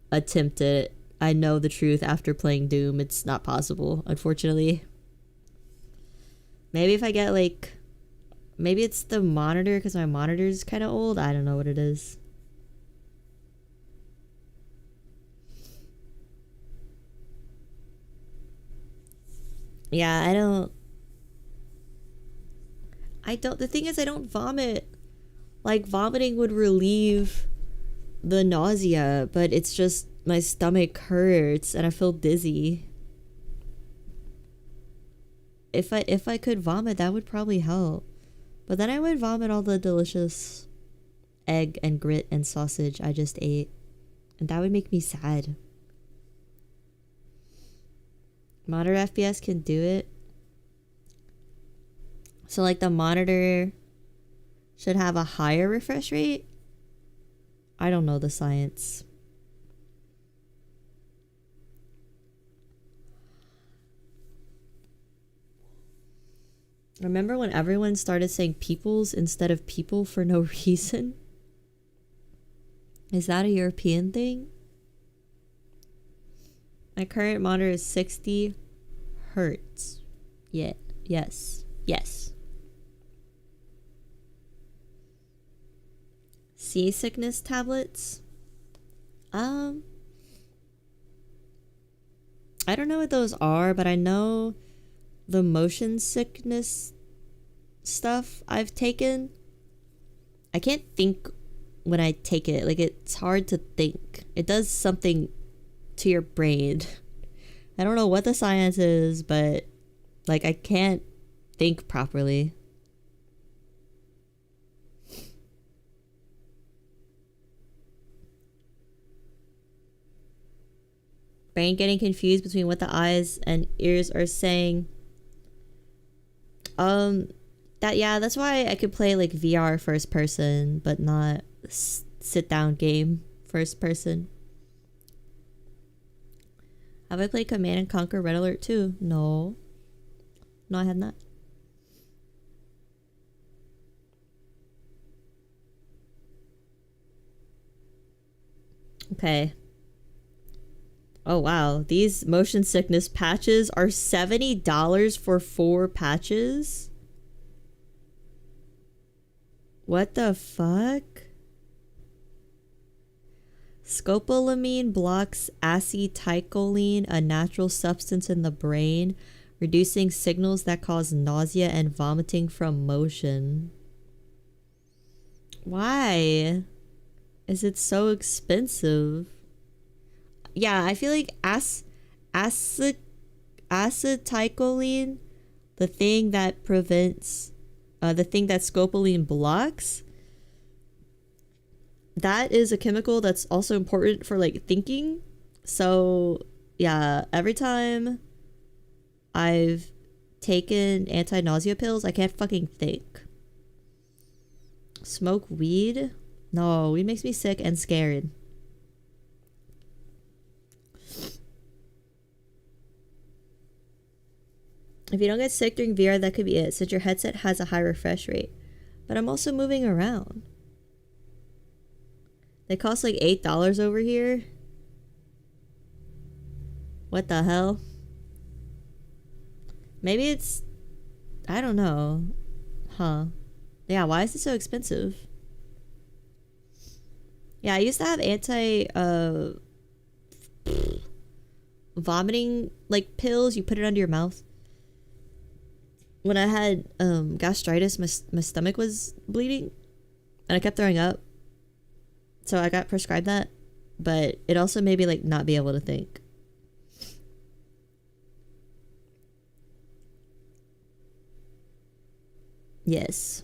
attempt it. I know the truth after playing Doom. It's not possible, unfortunately. Maybe if I get like... Maybe it's the monitor because my monitor is kind of old. I don't know what it is. Yeah, I don't... The thing is, I don't vomit. Like, vomiting would relieve the nausea, but it's just my stomach hurts and I feel dizzy. If I could vomit, that would probably help. But then I would vomit all the delicious egg and grit and sausage I just ate. And that would make me sad. Monitor FPS can do it. So like the monitor should have a higher refresh rate? I don't know the science. Remember when everyone started saying peoples instead of people for no reason? Is that a European thing? My current monitor is 60 hertz. Yeah, yes. Seasickness tablets? I don't know what those are, but I know the motion sickness stuff I've taken. I can't think when I take it. Like, it's hard to think. It does something to your brain. I don't know what the science is, but like I can't think properly. Brain getting confused between what the eyes and ears are saying. That's why I could play like VR first person, but not sit down game first person. Have I played Command and Conquer Red Alert 2? No, I have not. Okay. Oh wow, these motion sickness patches are $70 for 4 patches? What the fuck? Scopolamine blocks acetylcholine, a natural substance in the brain, reducing signals that cause nausea and vomiting from motion. Why is it so expensive? Yeah, I feel like acetylcholine, the thing that prevents, the thing that scopolamine blocks, that is a chemical that's also important for like thinking. So yeah, every time I've taken anti-nausea pills, I can't fucking think. Smoke weed? No, weed makes me sick and scared. If you don't get sick during VR, that could be it, since your headset has a high refresh rate. But I'm also moving around. They cost like $8 over here. What the hell? Maybe it's... I don't know. Huh. Yeah, why is it so expensive? Yeah, I used to have vomiting like pills. You put it under your mouth. When I had gastritis, my stomach was bleeding and I kept throwing up. So I got prescribed that, but it also made me like not be able to think. Yes.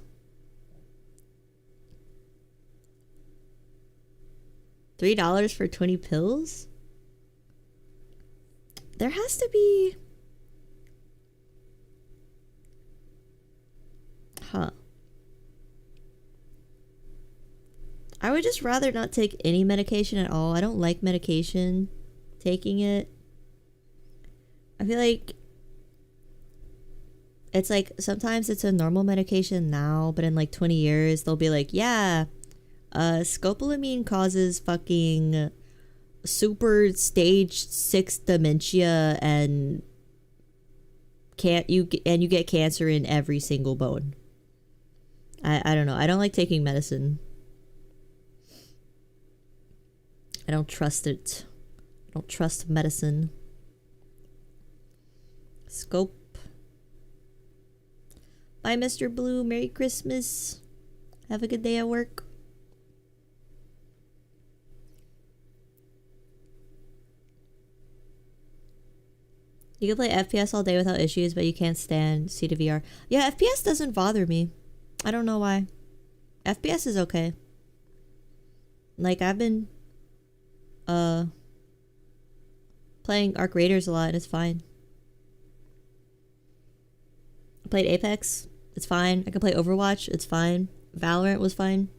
$3 for 20 pills? There has to be... Huh. I would just rather not take any medication at all. I don't like medication. Taking it. I feel like it's like sometimes it's a normal medication now, but in like 20 years they'll be like, yeah, scopolamine causes fucking super stage 6 dementia and you get cancer in every single bone. I don't know. I don't like taking medicine. I don't trust it. I don't trust medicine. Scope. Bye, Mr. Blue. Merry Christmas. Have a good day at work. You can play FPS all day without issues, but you can't stand C to VR. Yeah, FPS doesn't bother me. I don't know why. FPS is okay. Like, I've been playing Arc Raiders a lot and it's fine. I played Apex. It's fine. I can play Overwatch. It's fine. Valorant was fine.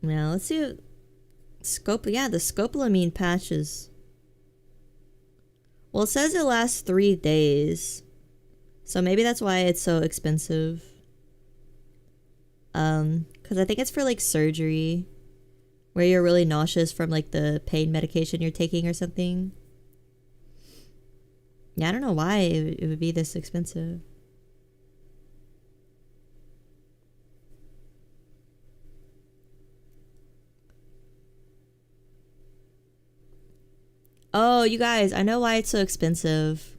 Now, let's see what... Yeah, the scopolamine patches. Well, it says it lasts 3 days. So maybe that's why it's so expensive. Because I think it's for like surgery. Where you're really nauseous from like the pain medication you're taking or something. Yeah, I don't know why it would be this expensive. Oh, you guys, I know why it's so expensive.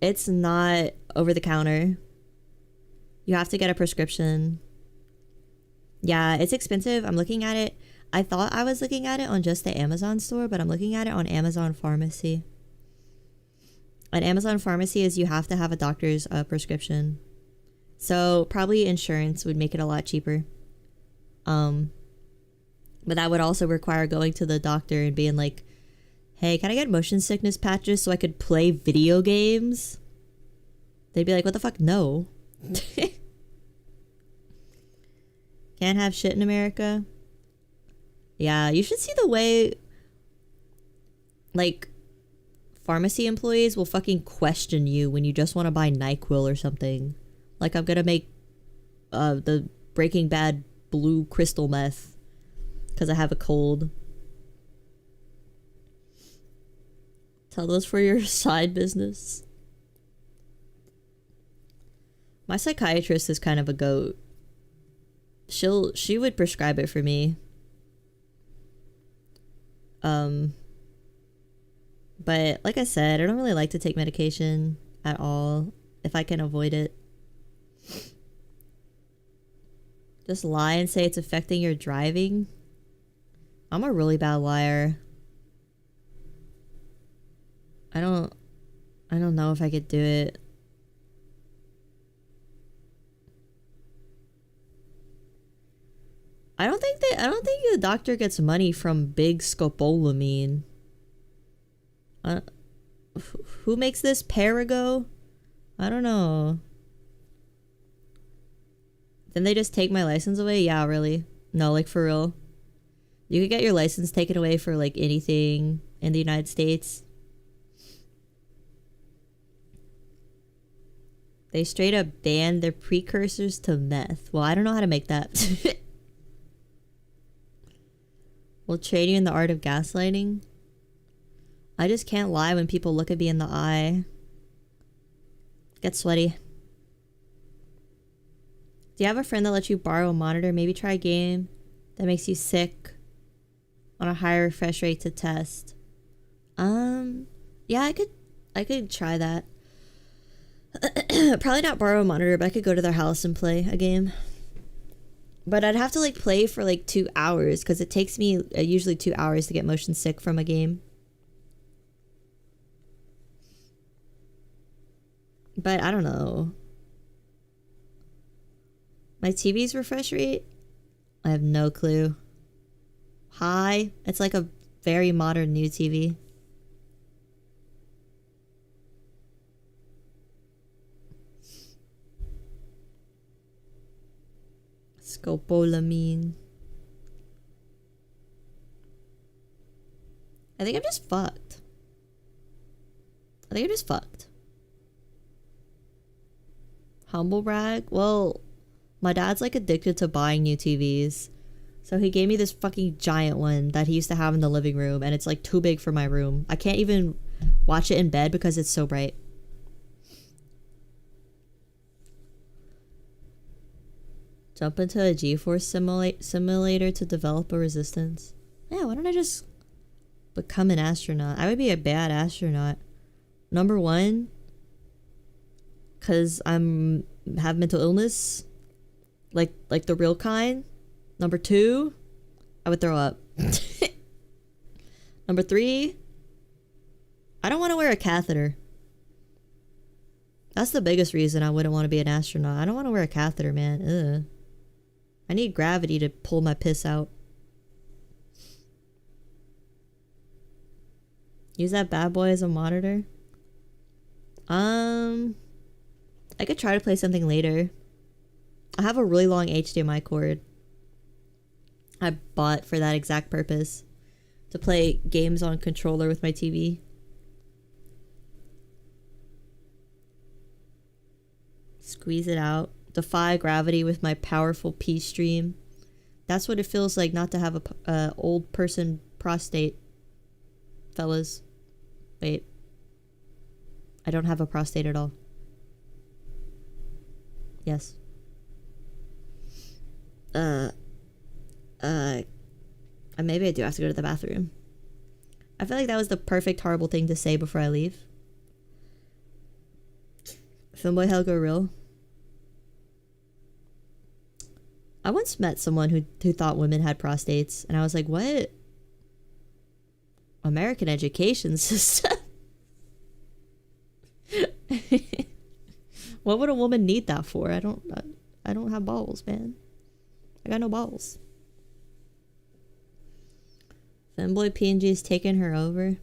It's not over the counter. You have to get a prescription. Yeah, it's expensive. I'm looking at it. I thought I was looking at it on just the Amazon store, but I'm looking at it on Amazon Pharmacy. An Amazon Pharmacy is you have to have a doctor's prescription. So probably insurance would make it a lot cheaper. But that would also require going to the doctor and being like, hey, can I get motion sickness patches so I could play video games? They'd be like, what the fuck? No. Can't have shit in America. Yeah, you should see the way like pharmacy employees will fucking question you when you just want to buy NyQuil or something. Like, I'm gonna make the Breaking Bad blue crystal meth. because I have a cold. Tell those for your side business. My psychiatrist is kind of a goat. She would prescribe it for me. But like I said, I don't really like to take medication at all if I can avoid it. Just lie and say it's affecting your driving. I'm a really bad liar. I don't know if I could do it. I don't think the doctor gets money from big scopolamine. Who makes this? Perigo? I don't know. Then they just take my license away? Yeah, really? No, like for real. You could get your license taken away for like anything in the United States. They straight up banned their precursors to meth. Well, I don't know how to make that. We'll train you in the art of gaslighting. I just can't lie when people look at me in the eye. Get sweaty. Do you have a friend that lets you borrow a monitor? Maybe try a game that makes you sick on a higher refresh rate to test. Yeah, I could try that. Probably not borrow a monitor, but I could go to their house and play a game. But I'd have to like play for like 2 hours because it takes me usually 2 hours to get motion sick from a game. But I don't know. My TV's refresh rate? I have no clue. High? It's like a very modern new TV. Scopolamine. I think I'm just fucked. Humble brag? Well, my dad's like addicted to buying new TVs. So he gave me this fucking giant one that he used to have in the living room, and it's like too big for my room. I can't even watch it in bed because it's so bright. Jump into a G-force simulator to develop a resistance. Yeah, why don't I just become an astronaut? I would be a bad astronaut. Number one, because have mental illness, like the real kind. Number two, I would throw up. Number three, I don't want to wear a catheter. That's the biggest reason I wouldn't want to be an astronaut. I don't want to wear a catheter, man. Ugh. I need gravity to pull my piss out. Use that bad boy as a monitor. I could try to play something later. I have a really long HDMI cord I bought for that exact purpose. To play games on controller with my TV. Squeeze it out. Defy gravity with my powerful pee stream. That's what it feels like not to have a old person prostate. Fellas. Wait. I don't have a prostate at all. Yes. Maybe I do have to go to the bathroom. I feel like that was the perfect horrible thing to say before I leave. Filmboy Helga real. I once met someone who thought women had prostates, and I was like, what? American education system? What would a woman need that for? I don't have balls, man. I got no balls. Femboy PNG's taking her over.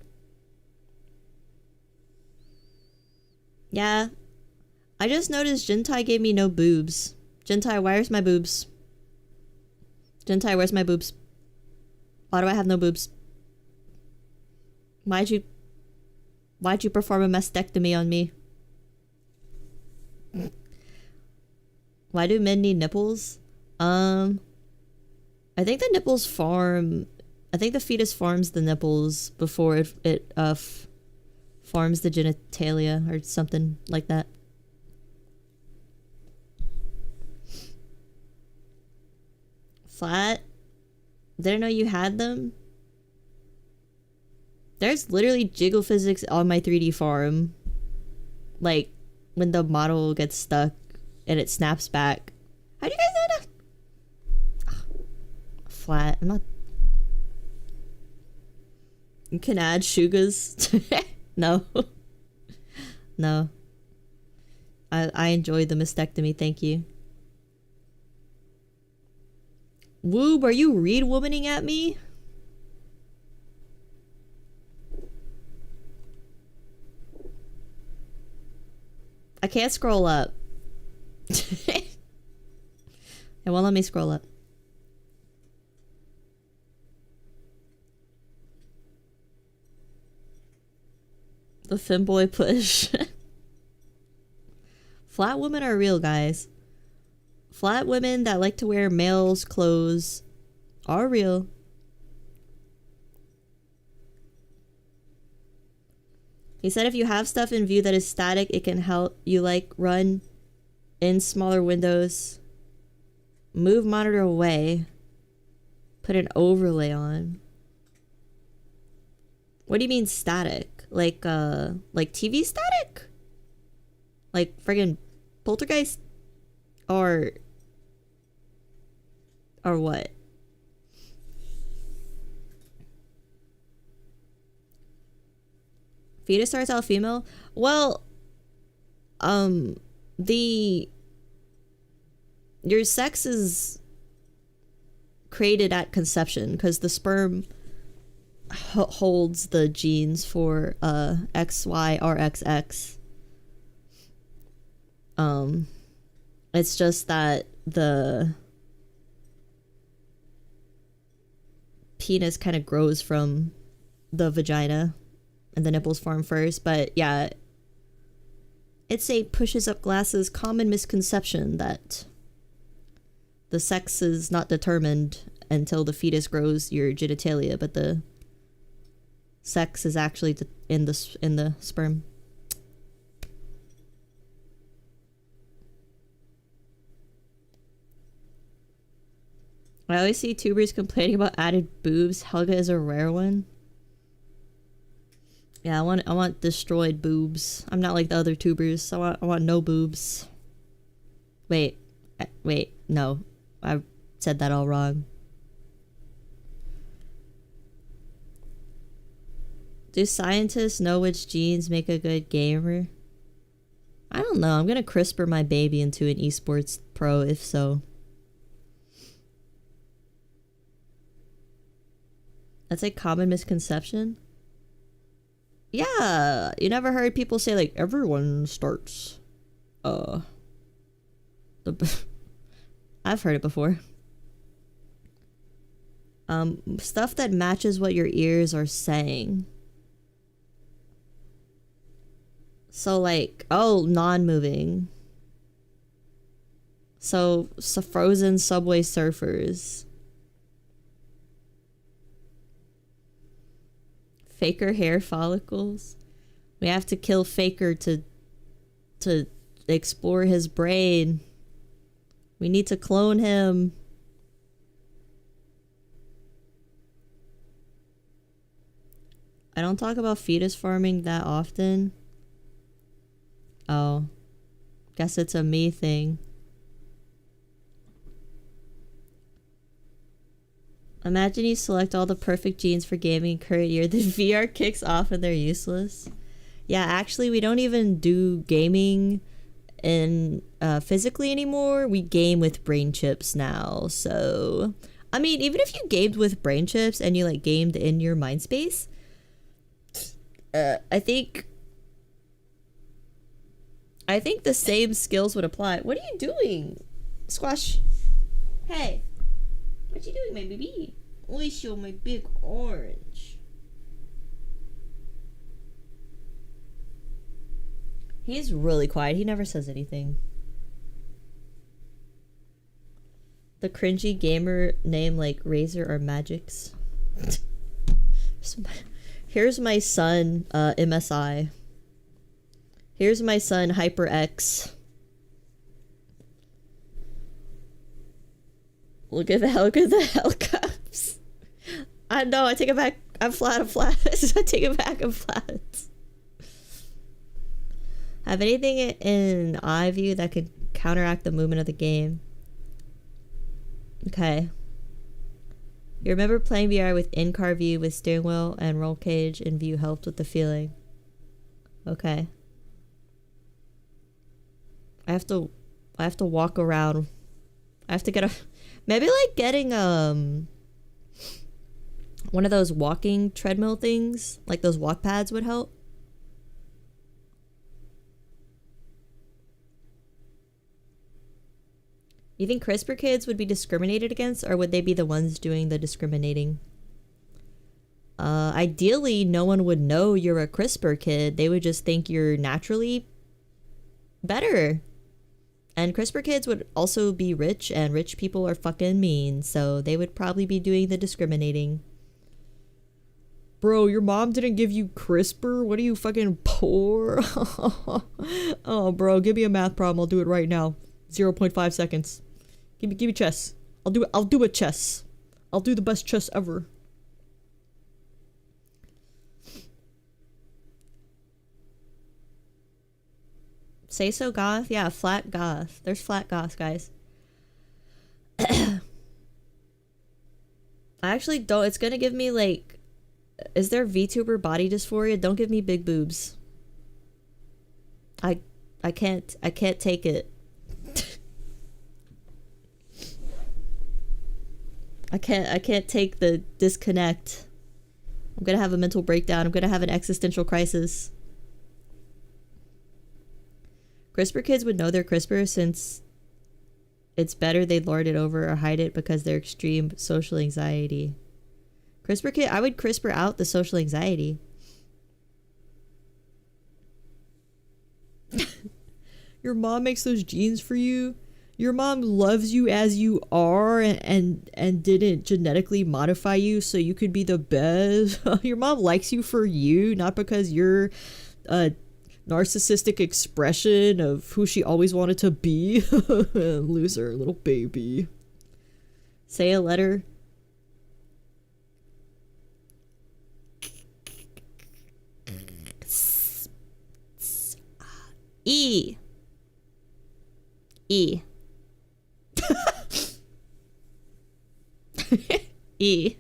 Yeah. I just noticed Jintai gave me no boobs. Jintai, where's my boobs? Jintai, where's my boobs? Why do I have no boobs? Why'd you perform a mastectomy on me? Why do men need nipples? I think the nipples farm. I think the fetus farms the nipples before it farms the genitalia or something like that. Flat? Didn't know you had them? There's literally jiggle physics on my 3D farm. Like, when the model gets stuck and it snaps back. How do you guys know that? Flat. I'm not... You can add shugas. No. No. I enjoyed the mastectomy, thank you. Woob, are you read womaning at me? I can't scroll up. It won't let me scroll up. The femboy push. Flat women are real, guys. Flat women that like to wear males' clothes are real. He said if you have stuff in view that is static, it can help you like run in smaller windows, move monitor away, put an overlay on. What do you mean static? Like TV static? Like friggin' Poltergeist? Or what? Fetus starts out female? Well, your sex is created at conception because the sperm holds the genes for XY or XX. It's just that the penis kind of grows from the vagina and the nipples form first, but yeah, it's a pushes up glasses common misconception that the sex is not determined until the fetus grows your genitalia, but the sex is actually in the sperm. I always see tubers complaining about added boobs. Helga is a rare one. Yeah, I want destroyed boobs. I'm not like the other tubers. I want no boobs. Wait, no, I said that all wrong. Do scientists know which genes make a good gamer? I don't know. I'm gonna CRISPR my baby into an esports pro if so. That's a common misconception. Yeah, you never heard people say like everyone starts. I've heard it before. Stuff that matches what your ears are saying. So like, oh, non-moving. So frozen Subway Surfers. Faker hair follicles. We have to kill Faker to explore his brain. We need to clone him. I don't talk about fetus farming that often. Oh. Guess it's a me thing. Imagine you select all the perfect genes for gaming current year, then VR kicks off and they're useless. Yeah, actually, we don't even do gaming in physically anymore. We game with brain chips now. So, I mean, even if you gamed with brain chips and you like gamed in your mind space, I think the same skills would apply. What are you doing, Squash? Hey. What you doing, my baby? I show my big orange. He's really quiet. He never says anything. The cringy gamer name like Razor or Magix. Here's my son, MSI. Here's my son, HyperX. Look at the helicopters. I know, I take it back. I'm flat. I take it back, I'm flat. Have anything in eye view that could counteract the movement of the game. Okay. You remember playing VR with in-car view with steering wheel and roll cage and view helped with the feeling. Okay. I have to walk around. I have to get a maybe like getting one of those walking treadmill things, like those walk pads would help. You think CRISPR kids would be discriminated against, or would they be the ones doing the discriminating? Ideally, no one would know you're a CRISPR kid. They would just think you're naturally better. And CRISPR kids would also be rich, and rich people are fucking mean, so they would probably be doing the discriminating. Bro, your mom didn't give you CRISPR? What are you, fucking poor? Oh, bro, give me a math problem. I'll do it right now. 0.5 seconds. Give me chess. I'll do a chess. I'll do the best chess ever. Say so goth? Yeah, flat goth. There's flat goths, guys. I actually don't. It's gonna give me like, is there VTuber body dysphoria? Don't give me big boobs. I can't take it. I can't take the disconnect. I'm gonna have a mental breakdown. I'm gonna have an existential crisis. CRISPR kids would know they're CRISPR since it's better they lord it over or hide it because they're extreme social anxiety. CRISPR kid, I would CRISPR out the social anxiety. Your mom makes those genes for you. Your mom loves you as you are and didn't genetically modify you so you could be the best. Your mom likes you for you, not because you're a narcissistic expression of who she always wanted to be. Loser, little baby. Say a letter. E. E. E.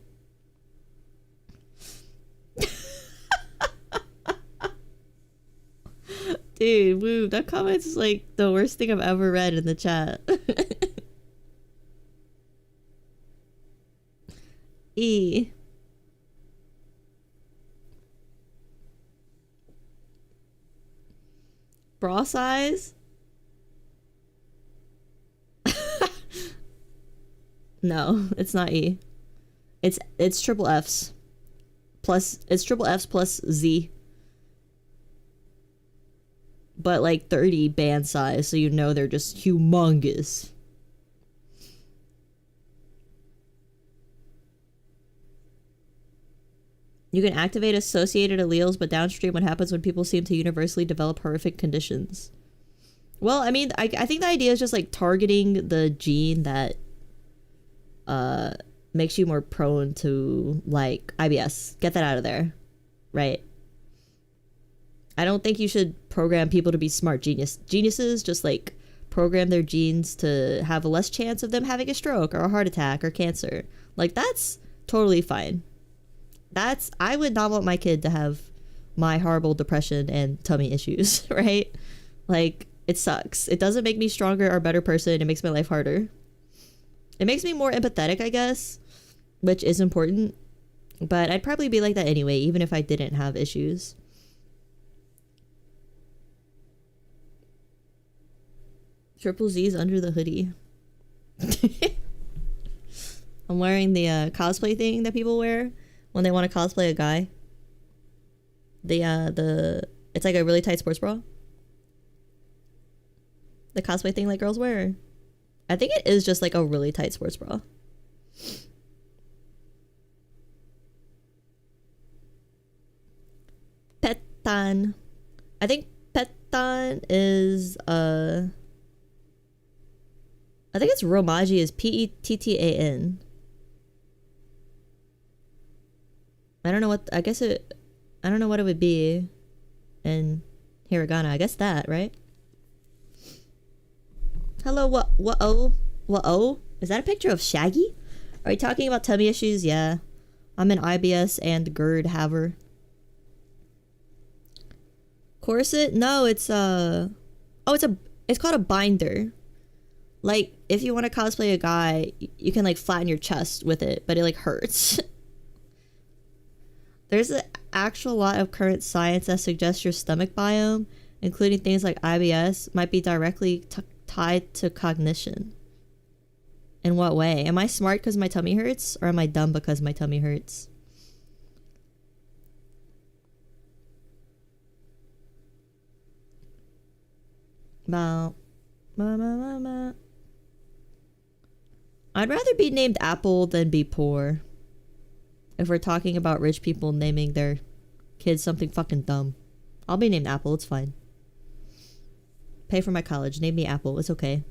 Dude, woo, that comment's like the worst thing I've ever read in the chat. E. Bra size? No, it's not E. It's triple F's. Plus, it's triple F's plus Z. But like 30 band size, so you know they're just humongous. You can activate associated alleles, but downstream what happens when people seem to universally develop horrific conditions? Well, I mean, I think the idea is just like targeting the gene that makes you more prone to like IBS. Get that out of there, right? I don't think you should program people to be smart geniuses. Just like program their genes to have a less chance of them having a stroke or a heart attack or cancer. Like that's totally fine. I would not want my kid to have my horrible depression and tummy issues, right? Like it sucks. It doesn't make me stronger or better person. It makes my life harder. It makes me more empathetic, I guess, which is important. But I'd probably be like that anyway, even if I didn't have issues. Triple Z's under the hoodie. I'm wearing the cosplay thing that people wear when they want to cosplay a guy. It's like a really tight sports bra. The cosplay thing like girls wear. I think it is just like a really tight sports bra. Petan. I think Petan is I think it's Romaji is Pettan. I don't know what I don't know what it would be in hiragana. I guess that, right? Hello, what is that a picture of Shaggy? Are you talking about tummy issues? Yeah. I'm an IBS and GERD haver. Corset? No, it's it's called a binder. Like, if you want to cosplay a guy, you can like flatten your chest with it, but it like hurts. There's an actual lot of current science that suggests your stomach biome, including things like IBS, might be directly tied to cognition. In what way? Am I smart because my tummy hurts, or am I dumb because my tummy hurts? I'd rather be named Apple than be poor. If we're talking about rich people naming their kids something fucking dumb. I'll be named Apple, it's fine. Pay for my college, name me Apple, it's okay.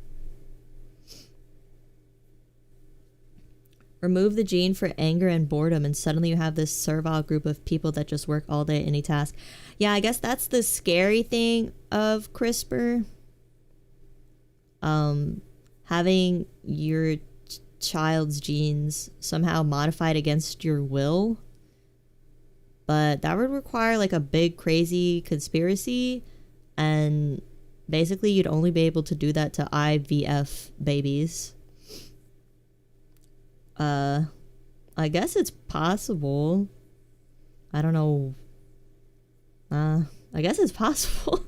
Remove the gene for anger and boredom and suddenly you have this servile group of people that just work all day at any task. Yeah, I guess that's the scary thing of CRISPR. Having your child's genes somehow modified against your will. But that would require like a big crazy conspiracy, and basically you'd only be able to do that to IVF babies. I guess it's possible. I don't know. I guess it's possible.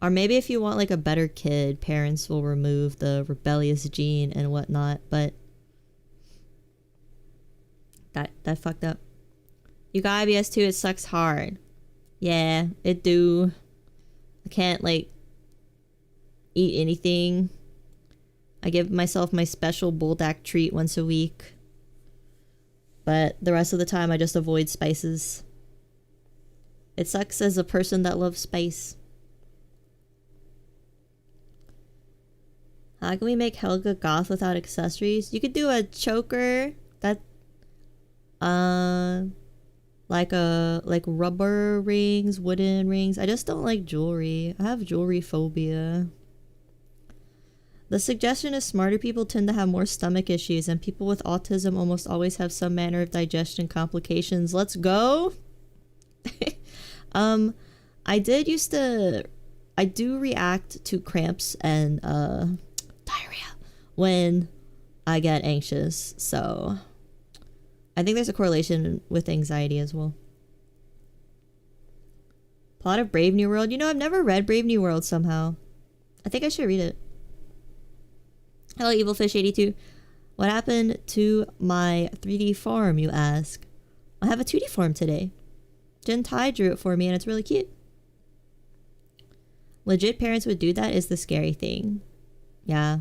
Or maybe if you want like a better kid, parents will remove the rebellious gene and whatnot, but that fucked up. You got IBS too, it sucks hard. Yeah, it do. I can't like eat anything. I give myself my special Buldak treat once a week. But the rest of the time I just avoid spices. It sucks as a person that loves spice. How can we make Helga goth without accessories? You could do a choker that like rubber rings, wooden rings. I just don't like jewelry. I have jewelry phobia. The suggestion is smarter people tend to have more stomach issues, and people with autism almost always have some manner of digestion complications. Let's go. I do react to cramps and diarrhea when I get anxious, so I think there's a correlation with anxiety as well. Plot of Brave New World. You know, I've never read Brave New World somehow. I think I should read it. Hello, EvilFish82. What happened to my 3D form, you ask? I have a 2D form today. Jen Tai drew it for me and it's really cute. Legit parents would do that is the scary thing. Yeah.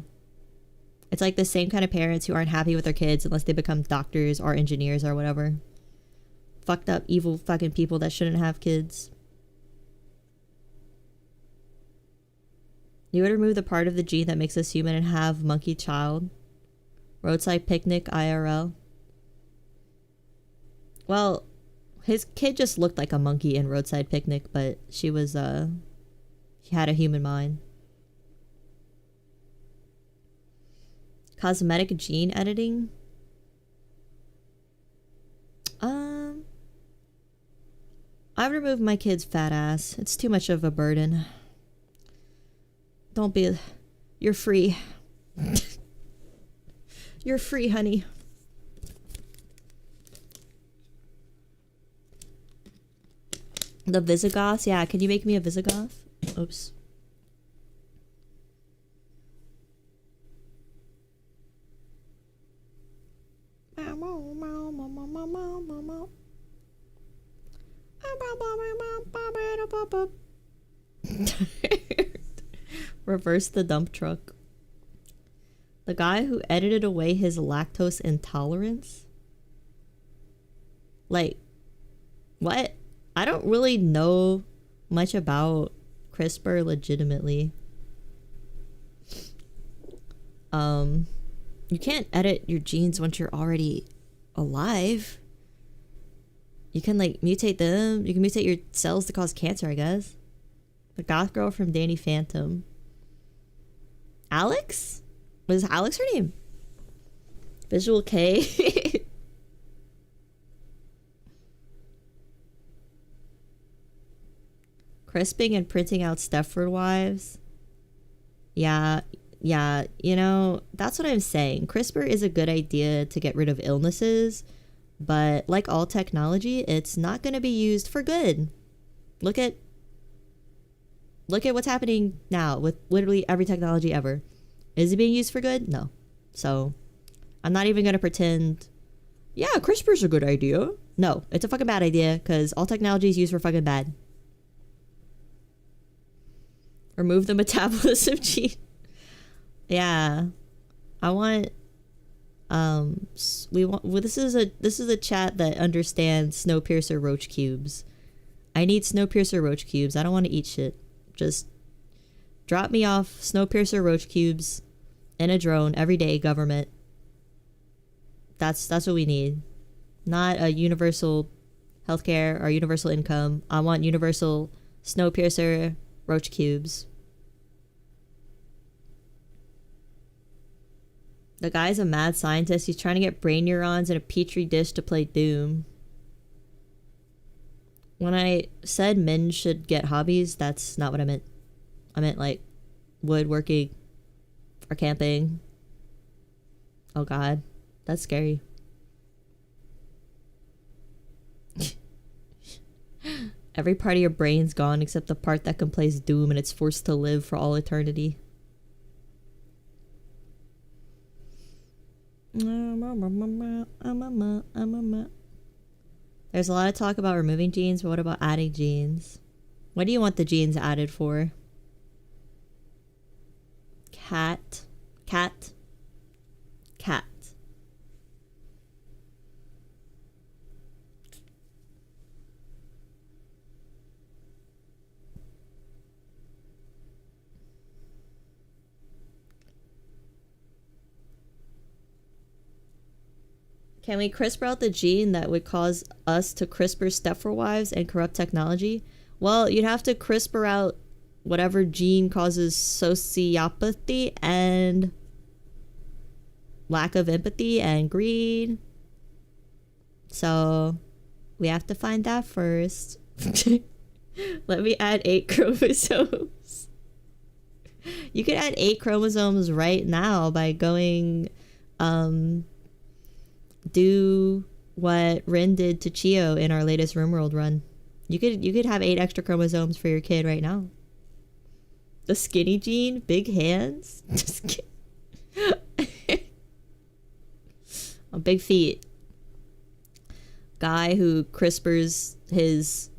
It's like the same kind of parents who aren't happy with their kids unless they become doctors or engineers or whatever. Fucked up, evil fucking people that shouldn't have kids. You would remove the part of the gene that makes us human and have monkey child. Roadside picnic IRL. Well, his kid just looked like a monkey in Roadside Picnic, but she was, she had a human mind. Cosmetic gene editing? I've removed my kid's fat ass. It's too much of a burden. Don't be... You're free. You're free, honey. The Visigoths? Yeah, can you make me a Visigoth? Oops. Reverse the dump truck. The guy who edited away his lactose intolerance? Like, what? I don't really know much about CRISPR legitimately. You can't edit your genes once you're already alive. You can like mutate them. You can mutate your cells to cause cancer, I guess. The goth girl from Danny Phantom. Alex? Was Alex her name? Visual K. Crisping and printing out Stepford wives. Yeah, you know, that's what I'm saying. CRISPR is a good idea to get rid of illnesses, but like all technology, it's not going to be used for good. Look at what's happening now with literally every technology ever. Is it being used for good? No. So I'm not even going to pretend, yeah, CRISPR's a good idea. No, it's a fucking bad idea because all technology is used for fucking bad. Remove the metabolism gene. Yeah. I want this is a chat that understands Snowpiercer roach cubes. I need Snowpiercer roach cubes. I don't want to eat shit. Just drop me off Snowpiercer roach cubes in a drone every day, government. That's what we need. Not a universal healthcare or universal income. I want universal Snowpiercer roach cubes. The guy's a mad scientist. He's trying to get brain neurons in a petri dish to play Doom. When I said men should get hobbies, that's not what I meant. I meant like woodworking or camping. Oh god, that's scary. Every part of your brain's gone except the part that can play Doom, and it's forced to live for all eternity. There's a lot of talk about removing genes, but what about adding genes? What do you want the genes added for? Cat. Can we CRISPR out the gene that would cause us to CRISPR Stepford wives and corrupt technology? Well, you'd have to CRISPR out whatever gene causes sociopathy and lack of empathy and greed. So we have to find that first. Let me add 8 chromosomes. You can add 8 chromosomes right now by going do what Rin did to Chio in our latest RimWorld run. You could have 8 extra chromosomes for your kid right now. The skinny gene, big hands. Just kidding. Oh, big feet. Guy who CRISPRs his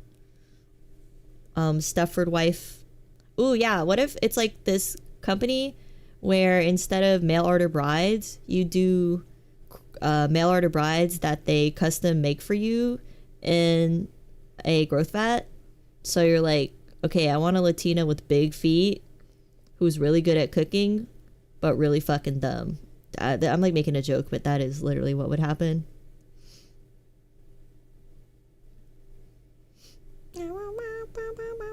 Stepford wife. Ooh, yeah, what if it's like this company where instead of mail order brides, you do mail order brides that they custom make for you in a growth vat. So you're like, okay, I want a Latina with big feet who's really good at cooking but really fucking dumb. I'm like making a joke, but that is literally what would happen.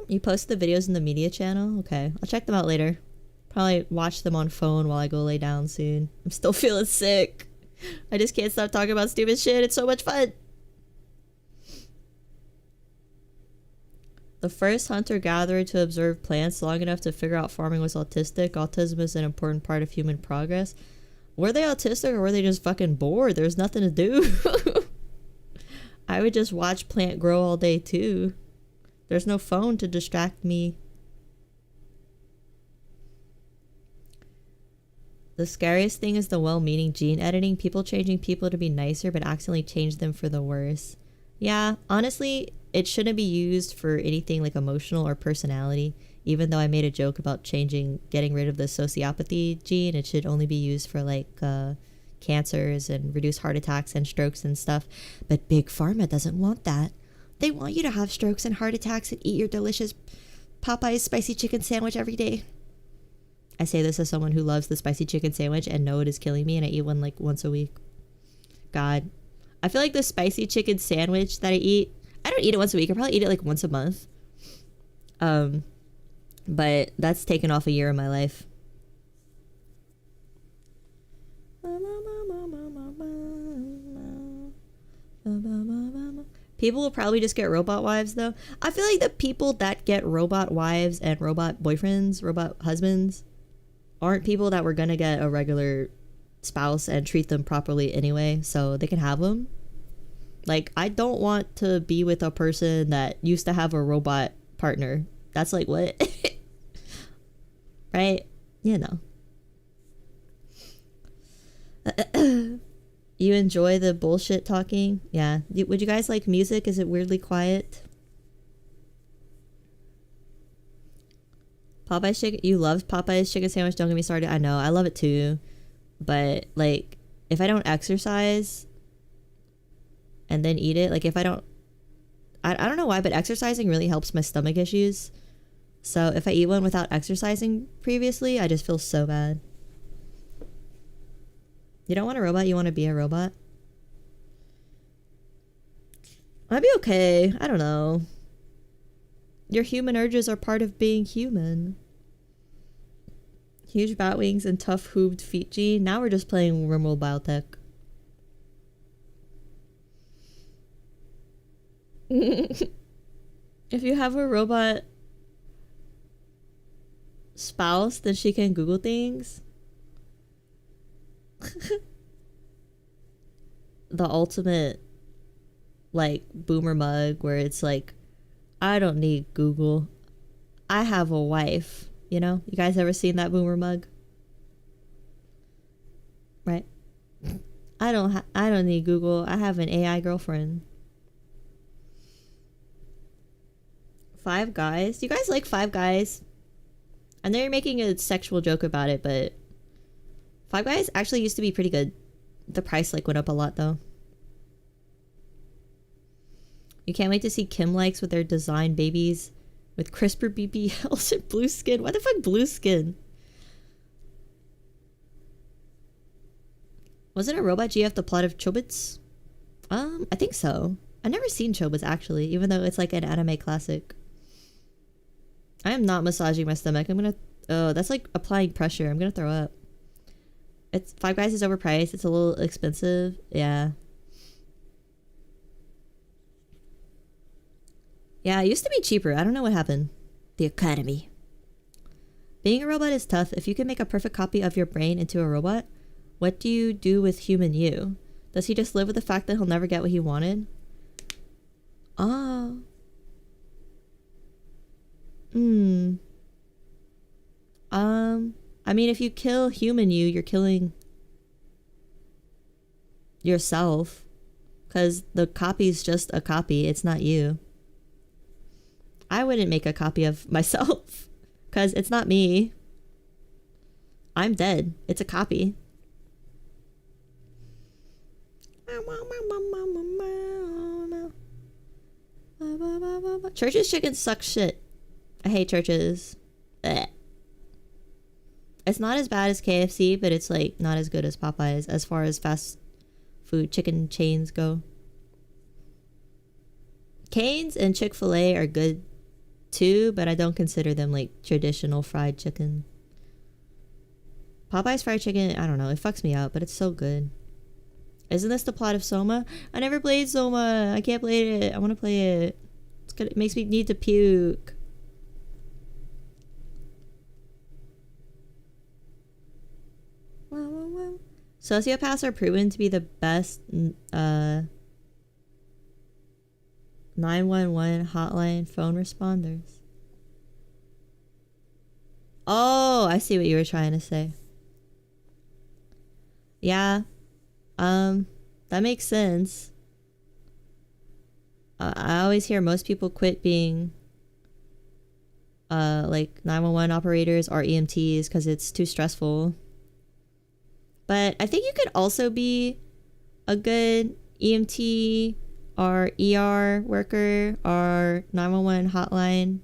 You post the videos in the media channel? Okay, I'll check them out later. Probably watch them on phone while I go lay down soon. I'm still feeling sick. I just can't stop talking about stupid shit. It's so much fun. The first hunter-gatherer to observe plants long enough to figure out farming was autistic. Autism is an important part of human progress. Were they autistic or were they just fucking bored? There's nothing to do. I would just watch plant grow all day too. There's no phone to distract me. The scariest thing is the well-meaning gene editing. People changing people to be nicer but accidentally change them for the worse. Yeah, honestly, it shouldn't be used for anything like emotional or personality. even though I made a joke about getting rid of the sociopathy gene. It should only be used for like cancers and reduce heart attacks and strokes and stuff. But Big Pharma doesn't want that. They want you to have strokes and heart attacks and eat your delicious Popeye's spicy chicken sandwich every day. I say this as someone who loves the spicy chicken sandwich and know it is killing me, and I eat one like once a week. God. I feel like the spicy chicken sandwich that I don't eat it once a week. I probably eat it like once a month. But that's taken off a year of my life. People will probably just get robot wives though. I feel like the people that get robot wives and robot boyfriends, robot husbands, aren't people that were gonna get a regular spouse and treat them properly anyway, so they can have them. Like, I don't want to be with a person that used to have a robot partner. That's like, what? Right? You know. You enjoy the bullshit talking? Yeah. Would you guys like music? Is it weirdly quiet? Popeye's chicken. You love Popeye's chicken sandwich. Don't get me started. I know. I love it too. But like, if I don't exercise and then eat it, like if I don't know why, but exercising really helps my stomach issues. So if I eat one without exercising previously, I just feel so bad. You don't want a robot, you want to be a robot? I'd be okay. I don't know. Your human urges are part of being human. Huge bat wings and tough hooved feet gene. Now we're just playing Rimworld Biotech. If you have a robot spouse, then she can Google things. The ultimate like boomer mug where it's like, I don't need Google. I have a wife. You know? You guys ever seen that boomer mug? Right? I don't need Google. I have an AI girlfriend. Five Guys? You guys like Five Guys? I know you're making a sexual joke about it, but Five Guys actually used to be pretty good. The price like went up a lot though. You can't wait to see Kim likes with their design babies with crisper BBLs and blue skin. What the fuck, blue skin? Wasn't a Robot GF the plot of Chobits? I think so. I've never seen Chobits actually, even though it's like an anime classic. I am not massaging my stomach. I'm gonna... Oh, that's like applying pressure. I'm gonna throw up. It's... Five Guys is overpriced. It's a little expensive. Yeah. Yeah, it used to be cheaper. I don't know what happened. The Academy. Being a robot is tough. If you can make a perfect copy of your brain into a robot, what do you do with human you? Does he just live with the fact that he'll never get what he wanted? Oh. I mean, if you kill human you're killing yourself. Because the copy's just a copy. It's not you. I wouldn't make a copy of myself. Because it's not me. I'm dead. It's a copy. Church's chicken sucks shit. I hate Church's. Blech. It's not as bad as KFC, but it's like not as good as Popeyes as far as fast food chicken chains go. Cane's and Chick-fil-A are good too, but I don't consider them like traditional fried chicken. Popeye's fried chicken, I don't know, it fucks me up, but it's so good. Isn't this the plot of Soma? I never played Soma. I can't play it. I want to play it. It's good. It makes me need to puke. Sociopaths are proven to be the best 911 hotline phone responders. Oh, I see what you were trying to say. Yeah. That makes sense. I always hear most people quit being like 911 operators or EMTs because it's too stressful. But I think you could also be a good EMT or ER worker or 911 hotline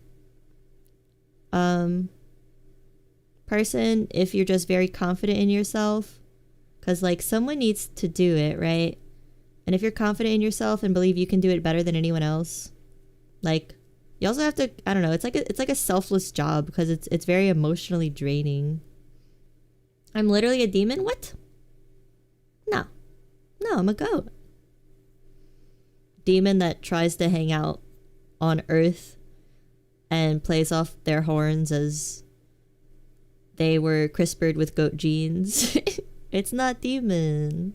person if you're just very confident in yourself, because like someone needs to do it, right? And if you're confident in yourself and believe you can do it better than anyone else, like you also have to, I don't know, it's like a selfless job because it's very emotionally draining. I'm literally a demon? What? No, I'm a goat. Demon that tries to hang out on Earth and plays off their horns as they were CRISPR'd with goat genes. It's not demon.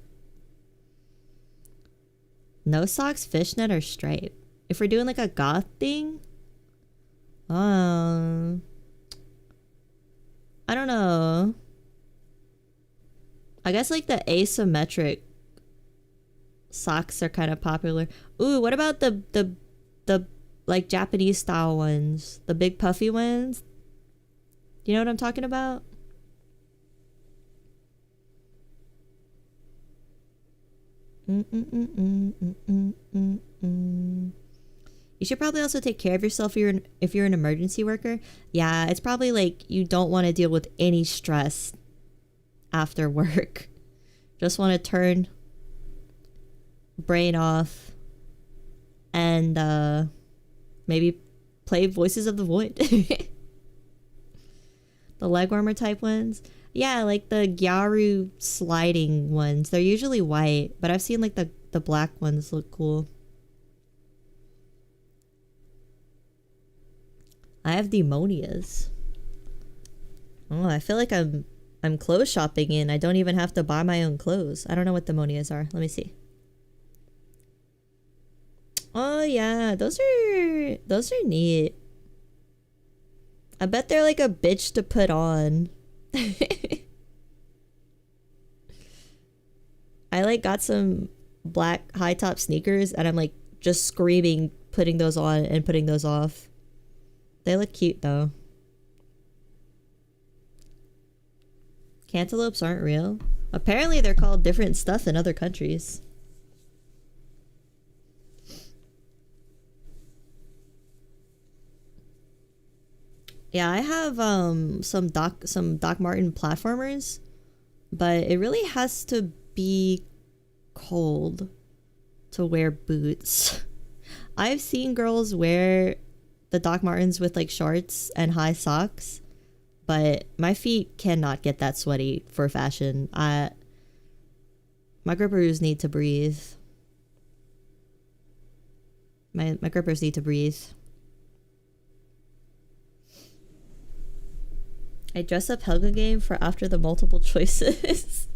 No socks, fishnet, or stripe. If we're doing like a goth thing, I don't know. I guess like the asymmetric socks are kind of popular. Ooh, what about the like Japanese style ones? The big puffy ones? You know what I'm talking about? You should probably also take care of yourself if you're an emergency worker. Yeah, it's probably like you don't want to deal with any stress after work. Just want to turn brain off and maybe play Voices of the Void. The leg warmer type ones. Yeah, like the Gyaru sliding ones. They're usually white, but I've seen like the black ones look cool. I have demonias. Oh, I feel like I'm clothes shopping and I don't even have to buy my own clothes. I don't know what demonias are. Let me see. Oh yeah, those are neat. I bet they're like a bitch to put on. I like got some black high top sneakers and I'm like just screaming putting those on and putting those off. They look cute though. Cantaloupes aren't real. Apparently they're called different stuff in other countries. Yeah, I have some Doc Marten platformers, but it really has to be cold to wear boots. I've seen girls wear the Doc Martens with like shorts and high socks, but my feet cannot get that sweaty for fashion. My grippers need to breathe. My grippers need to breathe. I dress up Helga game for after the multiple choices.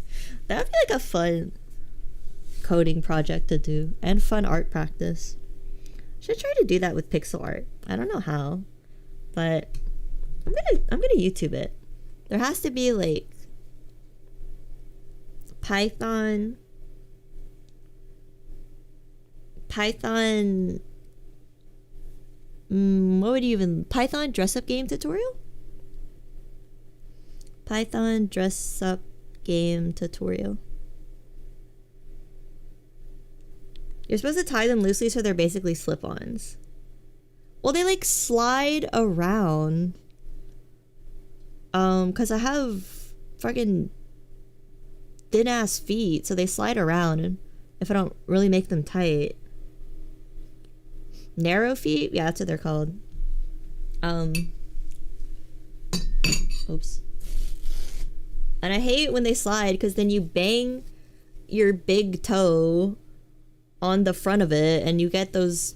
That would be like a fun coding project to do and fun art practice. Should try to do that with pixel art. I don't know how, but I'm gonna YouTube it. There has to be like Python what would you even Python dress up game tutorial? Python dress up game tutorial. You're supposed to tie them loosely so they're basically slip-ons. Well, they like slide around. Cause I have fucking thin ass feet, so they slide around if I don't really make them tight. Narrow feet? Yeah, that's what they're called. Oops. And I hate when they slide because then you bang your big toe on the front of it and you get those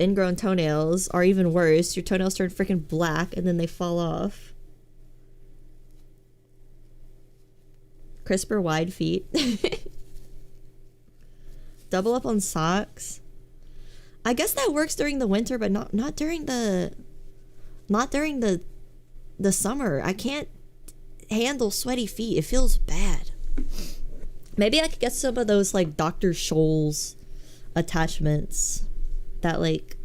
ingrown toenails, or even worse, your toenails turn freaking black and then they fall off. Crisper wide feet. Double up on socks. I guess that works during the winter, but not during the summer. I can't handle sweaty feet. It feels bad. Maybe I could get some of those like Dr. Scholl's attachments that like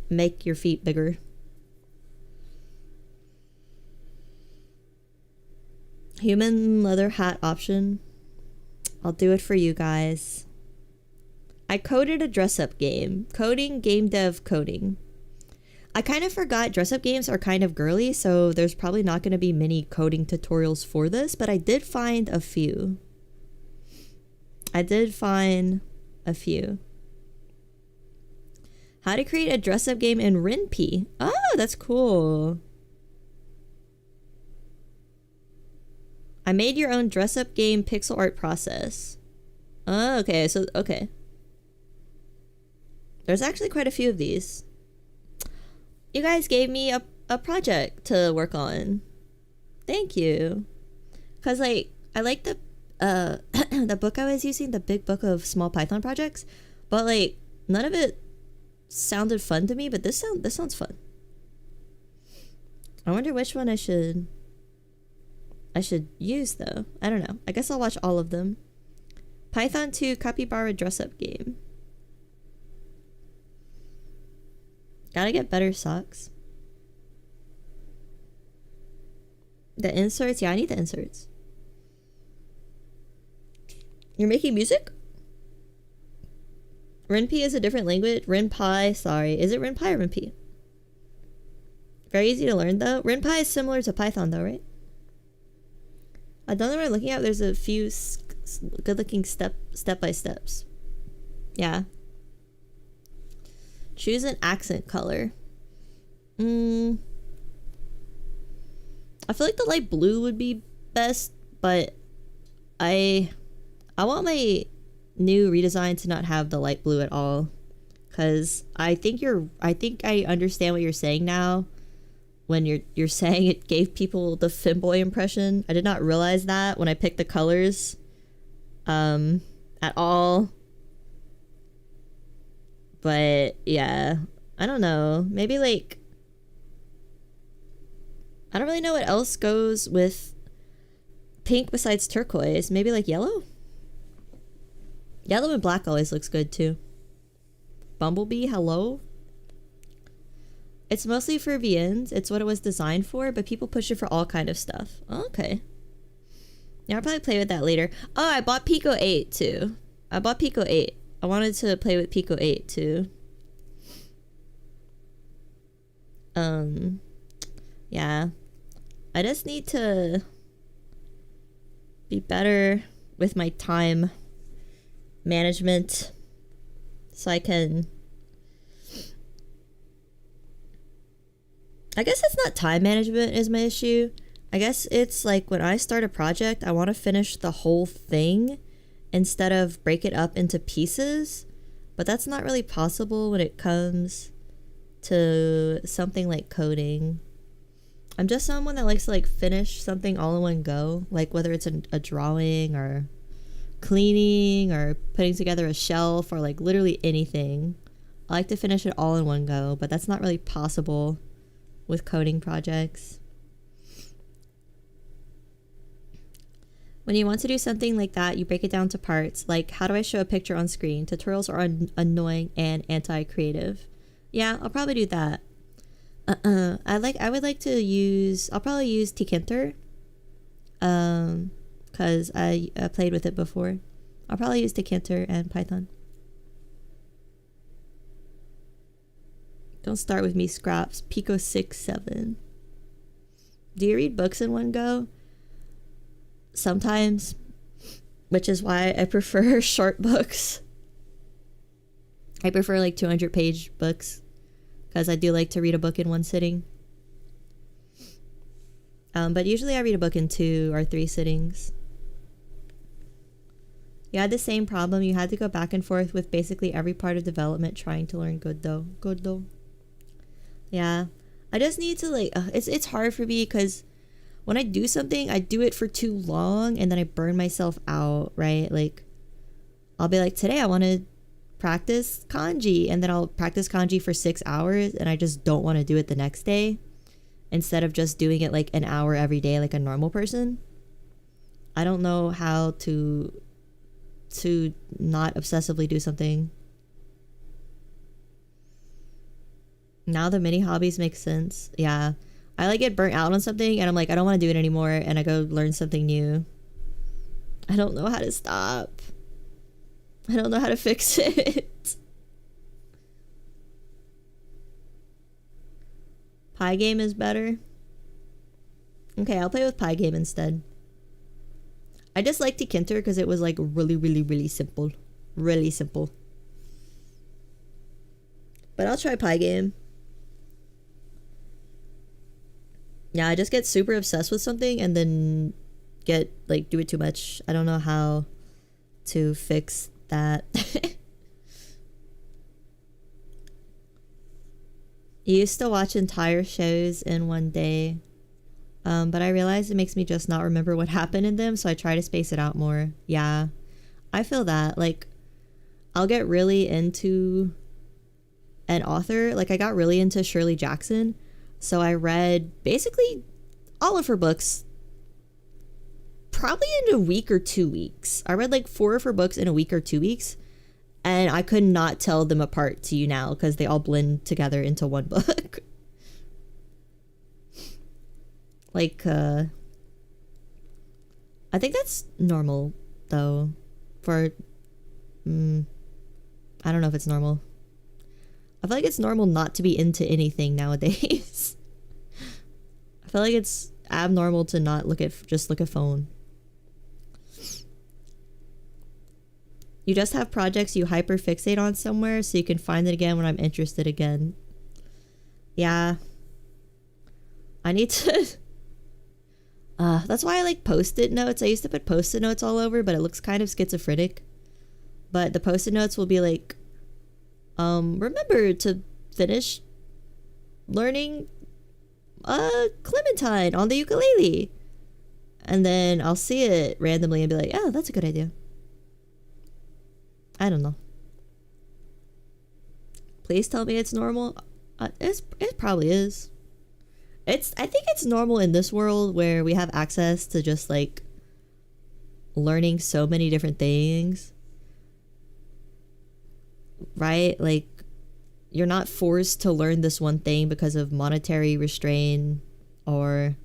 make your feet bigger. Human leather hat option. I'll do it for you guys. I coded a dress-up game. Coding, game dev, coding. I kind of forgot dress-up games are kind of girly, so there's probably not going to be many coding tutorials for this, but I did find a few. How to create a dress-up game in RenP. Oh, that's cool. I made your own dress-up game pixel art process. Oh, okay. So, okay. There's actually quite a few of these. You guys gave me a project to work on. Thank you. Because, like, I like the the book I was using, the big book of small Python projects. But, like, none of it sounded fun to me, but this sounds fun. I wonder which one I should use, though. I don't know. I guess I'll watch all of them. Python 2 Capybara dress-up game. Gotta get better socks. The inserts? Yeah, I need the inserts. You're making music? RenP is a different language. RenPy, sorry. Is it RenPy or RenP? Very easy to learn, though. RenPy is similar to Python, though, right? I don't know what I'm looking at. There's a few good-looking step-by-steps. Yeah. Choose an accent color. I feel like the light blue would be best, but I want my new redesign to not have the light blue at all, because I think I understand what you're saying now when you're saying it gave people the femboy impression. I did not realize that when I picked the colors at all. But yeah, I don't know. Maybe like, I don't really know what else goes with pink besides turquoise. Maybe like yellow? Yellow and black always looks good too. Bumblebee, hello? It's mostly for VNs. It's what it was designed for, but people push it for all kind of stuff. Oh, okay. Yeah, I'll probably play with that later. Oh, I bought Pico 8 too. I bought Pico 8. I wanted to play with Pico 8 too. Yeah. I just need to be better with my time management so I can... I guess it's not time management is my issue. I guess it's like when I start a project, I want to finish the whole thing instead of break it up into pieces. But that's not really possible when it comes to something like coding. I'm just someone that likes to like finish something all in one go, like whether it's a drawing or cleaning or putting together a shelf or like literally anything. I like to finish it all in one go, but that's not really possible with coding projects. When you want to do something like that, you break it down to parts, like how do I show a picture on screen? Tutorials are annoying and anti-creative. Yeah, I'll probably do that. I would like to use, I'll probably use Tkinter, because I played with it before. I'll probably use Tkinter and Python. Don't start with me, Scraps. Pico 6, 7. Do you read books in one go? Sometimes, which is why I prefer short books. I prefer like 200-page books because I do like to read a book in one sitting. But usually I read a book in 2 or 3 sittings. You had the same problem. You had to go back and forth with basically every part of development trying to learn Godot. Godot. Yeah. I just need to like, it's hard for me because when I do something, I do it for too long and then I burn myself out, right? Like, I'll be like, today I want to practice kanji, and then I'll practice kanji for 6 hours and I just don't want to do it the next day instead of just doing it like an hour every day like a normal person. I don't know how to not obsessively do something. Now the mini hobbies make sense. Yeah. I like get burnt out on something and I'm like, I don't want to do it anymore, and I go learn something new. I don't know how to stop. I don't know how to fix it. Pie game is better. Okay, I'll play with pie game instead. I just liked Kinter because it was like really, really, really simple. Really simple. But I'll try pie game. Yeah, I just get super obsessed with something and then do it too much. I don't know how to fix that. You used to watch entire shows in one day. But I realized it makes me just not remember what happened in them, so I try to space it out more. Yeah, I feel that. Like, I'll get really into an author. Like, I got really into Shirley Jackson, so I read basically all of her books probably in a week or 2 weeks. I read like 4 of her books in a week or 2 weeks, and I could not tell them apart to you now because they all blend together into one book. Like, I think that's normal, though, for, I don't know if it's normal. I feel like it's normal not to be into anything nowadays. I feel like it's abnormal to not just look at phone. You just have projects you hyperfixate on somewhere so you can find it again when I'm interested again. Yeah. I need to... that's why I like post-it notes. I used to put post-it notes all over, but it looks kind of schizophrenic. But the post-it notes will be like, remember to finish learning Clementine on the ukulele. And then I'll see it randomly and be like, oh, that's a good idea. I don't know. Please tell me it's normal. It probably is. I think it's normal in this world where we have access to just like learning so many different things, right? Like, you're not forced to learn this one thing because of monetary restraint or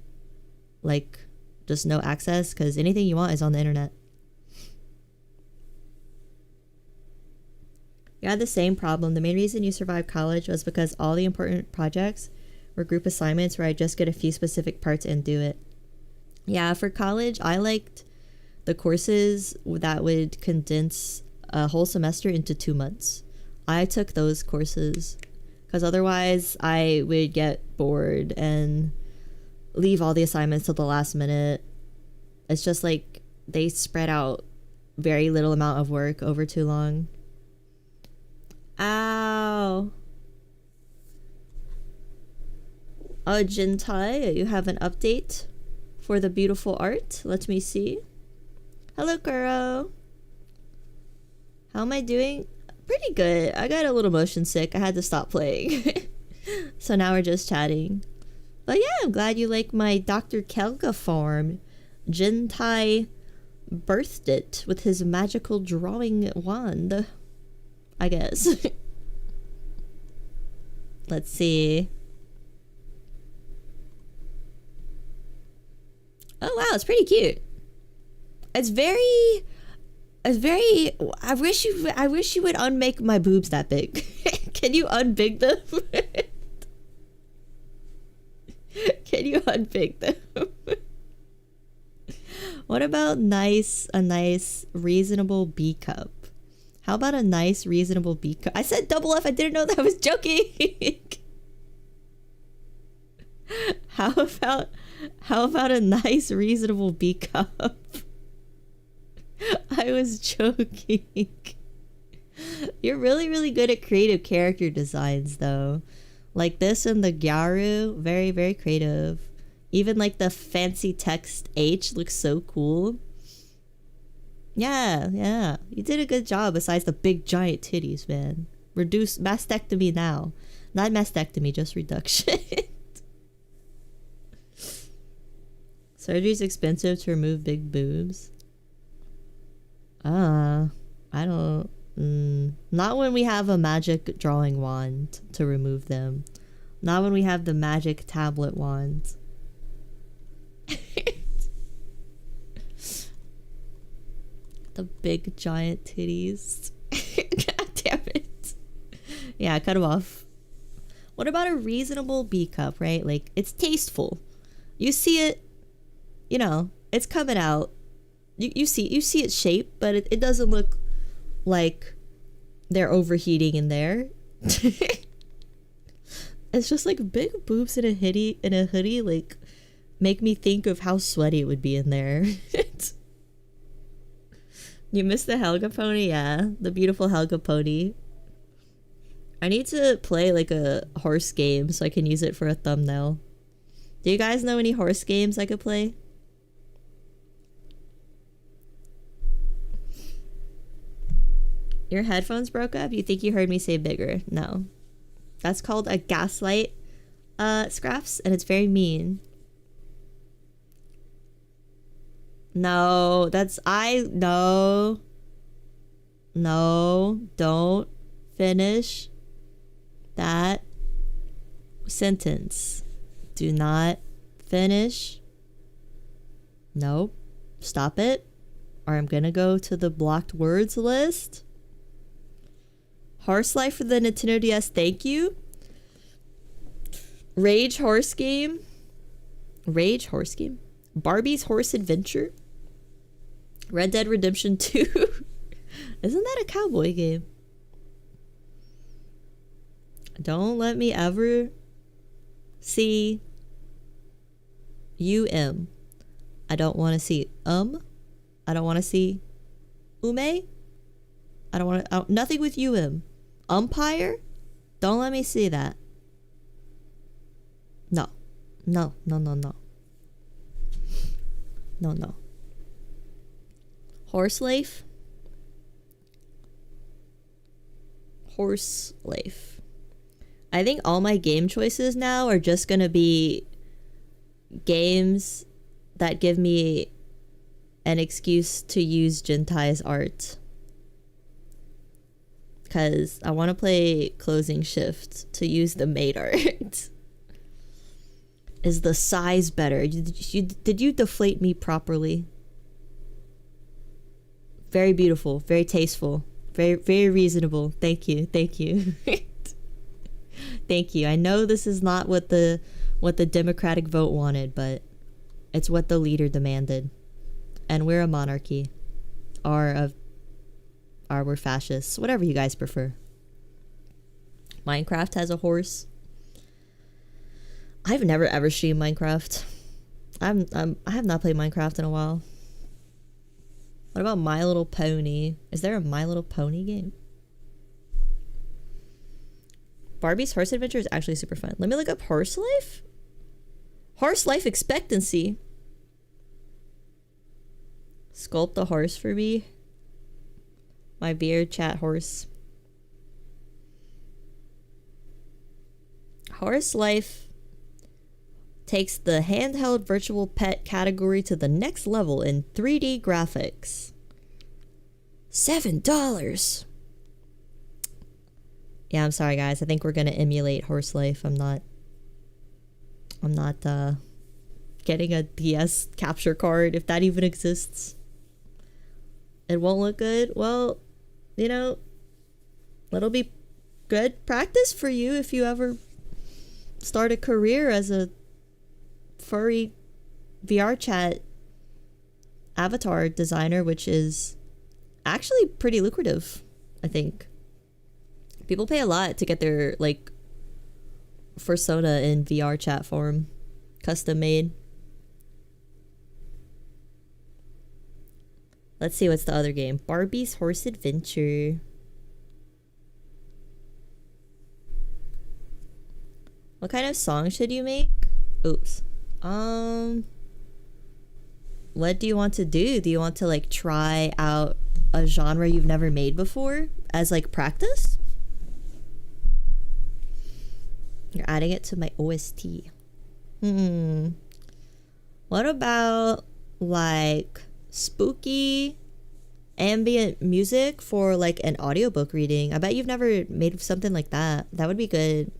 like just no access, because anything you want is on the internet. You had the same problem. The main reason you survived college was because all the important projects were group assignments where I just get a few specific parts and do it. Yeah, for college, I liked the courses that would condense a whole semester into 2 months. I took those courses because otherwise I would get bored and leave all the assignments till the last minute. It's just like they spread out very little amount of work over too long. Ow. Oh, Jintai, you have an update for the beautiful art. Let me see. Hello, Kuro. How am I doing? Pretty good. I got a little motion sick. I had to stop playing. So now we're just chatting. But yeah, I'm glad you like my Dr. Kelga form. Jintai birthed it with his magical drawing wand, I guess. Let's see. Oh wow, it's pretty cute. It's very I wish you would unmake my boobs that big. Can you unbig them? Can you unbig them? What about a nice reasonable B cup? How about a nice reasonable B cup? I said double F. I didn't know that I was joking. How about a nice reasonable B cup? I was joking. You're really, really good at creative character designs, though. Like this and the Gyaru, very, very creative. Even like the fancy text H looks so cool. Yeah. You did a good job besides the big giant titties, man. Reduce mastectomy now. Not mastectomy, just reduction. Surgery's expensive to remove big boobs. I don't... Not when we have a magic drawing wand to remove them. Not when we have the magic tablet wands. The big giant titties. God damn it. Yeah, cut them off. What about a reasonable B cup, right? Like, it's tasteful. You see it, you know, it's coming out. You see its shape, but it doesn't look like they're overheating in there. It's just like big boobs in a hoodie, like, make me think of how sweaty it would be in there. You missed the Helga pony? Yeah, the beautiful Helga pony. I need to play like a horse game so I can use it for a thumbnail. Do you guys know any horse games I could play? Your headphones broke up? You think you heard me say bigger? No. That's called a gaslight, Scraps, and it's very mean. No, no. No, don't finish that sentence. Do not finish. Nope. Stop it. Or I'm gonna go to the blocked words list. Horse Life for the Nintendo DS, thank you. Rage Horse Game. Barbie's Horse Adventure. Red Dead Redemption 2. Isn't that a cowboy game? Don't let me ever see I don't want to see I don't want to see ume. I don't want to, nothing with umpire. Don't let me see that. No. Horse life. I think all my game choices now are just gonna be games that give me an excuse to use Jintai's art. Because I want to play Closing Shift to use the maid art. Is the size better? Did you deflate me properly? Very beautiful, very tasteful, very reasonable. Thank you. Thank you. I know this is not what the democratic vote wanted, but it's what the leader demanded. And we're a monarchy. Or we're fascists. Whatever you guys prefer. Minecraft has a horse. I've never ever streamed Minecraft. I have not played Minecraft in a while. What about My Little Pony? Is there a My Little Pony game? Barbie's Horse Adventure is actually super fun. Let me look up horse life. Horse life expectancy. Sculpt a horse for me. My beard chat horse. Horse life takes the handheld virtual pet category to the next level in 3D graphics. $7. Yeah, I'm sorry guys. I think we're gonna emulate horse life. I'm not getting a DS capture card, if that even exists. It won't look good. Well, you know, it'll be good practice for you if you ever start a career as a furry VR chat avatar designer, which is actually pretty lucrative, I think. People pay a lot to get their, like, persona in VR chat form custom made. Let's see, what's the other game? Barbie's Horse Adventure. What kind of song should you make? Oops. What do you want to do? Do you want to, like, try out a genre you've never made before as, like, practice? You're adding it to my OST. What about, like, spooky ambient music for, like, an audiobook reading? I bet you've never made something like that. That would be good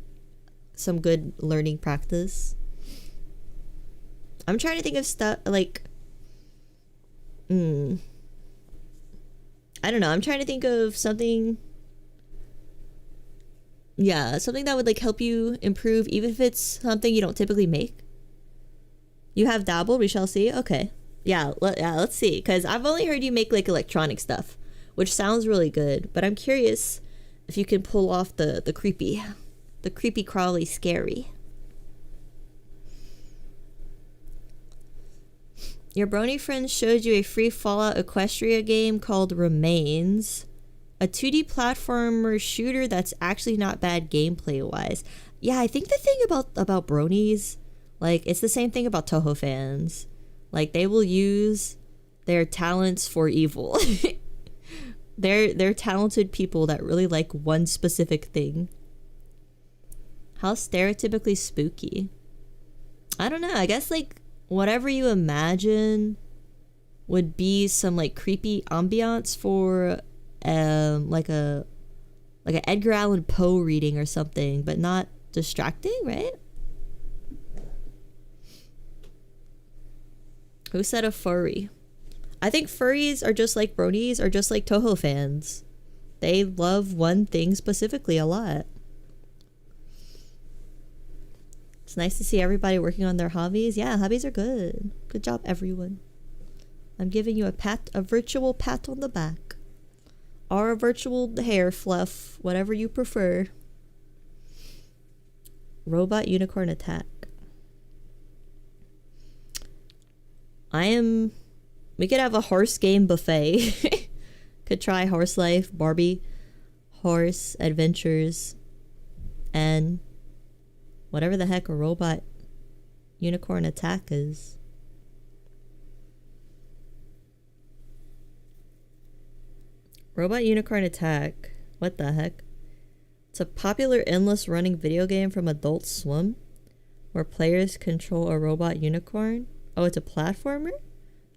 some good learning practice. I'm trying to think of stuff like I don't know. I'm trying to think of something. Yeah, something that would like help you improve, even if it's something you don't typically make. You have dabbled, we shall see. Okay. Yeah, let's see. Because I've only heard you make like electronic stuff, which sounds really good. But I'm curious if you can pull off the creepy crawly scary. Your brony friend showed you a free Fallout Equestria game called Remains. A 2D platformer shooter that's actually not bad gameplay wise. Yeah, I think the thing about bronies, like, it's the same thing about Toho fans. Like, they will use their talents for evil. They're talented people that really like one specific thing. How stereotypically spooky. I don't know. I guess like whatever you imagine would be some like creepy ambiance for like an Edgar Allan Poe reading or something, but not distracting, right? Who said a furry? I think furries are just like bronies, are just like Toho fans. They love one thing specifically a lot. It's nice to see everybody working on their hobbies. Yeah, hobbies are good. Good job, everyone. I'm giving you a virtual pat on the back. Or a virtual hair fluff, whatever you prefer. Robot unicorn attack. We could have a horse game buffet. Could try Horse Life, Barbie, Horse Adventures, and whatever the heck a robot unicorn attack is. Robot Unicorn Attack. What the heck? It's a popular endless running video game from Adult Swim where players control a robot unicorn. Oh, it's a platformer?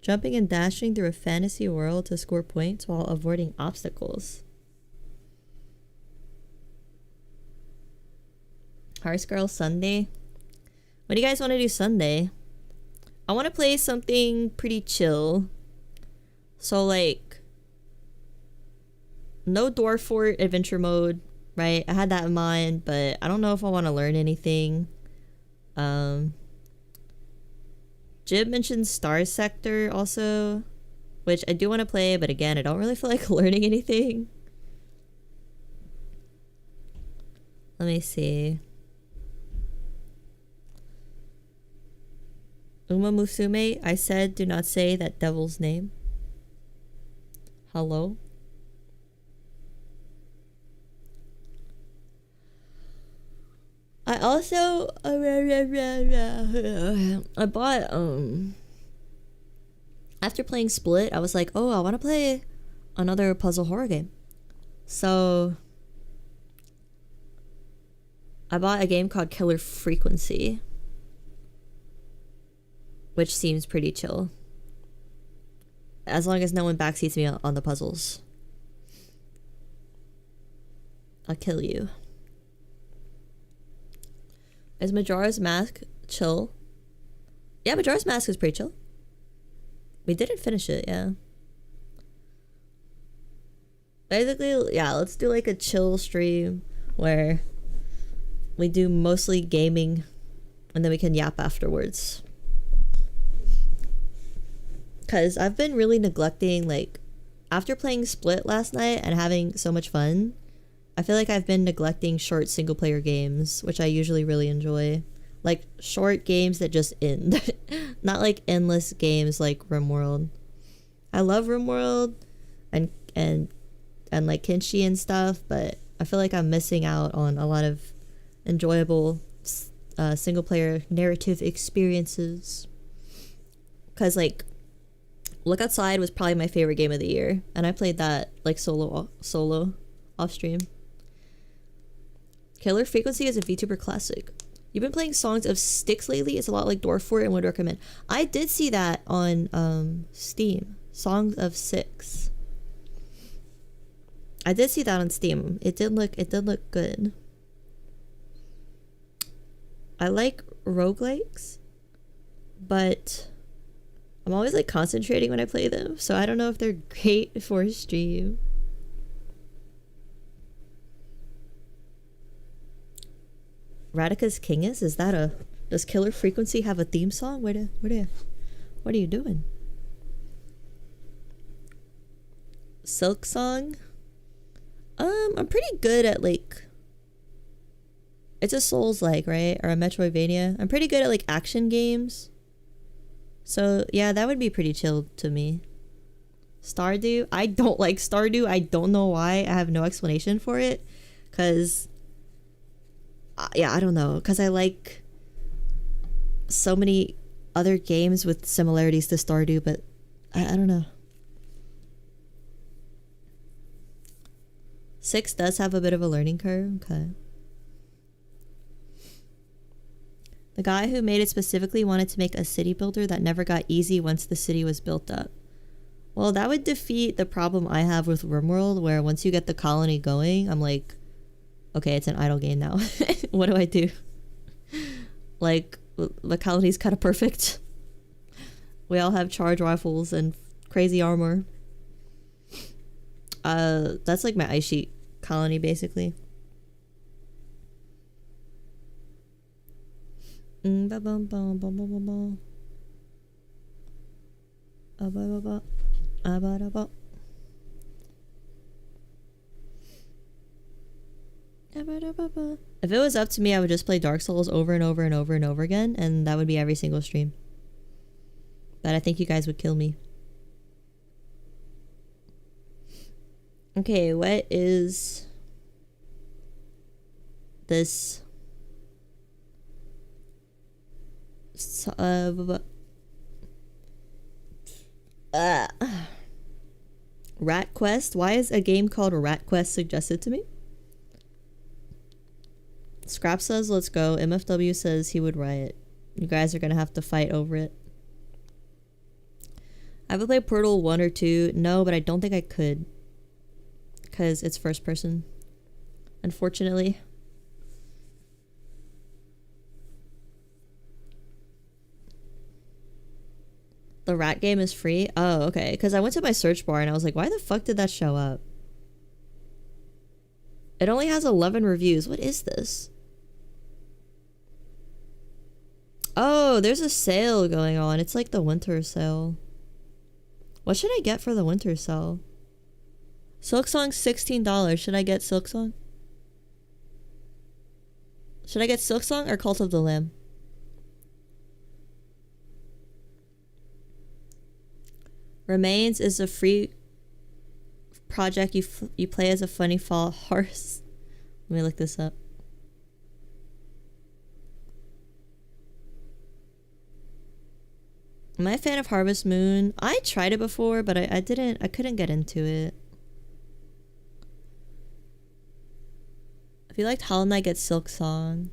Jumping and dashing through a fantasy world to score points while avoiding obstacles. Horse Girl Sunday. What do you guys want to do Sunday? I want to play something pretty chill. So like no Dwarf Fort adventure mode, right? I had that in mind, but I don't know if I want to learn anything. Jib mentioned Star Sector also, which I do want to play, but again, I don't really feel like learning anything. Let me see. Uma Musume, I said do not say that devil's name. Hello? I also I bought after playing Split, I was like, oh, I want to play another puzzle horror game. So I bought a game called Killer Frequency, which seems pretty chill. As long as no one backseats me on the puzzles. I'll kill you. Is Majora's Mask chill? Yeah, Majora's Mask is pretty chill. We didn't finish it, yeah. Basically, yeah, let's do like a chill stream where we do mostly gaming and then we can yap afterwards. Because I've been really neglecting, like, after playing Split last night and having so much fun, I feel like I've been neglecting short single player games, which I usually really enjoy. Like short games that just end. Not like endless games like RimWorld. I love RimWorld and like Kenshi and stuff, but I feel like I'm missing out on a lot of enjoyable single player narrative experiences. Cause like Look Outside was probably my favorite game of the year, and I played that like solo off stream. Killer Frequency is a VTuber classic. You've been playing Songs of Styx lately? It's a lot like Dwarf Fort and would recommend. I did see that on Steam. Songs of Styx. I did see that on Steam. It did look good. I like roguelikes, but I'm always like concentrating when I play them, so I don't know if they're great for stream. Radica's King is that a... Does Killer Frequency have a theme song? What are you doing? Silk Song? I'm pretty good at like... It's a Souls-like, right? Or a Metroidvania. I'm pretty good at like action games. So yeah, that would be pretty chill to me. Stardew? I don't like Stardew. I don't know why. I have no explanation for it. Cause... yeah, I don't know. Cause I like... so many other games with similarities to Stardew, but I don't know. 6 does have a bit of a learning curve. Okay. The guy who made it specifically wanted to make a city builder that never got easy once the city was built up. Well, that would defeat the problem I have with RimWorld, where once you get the colony going, I'm like, okay, it's an idle game now. What do I do? Like, the colony's kind of perfect. We all have charge rifles and crazy armor. That's like my ice sheet colony, basically. If it was up to me, I would just play Dark Souls over and over and over and over again, and that would be every single stream. But I think you guys would kill me. Okay, what is this? Rat Quest? Why is a game called Rat Quest suggested to me? Scrap says let's go. MFW says he would riot. You guys are gonna have to fight over it. I haven't played Portal 1 or 2. No, but I don't think I could. Because it's first person. Unfortunately. The rat game is free? Oh, okay. Because I went to my search bar and I was like, why the fuck did that show up? It only has 11 reviews. What is this? Oh, there's a sale going on. It's like the winter sale. What should I get for the winter sale? Silksong's $16. Should I get Silksong? Should I get Silksong or Cult of the Lamb? Remains is a free project you play as a funny fall horse. Let me look this up. Am I a fan of Harvest Moon? I tried it before, but I couldn't get into it. If you liked Hollow Knight, get Silksong.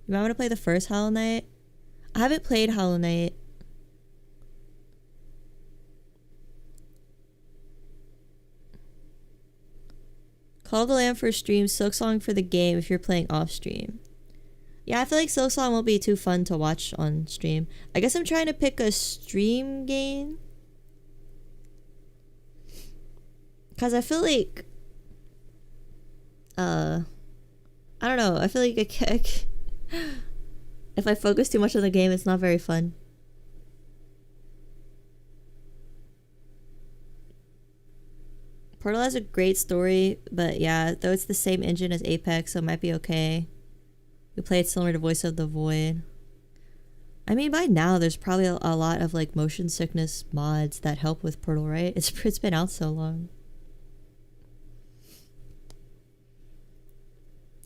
You might want to play the first Hollow Knight. I haven't played Hollow Knight. Call of the Lamb for stream, Silksong for the game if you're playing off stream. Yeah, I feel like Silksong won't be too fun to watch on stream. I guess I'm trying to pick a stream game. Because I feel like... I don't know. I feel like if I focus too much on the game, it's not very fun. Portal has a great story, but yeah, though it's the same engine as Apex, so it might be okay. We played similar to Voice of the Void. I mean, by now, there's probably a lot of like motion sickness mods that help with Portal, right? It's been out so long.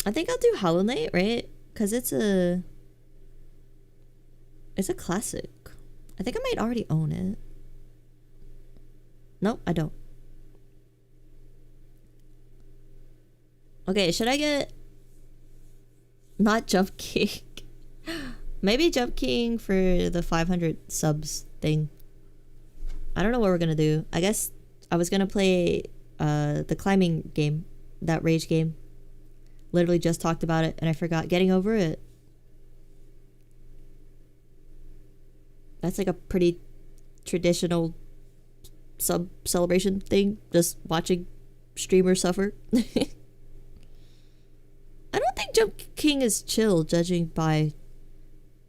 I think I'll do Hollow Knight, right? Because it's a classic. I think I might already own it. Nope, I don't. Okay, should I get... Not Jump King. Maybe Jump King for the 500 subs thing. I don't know what we're gonna do. I guess I was gonna play the climbing game. That Rage game. Literally just talked about it and I forgot. Getting Over It. That's like a pretty traditional celebration thing. Just watching streamers suffer. I don't think Jump King is chill, judging by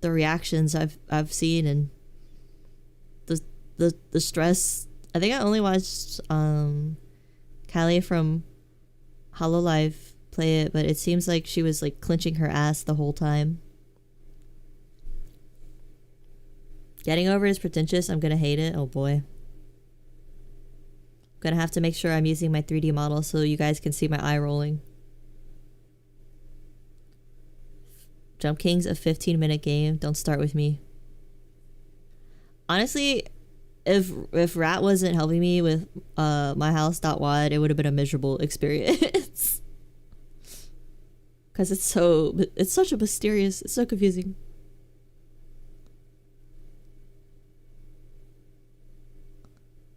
the reactions I've seen and the stress. I think I only watched Callie from Hololive play it, but it seems like she was like clenching her ass the whole time. Getting over it is pretentious. I'm gonna hate it. Oh boy. I'm gonna have to make sure I'm using my 3D model so you guys can see my eye rolling. Jump King's a 15-minute game. Don't start with me. Honestly, if Rat wasn't helping me with myhouse.wad, it would have been a miserable experience. Because it's such a mysterious, it's so confusing.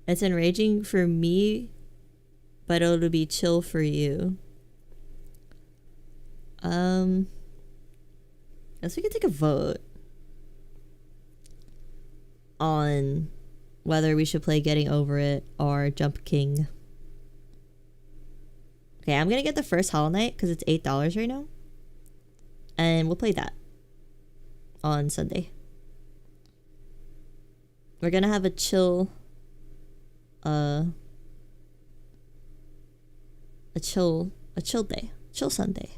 It's enraging for me, but it'll be chill for you. Guess we could take a vote on whether we should play Getting Over It or Jump King. Okay, I'm gonna get the first Hollow Knight because it's $8 right now. And we'll play that on Sunday. We're gonna have a chill day. Chill Sunday.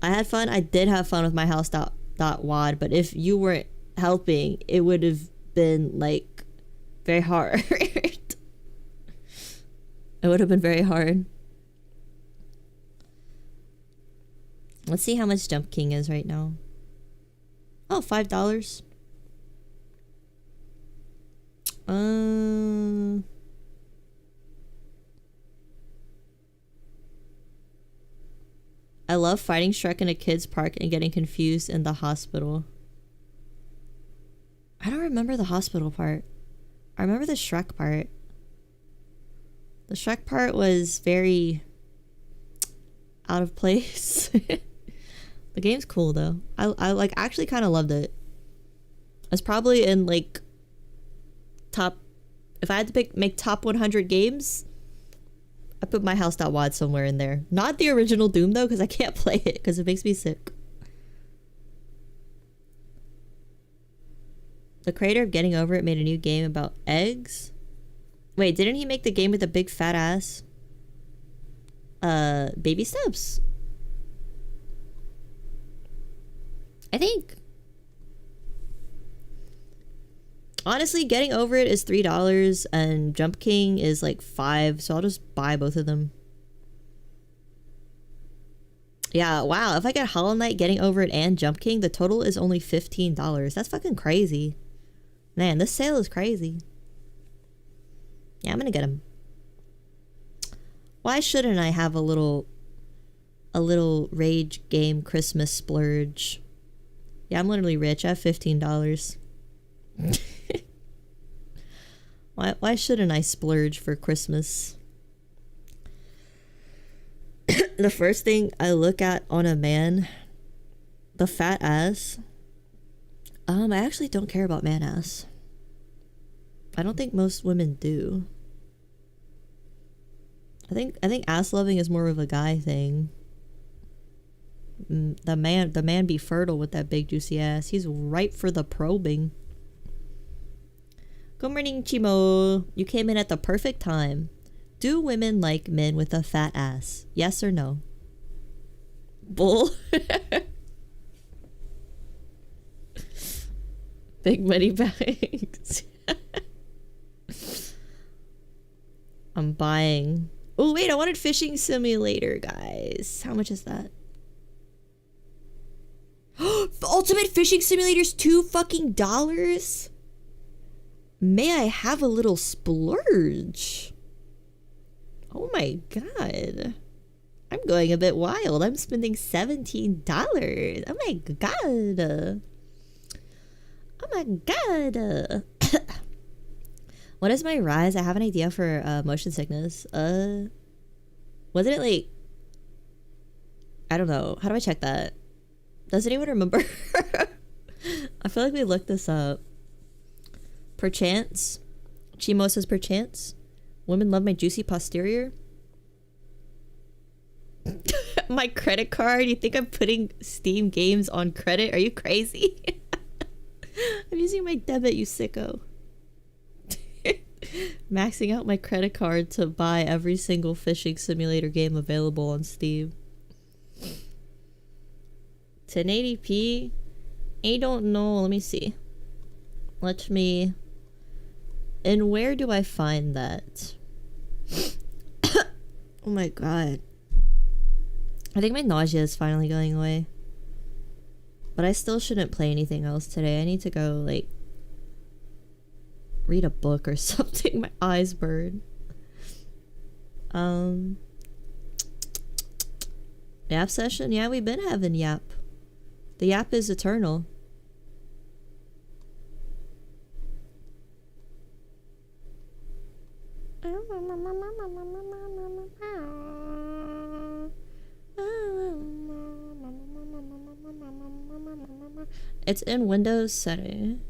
I had fun. I did have fun with my house.wad, but if you weren't helping, it would have been like very hard. It would have been very hard. Let's see how much Jump King is right now. Oh, $5. I love fighting Shrek in a kid's park and getting confused in the hospital. I don't remember the hospital part. I remember the Shrek part. The Shrek part was very out of place. The game's cool though. I like actually kind of loved it. It's probably in like top, if I had to make top 100 games, I put my house.wad somewhere in there. Not the original Doom though, because I can't play it because it makes me sick. The creator of Getting Over It made a new game about eggs. Wait, didn't he make the game with a big fat ass? Baby Steps. I think. Honestly, Getting Over It is $3 and Jump King is like $5, so I'll just buy both of them. Yeah, wow. If I get Hollow Knight, Getting Over It, and Jump King, the total is only $15. That's fucking crazy. Man, this sale is crazy. Yeah, I'm gonna get them. Why shouldn't I have a little rage game Christmas splurge? Yeah, I'm literally rich. I have $15. Why shouldn't I splurge for Christmas? The first thing I look at on a man, the fat ass. I actually don't care about man ass. I don't think most women do. I think ass loving is more of a guy thing. The man be fertile with that big juicy ass. He's ripe for the probing. Good morning, Chimo. You came in at the perfect time. Do women like men with a fat ass? Yes or no? Bull. Big money bags. I'm buying. Oh wait, I wanted Fishing Simulator, guys. How much is that? Ultimate Fishing Simulator's $2 May I have a little splurge? Oh my god. I'm going a bit wild. I'm spending $17. Oh my god. Oh my god. What is my rise? I have an idea for motion sickness. Wasn't it like, I don't know. How do I check that? Does anyone remember? I feel like we looked this up. Perchance. Chimo says perchance. Women love my juicy posterior. My credit card? You think I'm putting Steam games on credit? Are you crazy? I'm using my debit, you sicko. Maxing out my credit card to buy every single fishing simulator game available on Steam. 1080p? I don't know. Let me see. Let me... And where do I find that? Oh my god. I think my nausea is finally going away. But I still shouldn't play anything else today. I need to go, like, read a book or something. My eyes burn. Yap session? Yeah, we've been having yap. The yap is eternal. It's in Windows setting.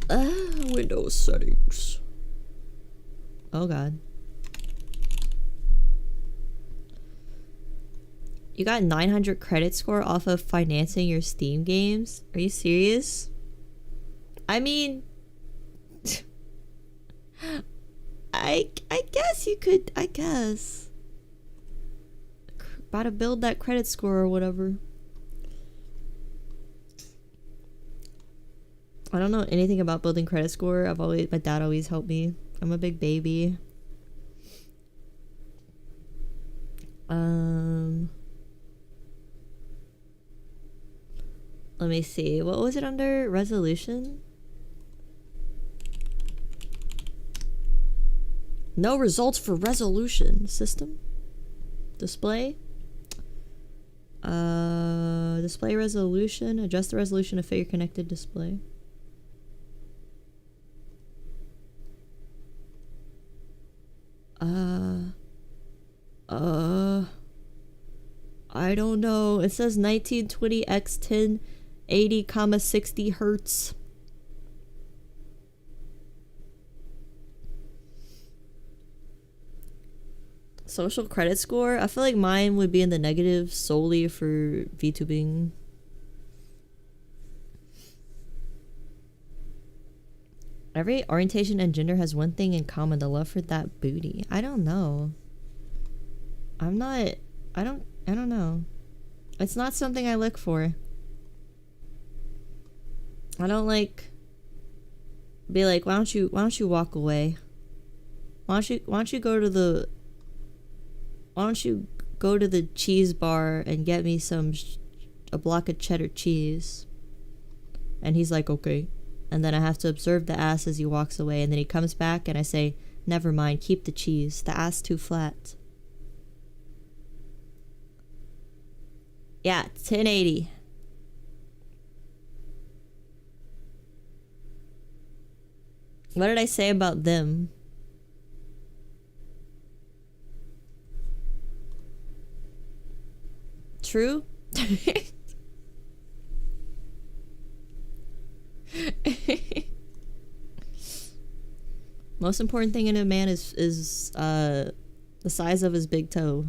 Windows settings. Oh god. You got 900 credit score off of financing your Steam games? Are you serious? I mean... I guess you could, I guess. About to build that credit score or whatever. I don't know anything about building credit score. My dad always helped me. I'm a big baby. Let me see. What was it under? Resolution? No results for resolution. System? Display? Display resolution. Adjust the resolution of figure connected display. I don't know. It says 1920 x 1080, 60 hertz. Social credit score? I feel like mine would be in the negative solely for VTubing. Every orientation and gender has one thing in common, the love for that booty. I don't know. I don't know. It's not something I look for. I don't like be like, why don't you walk away? Why don't you go to the cheese bar and get me a block of cheddar cheese? And he's like, okay. And then I have to observe the ass as he walks away, and then he comes back and I say, never mind, keep the cheese. The ass too flat. Yeah, 1080. What did I say about them? True? Most important thing in a man is the size of his big toe.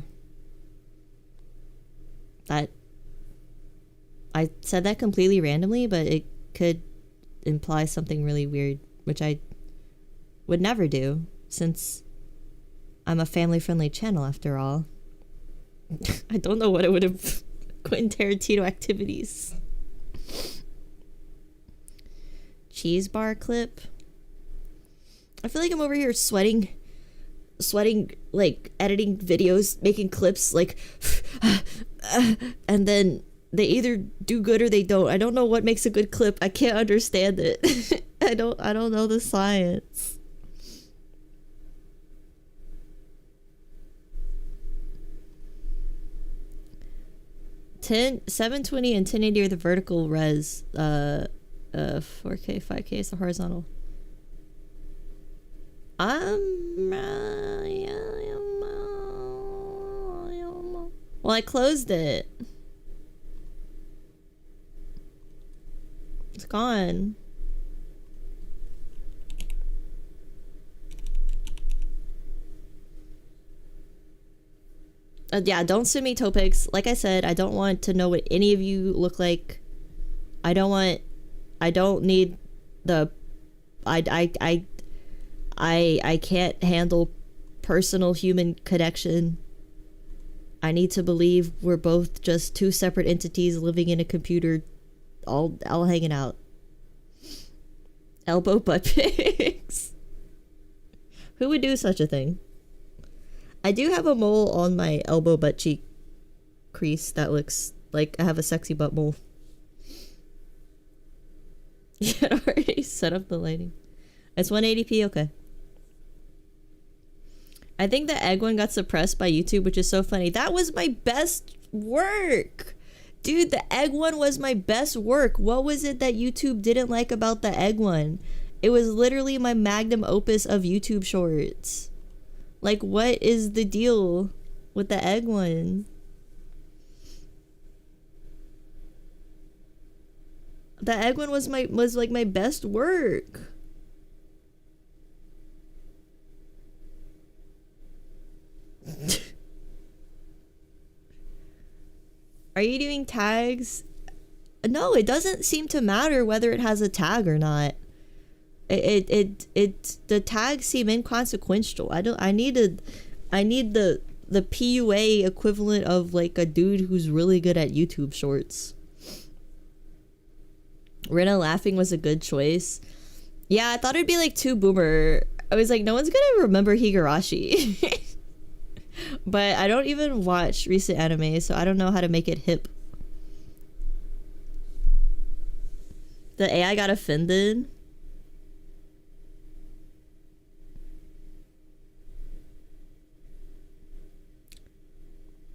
That I said that completely randomly, but it could imply something really weird, which I would never do, since I'm a family-friendly channel after all. I don't know what it would have... Quentin Tarantino activities. Cheese bar clip. I feel like I'm over here sweating, like, editing videos, making clips, like, and then they either do good or they don't. I don't know what makes a good clip. I can't understand it. I don't know the science. $720 and 1080 are the vertical res. 4K, 5K is the horizontal. Well, I closed it. It's gone. Yeah, don't send me toe pics. Like I said, I don't want to know what any of you look like. I don't need the I can't handle personal human connection. I need to believe we're both just two separate entities living in a computer, all hanging out. Elbow butt pics. Who would do such a thing? I do have a mole on my elbow butt cheek crease that looks like I have a sexy butt mole. Yeah, already set up the lighting. It's 180p, okay. I think the egg one got suppressed by YouTube, which is so funny. That was my best work. Dude, the egg one was my best work. What was it that YouTube didn't like about the egg one? It was literally my magnum opus of YouTube shorts. Like, what is the deal with the egg one? The egg one was like my best work. Are you doing tags? No, it doesn't seem to matter whether it has a tag or not. The tags seem inconsequential. I need the PUA equivalent of like a dude who's really good at YouTube shorts. Rina laughing was a good choice. Yeah, I thought it'd be like too boomer. I was like, no one's gonna remember Higurashi. But I don't even watch recent anime, so I don't know how to make it hip. The AI got offended.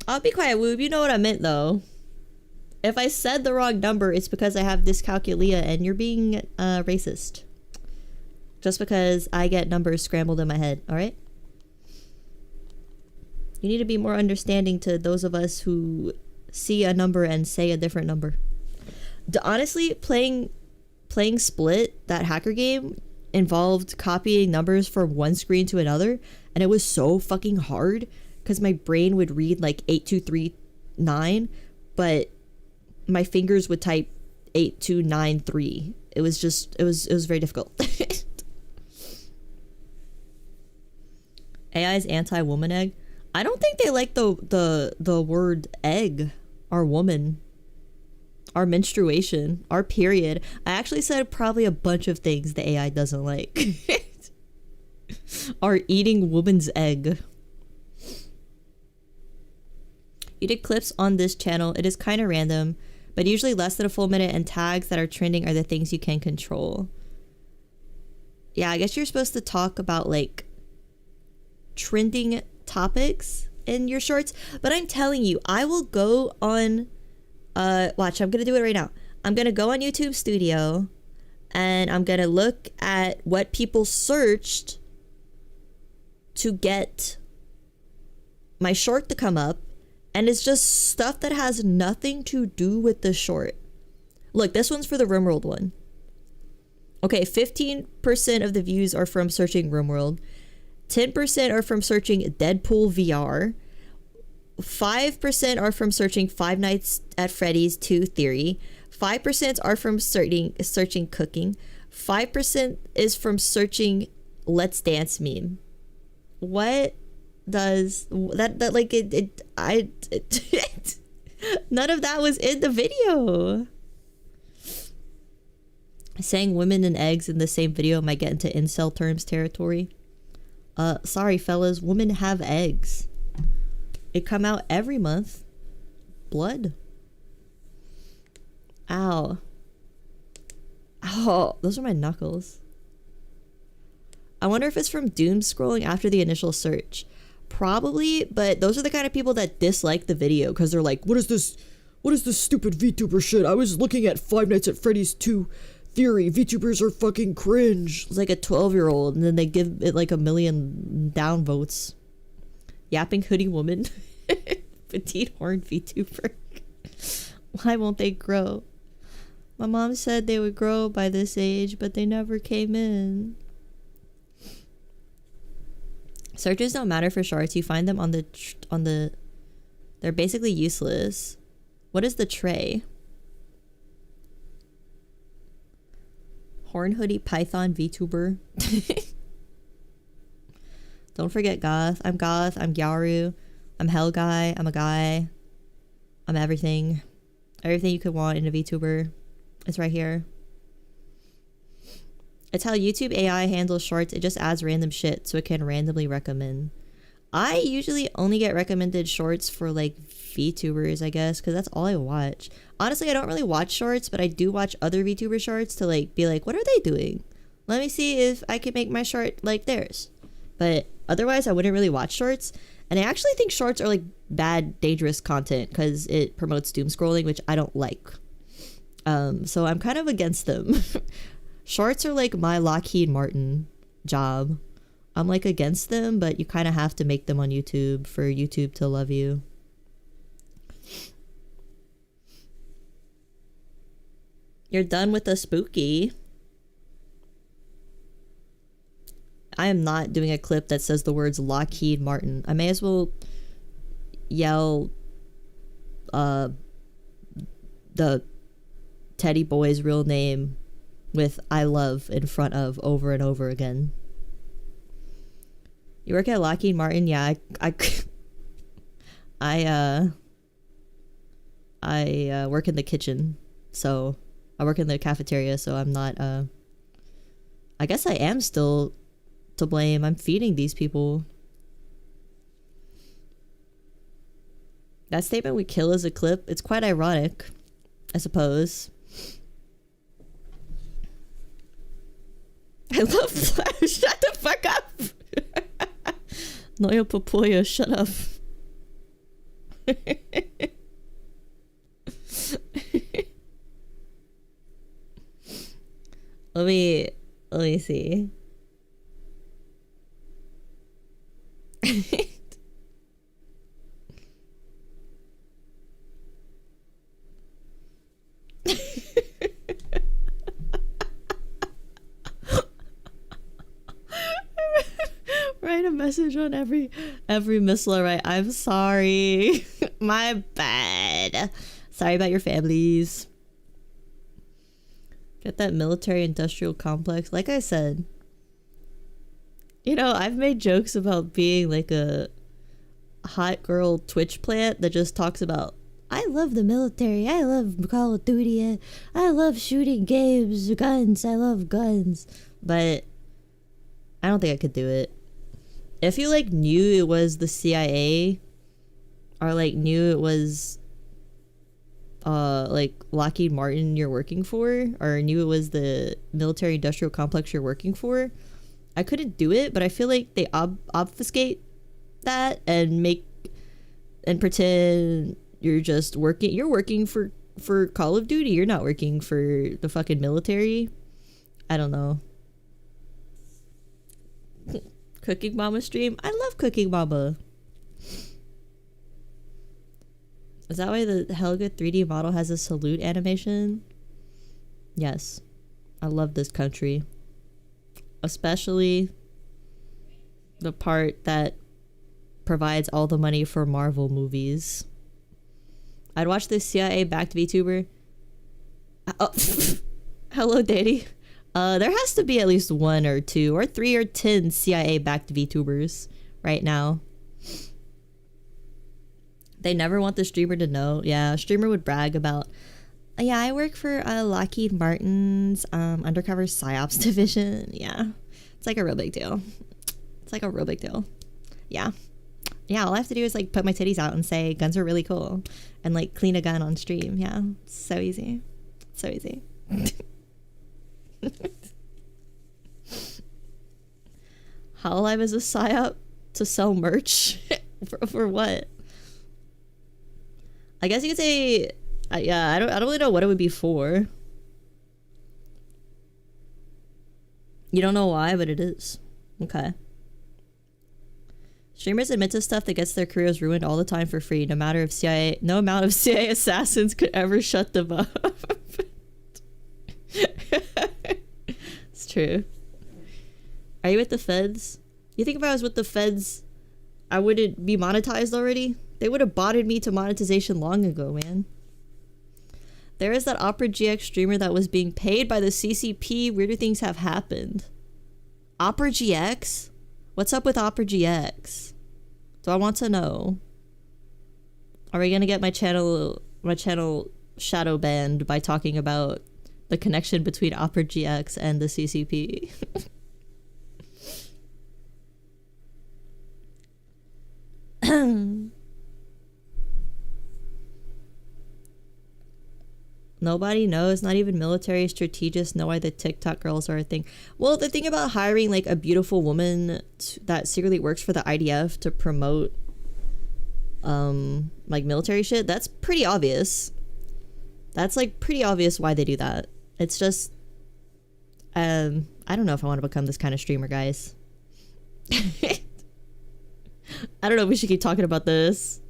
I'll be quiet, Woob. You know what I meant, though. If I said the wrong number, it's because I have dyscalculia and you're being racist. Just because I get numbers scrambled in my head, alright? You need to be more understanding to those of us who see a number and say a different number. Honestly, playing Split, that hacker game, involved copying numbers from one screen to another, and it was so fucking hard because my brain would read like 8239, but my fingers would type 8293. It was very difficult. AI's anti-woman egg. I don't think they like the word egg or woman, our menstruation, our period. I actually said probably a bunch of things the AI doesn't like. Our eating woman's egg. You did clips on this channel. It is kind of random, but usually less than a full minute, and tags that are trending are the things you can control. Yeah, I guess you're supposed to talk about like trending topics in your shorts, but I'm telling you, I will go on watch, I'm gonna do it right now. I'm gonna go on YouTube Studio and I'm gonna look at what people searched to get my short to come up, and it's just stuff that has nothing to do with the short. Look, this one's for the RimWorld one. Okay, 15% of the views are from searching RimWorld. 10% are from searching Deadpool VR. 5% are from searching Five Nights at Freddy's 2 Theory. 5% are from searching cooking. 5% is from searching Let's Dance meme. What does that like it none of that was in the video. Saying women and eggs in the same video might get into incel terms territory. Sorry fellas, women have eggs. It come out every month. Blood. Ow. Oh, those are my knuckles. I wonder if it's from doom scrolling after the initial search. Probably, but those are the kind of people that dislike the video because they're like, what is this stupid VTuber shit? I was looking at Five Nights at Freddy's 2 Theory. VTubers are fucking cringe. It's like a 12-year-old, and then they give it like 1 million downvotes. Yapping hoodie woman. Petite horn VTuber. Why won't they grow? My mom said they would grow by this age, but they never came in. Searches don't matter for shorts. You find them on the they're basically useless. What is the tray? Horn hoodie python VTuber. Don't forget goth. I'm goth. I'm Gyaru. I'm hell guy. I'm a guy. I'm everything. Everything you could want in a VTuber. It's right here. It's how YouTube AI handles shorts. It just adds random shit so it can randomly recommend. I usually only get recommended shorts for like VTubers, I guess, because that's all I watch. Honestly, I don't really watch shorts, but I do watch other VTuber shorts to like be like, what are they doing? Let me see if I can make my short like theirs. But otherwise, I wouldn't really watch shorts. And I actually think shorts are like bad, dangerous content because it promotes doom scrolling, which I don't like. So I'm kind of against them. Shorts are like my Lockheed Martin job. I'm like against them, but you kind of have to make them on YouTube for YouTube to love you. You're done with the spooky. I am not doing a clip that says the words Lockheed Martin. I may as well yell the Teddy boy's real name with I love in front of over and over again. You work at Lockheed Martin? Yeah, I work in the kitchen. So I work in the cafeteria, so I'm not I guess I am still to blame. I'm feeding these people. That statement would kill as a clip. It's quite ironic, I suppose. I love Flash. Shut the fuck up. Noya Papoya, shut up. Let me see. Write a message on every missile, right? I'm sorry. My bad. Sorry about your families. Get that military industrial complex. Like I said, you know, I've made jokes about being like a hot girl Twitch plant that just talks about, I love the military, I love Call of Duty, I love shooting games, guns, I love guns. But I don't think I could do it. If you like knew it was the CIA or like knew it was like Lockheed Martin you're working for, or knew it was the military industrial complex you're working for, I couldn't do it. But I feel like they obfuscate that and pretend you're just working. You're working for Call of Duty. You're not working for the fucking military. I don't know. Cooking Mama stream. I love Cooking Mama. Is that why the Helga 3D model has a salute animation? Yes. I love this country. Especially the part that provides all the money for Marvel movies. I'd watch this CIA-backed VTuber. Oh, hello, Daddy. There has to be at least 1 or 2 or 3 or 10 CIA-backed VTubers right now. They never want the streamer to know. Yeah, streamer would brag about, yeah, I work for Lockheed Martin's undercover PsyOps division. Yeah, it's like a real big deal. It's like a real big deal. Yeah. Yeah, all I have to do is like put my titties out and say guns are really cool and like clean a gun on stream. Yeah, it's so easy. So easy. Hololive is a psyop to sell merch? for what? I guess you could say, yeah, I don't really know what it would be for. You don't know why, but it is. Okay. Streamers admit to stuff that gets their careers ruined all the time for free. No amount of CIA assassins could ever shut them up. It's true. Are you with the feds? You think if I was with the feds, I wouldn't be monetized already? They would have botted me to monetization long ago, man. There is that Opera GX streamer that was being paid by the CCP. Weirder things have happened. Opera GX? What's up with Opera GX? Do I want to know? Are we gonna get my channel shadow banned by talking about the connection between Opera GX and the CCP? Nobody knows, not even military strategists know why the TikTok girls are a thing. Well, the thing about hiring like a beautiful woman that secretly works for the IDF to promote like military shit, that's pretty obvious. That's like pretty obvious why they do that. It's just I don't know if I want to become this kind of streamer, guys. I don't know if we should keep talking about this.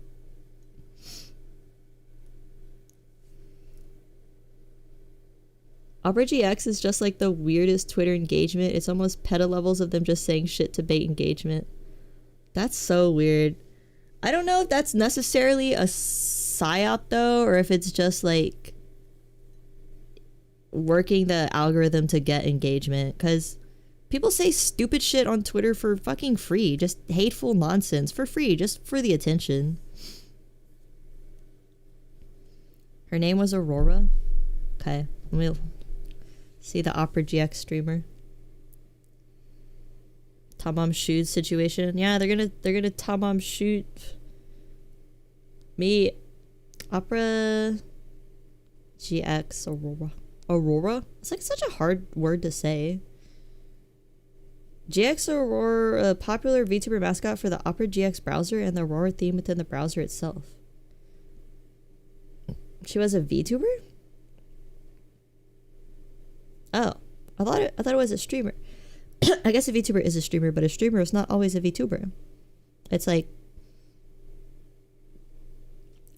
Opera GX is just like the weirdest Twitter engagement. It's almost peta levels of them just saying shit to bait engagement. That's so weird. I don't know if that's necessarily a psyop though, or if it's just like working the algorithm to get engagement. Because people say stupid shit on Twitter for fucking free. Just hateful nonsense for free, just for the attention. Her name was Aurora. Okay, we'll see the Opera GX streamer. Tom shoot situation. Yeah, they're gonna Tom shoot me. Opera GX Aurora. Aurora? It's like such a hard word to say. GX Aurora, a popular VTuber mascot for the Opera GX browser and the Aurora theme within the browser itself. She was a VTuber? Oh, I thought it was a streamer. I guess a VTuber is a streamer, but a streamer is not always a VTuber. It's like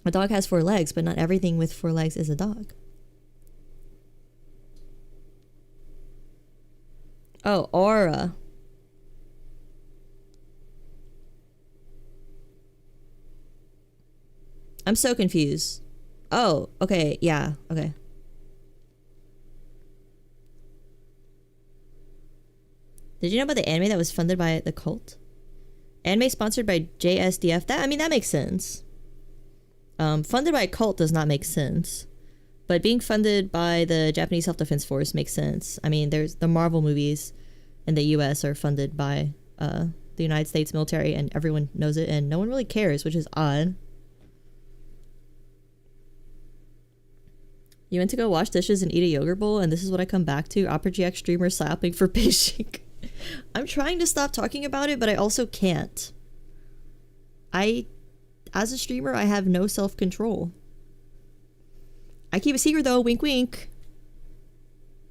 a dog has 4 legs, but not everything with 4 legs is a dog. Oh, Aura. I'm so confused. Oh, okay, yeah, okay. Did you know about the anime that was funded by the cult? Anime sponsored by JSDF. That makes sense. Funded by a cult does not make sense. But being funded by the Japanese Self-Defense Force makes sense. I mean, there's the Marvel movies in the US are funded by the United States military, and everyone knows it, and no one really cares, which is odd. You went to go wash dishes and eat a yogurt bowl, and this is what I come back to? Opera GX streamer slapping for Beijing. I'm trying to stop talking about it, but I also can't. As a streamer, I have no self-control. I keep a secret though, wink wink.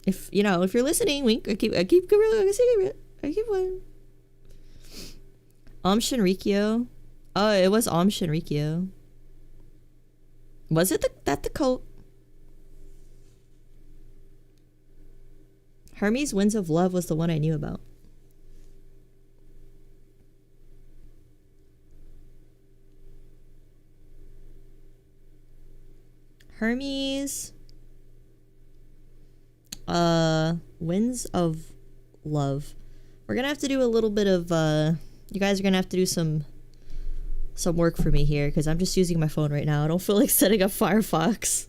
If you're listening, wink. I keep a secret. I keep one. Shinrikyo. Oh, it was Shinrikyo. Was it the cult? Hermes Winds of Love was the one I knew about. Hermes Winds of Love. We're gonna have to do a little bit of you guys are gonna have to do some work for me here, because I'm just using my phone right now. I don't feel like setting up Firefox.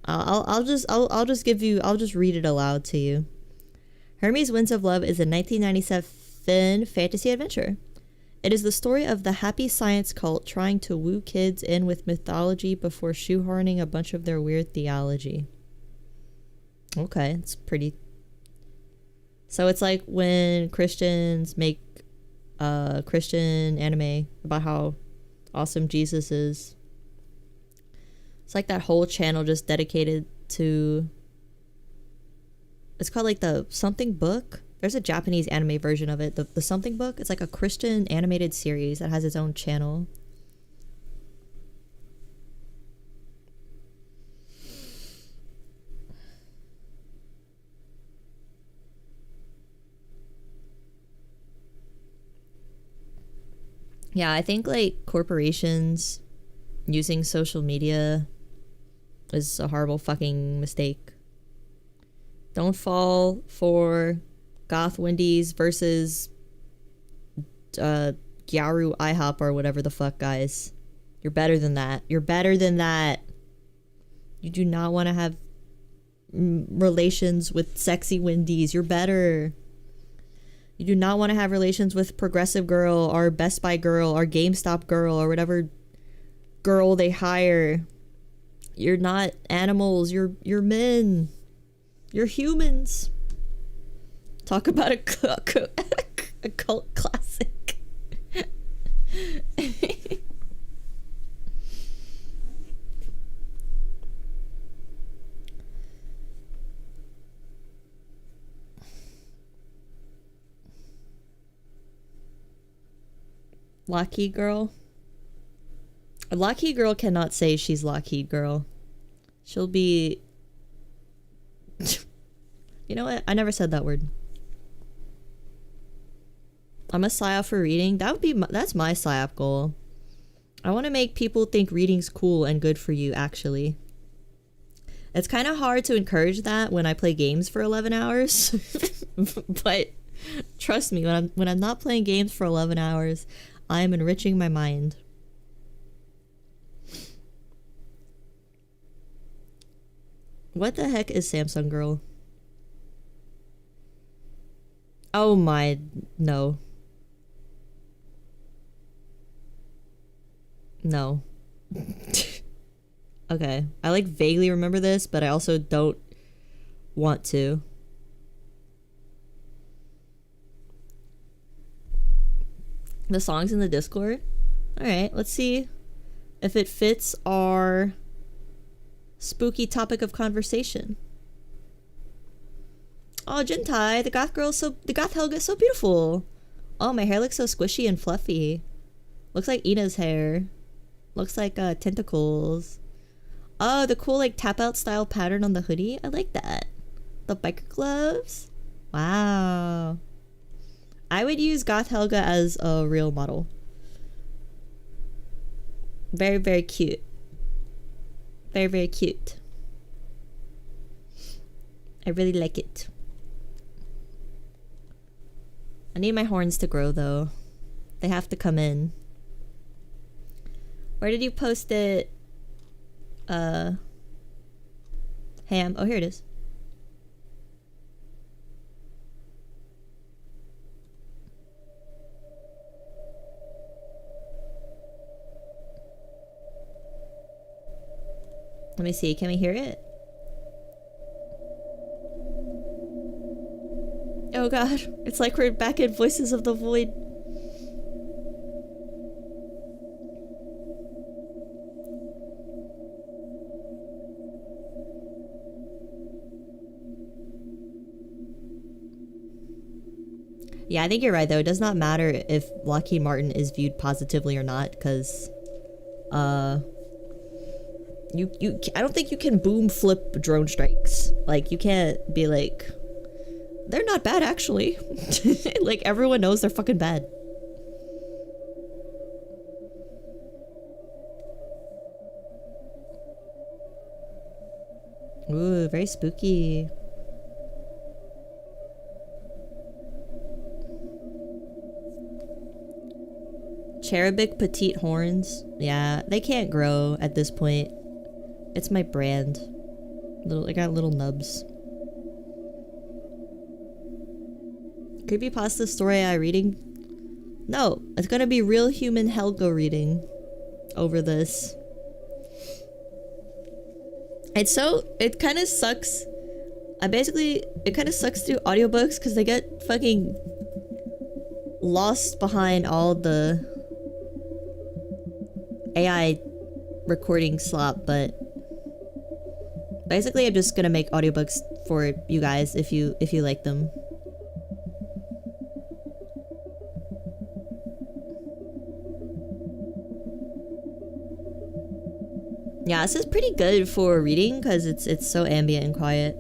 I'll just read it aloud to you. Hermes Winds of Love is a 1997 fantasy adventure. It is the story of the happy science cult trying to woo kids in with mythology before shoehorning a bunch of their weird theology. Okay, it's pretty. So it's like when Christians make Christian anime about how awesome Jesus is. It's like that whole channel just dedicated to... It's called like the Something Book. There's a Japanese anime version of it. The Something Book. It's like a Christian animated series that has its own channel. Yeah, I think like corporations using social media is a horrible fucking mistake. Don't fall for Goth Wendy's versus Gyaru IHOP or whatever the fuck, guys. You're better than that. You're better than that. You do not want to have relations with sexy Wendy's. You're better. You do not want to have relations with Progressive Girl or Best Buy Girl or GameStop Girl or whatever girl they hire. You're not animals. You're men. You're humans. Talk about a cult classic. Lockheed Girl. A Lockheed Girl cannot say she's Lockheed Girl. She'll be... You know what? I never said that word. I'm a psyop for reading. That's my psyop goal. I want to make people think reading's cool and good for you, actually. It's kind of hard to encourage that when I play games for 11 hours. But trust me, when I'm not playing games for 11 hours, I am enriching my mind. What the heck is Samsung Girl? Oh my, no. No. Okay. I like vaguely remember this, but I also don't want to. The song's in the Discord? Alright, let's see if it fits our spooky topic of conversation. Oh, Jintai, the goth Helga is so beautiful. Oh, my hair looks so squishy and fluffy. Looks like Ina's hair. Looks like tentacles. Oh, the cool like tap out style pattern on the hoodie. I like that. The biker gloves. Wow. I would use goth Helga as a real model. Very, very cute. Very, very cute. I really like it. I need my horns to grow though. They have to come in. Where did you post it? Ham. Oh, here it is. Let me see. Can we hear it? Oh god. It's like we're back in Voices of the Void. Yeah, I think you're right though. It does not matter if Lockheed Martin is viewed positively or not, because I don't think you can boom flip drone strikes. Like, you can't be like, they're not bad actually. Like, everyone knows they're fucking bad. Ooh, very spooky. Cherubic petite horns. Yeah, they can't grow at this point. It's my brand. I got little nubs. Creepypasta story I reading? No, it's gonna be real human Helga reading over this. It kind of sucks. It kind of sucks through audiobooks because they get fucking lost behind all the AI recording slop, but basically I'm just gonna make audiobooks for you guys if you like them. Yeah, this is pretty good for reading because it's so ambient and quiet.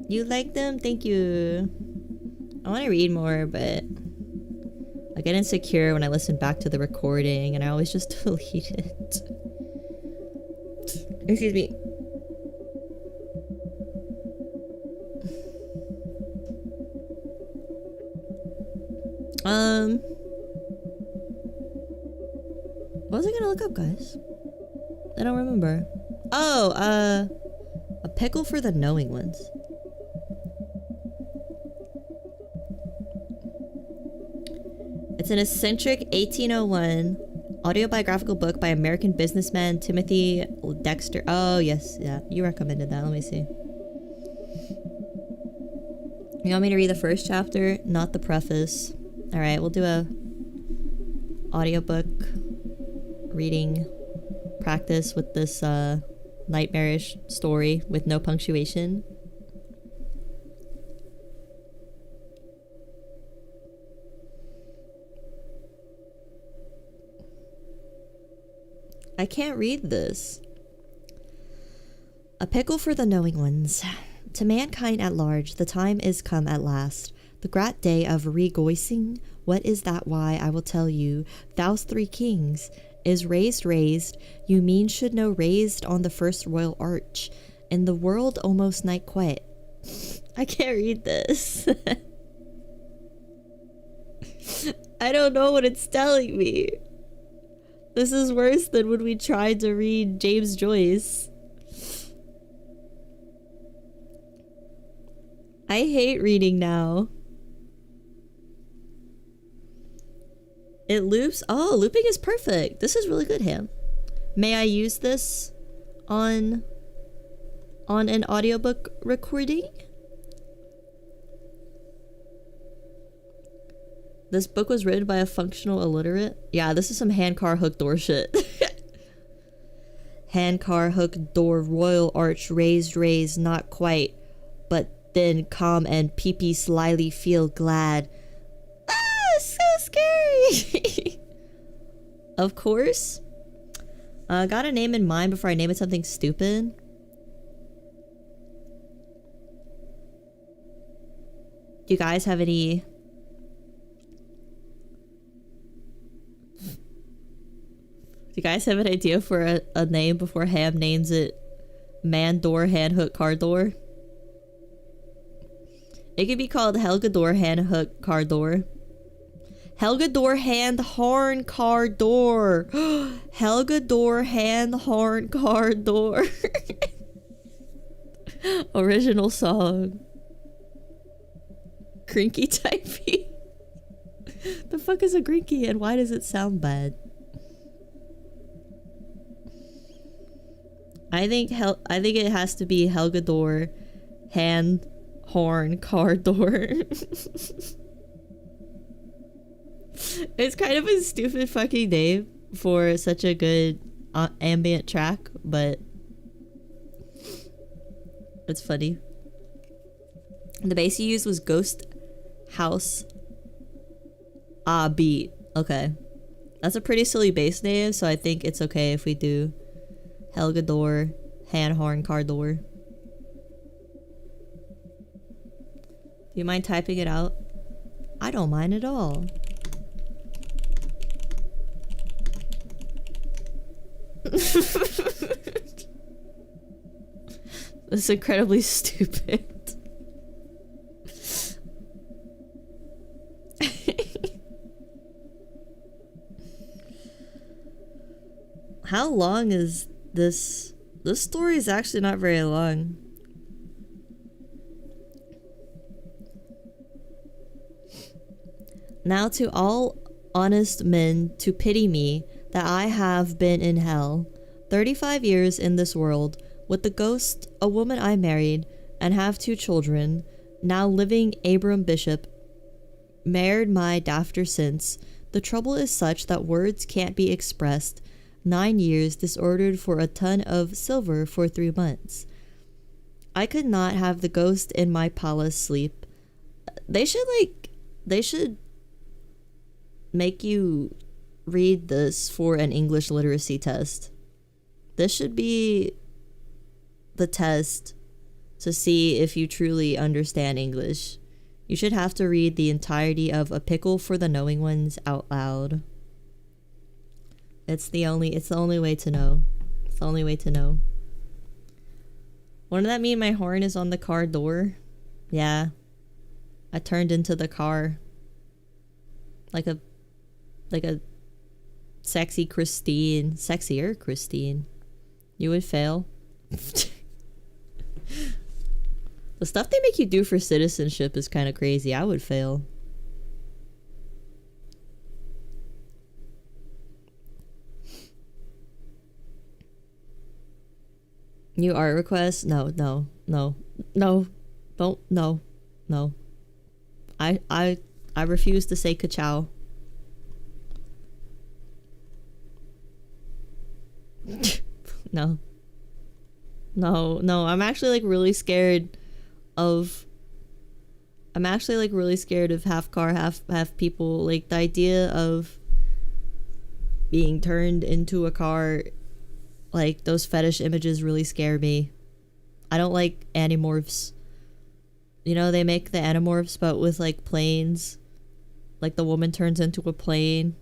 You like them? Thank you. I want to read more, but I get insecure when I listen back to the recording, and I always just delete it. Excuse me. What was I gonna look up, guys? I don't remember. Oh, a pickle for the knowing ones. It's an eccentric 1801 autobiographical book by American businessman Timothy Dexter. Oh, yes. Yeah, you recommended that. Let me see. You want me to read the first chapter, not the preface? Alright, we'll do a audiobook reading practice with this nightmarish story with no punctuation. I can't read this. A pickle for the knowing ones. To mankind at large, the time is come at last. The great day of rejoicing. What is that? Why, I will tell you. Thous three kings is raised. You mean should know raised on the first royal arch. In the world almost night quiet. I can't read this. I don't know what it's telling me. This is worse than when we tried to read James Joyce. I hate reading now. It loops. Oh, looping is perfect. This is really good, Ham. May I use this on an audiobook recording? This book was written by a functional illiterate. Yeah, this is some handcar hook door shit. Handcar hook door royal arch raised not quite, but then calm and pee-pee slyly feel glad. Ah, so scary. Of course. Got a name in mind before I name it something stupid. Do you guys have any... Do you guys have an idea for a name before Ham names it man door, hand hook, car door? It could be called Helga door, hand hook, car door. Helga door, hand horn, car door. Helga door, hand horn, car door. Original song. Grinky typey. The fuck is a grinky and why does it sound bad? I think it has to be Helga door, hand horn, car door. It's kind of a stupid fucking name for such a good ambient track, but it's funny. The bass you used was Ghost House Beat. Okay. That's a pretty silly bass name, so I think it's okay if we do Helga door, hand horn, car door. Do you mind typing it out? I don't mind at all. That's incredibly stupid. How long is this? This story is actually not very long. Now to all honest men to pity me that I have been in hell 35 years in this world with the ghost a woman I married and have 2 children, now living Abram Bishop, married my dafter since. The trouble is such that words can't be expressed. 9 years disordered for a ton of silver for 3 months. I could not have the ghost in my palace sleep. They should make you read this for an English literacy test. This should be the test to see if you truly understand English. You should have to read the entirety of A Pickle for the Knowing Ones out loud. It's the only way to know. It's the only way to know. Wouldn't that mean my horn is on the car door? Yeah. I turned into the car. Like a sexy Christine. Sexier Christine. You would fail. The stuff they make you do for citizenship is kind of crazy. I would fail. New art requests? No. Don't, no. I refuse to say ka-chow. No, I'm actually like really scared of half car, half people. Like the idea of being turned into a car, like those fetish images really scare me. I don't like animorphs. You know, they make the animorphs but with like planes. Like the woman turns into a plane.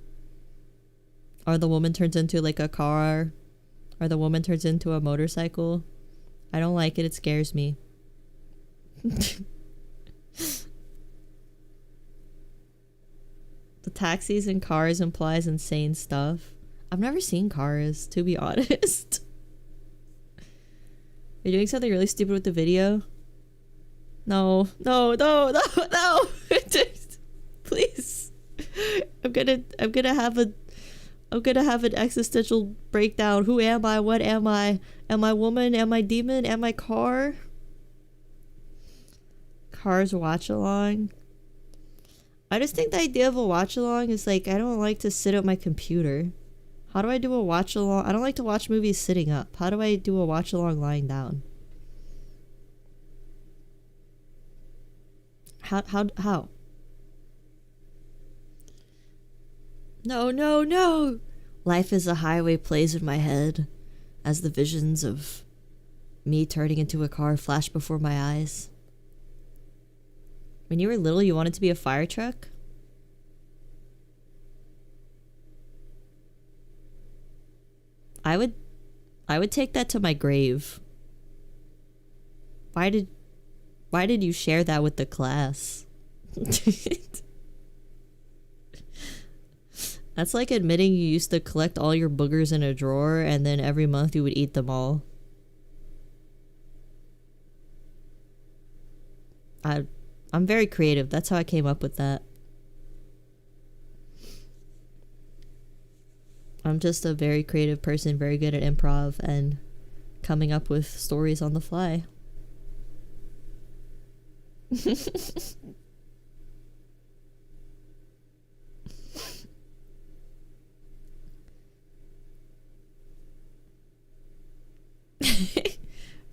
Or the woman turns into like a car. Or the woman turns into a motorcycle. I don't like it. It scares me. The taxis and cars implies insane stuff. I've never seen Cars, to be honest. You're doing something really stupid with the video? No. Please. I'm gonna have an existential breakdown. Who am I? What am I? Am I woman? Am I demon? Am I car? Cars watch along. I just think the idea of a watch along is like, I don't like to sit at my computer. How do I do a watch along? I don't like to watch movies sitting up. How do I do a watch along lying down? How? No. Life is a highway plays in my head as the visions of me turning into a car flash before my eyes. When you were little, you wanted to be a fire truck? I would take that to my grave. Why did you share that with the class? That's like admitting you used to collect all your boogers in a drawer and then every month you would eat them all. I'm very creative. That's how I came up with that. I'm just a very creative person, very good at improv and coming up with stories on the fly.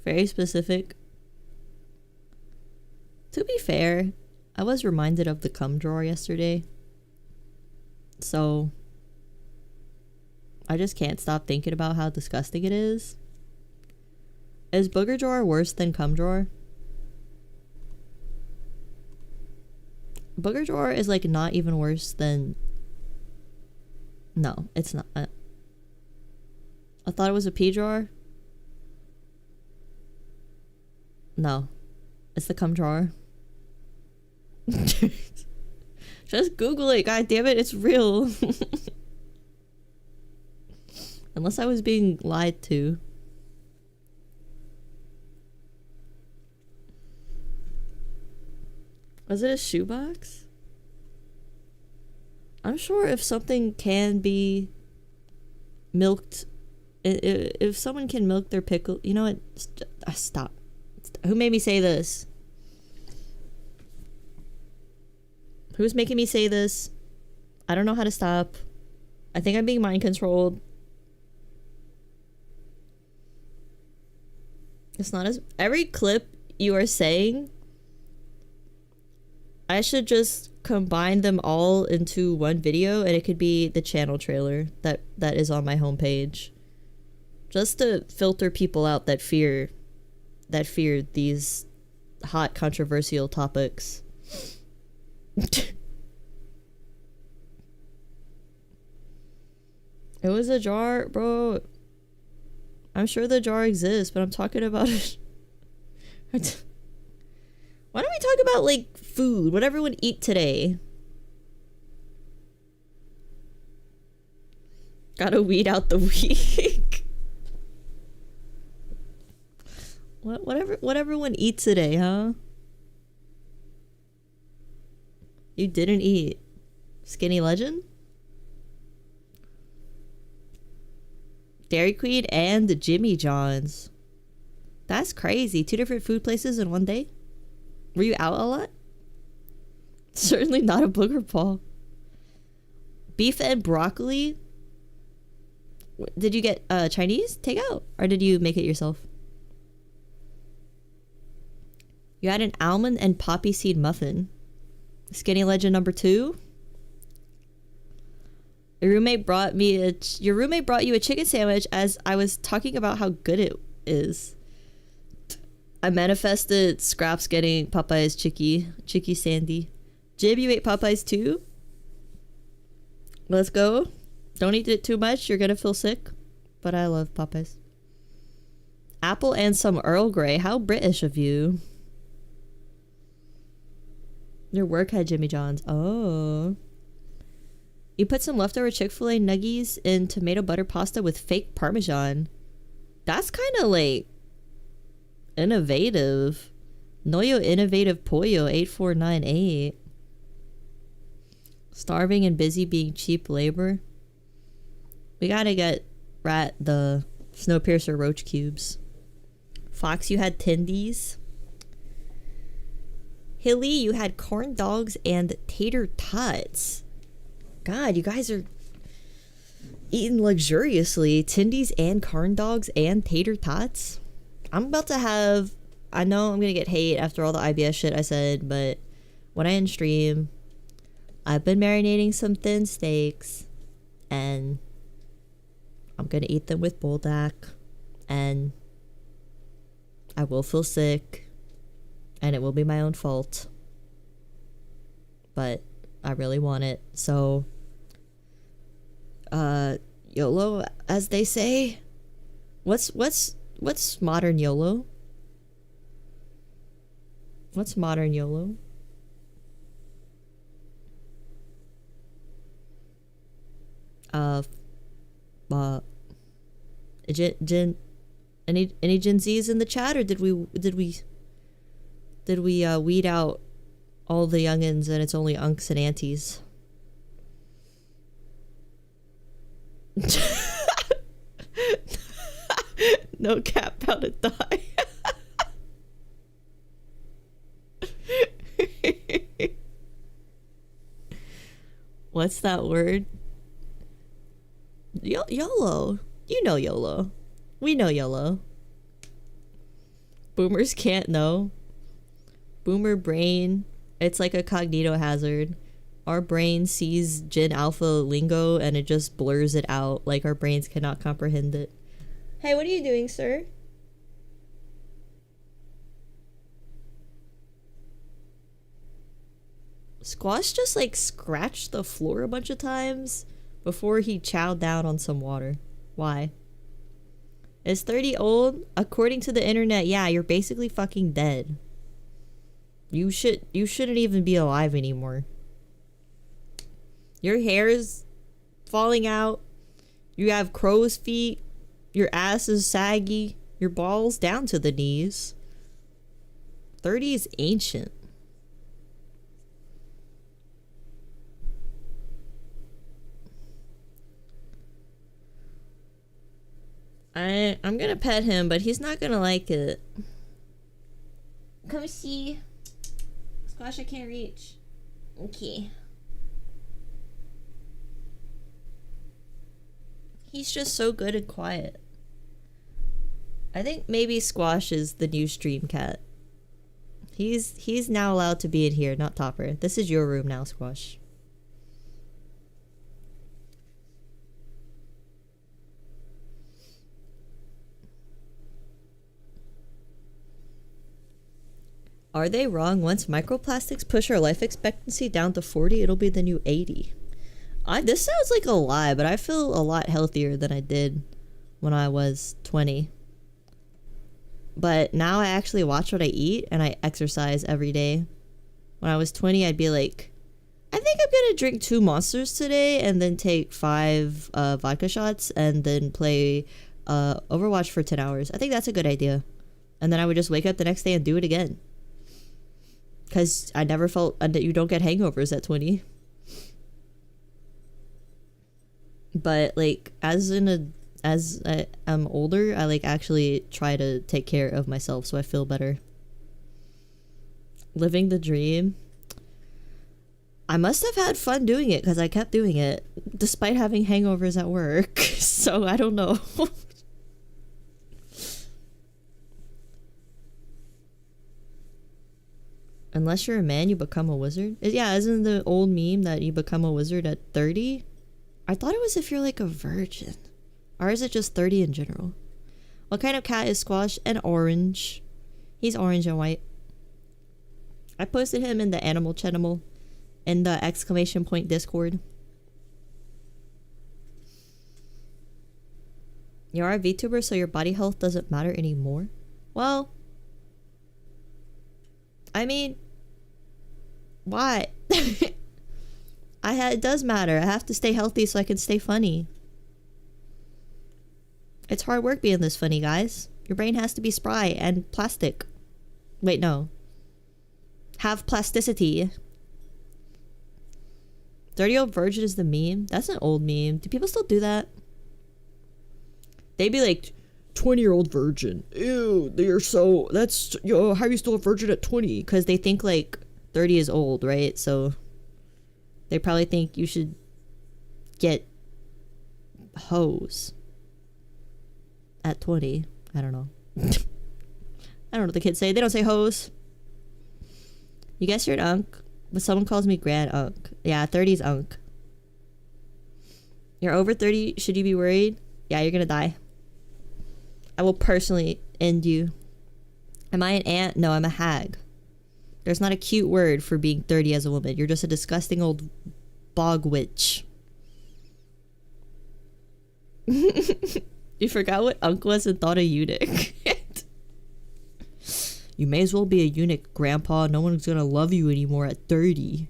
Very specific. To be fair, I was reminded of the cum drawer yesterday. So I just can't stop thinking about how disgusting it is. Is booger drawer worse than cum drawer? Booger drawer is like not even worse than... No, it's not. I thought it was a pee drawer. No, it's the cum drawer. Just Google it, god damn it, it's real. Unless I was being lied to. Was it a shoebox? I'm sure if something can be milked, if someone can milk their pickle, you know what? Stop. Who made me say this? Who's making me say this? I don't know how to stop. I think I'm being mind controlled. It's not as... Every clip you are saying, I should just combine them all into one video and it could be the channel trailer that is on my homepage. Just to filter people out that fear these hot controversial topics. It was a jar, bro. I'm sure the jar exists, but I'm talking about it. Why don't we talk about, like, food? What everyone eat today? Gotta weed out the weak. What everyone eat today, huh? You didn't eat Skinny Legend? Dairy Queen and Jimmy John's. That's crazy. 2 different food places in one day? Were you out a lot? Certainly not a booger ball. Beef and broccoli? Did you get Chinese takeout? Or did you make it yourself? You had an almond and poppy seed muffin. Skinny Legend number 2? Your roommate brought you a chicken sandwich as I was talking about how good it is. I manifested Scraps getting Popeye's Chicky Sandy. Jib, you ate Popeye's too? Let's go. Don't eat it too much, you're gonna feel sick. But I love Popeye's. Apple and some Earl Grey. How British of you. Your work had Jimmy John's. Oh. You put some leftover Chick-fil-A nuggies in tomato butter pasta with fake Parmesan. That's kind of like innovative. Noyo Innovative Pollo 8498. Starving and busy being cheap labor. We gotta get Rat the Snowpiercer roach cubes. Fox, you had Tindies. Hilly, you had corn dogs and tater tots. God, you guys are eating luxuriously. Tindies and corn dogs and tater tots. I'm about to have... I know I'm gonna get hate after all the IBS shit I said, but when I end stream, I've been marinating some thin steaks, and I'm gonna eat them with Buldak, and I will feel sick, and it will be my own fault, but I really want it. So YOLO, as they say. What's modern YOLO? What's modern YOLO? Any Gen Z's in the chat, or did we weed out all the youngins and it's only unks and aunties? No cap, about to die. What's that word? YOLO. You know YOLO. We know YOLO. Boomers can't know. Boomer brain. It's like a cognito hazard. Our brain sees Gen Alpha lingo and it just blurs it out, like our brains cannot comprehend it. Hey, what are you doing, sir? Squash just like scratched the floor a bunch of times before he chowed down on some water. Why? Is 30 old? According to the internet, yeah, you're basically fucking dead. You shouldn't even be alive anymore. Your hair is falling out. You have crow's feet. Your ass is saggy. Your balls down to the knees. 30 is ancient. I'm gonna pet him, but he's not gonna like it. Come see. Squash, I can't reach. Okay. He's just so good and quiet. I think maybe Squash is the new stream cat. He's now allowed to be in here, not Topper. This is your room now, Squash. Are they wrong? Once microplastics push our life expectancy down to 40, it'll be the new 80. This sounds like a lie, but I feel a lot healthier than I did when I was 20. But now I actually watch what I eat and I exercise every day. When I was 20, I'd be like, I think I'm gonna drink 2 Monsters today and then take 5 vodka shots and then play Overwatch for 10 hours. I think that's a good idea. And then I would just wake up the next day and do it again. Because I never felt that you don't get hangovers at 20. But like as I'm older, I like actually try to take care of myself so I feel better. Living the dream. I must have had fun doing it because I kept doing it despite having hangovers at work. So I don't know. Unless you're a man, you become a wizard. Yeah, isn't the old meme that you become a wizard at 30? I thought it was if you're like a virgin. Or is it just 30 in general? What kind of cat is Squash? And orange. He's orange and white. I posted him in the animal channel in the exclamation point Discord. You are a VTuber, so your body health doesn't matter anymore? Well, I mean, why? It does matter. I have to stay healthy so I can stay funny. It's hard work being this funny, guys. Your brain has to be spry and plastic. Wait, no. Have plasticity. 30-year-old virgin is the meme. That's an old meme. Do people still do that? They'd be like, 20-year-old virgin. Ew, they're so... That's... Yo, how are you still a virgin at 20? Because they think like 30 is old, right? So they probably think you should get hoes at 20. I don't know. I don't know what the kids say. They don't say hoes. You guess you're an unk, but someone calls me grand unk. Yeah, 30's unk. You're over 30. Should you be worried? Yeah, you're gonna die. I will personally end you. Am I an ant? No, I'm a hag. There's not a cute word for being 30 as a woman. You're just a disgusting old bog witch. You forgot what unk was and thought a eunuch. You may as well be a eunuch, Grandpa. No one's gonna love you anymore at 30.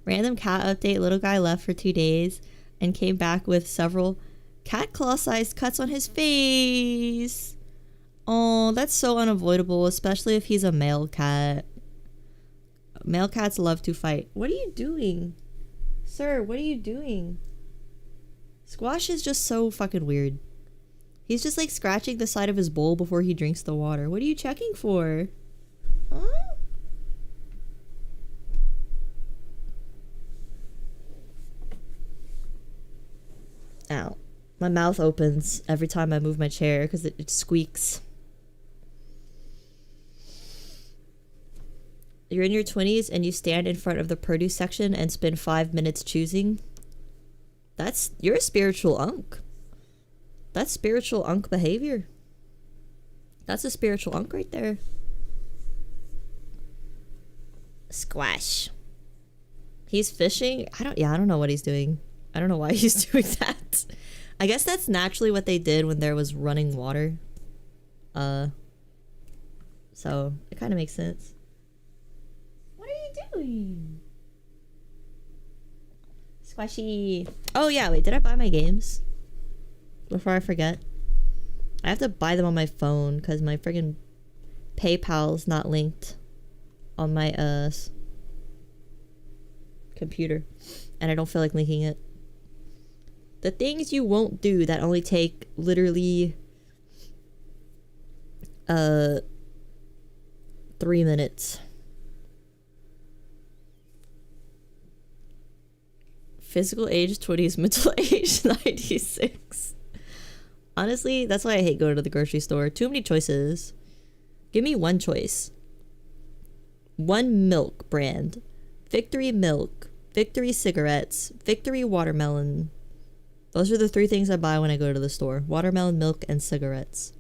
Random cat update. Little guy left for 2 days and came back with several cat claw sized cuts on his face. Oh, that's so unavoidable, especially if he's a male cat. Male cats love to fight. What are you doing? Sir, what are you doing? Squash is just so fucking weird. He's just like scratching the side of his bowl before he drinks the water. What are you checking for? Huh? Ow. My mouth opens every time I move my chair because it squeaks. You're in your 20s and you stand in front of the produce section and spend 5 minutes choosing. You're a spiritual unk. That's spiritual unk behavior. That's a spiritual unk right there. Squash. He's fishing. I don't know what he's doing. I don't know why he's doing that. I guess that's naturally what they did when there was running water. So it kind of makes sense. What are you doing? Squashy. Oh yeah, wait, did I buy my games? Before I forget. I have to buy them on my phone because my friggin' PayPal's not linked on my computer. And I don't feel like linking it. The things you won't do that only take literally 3 minutes. Physical age 20s, mental age 96. Honestly, that's why I hate going to the grocery store. Too many choices. Give me one choice. One milk brand. Victory milk. Victory cigarettes, Victory watermelon. Those are the 3 things I buy when I go to the store. Watermelon, milk, and cigarettes.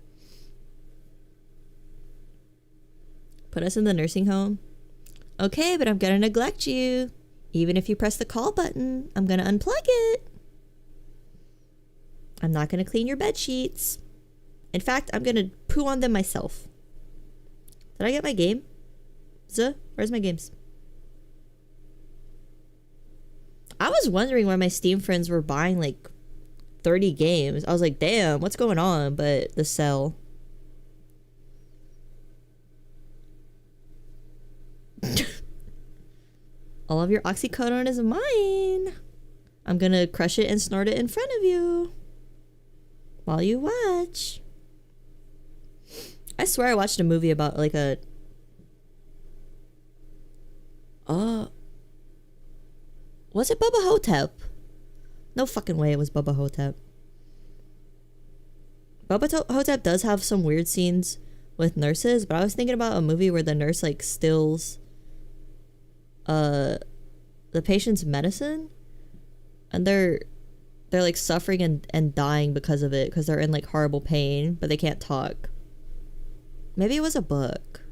Put us in the nursing home. Okay, but I'm gonna neglect you. Even if you press the call button, I'm gonna unplug it. I'm not gonna clean your bed sheets. In fact, I'm gonna poo on them myself. Did I get my game? Where's my games? I was wondering why my Steam friends were buying like 30 games. I was like, damn, what's going on? But the sell. All of your oxycodone is mine. I'm gonna crush it and snort it in front of you while you watch. I swear I watched a movie about like a was it Bubba Hotep? No fucking way it was Bubba Hotep. Hotep does have some weird scenes with nurses, but I was thinking about a movie where the nurse like steals the patient's medicine and they're like suffering and dying because of it, because they're in like horrible pain but they can't talk. Maybe it was a book.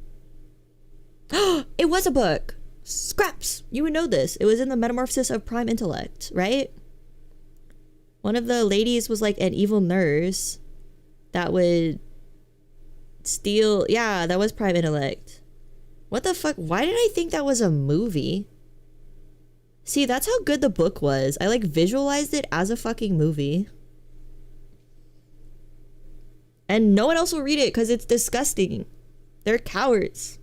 It was a book. Scraps, you would know this. It was in the Metamorphosis of Prime Intellect, right? One of the ladies was like an evil nurse that would steal. Yeah, that was Prime Intellect. What the fuck? Why did I think that was a movie? See, that's how good the book was. I like visualized it as a fucking movie. And no one else will read it because it's disgusting. They're cowards.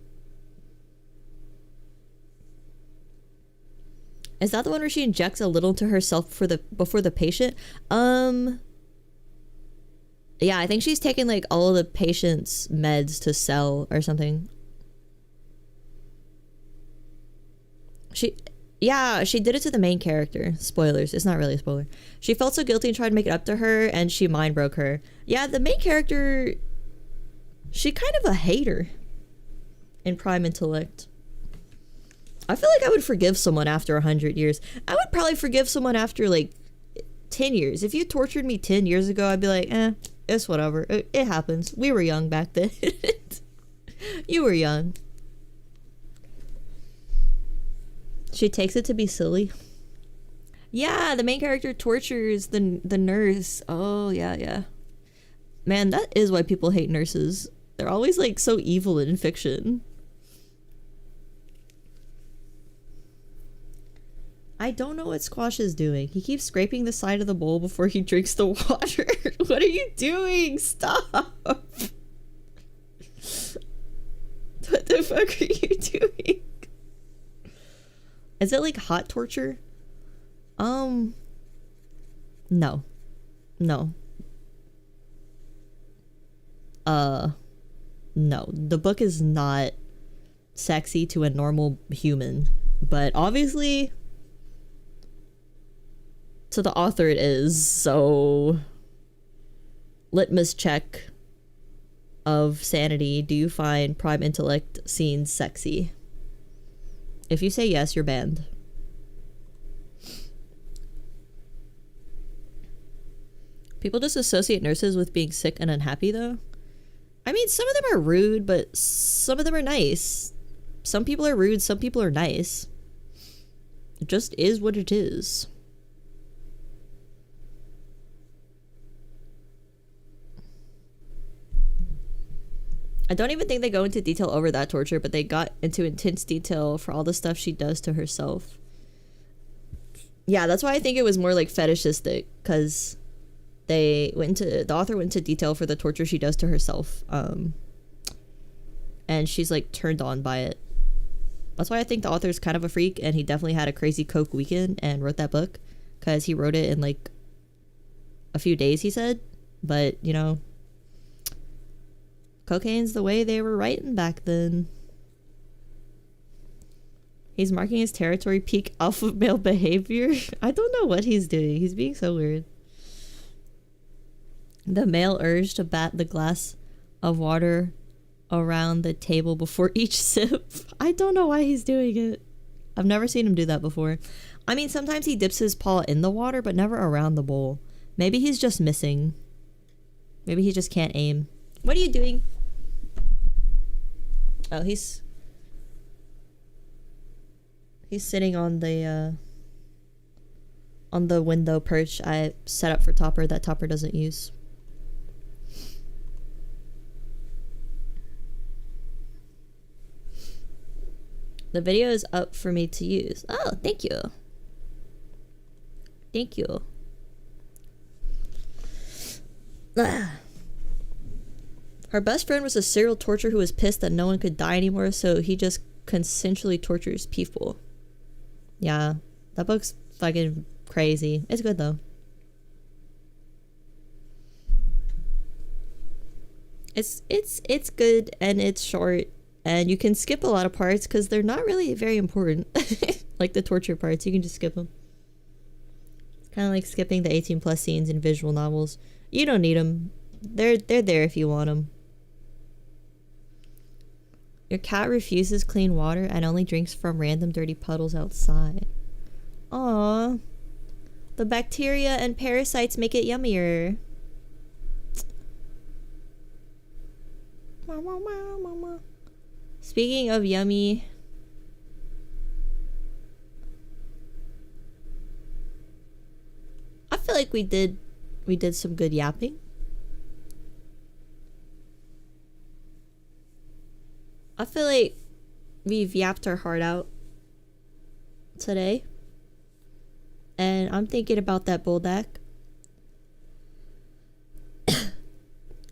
Is that the one where she injects a little to herself before the patient? Yeah, I think she's taking like all of the patient's meds to sell or something. She did it to the main character. Spoilers. It's not really a spoiler. She felt so guilty and tried to make it up to her, and she mind broke her. Yeah, the main character, she kind of a hater in Prime Intellect. I feel like I would forgive someone after 100 years. I would probably forgive someone after like 10 years. If you tortured me 10 years ago, I'd be like, it's whatever. It happens. We were young back then. You were young. She takes it to be silly. Yeah, the main character tortures the nurse. Oh, yeah. Man, that is why people hate nurses. They're always like so evil in fiction. I don't know what Squash is doing. He keeps scraping the side of the bowl before he drinks the water. What are you doing? Stop. What the fuck are you doing? Is it like hot torture? No. No. No. The book is not sexy to a normal human, but obviously to the author it is. So litmus check of sanity. Do you find Prime Intellect scenes sexy? If you say yes, you're banned. People just associate nurses with being sick and unhappy though. I mean, some of them are rude, but some of them are nice. Some people are rude, some people are nice. It just is what it is. I don't even think they go into detail over that torture, but they got into intense detail for all the stuff she does to herself. Yeah, that's why I think it was more like fetishistic, because the author went into detail for the torture she does to herself. And she's like turned on by it. That's why I think the author's kind of a freak, and he definitely had a crazy coke weekend and wrote that book, because he wrote it in like a few days, he said. But, you know, cocaine's the way they were writing back then. He's marking his territory, peak alpha male behavior. I don't know what he's doing. He's being so weird. The male urge to bat the glass of water around the table before each sip. I don't know why he's doing it. I've never seen him do that before. I mean, sometimes he dips his paw in the water, but never around the bowl. Maybe he's just missing. Maybe he just can't aim. What are you doing? Oh, he's sitting on the window perch I set up for Topper that Topper doesn't use. The video is up for me to use. Oh, thank you. Thank you. Her best friend was a serial torturer who was pissed that no one could die anymore, so he just consensually tortures people. Yeah, that book's fucking crazy. It's good though. It's good and it's short. And you can skip a lot of parts because they're not really very important. Like the torture parts, you can just skip them. Kind of like skipping the 18+ scenes in visual novels. You don't need them. They're there if you want them. Your cat refuses clean water and only drinks from random dirty puddles outside. Aww. The bacteria and parasites make it yummier. Speaking of yummy, I feel like we did some good yapping. I feel like we've yapped our heart out today. And I'm thinking about that bull deck.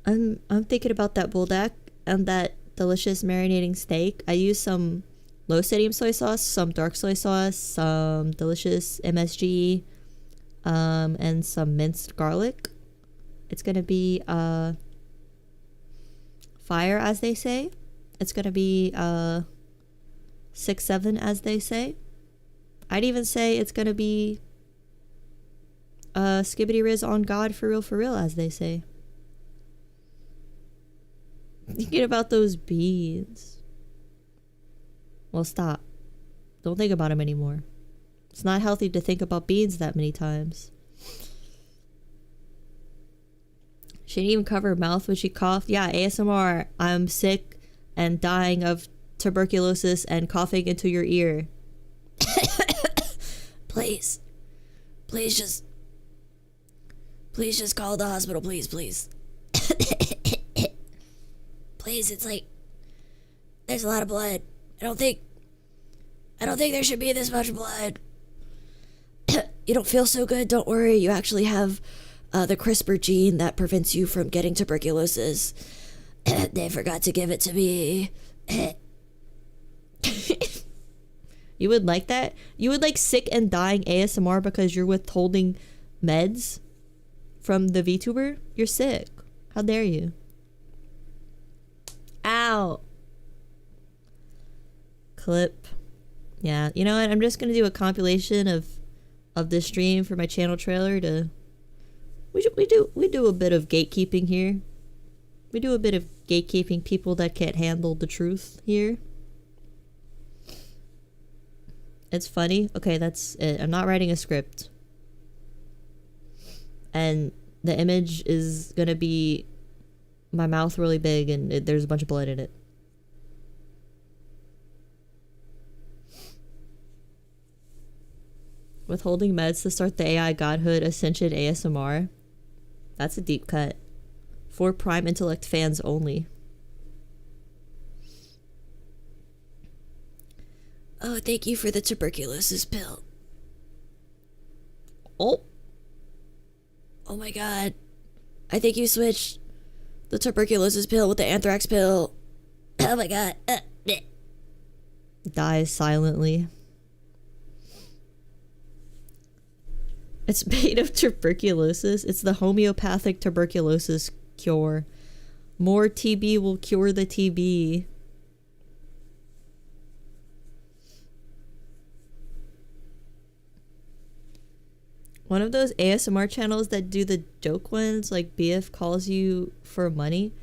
I'm thinking about that bull deck and that delicious marinating steak. I used some low sodium soy sauce, some dark soy sauce, some delicious MSG, and some minced garlic. It's gonna be fire, as they say. It's gonna be 6-7, as they say. I'd even say it's gonna be skibbity riz on God, for real, as they say. Thinking about those beans. Well, stop. Don't think about them anymore. It's not healthy to think about beans that many times. She didn't even cover her mouth when she coughed. Yeah, ASMR. I'm sick and dying of tuberculosis and coughing into your ear. Please just call the hospital, please. Please, it's like there's a lot of blood. I don't think there should be this much blood. You don't feel so good, don't worry. You actually have the CRISPR gene that prevents you from getting tuberculosis. They forgot to give it to me. You would like that? You would like sick and dying ASMR because you're withholding meds from the VTuber? You're sick. How dare you? Ow. Clip. Yeah, you know what? I'm just gonna do a compilation of this stream for my channel trailer to... We do a bit of gatekeeping here. We do a bit of gatekeeping people that can't handle the truth here. It's funny. Okay, that's it. I'm not writing a script. And the image is gonna be my mouth really big and there's a bunch of blood in it. Withholding meds to start the AI Godhood Ascension ASMR. That's a deep cut. For Prime Intellect fans only. Oh, thank you for the tuberculosis pill. Oh my god. I think you switched the tuberculosis pill with the anthrax pill. Oh my god. Dies silently. It's made of tuberculosis. It's the homeopathic tuberculosis cure. More TB will cure the TB. One of those ASMR channels that do the joke ones, like BF calls you for money.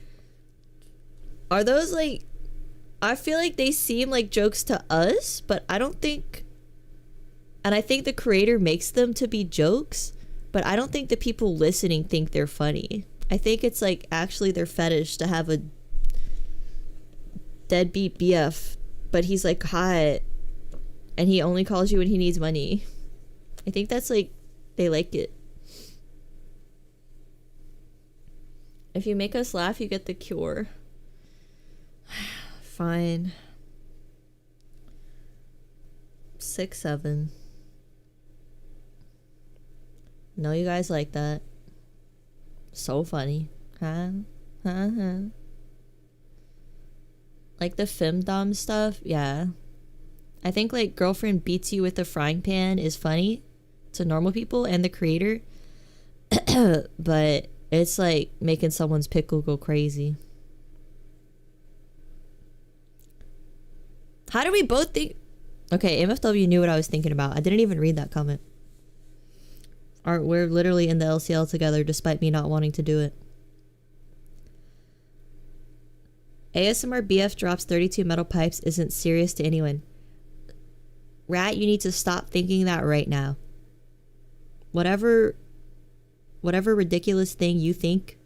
Are those like... I feel like they seem like jokes to us, but I don't think And I think the creator makes them to be jokes, but I don't think the people listening think they're funny. I think it's like actually their fetish to have a deadbeat BF, but he's like hot and he only calls you when he needs money. I think that's like, they like it. If you make us laugh, you get the cure. Fine. 6, 7. Know you guys like that. So funny. Huh? Like the femdom stuff, yeah. I think like girlfriend beats you with a frying pan is funny to normal people and the creator. But it's like making someone's pickle go crazy. How do we both think? Okay, MFW knew what I was thinking about. I didn't even read that comment. We're literally in the LCL together despite me not wanting to do it. ASMR BF drops 32 metal pipes isn't serious to anyone. Rat, you need to stop thinking that right now. Whatever ridiculous thing you think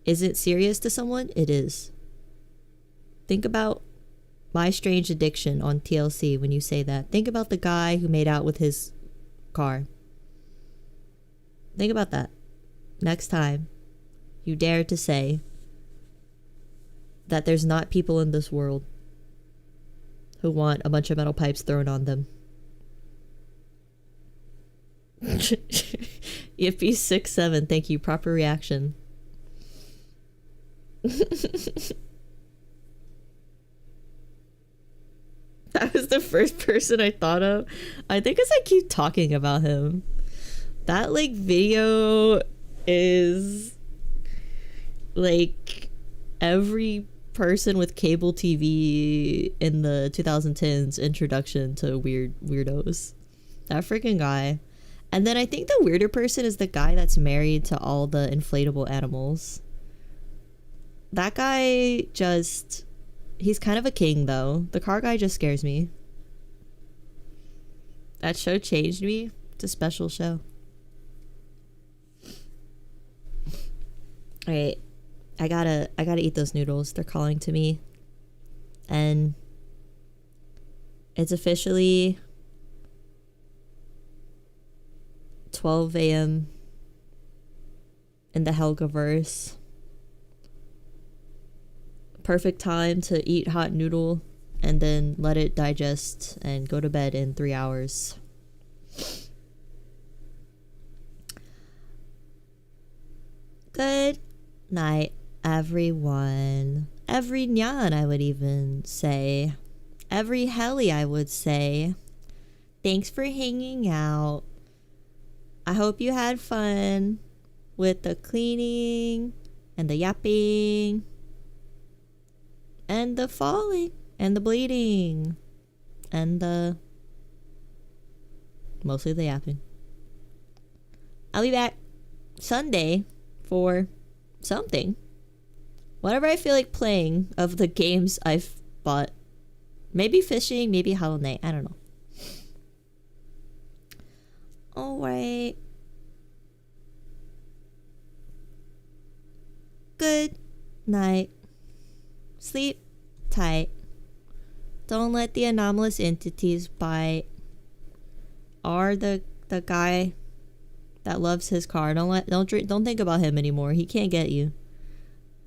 isn't serious to someone, it is. Think about My Strange Addiction on TLC when you say that. Think about the guy who made out with his car. Think about that. Next time you dare to say that there's not people in this world who want a bunch of metal pipes thrown on them. Yippee 6, 7, thank you. Proper reaction. That was the first person I thought of. I think as I keep talking about him. That like video is like every person with cable TV in the 2010s introduction to weirdos. That freaking guy. And then I think the weirder person is the guy that's married to all the inflatable animals. That guy just... He's kind of a king though. The car guy just scares me. That show changed me. It's a special show. Alright. I gotta eat those noodles. They're calling to me. And it's officially 12 a.m. in the Helgaverse. Perfect time to eat hot noodle and then let it digest and go to bed in 3 hours. Good night, everyone. Every nyan, I would even say. Every heli, I would say. Thanks for hanging out. I hope you had fun with the cleaning and the yapping and the falling and the bleeding and the mostly the yapping. I'll be back Sunday for something. Whatever I feel like playing of the games I've bought. Maybe fishing, maybe Hollow Knight, I don't know. Alright. Good night. Sleep tight. Don't let the anomalous entities bite. Or the guy that loves his car. Don't think about him anymore. He can't get you.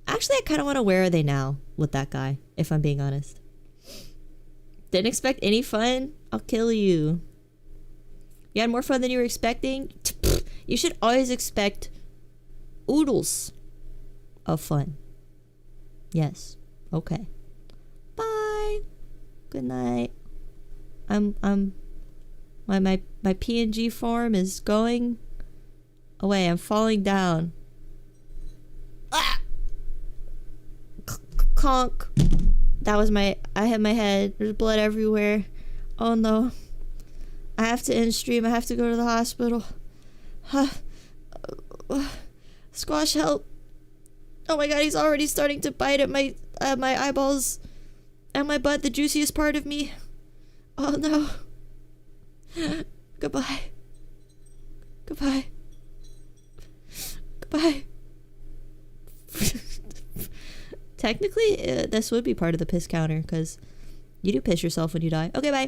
Actually, I kind of want to where are they now with that guy, if I'm being honest. Didn't expect any fun? I'll kill you. You had more fun than you were expecting? You should always expect oodles of fun. Yes. Okay. Bye. Good night. My PNG form is going away. I'm falling down. Ah! Conk. That was I hit my head. There's blood everywhere. Oh no. I have to end stream. I have to go to the hospital. Squash, help. Oh my god, he's already starting to bite at my eyeballs and my butt, the juiciest part of me. Oh no. Goodbye. Goodbye. Goodbye. Technically, this would be part of the piss counter, because you do piss yourself when you die. Okay, bye.